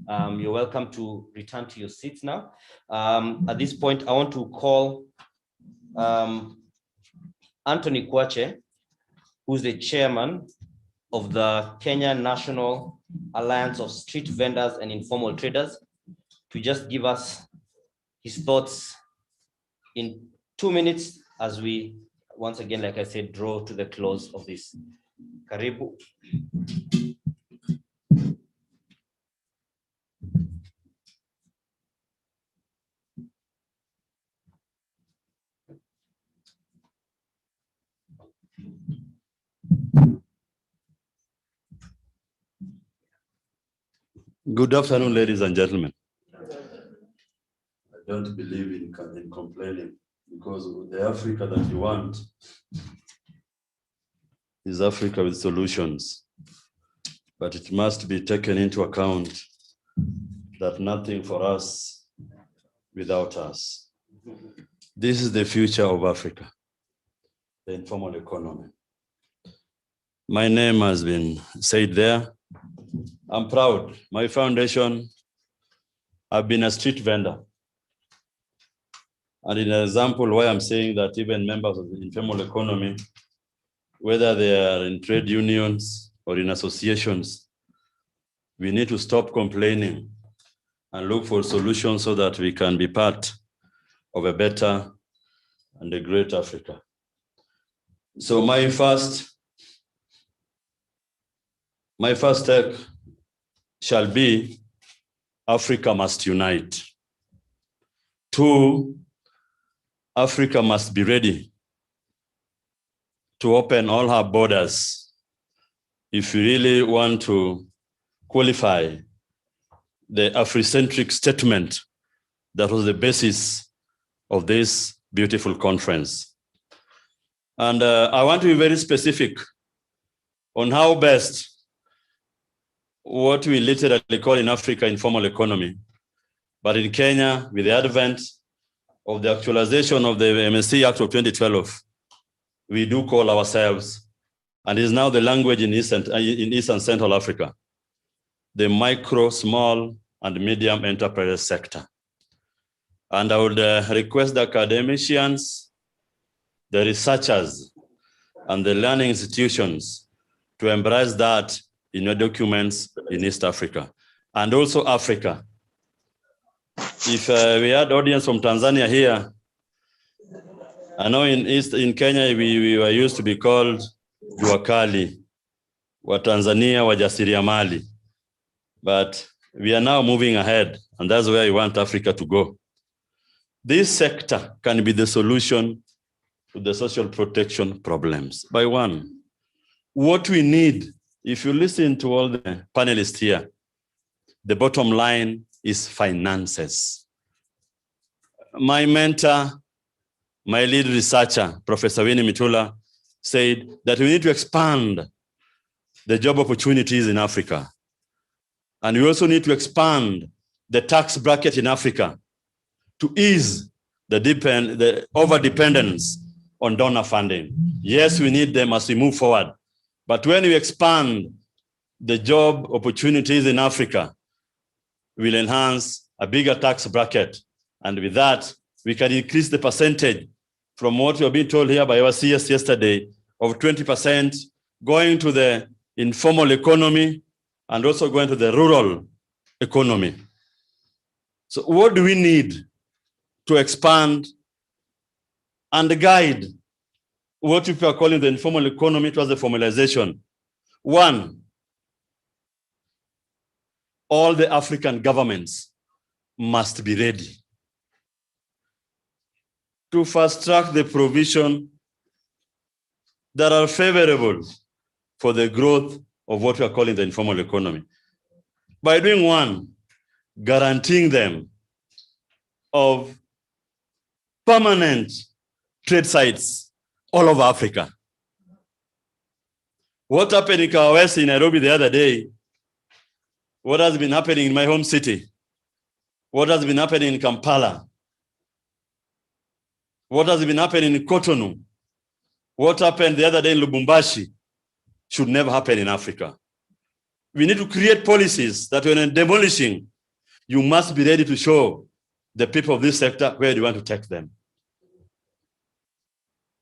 You're welcome to return to your seats now. At this point, I want to call Anthony Kwache, who's the chairman of the Kenya National Alliance of Street Vendors and Informal Traders, to just give us his thoughts in 2 minutes as we, once again, like I said, draw to the close of this. Karibu. Good afternoon, ladies and gentlemen. I don't believe in complaining, because the Africa that you want is Africa with solutions. But it must be taken into account that nothing for us without us. This is the future of Africa, the informal economy. My name has been said there. I'm proud. My foundation, I've been a street vendor. And in an example why I'm saying that even members of the informal economy, whether they are in trade unions or in associations, we need to stop complaining and look for solutions so that we can be part of a better and a great Africa. So my first take shall be Africa must unite. 2, Africa must be ready to open all her borders if we really want to qualify the Afrocentric statement that was the basis of this beautiful conference. And I want to be very specific on how best what we literally call in Africa informal economy, but in Kenya, with the advent of the actualization of the MSC Act of 2012, we do call ourselves, and is now the language in East and Central Africa, the micro, small, and medium enterprise sector. And I would request the academicians, the researchers, and the learning institutions to embrace that in your documents in East Africa, and also Africa. If we had audience from Tanzania here, I know in Kenya, we were used to be called Juakali, wa Tanzania, wa Jasiriamali. But we are now moving ahead, and that's where we want Africa to go. This sector can be the solution to the social protection problems. By one, what we need, if you listen to all the panelists here, the bottom line is finances. My mentor, my lead researcher, Professor Winnie Mitula, said that we need to expand the job opportunities in Africa. And we also need to expand the tax bracket in Africa to ease the over-dependence on donor funding. Yes, we need them as we move forward. But when we expand the job opportunities in Africa, we'll enhance a bigger tax bracket. And with that, we can increase the percentage from what we have been told here by our CS yesterday of 20% going to the informal economy and also going to the rural economy. So what do we need to expand and guide what people are calling the informal economy towards the formalization? One, all the African governments must be ready to fast-track the provision that are favorable for the growth of what we are calling the informal economy. By doing one, guaranteeing them of permanent trade sites all over Africa. What happened in Kawawesi in Nairobi the other day? What has been happening in my home city? What has been happening in Kampala? What has been happening in Cotonou? What happened the other day in Lubumbashi should never happen in Africa. We need to create policies that when demolishing, you must be ready to show the people of this sector where you want to take them.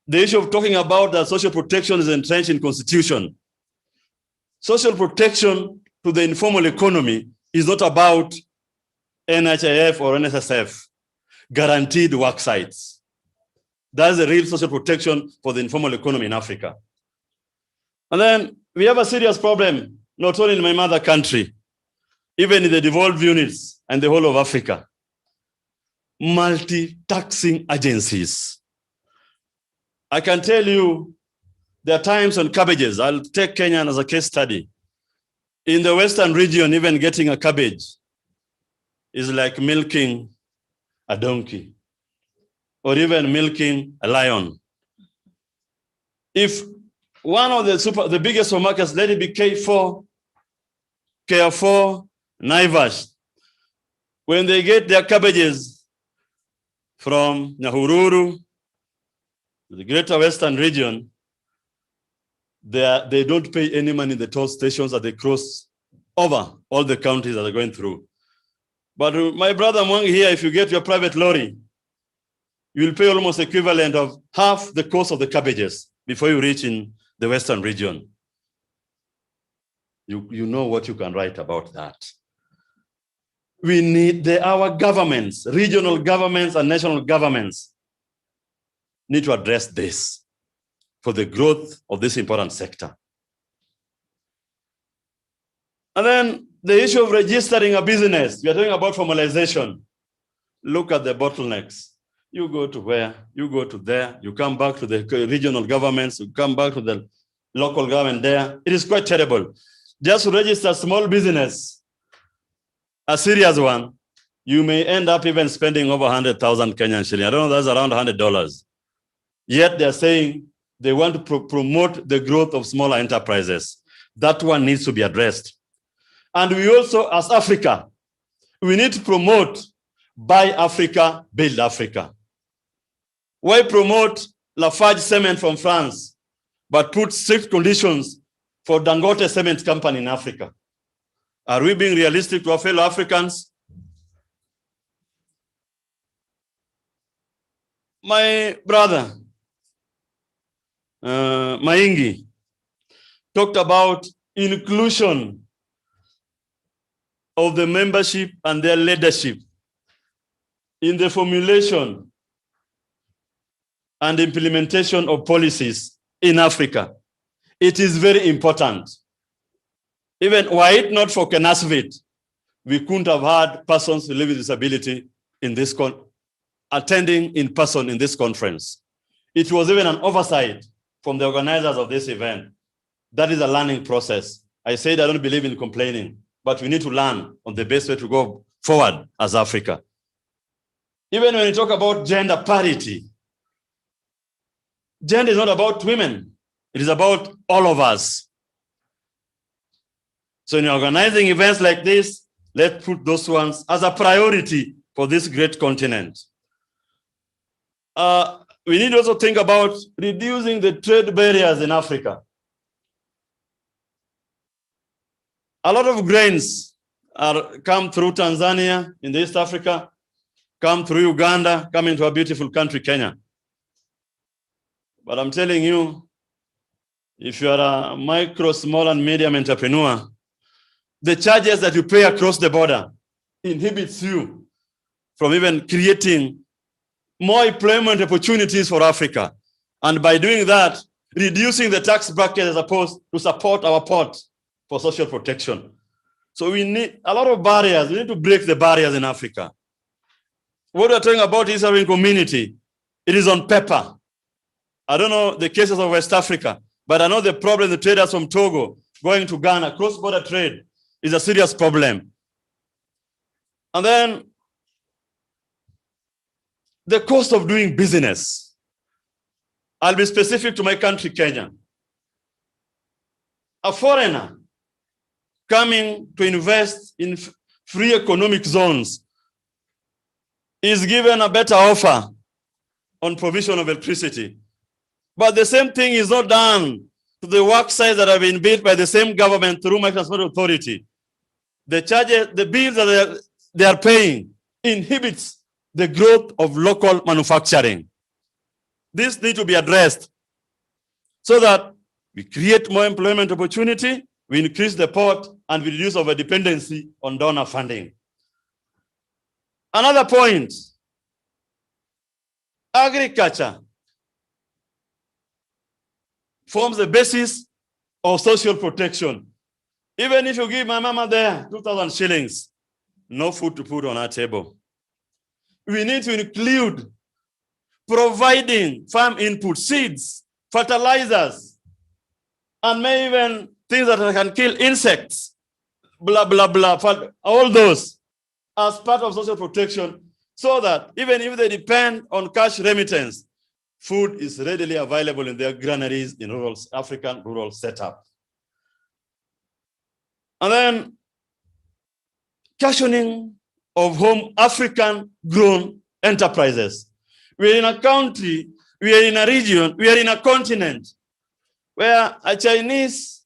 The issue of talking about that social protection is entrenched in Constitution. Social protection to the informal economy is not about NHIF or NSSF, guaranteed work sites. That's the real social protection for the informal economy in Africa. And then we have a serious problem, not only in my mother country, even in the devolved units and the whole of Africa. Multi-taxing agencies. I can tell you there are times on cabbages. I'll take Kenya as a case study. In the Western region, even getting a cabbage is like milking a donkey or even milking a lion. If one of the biggest supermarkets, let it be K4, Naivas, when they get their cabbages from Nyahururu, the greater Western region, they don't pay any money in the toll stations that they cross over all the counties that they're going through. But my brother Mwangi here, if you get your private lorry, you will pay almost equivalent of half the cost of the cabbages before you reach in the Western region. You know what you can write about that. We need our governments, regional governments and national governments need to address this for the growth of this important sector. And then the issue of registering a business. We are talking about formalization. Look at the bottlenecks. You go to where, you go to there, you come back to the regional governments, you come back to the local government there. It is quite terrible. Just to register a small business, a serious one, you may end up even spending over 100,000 Kenyan shillings. I don't know, that's around $100. Yet they're saying they want to promote the growth of smaller enterprises. That one needs to be addressed. And we also, as Africa, we need to promote Buy Africa, Build Africa. Why promote Lafarge cement from France, but put strict conditions for Dangote Cement Company in Africa? Are we being realistic to our fellow Africans? My brother, Maingi, talked about inclusion of the membership and their leadership in the formulation and implementation of policies in Africa. It is very important. Even were it not for Kenasvit, we couldn't have had persons who live with disability in this attending in person in this conference. It was even an oversight from the organizers of this event. That is a learning process. I said I don't believe in complaining, but we need to learn on the best way to go forward as Africa. Even when we talk about gender parity, gender is not about women. It is about all of us. So in organizing events like this, let's put those ones as a priority for this great continent. We need to also think about reducing the trade barriers in Africa. A lot of grains come through Tanzania in East Africa, come through Uganda, come into our beautiful country, Kenya. But I'm telling you, if you are a micro, small, and medium entrepreneur, the charges that you pay across the border inhibits you from even creating more employment opportunities for Africa. And by doing that, reducing the tax bracket as opposed to support our port for social protection. So we need a lot of barriers. We need to break the barriers in Africa. What we're talking about is our community. It is on paper. I don't know the cases of West Africa, but I know the problem, the traders from Togo going to Ghana, cross-border trade is a serious problem. And then the cost of doing business. I'll be specific to my country, Kenya. A foreigner coming to invest in free economic zones is given a better offer on provision of electricity. But the same thing is not done to the work sites that have been built by the same government through my transport authority. The charges, the bills that they are paying inhibits the growth of local manufacturing. This needs to be addressed so that we create more employment opportunity, we increase the port, and we reduce our dependency on donor funding. Another point, agriculture forms the basis of social protection. Even if you give my mama there 2,000 shillings, no food to put on our table. We need to include providing farm input, seeds, fertilizers, and maybe even things that can kill insects, blah, blah, blah, all those as part of social protection, so that even if they depend on cash remittance, food is readily available in their granaries in rural African rural setup. And then cushioning of home African grown enterprises. We're in a country, we are in a region, we are in a continent where a Chinese,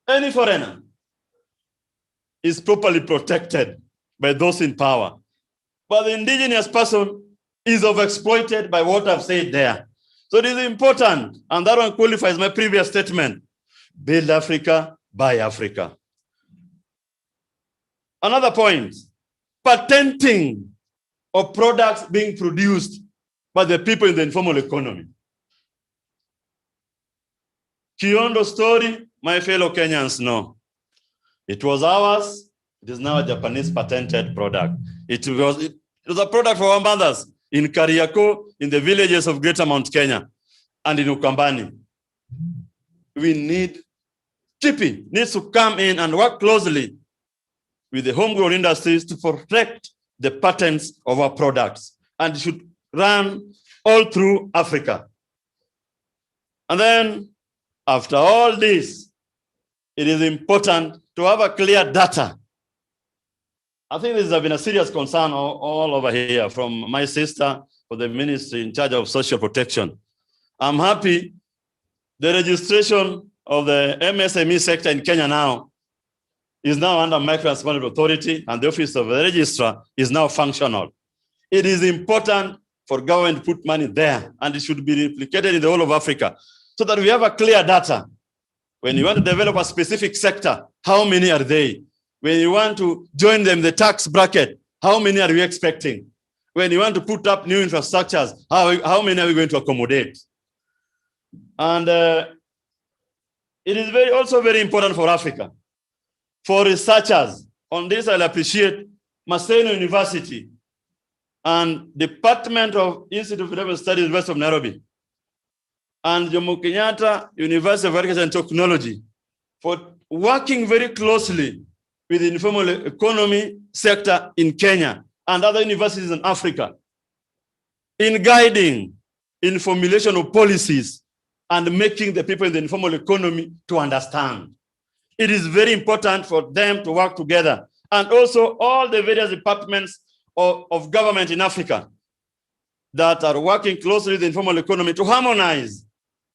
any foreigner is properly protected by those in power. But the indigenous person is overexploited by what I've said there. So it is important, and that one qualifies my previous statement, build Africa, buy Africa. Another point, patenting of products being produced by the people in the informal economy. Kiondo story, my fellow Kenyans know. It was ours, it is now a Japanese patented product. It was a product for our mothers in Kariako, in the villages of Greater Mount Kenya, and in Ukambani. We need, TIPI needs to come in and work closely with the homegrown industries to protect the patents of our products, and it should run all through Africa. And then after all this, it is important to have a clear data I think this has been a serious concern all over here, from my sister for the ministry in charge of social protection. I'm happy the registration of the MSME sector in Kenya now is now under Micro and Small Authority, and the office of the registrar is now functional. It is important for government to put money there, and it should be replicated in the whole of Africa so that we have a clear data. When you want to develop a specific sector, how many are they? When you want to join them the tax bracket, how many are we expecting? When you want to put up new infrastructures, how many are we going to accommodate? And it is also very important for Africa. For researchers, on this I'll appreciate Maseno University and Department of Institute of Development Studies, University of Nairobi, and Jomo Kenyatta University of Agriculture and Technology for working very closely with the informal economy sector in Kenya and other universities in Africa in guiding, in formulation of policies and making the people in the informal economy to understand. It is very important for them to work together, and also all the various departments of government in Africa that are working closely with the informal economy to harmonize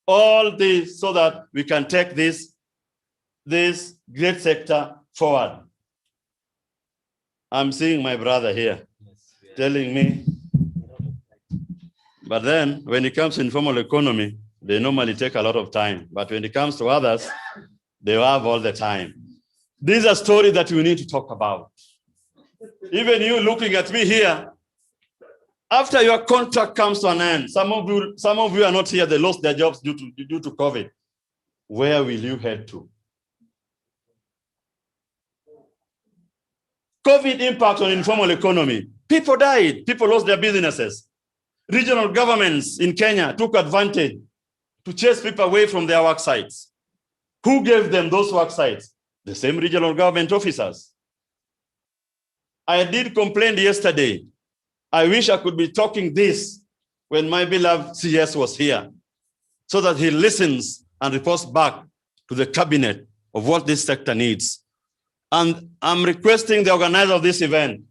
all this so that we can take this great sector forward. I'm seeing my brother here telling me, but then when it comes to informal economy, they normally take a lot of time. But when it comes to others, they have all the time. These are stories that we need to talk about. Even you looking at me here, after your contract comes to an end, some of you are not here, they lost their jobs due to COVID. Where will you head to? COVID impact on informal economy. People died, people lost their businesses. Regional governments in Kenya took advantage to chase people away from their work sites. Who gave them those work sites? The same regional government officers. I did complain yesterday. I wish I could be talking this when my beloved CS was here, so that he listens and reports back to the cabinet of what this sector needs. And I'm requesting the organizer of this event,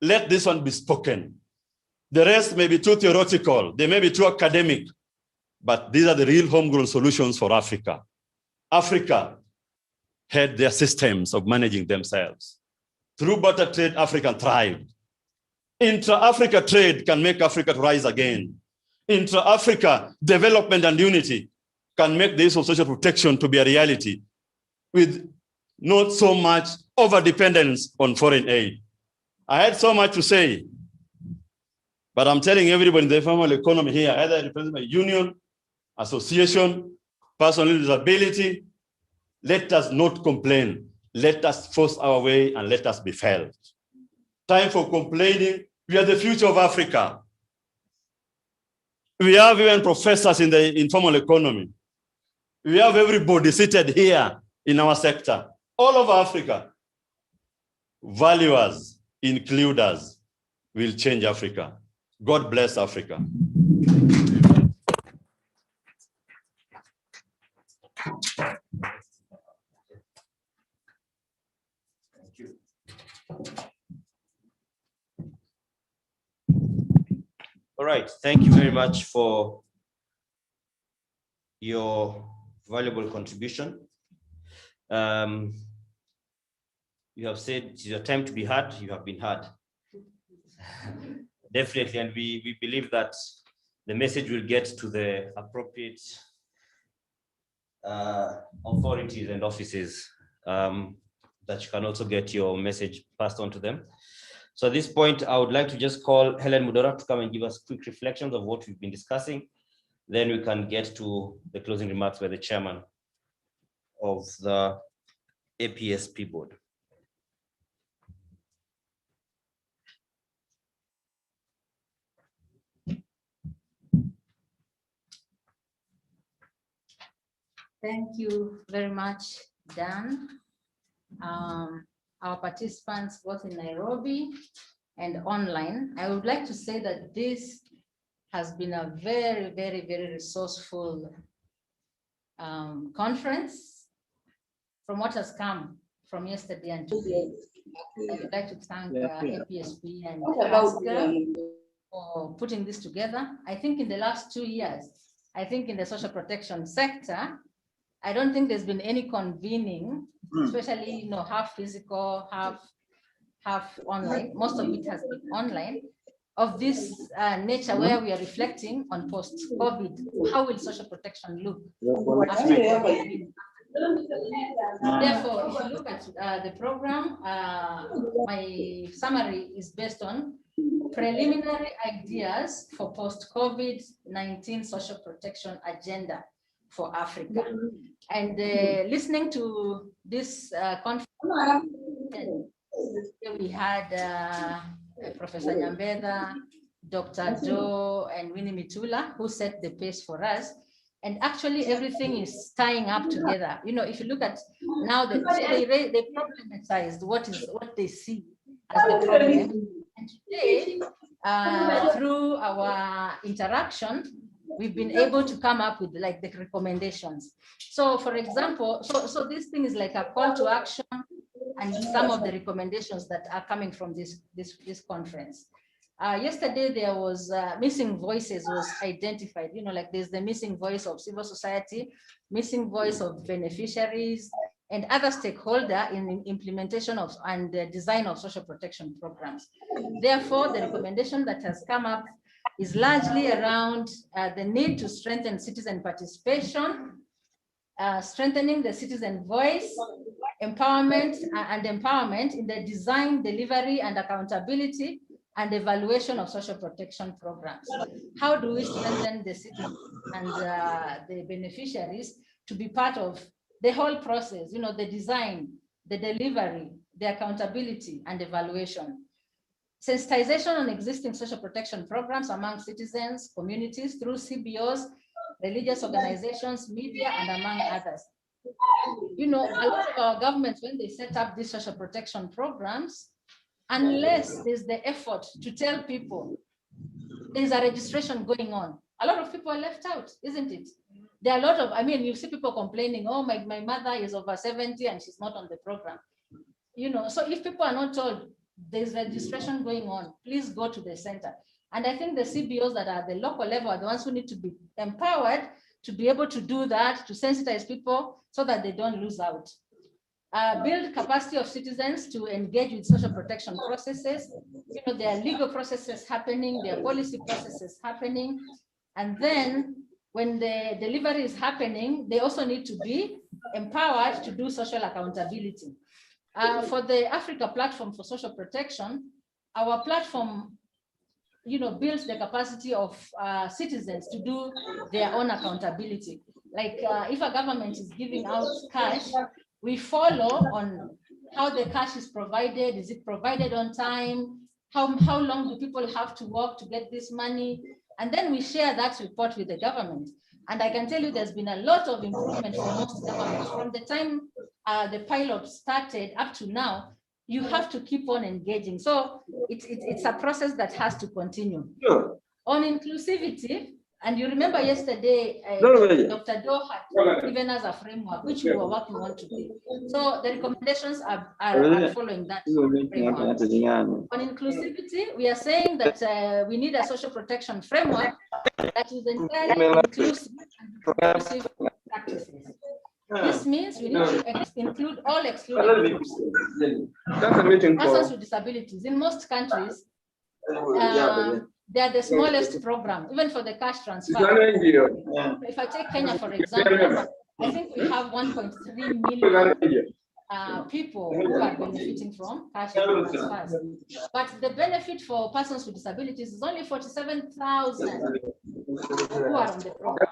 let this one be spoken. The rest may be too theoretical, they may be too academic, but these are the real homegrown solutions for Africa. Africa had their systems of managing themselves. Through barter trade, Africa thrived. Intra-Africa trade can make Africa rise again. Intra-Africa development and unity can make the issue of social protection to be a reality with not so much over-dependence on foreign aid. I had so much to say, but I'm telling everybody in the informal economy here, either represented by union, association, personal disability, let us not complain. Let us force our way and let us be felt. Time for complaining. We are the future of Africa. We have even professors in the informal economy. We have everybody seated here in our sector, all over Africa. Value us, include us, will change Africa. God bless Africa. All right, thank you very much for your valuable contribution. You have said it's your time to be heard, you have been heard. Definitely, and we believe that the message will get to the appropriate authorities and offices, that you can also get your message passed on to them. So at this point, I would like to just call Helen Mudora to come and give us quick reflections of what we've been discussing. Then we can get to the closing remarks by the chairman of the APSP board. Thank you very much, Dan. Our participants both in Nairobi and online. I would like to say that this has been a very, very, very resourceful conference from what has come from yesterday and today. I would like to thank Yeah. APSP and What about ASCA for putting this together. I think in the last 2 years, I think in the social protection sector, I don't think there's been any convening, especially half physical, half online. Most of it has been online, of this nature where we are reflecting on post-COVID. How will social protection look after COVID? Therefore, if you look at the program, my summary is based on preliminary ideas for post-COVID-19 social protection agenda for Africa. And listening to this conference, we had Professor Nyambeda, Dr. Joe, and Winnie Mitula, who set the pace for us. And actually, everything is tying up together. If you look at now, they problematized what they see as the problem. And today, through our interaction, we've been able to come up with like the recommendations. So, for example, so this thing is like a call to action, and some of the recommendations that are coming from this conference. Yesterday, there was missing voices was identified, like there's the missing voice of civil society, missing voice of beneficiaries, and other stakeholders in implementation of and the design of social protection programs. Therefore, the recommendation that has come up is largely around the need to strengthen citizen participation, strengthening the citizen voice, empowerment in the design, delivery, and accountability and evaluation of social protection programs. How do we strengthen the citizens and the beneficiaries to be part of the whole process, the design, the delivery, the accountability, and evaluation? Sensitization on existing social protection programs among citizens, communities through CBOs, religious organizations, media, and among others. A lot of our governments, when they set up these social protection programs, unless there's the effort to tell people there's a registration going on, a lot of people are left out, isn't it? There are a lot of, you see people complaining, oh, my mother is over 70 and she's not on the program. So if people are not told there's registration going on, please go to the center. And I think the CBOs that are at the local level are the ones who need to be empowered to be able to do that, to sensitize people so that they don't lose out. Build capacity of citizens to engage with social protection processes. There are legal processes happening, there are policy processes happening. And then when the delivery is happening, they also need to be empowered to do social accountability. For the Africa Platform for Social Protection, our platform builds the capacity of citizens to do their own accountability. Like if a government is giving out cash, we follow on how the cash is provided. Is it provided on time? How long do people have to work to get this money? And then we share that report with the government. And I can tell you there's been a lot of improvement for most governments. From the time the pilot started up to now, you have to keep on engaging. So it's a process that has to continue. Sure. On inclusivity, and you remember yesterday, Dr. Doe had given us a framework, which we were working on today. So the recommendations are following that framework. On inclusivity, we are saying that we need a social protection framework that is entirely inclusive and inclusive practices. This means we need to include all excluded groups. Persons with disabilities. In most countries, they are the smallest program, even for the cash transfer. If I take Kenya, for example, I think we have 1.3 million people who are benefiting from cash transfers. But the benefit for persons with disabilities is only 47,000 who are on the program.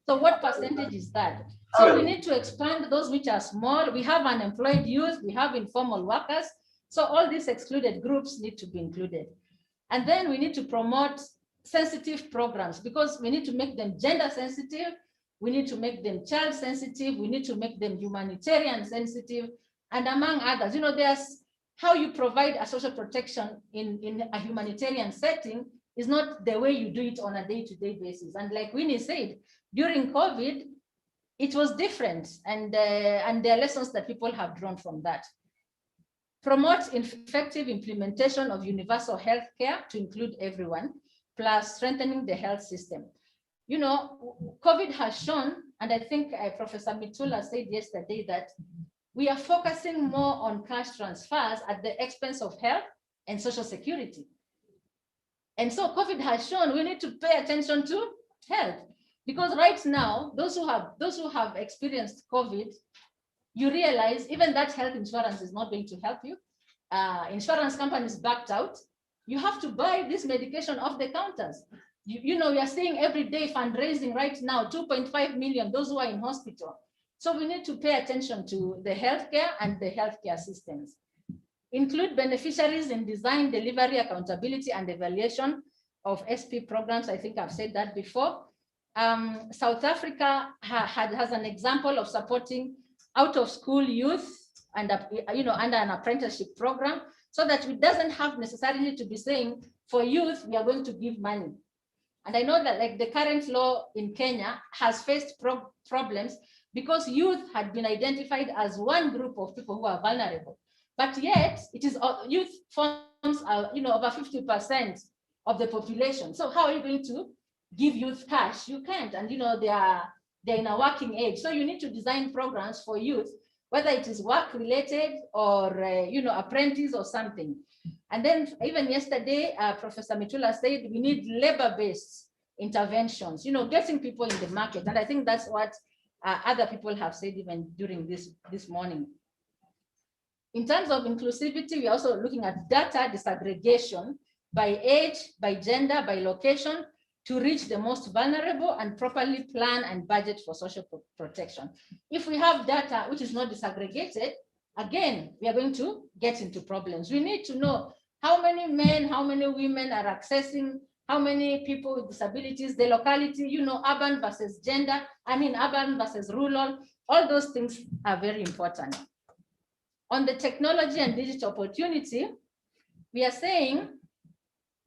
So what percentage is that? So we need to expand those which are small. We have unemployed youth, we have informal workers. So all these excluded groups need to be included. And then we need to promote sensitive programs because we need to make them gender sensitive. We need to make them child sensitive. We need to make them humanitarian sensitive. And among others, there's how you provide a social protection in a humanitarian setting is not the way you do it on a day-to-day basis. And like Winnie said, during COVID, it was different. And there are lessons that people have drawn from that. Promote effective implementation of universal health care to include everyone, plus strengthening the health system. You know, COVID has shown, and I think Professor Mitula said yesterday that we are focusing more on cash transfers at the expense of health and social security. And so COVID has shown we need to pay attention to health, because right now, those who have experienced COVID, you realize even that health insurance is not going to help you. Insurance companies backed out. You have to buy this medication off the counters. You know, we are seeing every day fundraising right now, 2.5 million, those who are in hospital. So we need to pay attention to the healthcare and the healthcare systems. Include beneficiaries in design, delivery, accountability, and evaluation of SP programs. I think I've said that before. South Africa has an example of supporting out-of-school youth and under an apprenticeship program, so that it doesn't have necessarily to be saying for youth we are going to give money. And I know that like the current law in Kenya has faced problems because youth had been identified as one group of people who are vulnerable, but yet it is youth forms over 50% of the population. So how are you going to give youth cash? You can't, and they're in a working age. So you need to design programs for youth, whether it is work related or apprentice or something. And then even yesterday, Professor Mitula said we need labor-based interventions, getting people in the market. And I think that's what other people have said even during this morning. In terms of inclusivity, we're also looking at data disaggregation by age, by gender, by location, to reach the most vulnerable and properly plan and budget for social protection. If we have data which is not disaggregated, again, we are going to get into problems. We need to know how many men, how many women are accessing, how many people with disabilities, the locality, urban versus gender, urban versus rural, all those things are very important. On the technology and digital opportunity, we are saying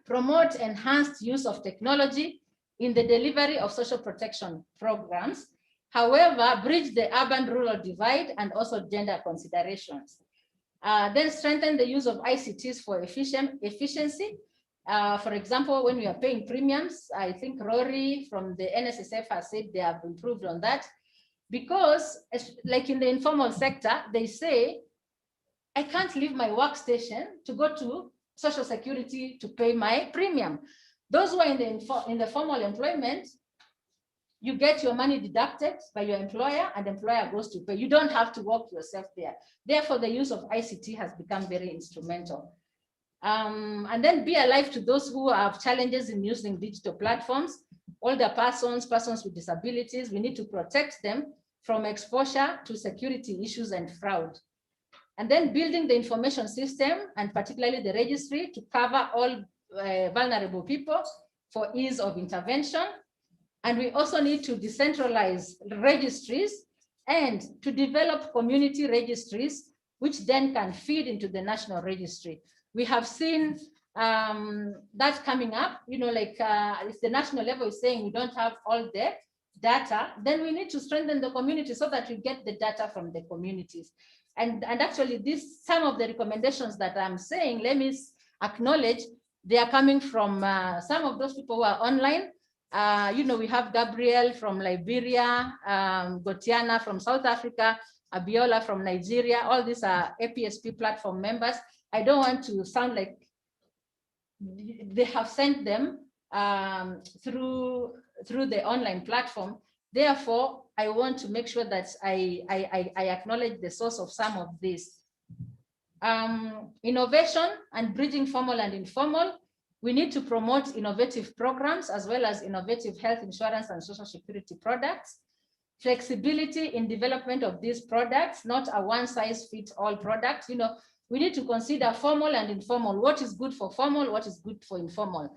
promote enhanced use of technology in the delivery of social protection programs. However, bridge the urban-rural divide and also gender considerations. Then strengthen the use of ICTs for efficiency. For example, when we are paying premiums, I think Rory from the NSSF has said they have improved on that, because like in the informal sector, they say, I can't leave my workstation to go to Social Security to pay my premium. Those who are in the formal employment, you get your money deducted by your employer and the employer goes to pay. You don't have to walk yourself there. Therefore, the use of ICT has become very instrumental. And then be alive to those who have challenges in using digital platforms, older persons with disabilities. We need to protect them from exposure to security issues and fraud. And then building the information system, and particularly the registry, to cover all vulnerable people for ease of intervention. And we also need to decentralize registries and to develop community registries, which then can feed into the national registry. We have seen that coming up, if the national level is saying we don't have all the data, then we need to strengthen the community so that we get the data from the communities. And actually, some of the recommendations that I'm saying, let me acknowledge, they are coming from some of those people who are online. We have Gabriel from Liberia, Gotiana from South Africa, Abiola from Nigeria. All these are APSP platform members. I don't want to sound like they have sent them through the online platform. Therefore, I want to make sure that I acknowledge the source of some of this. Innovation and bridging formal and informal. We need to promote innovative programs as well as innovative health insurance and social security products. Flexibility in development of these products, not a one-size-fits-all product. We need to consider formal and informal. What is good for formal? What is good for informal?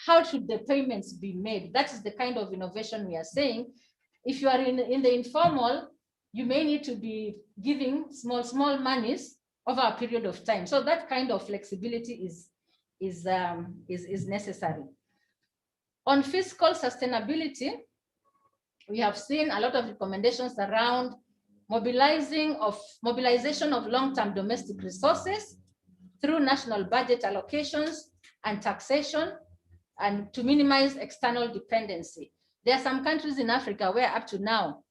How should the payments be made? That is the kind of innovation we are saying. If you are in the informal, you may need to be giving small monies over a period of time. So that kind of flexibility is necessary. On fiscal sustainability, we have seen a lot of recommendations around mobilization of long-term domestic resources through national budget allocations and taxation, and to minimize external dependency. There are some countries in Africa where up to now,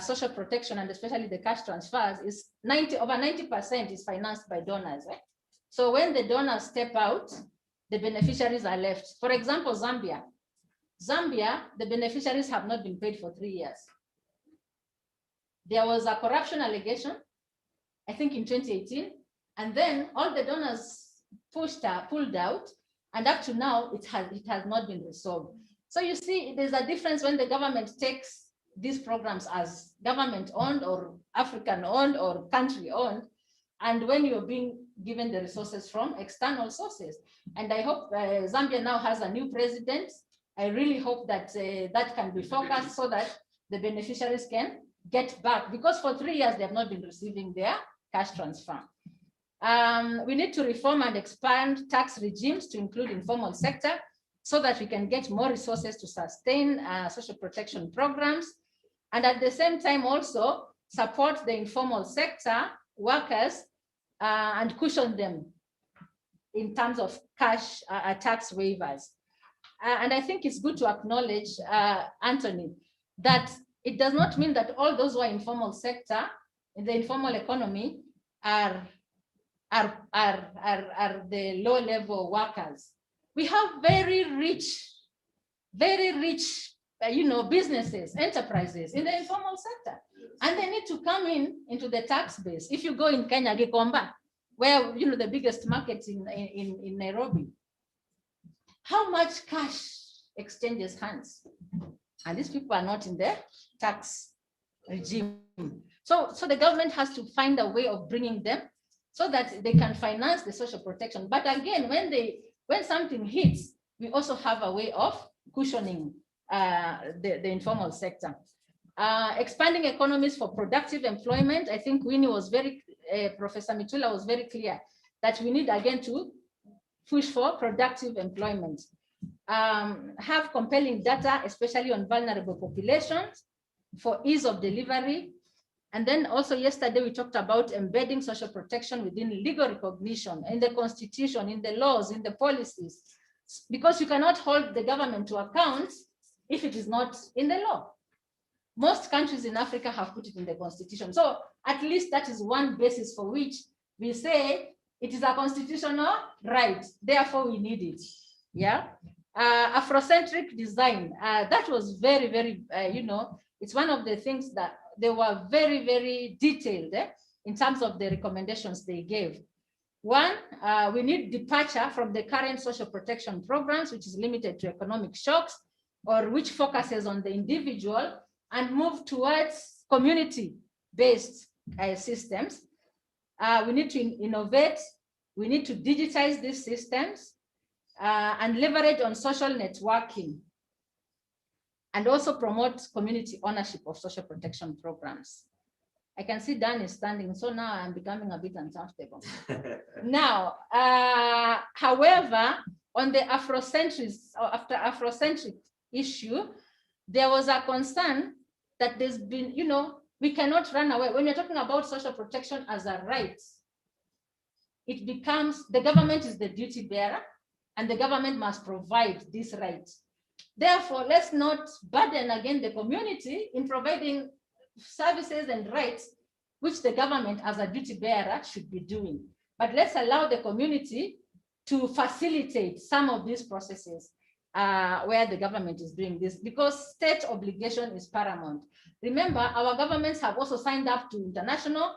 social protection and especially the cash transfers is over 90% is financed by donors. Right? So when the donors step out, the beneficiaries are left. For example, Zambia. Zambia, the beneficiaries have not been paid for 3 years. There was a corruption allegation, I think in 2018, and then all the donors pulled out, and up to now, it has not been resolved. So you see, there's a difference when the government takes these programs as government-owned or African-owned or country-owned, and when you're being given the resources from external sources. And I hope Zambia now has a new president. I really hope that that can be focused so that the beneficiaries can get back, because for 3 years they have not been receiving their cash transfer. We need to reform and expand tax regimes to include informal sector so that we can get more resources to sustain social protection programs. And at the same time also support the informal sector workers and cushion them in terms of cash tax waivers. And I think it's good to acknowledge, Anthony, that it does not mean that all those who are informal sector in the informal economy are the low-level workers. We have very rich, businesses, enterprises in the informal sector, and they need to come into the tax base. If you go in Kenya, Gikomba, where the biggest market in Nairobi, how much cash exchanges hands? And these people are not in the tax regime. So the government has to find a way of bringing them so that they can finance the social protection. But again, when something hits, we also have a way of cushioning the informal sector. Expanding economies for productive employment. I think Winnie was Professor Mitula was very clear that we need again to push for productive employment. Have compelling data, especially on vulnerable populations for ease of delivery. And then also yesterday, we talked about embedding social protection within legal recognition in the constitution, in the laws, in the policies, because you cannot hold the government to account if it is not in the law. Most countries in Africa have put it in the constitution. So at least that is one basis for which we say it is a constitutional right, therefore we need it, yeah? Afrocentric design, that was very, very, it's one of the things that they were very, very detailed in terms of the recommendations they gave. One, we need departure from the current social protection programs, which is limited to economic shocks or which focuses on the individual, and move towards community-based systems. We need to innovate. We need to digitize these systems and leverage on social networking, and also promote community ownership of social protection programs. I can see Dan is standing, so now I'm becoming a bit uncomfortable. Now, however, on the Afrocentric issue, there was a concern that there's been, we cannot run away. When you're talking about social protection as a right, it becomes, the government is the duty bearer, and the government must provide this right. Therefore, let's not burden again the community in providing services and rights, which the government as a duty bearer should be doing. But let's allow the community to facilitate some of these processes where the government is doing this, because state obligation is paramount. Remember, our governments have also signed up to international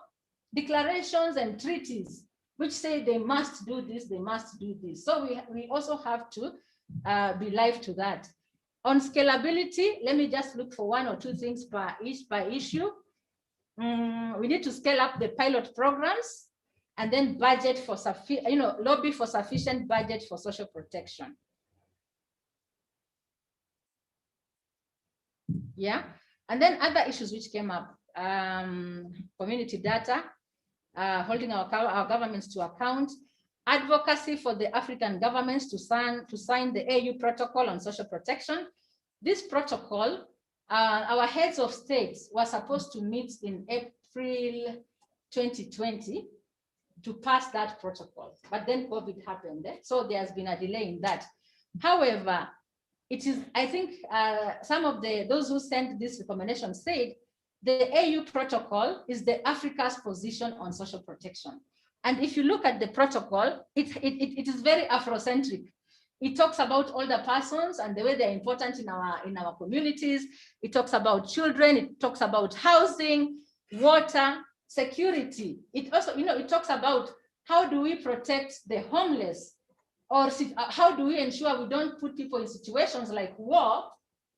declarations and treaties, which say they must do this, they must do this. So we also have to be live to that. On scalability, let me just look for one or two things per issue. We need to scale up the pilot programs and then budget for lobby for sufficient budget for social protection. Yeah, and then other issues which came up, community data, holding our governments to account, advocacy for the African governments to sign the AU protocol on social protection. This protocol our heads of states were supposed to meet in April 2020 to pass that protocol, but then COVID happened, so there's been a delay in that. However, it is, I think some of those who sent this recommendation said the AU protocol is the Africa's position on social protection. And if you look at the protocol, it is very Afrocentric. It talks about older persons and the way they're important in our communities. It talks about children. It talks about housing, water, security. It also, it talks about how do we protect the homeless, or how do we ensure we don't put people in situations like war,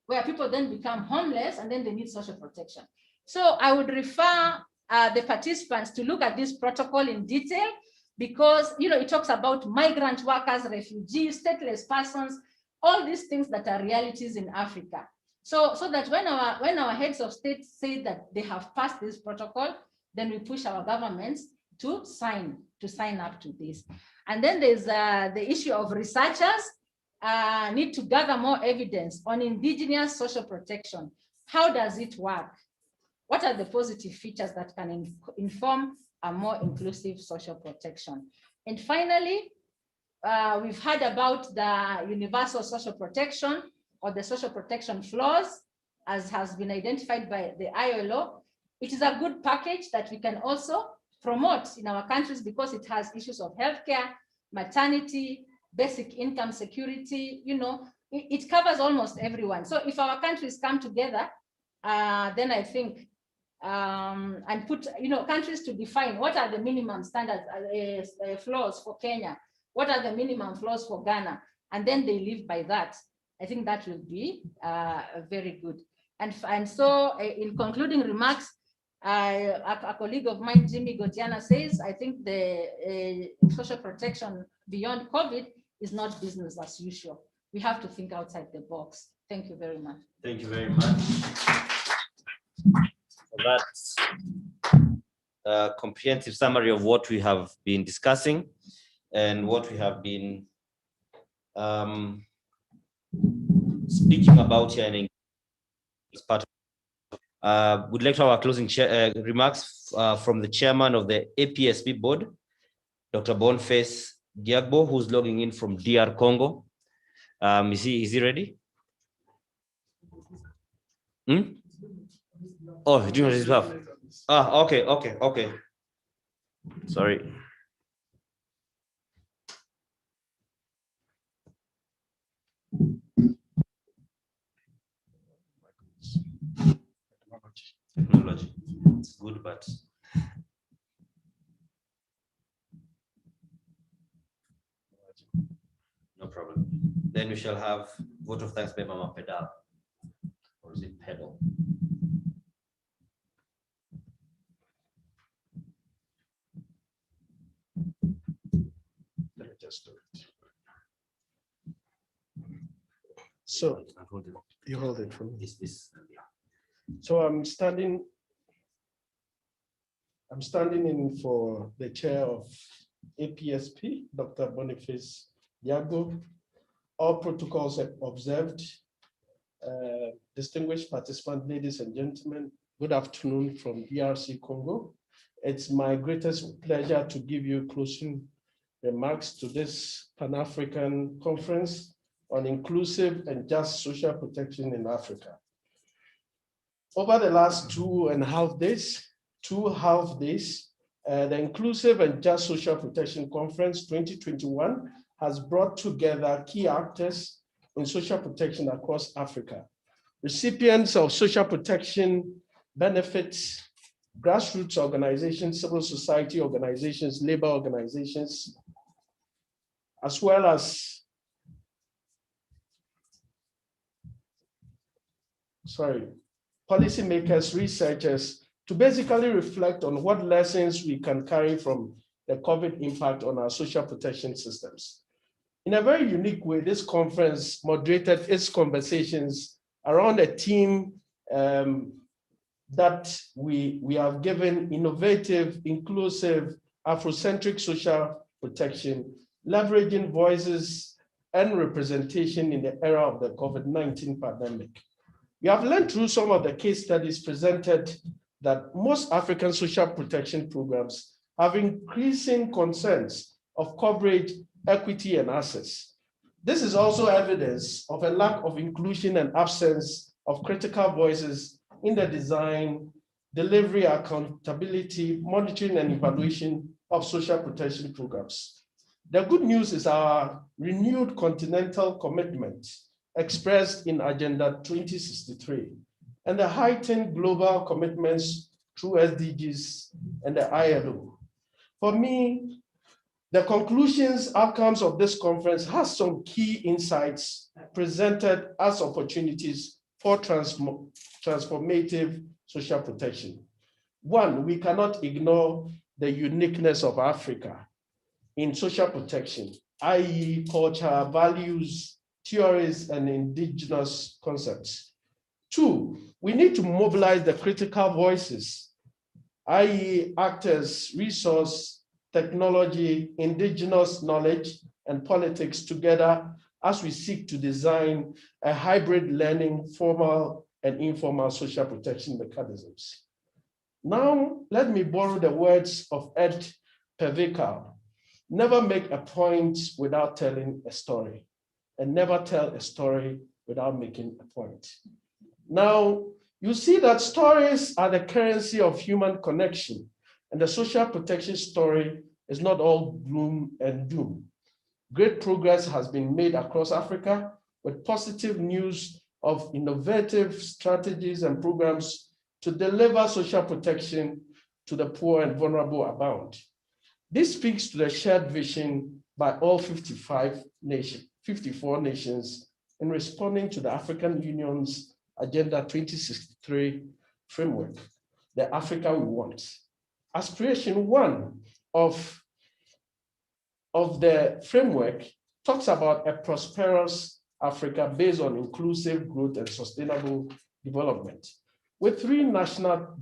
where people then become homeless and then they need social protection. So I would refer the participants to look at this protocol in detail, because it talks about migrant workers, refugees, stateless persons, all these things that are realities in Africa. So that when our heads of state say that they have passed this protocol, then we push our governments to sign up to this. And then there's the issue of researchers need to gather more evidence on indigenous social protection. How does it work? What are the positive features that can inform a more inclusive social protection? And finally, we've heard about the universal social protection, or the social protection flaws, as has been identified by the ILO. It is a good package that we can also promote in our countries, because it has issues of healthcare, maternity, basic income security. It covers almost everyone. So if our countries come together, then I think and put countries to define what are the minimum standards, flaws for Kenya, what are the minimum flaws for Ghana, and then they live by that. I think that will be very good. And so in concluding remarks, a colleague of mine, Jimmy Gotiana, says, I think the social protection beyond COVID is not business as usual. We have to think outside the box. Thank you very much. Thank you very much. That's a comprehensive summary of what we have been discussing and what we have been speaking about here in as part of. We'd like to have our closing remarks from the chairman of the APSP board, Dr. Boniface Diagbo, who's logging in from DR Congo. Is he ready? Oh, do you know his behalf? Okay. Sorry. Technology. It's good, but no problem. Then we shall have vote of thanks by Mama Pedal. Or is it pedal? Let me just do it. So you hold it for me. This. So I'm standing in for the chair of APSP, Dr. Boniface Diagbo. All protocols observed. Distinguished participants, ladies and gentlemen, good afternoon from DRC Congo. It's my greatest pleasure to give you closing remarks to this Pan-African conference on inclusive and just social protection in Africa. Over the last 2.5 days, the Inclusive and Just Social Protection Conference 2021 has brought together key actors in social protection across Africa. Recipients of social protection benefits, grassroots organizations, civil society organizations, labor organizations, as well as, policymakers, researchers, to basically reflect on what lessons we can carry from the COVID impact on our social protection systems. In a very unique way, this conference moderated its conversations around a theme that we have given: innovative, inclusive, Afrocentric social protection, leveraging voices and representation in the era of the COVID-19 pandemic. We have learned through some of the case studies presented that most African social protection programs have increasing concerns of coverage, equity, and access. This is also evidence of a lack of inclusion and absence of critical voices in the design, delivery, accountability, monitoring, and evaluation of social protection programs. The good news is our renewed continental commitment expressed in Agenda 2063 and the heightened global commitments through SDGs and the ILO. For me, the conclusions, outcomes of this conference has some key insights presented as opportunities for transformative social protection. One, we cannot ignore the uniqueness of Africa in social protection, i.e. culture, values, theories, and indigenous concepts. Two, we need to mobilize the critical voices, i.e. actors, resource, technology, indigenous knowledge, and politics together as we seek to design a hybrid learning, formal and informal social protection mechanisms. Now, let me borrow the words of Ed Pervikal. Never make a point without telling a story, and never tell a story without making a point. Now, you see that stories are the currency of human connection, and the social protection story is not all gloom and doom. Great progress has been made across Africa with positive news of innovative strategies and programs to deliver social protection to the poor and vulnerable abound. This speaks to the shared vision by all 54 nations in responding to the African Union's Agenda 2063 framework, the Africa we want. Aspiration 1 of the framework talks about a prosperous Africa based on inclusive growth and sustainable development, with 3 national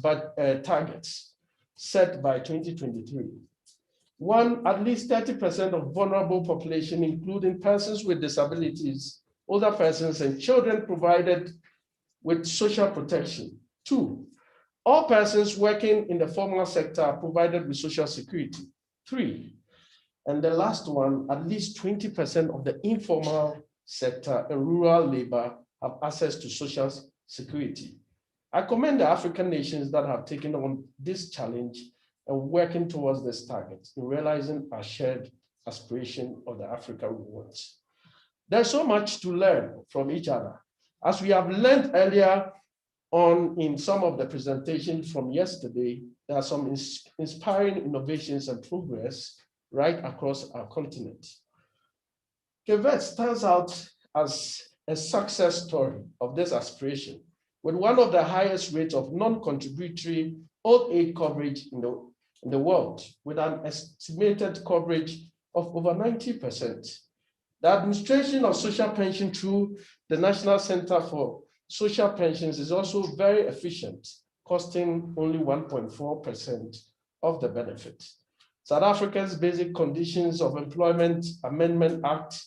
targets set by 2023. 1, at least 30% of vulnerable population, including persons with disabilities, older persons, and children provided with social protection. 2, all persons working in the formal sector are provided with social security. 3, and the last one, at least 20% of the informal sector and rural labor have access to social security. I commend the African nations that have taken on this challenge and working towards this target in realizing our shared aspiration of the Africa we want. There's so much to learn from each other. As we have learned earlier on in some of the presentations from yesterday, there are some inspiring innovations and progress right across our continent. Quebec stands out as a success story of this aspiration, with one of the highest rates of non-contributory old age coverage in the world, with an estimated coverage of over 90%. The administration of social pension through the National Center for Social Pensions is also very efficient, costing only 1.4% of the benefit. South Africa's Basic Conditions of Employment Amendment Act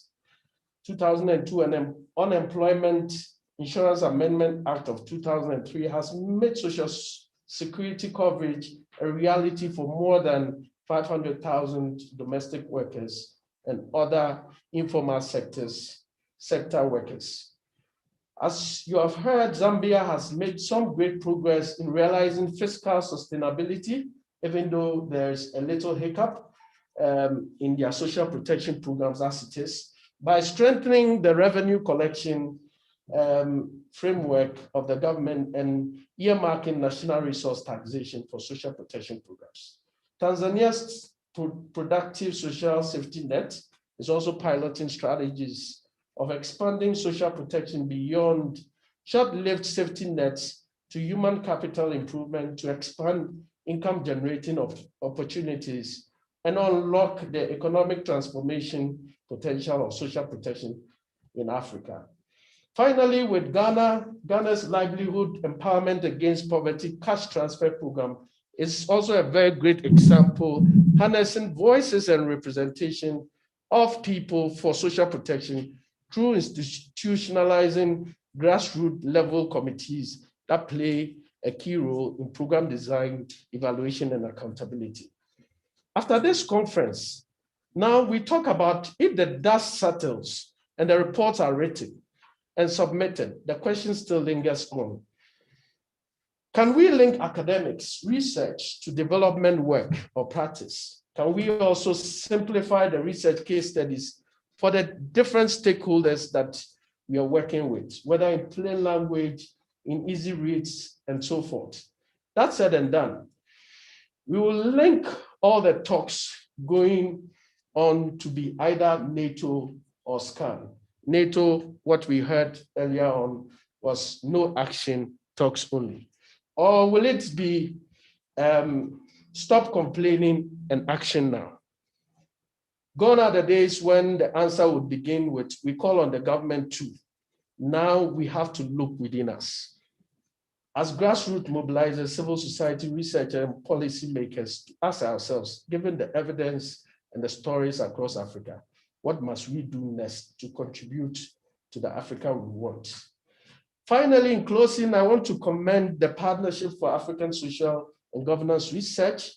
2002 and Unemployment Insurance Amendment Act of 2003 has made social security coverage a reality for more than 500,000 domestic workers and other informal sector workers. As you have heard, Zambia has made some great progress in realizing fiscal sustainability, even though there's a little hiccup in their social protection programs as it is, by strengthening the revenue collection framework of the government and earmarking national resource taxation for social protection programs. Tanzania's productive social safety net is also piloting strategies of expanding social protection beyond short-lived safety nets to human capital improvement to expand income generating opportunities and unlock the economic transformation potential of social protection in Africa. Finally, with Ghana's Livelihood Empowerment Against Poverty cash transfer program is also a very great example, harnessing voices and representation of people for social protection through institutionalizing grassroots level committees that play a key role in program design, evaluation, and accountability. After this conference, now we talk about if the dust settles and the reports are written and submitted, the question still lingers on. Can we link academics, research to development work or practice? Can we also simplify the research case studies for the different stakeholders that we are working with, whether in plain language, in easy reads, and so forth? That said and done, we will link all the talks going on to be either NATO or SCAN. NATO, what we heard earlier on, was no action, talks only. Or will it be stop complaining and action now? Gone are the days when the answer would begin with, we call on the government too. Now we have to look within us. As grassroots mobilizers, civil society researchers, and policymakers, to ask ourselves, given the evidence and the stories across Africa, what must we do next to contribute to the Africa we want? Finally, in closing, I want to commend the Partnership for African Social and Governance Research,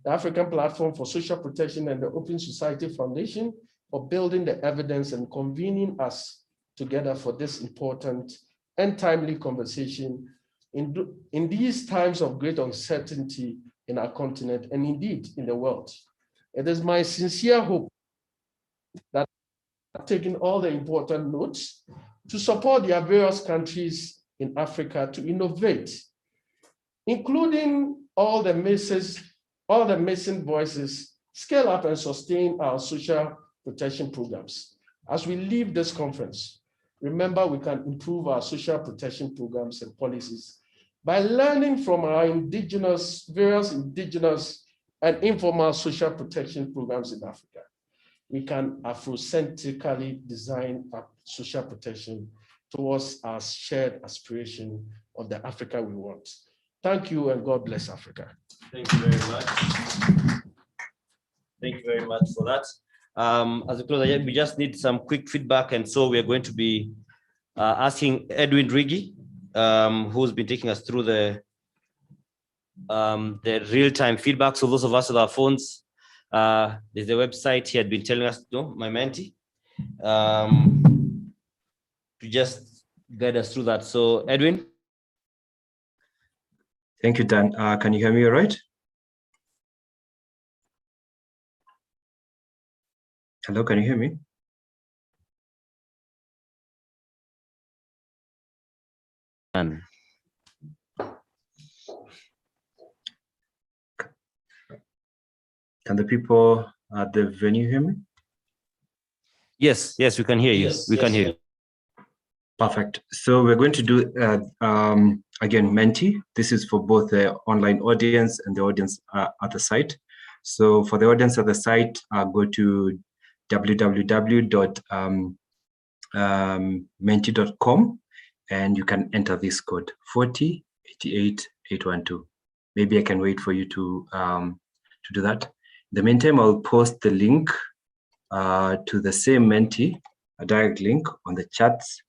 the African Platform for Social Protection, and the Open Society Foundation for building the evidence and convening us together for this important and timely conversation in these times of great uncertainty in our continent and indeed in the world. It is my sincere hope that taking all the important notes to support their various countries in Africa to innovate, including all the missing voices, scale up and sustain our social protection programs. As we leave this conference, remember we can improve our social protection programs and policies by learning from our various indigenous and informal social protection programs in Africa. We can Afrocentrically design our social protection towards our shared aspiration of the Africa we want. Thank you, and God bless Africa. Thank you very much. Thank you very much for that. As a closer, we just need some quick feedback, and so we are going to be asking Edwin Rigi, who's been taking us through the real-time feedback. So those of us with our phones, there's a website he had been telling us to, my mentee, to just guide us through that. So Edwin. Thank you, Dan. Can you hear me all right? Hello, can you hear me? Can the people at the venue hear me? Yes, we can hear you. We can hear you. Perfect. So we're going to do, again, Menti. This is for both the online audience and the audience at the site. So for the audience at the site, go to www.menti.com and you can enter this code 4088812. Maybe I can wait for you to do that. In the meantime, I'll post the link to the same Menti, a direct link on the chats.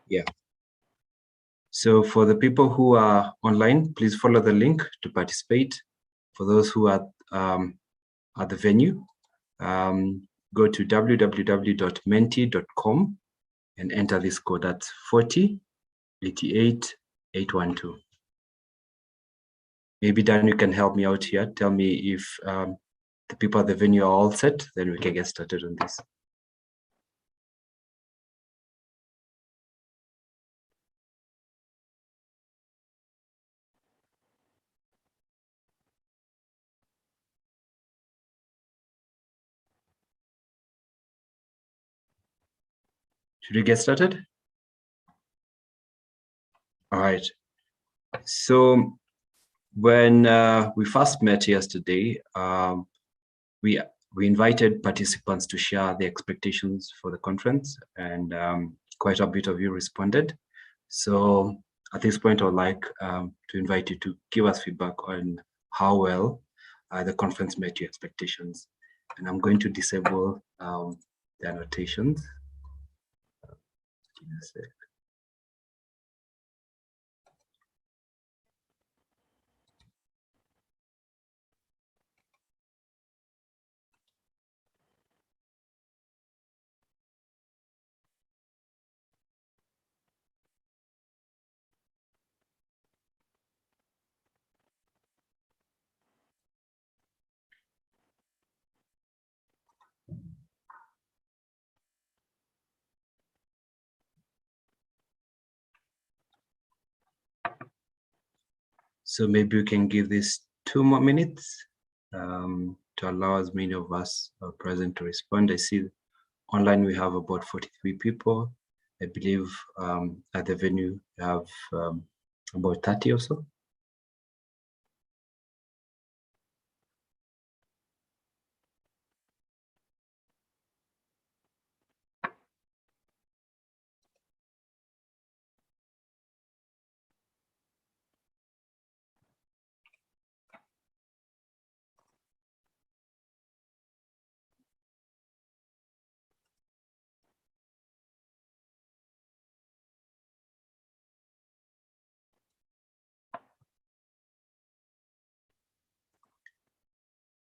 Yeah. So for the people who are online, please follow the link to participate. For those who are at the venue, go to www.menti.com and enter this code. That's 4088812. Maybe Dan, you can help me out here. Tell me if the people at the venue are all set, then we can get started on this. Should we get started? All right. So when we first met yesterday, we invited participants to share their expectations for the conference, and quite a bit of you responded. So at this point, I would like to invite you to give us feedback on how well the conference met your expectations. And I'm going to disable the annotations. So maybe we can give this 2 more minutes to allow as many of us present to respond. I see online we have about 43 people. I believe at the venue we have about 30 or so.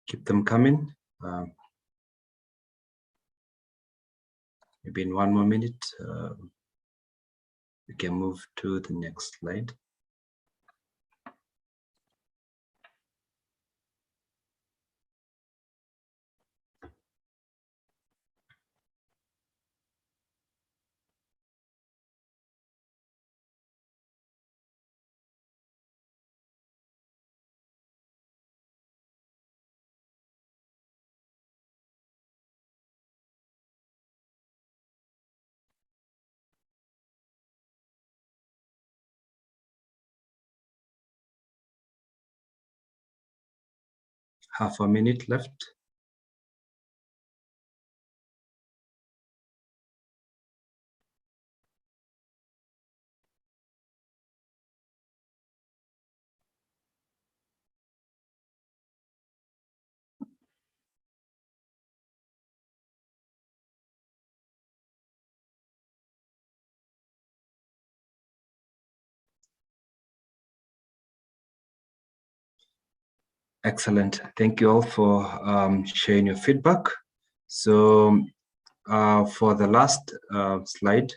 Keep them coming. Maybe in 1 more minute, we can move to the next slide. Half a minute left. Excellent. Thank you all for sharing your feedback. So for the last slide,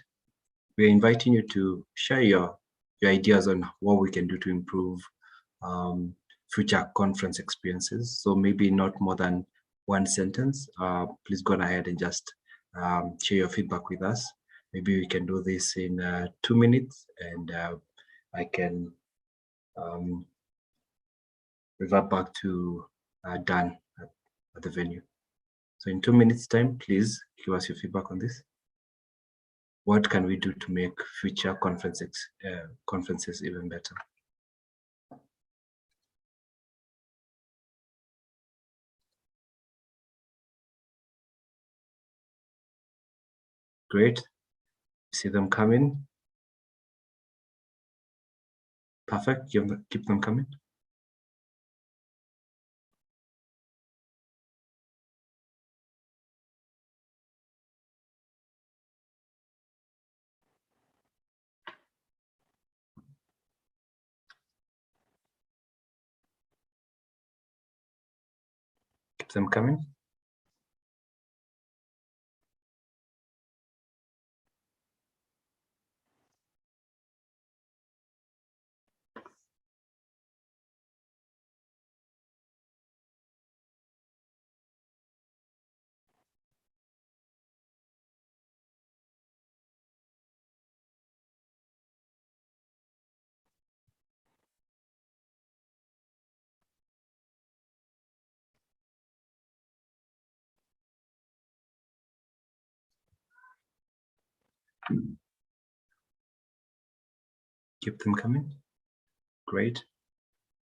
we're inviting you to share your ideas on what we can do to improve future conference experiences. So maybe not more than 1 sentence. Please go ahead and just share your feedback with us. Maybe we can do this in 2 minutes, and I can revert back to Dan at the venue. So in 2 minutes time, please give us your feedback on this. What can we do to make future conferences even better? Great. See them coming. Perfect. Keep them coming. Keep them coming. Keep them coming. Great.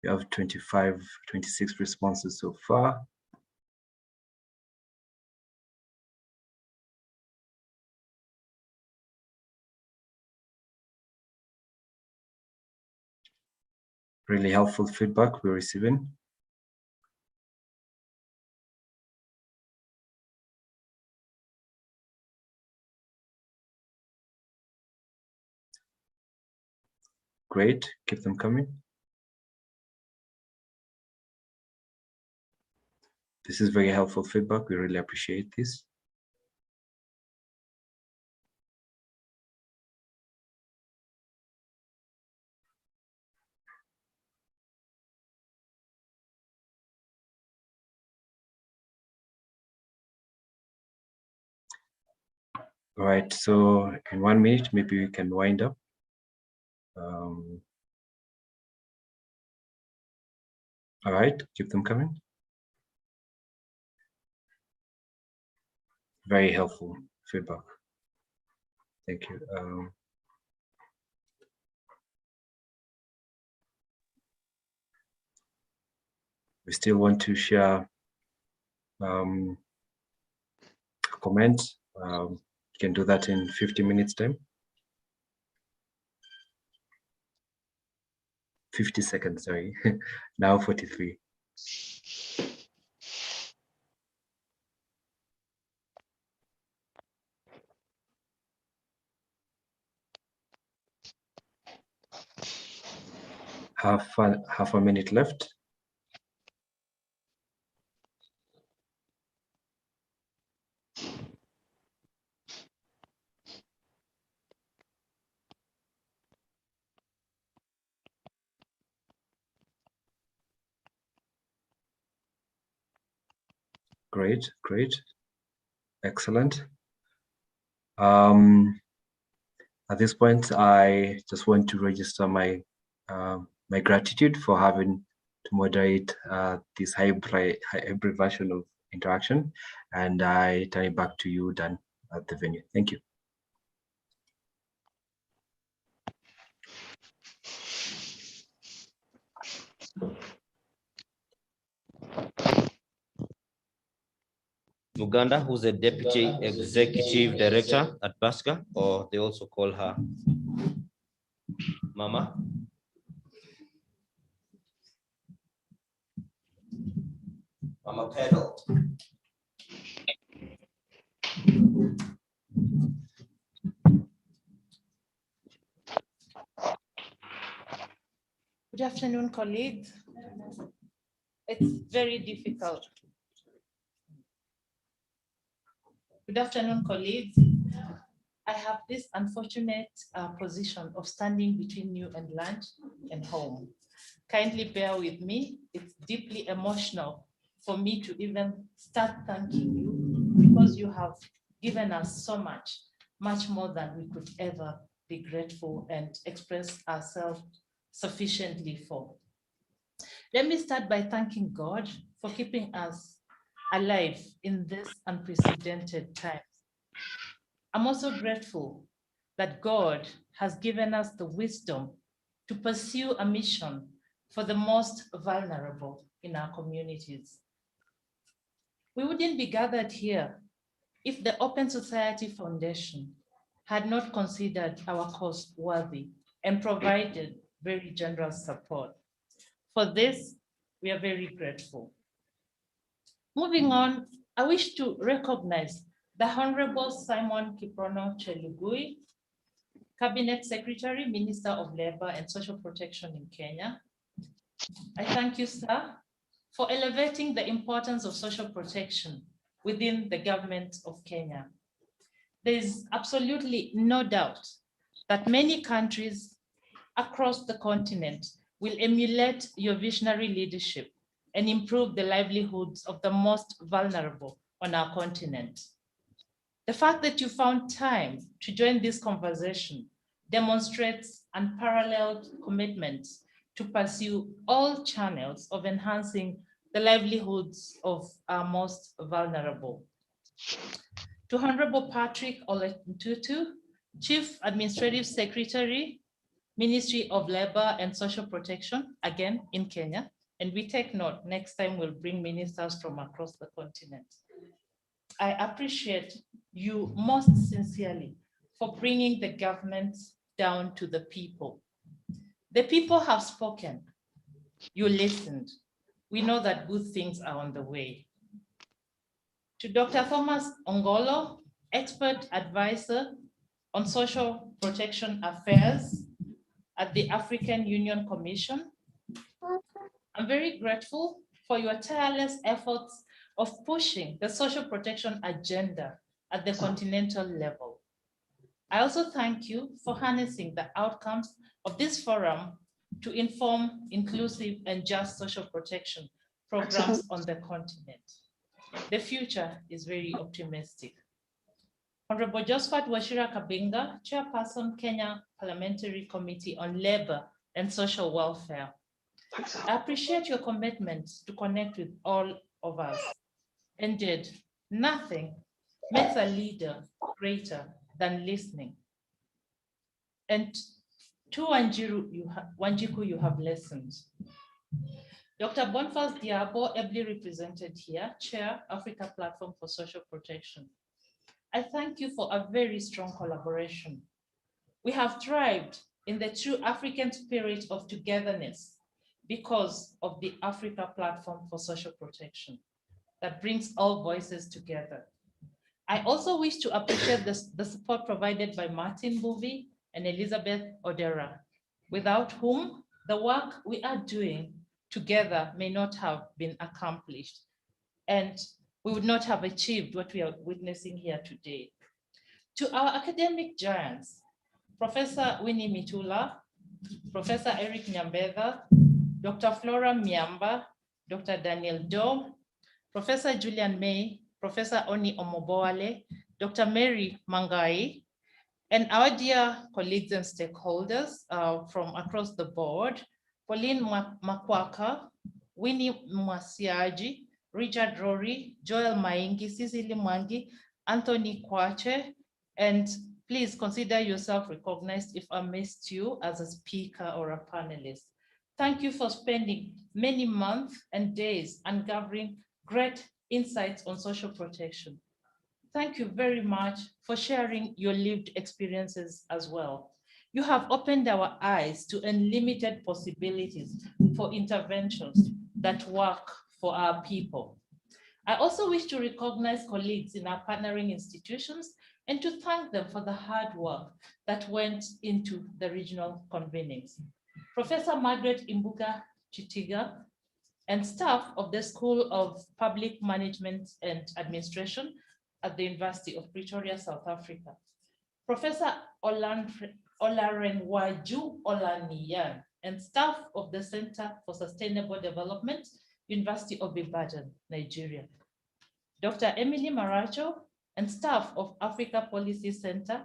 You have 26 responses so far. Really helpful feedback we're receiving. Great, keep them coming. This is very helpful feedback. We really appreciate this. All right, so in 1 minute, maybe we can wind up. All right, keep them coming. Very helpful feedback. Thank you. We still want to share comments. You can do that in 50 minutes time. 50 seconds, sorry. Now 43. Half a minute left. Great, great, excellent. At this point, I just want to register my my gratitude for having to moderate this hybrid version of interaction, and I turn it back to you, Dan, at the venue. Thank you. Uganda, who's a Deputy Executive Director at BASCA, or they also call her Mama. Mama Pedal. Good afternoon, colleagues. It's very difficult. Good afternoon, colleagues. I have this unfortunate position of standing between you and lunch and home. Kindly bear with me. It's deeply emotional for me to even start thanking you because you have given us so much, much more than we could ever be grateful and express ourselves sufficiently for. Let me start by thanking God for keeping us alive in this unprecedented times. I'm also grateful that God has given us the wisdom to pursue a mission for the most vulnerable in our communities. We wouldn't be gathered here if the Open Society Foundation had not considered our cause worthy and provided very generous support. For this, we are very grateful. Moving on, I wish to recognize the Honorable Simon Kiprono Chelugui, Cabinet Secretary, Minister of Labor and Social Protection in Kenya. I thank you, sir, for elevating the importance of social protection within the government of Kenya. There is absolutely no doubt that many countries across the continent will emulate your visionary leadership and improve the livelihoods of the most vulnerable on our continent. The fact that you found time to join this conversation demonstrates unparalleled commitment to pursue all channels of enhancing the livelihoods of our most vulnerable. To Honorable Patrick Ole-Ntutu, Chief Administrative Secretary, Ministry of Labor and Social Protection, again in Kenya, and we take note, next time we'll bring ministers from across the continent. I appreciate you most sincerely for bringing the government down to the people. The people have spoken. You listened. We know that good things are on the way. To Dr. Thomas Ongolo, expert advisor on social protection affairs, at the African Union Commission. I'm very grateful for your tireless efforts of pushing the social protection agenda at the continental level. I also thank you for harnessing the outcomes of this forum to inform inclusive and just social protection programs on the continent. The future is very optimistic. Honorable Josephat Wachira Kabinga, Chairperson, Kenya Parliamentary Committee on Labor and Social Welfare. I appreciate your commitment to connect with all of us. Indeed, nothing makes a leader greater than listening. And to Wanjiku, you have listened. Dr. Boniface Diabo, ably represented here, Chair, Africa Platform for Social Protection. I thank you for a very strong collaboration. We have thrived in the true African spirit of togetherness because of the Africa Platform for Social Protection that brings all voices together. I also wish to appreciate the support provided by Martin Buvi and Elizabeth Odera, without whom the work we are doing together may not have been accomplished, and we would not have achieved what we are witnessing here today. To our academic giants, Professor Winnie Mitula, Professor Eric Nyambetha, Dr. Flora Miamba, Dr. Daniel Doe, Professor Julian May, Professor Oni Omoboale, Dr. Mary Mangai, and our dear colleagues and stakeholders from across the board, Pauline Makwaka, Winnie Mwasiaji, Richard Rory, Joel Maingi, Cecily Mwangi, Anthony Kwache, and please consider yourself recognized if I missed you as a speaker or a panelist. Thank you for spending many months and days uncovering great insights on social protection. Thank you very much for sharing your lived experiences as well. You have opened our eyes to unlimited possibilities for interventions that work for our people. I also wish to recognize colleagues in our partnering institutions and to thank them for the hard work that went into the regional convenings. Professor Margaret Imbuga Chitiga and staff of the School of Public Management and Administration at the University of Pretoria, South Africa. Professor Olarenwaju Olaniyan and staff of the Center for Sustainable Development, University of Ibadan, Nigeria. Dr. Emily Maracho and staff of Africa Policy Center,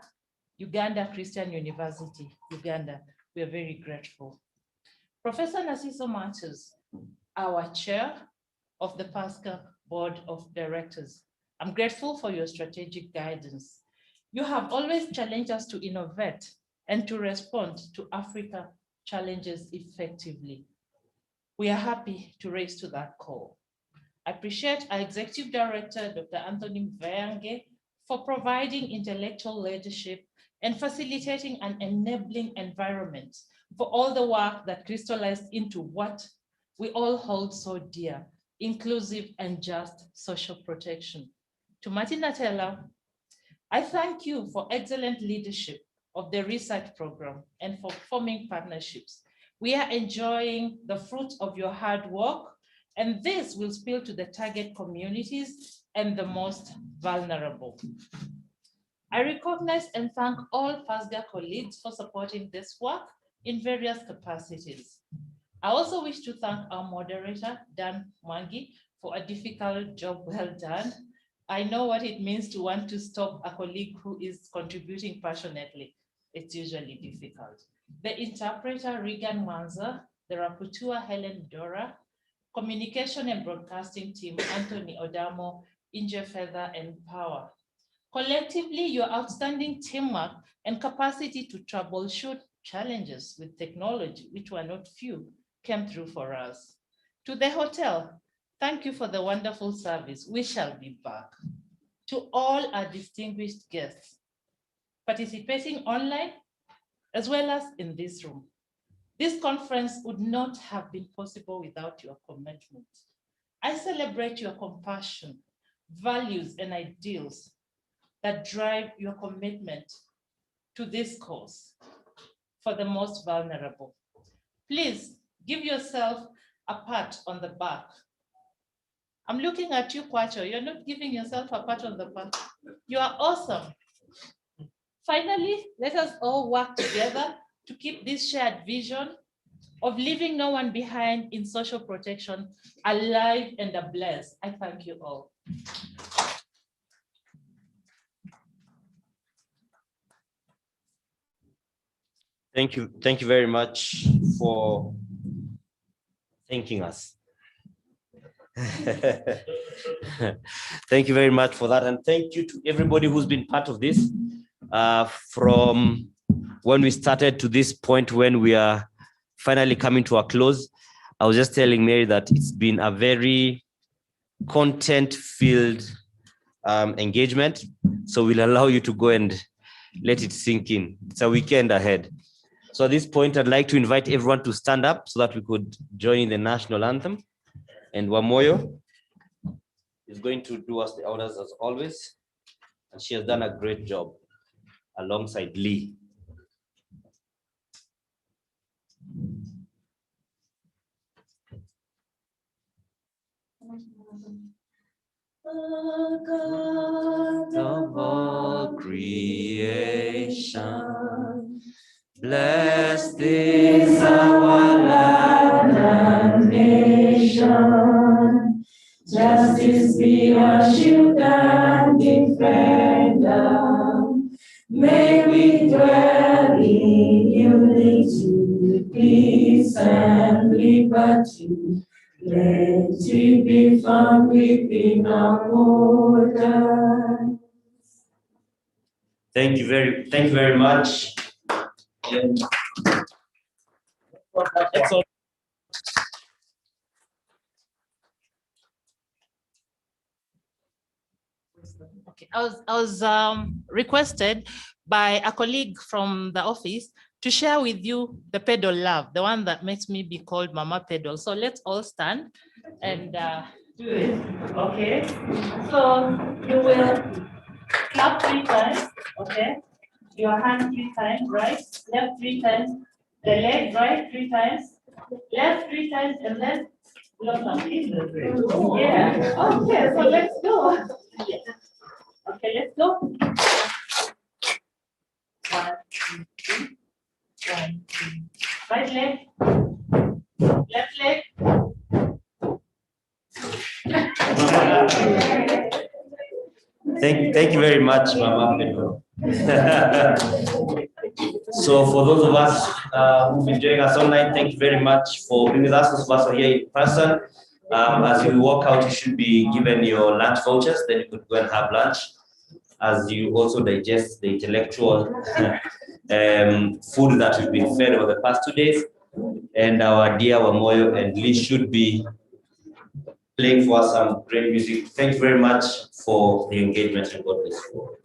Uganda Christian University, Uganda. We are very grateful. Professor Nasiso Matos, our chair of the PASCA Board of Directors. I'm grateful for your strategic guidance. You have always challenged us to innovate and to respond to Africa challenges effectively. We are happy to raise to that call. I appreciate our Executive Director, Dr. Anthony Mveyange, for providing intellectual leadership and facilitating an enabling environment for all the work that crystallized into what we all hold so dear, inclusive and just social protection. To Martin Natella, I thank you for excellent leadership of the research program and for forming partnerships. We are enjoying the fruit of your hard work, and this will spill to the target communities and the most vulnerable. I recognize and thank all PASGA colleagues for supporting this work in various capacities. I also wish to thank our moderator, Dan Mwangi, for a difficult job well done. I know what it means to want to stop a colleague who is contributing passionately. It's usually difficult. The interpreter, Regan Mwanza, the rapporteur, Helen Dora, communication and broadcasting team, Anthony Odamo, Inje Feather, and Power. Collectively, your outstanding teamwork and capacity to troubleshoot challenges with technology, which were not few, came through for us. To the hotel, thank you for the wonderful service. We shall be back. To all our distinguished guests participating online, as well as in this room. This conference would not have been possible without your commitment. I celebrate your compassion, values, and ideals that drive your commitment to this cause. for the most vulnerable. Please give yourself a pat on the back. I'm looking at you, Kwacho. You're not giving yourself a pat on the back. You are awesome. Finally, let us all work together to keep this shared vision of leaving no one behind in social protection alive and ablaze. I thank you all. Thank you very much for thanking us. Thank you very much for that, and thank you to everybody who's been part of this from when we started to this point when we are finally coming to a close. I was just telling Mary that it's been a very content-filled engagement, so we'll allow you to go and let it sink in. It's a weekend ahead. So at this point, I'd like to invite everyone to stand up so that we could join the national anthem. And Wamoyo is going to do us the honors as always. And she has done a great job alongside Lee. God of all creation, blessed is our land and nation. Justice be our shield and defender. May we dwell in unity, peace and liberty. Let it be found within our borders. Thank you very much. That's all. Okay, I was requested by a colleague from the office to share with you the pedal love, the one that makes me be called Mama Pedal. So let's all stand and do it. Okay. So you will clap 3 times. Okay. Your hand 3 times, right? Left 3 times. The leg, right? 3 times. Left 3 times, and then look up. Yeah. Okay. So let's go. Okay, let's go. 1, 2, 3. 1, 2. Right leg, left leg. Thank you very much, Mama Pedro. So for those of us who've been joining us online, thank you very much for being with us. Those of us who are here in person. As you walk out, you should be given your lunch vouchers, then you could go and have lunch as you also digest the intellectual food that we've been fed over the past 2 days. And our dear Wamoyo and Lee should be playing for us some great music. Thank you very much for the engagement, and God bless you.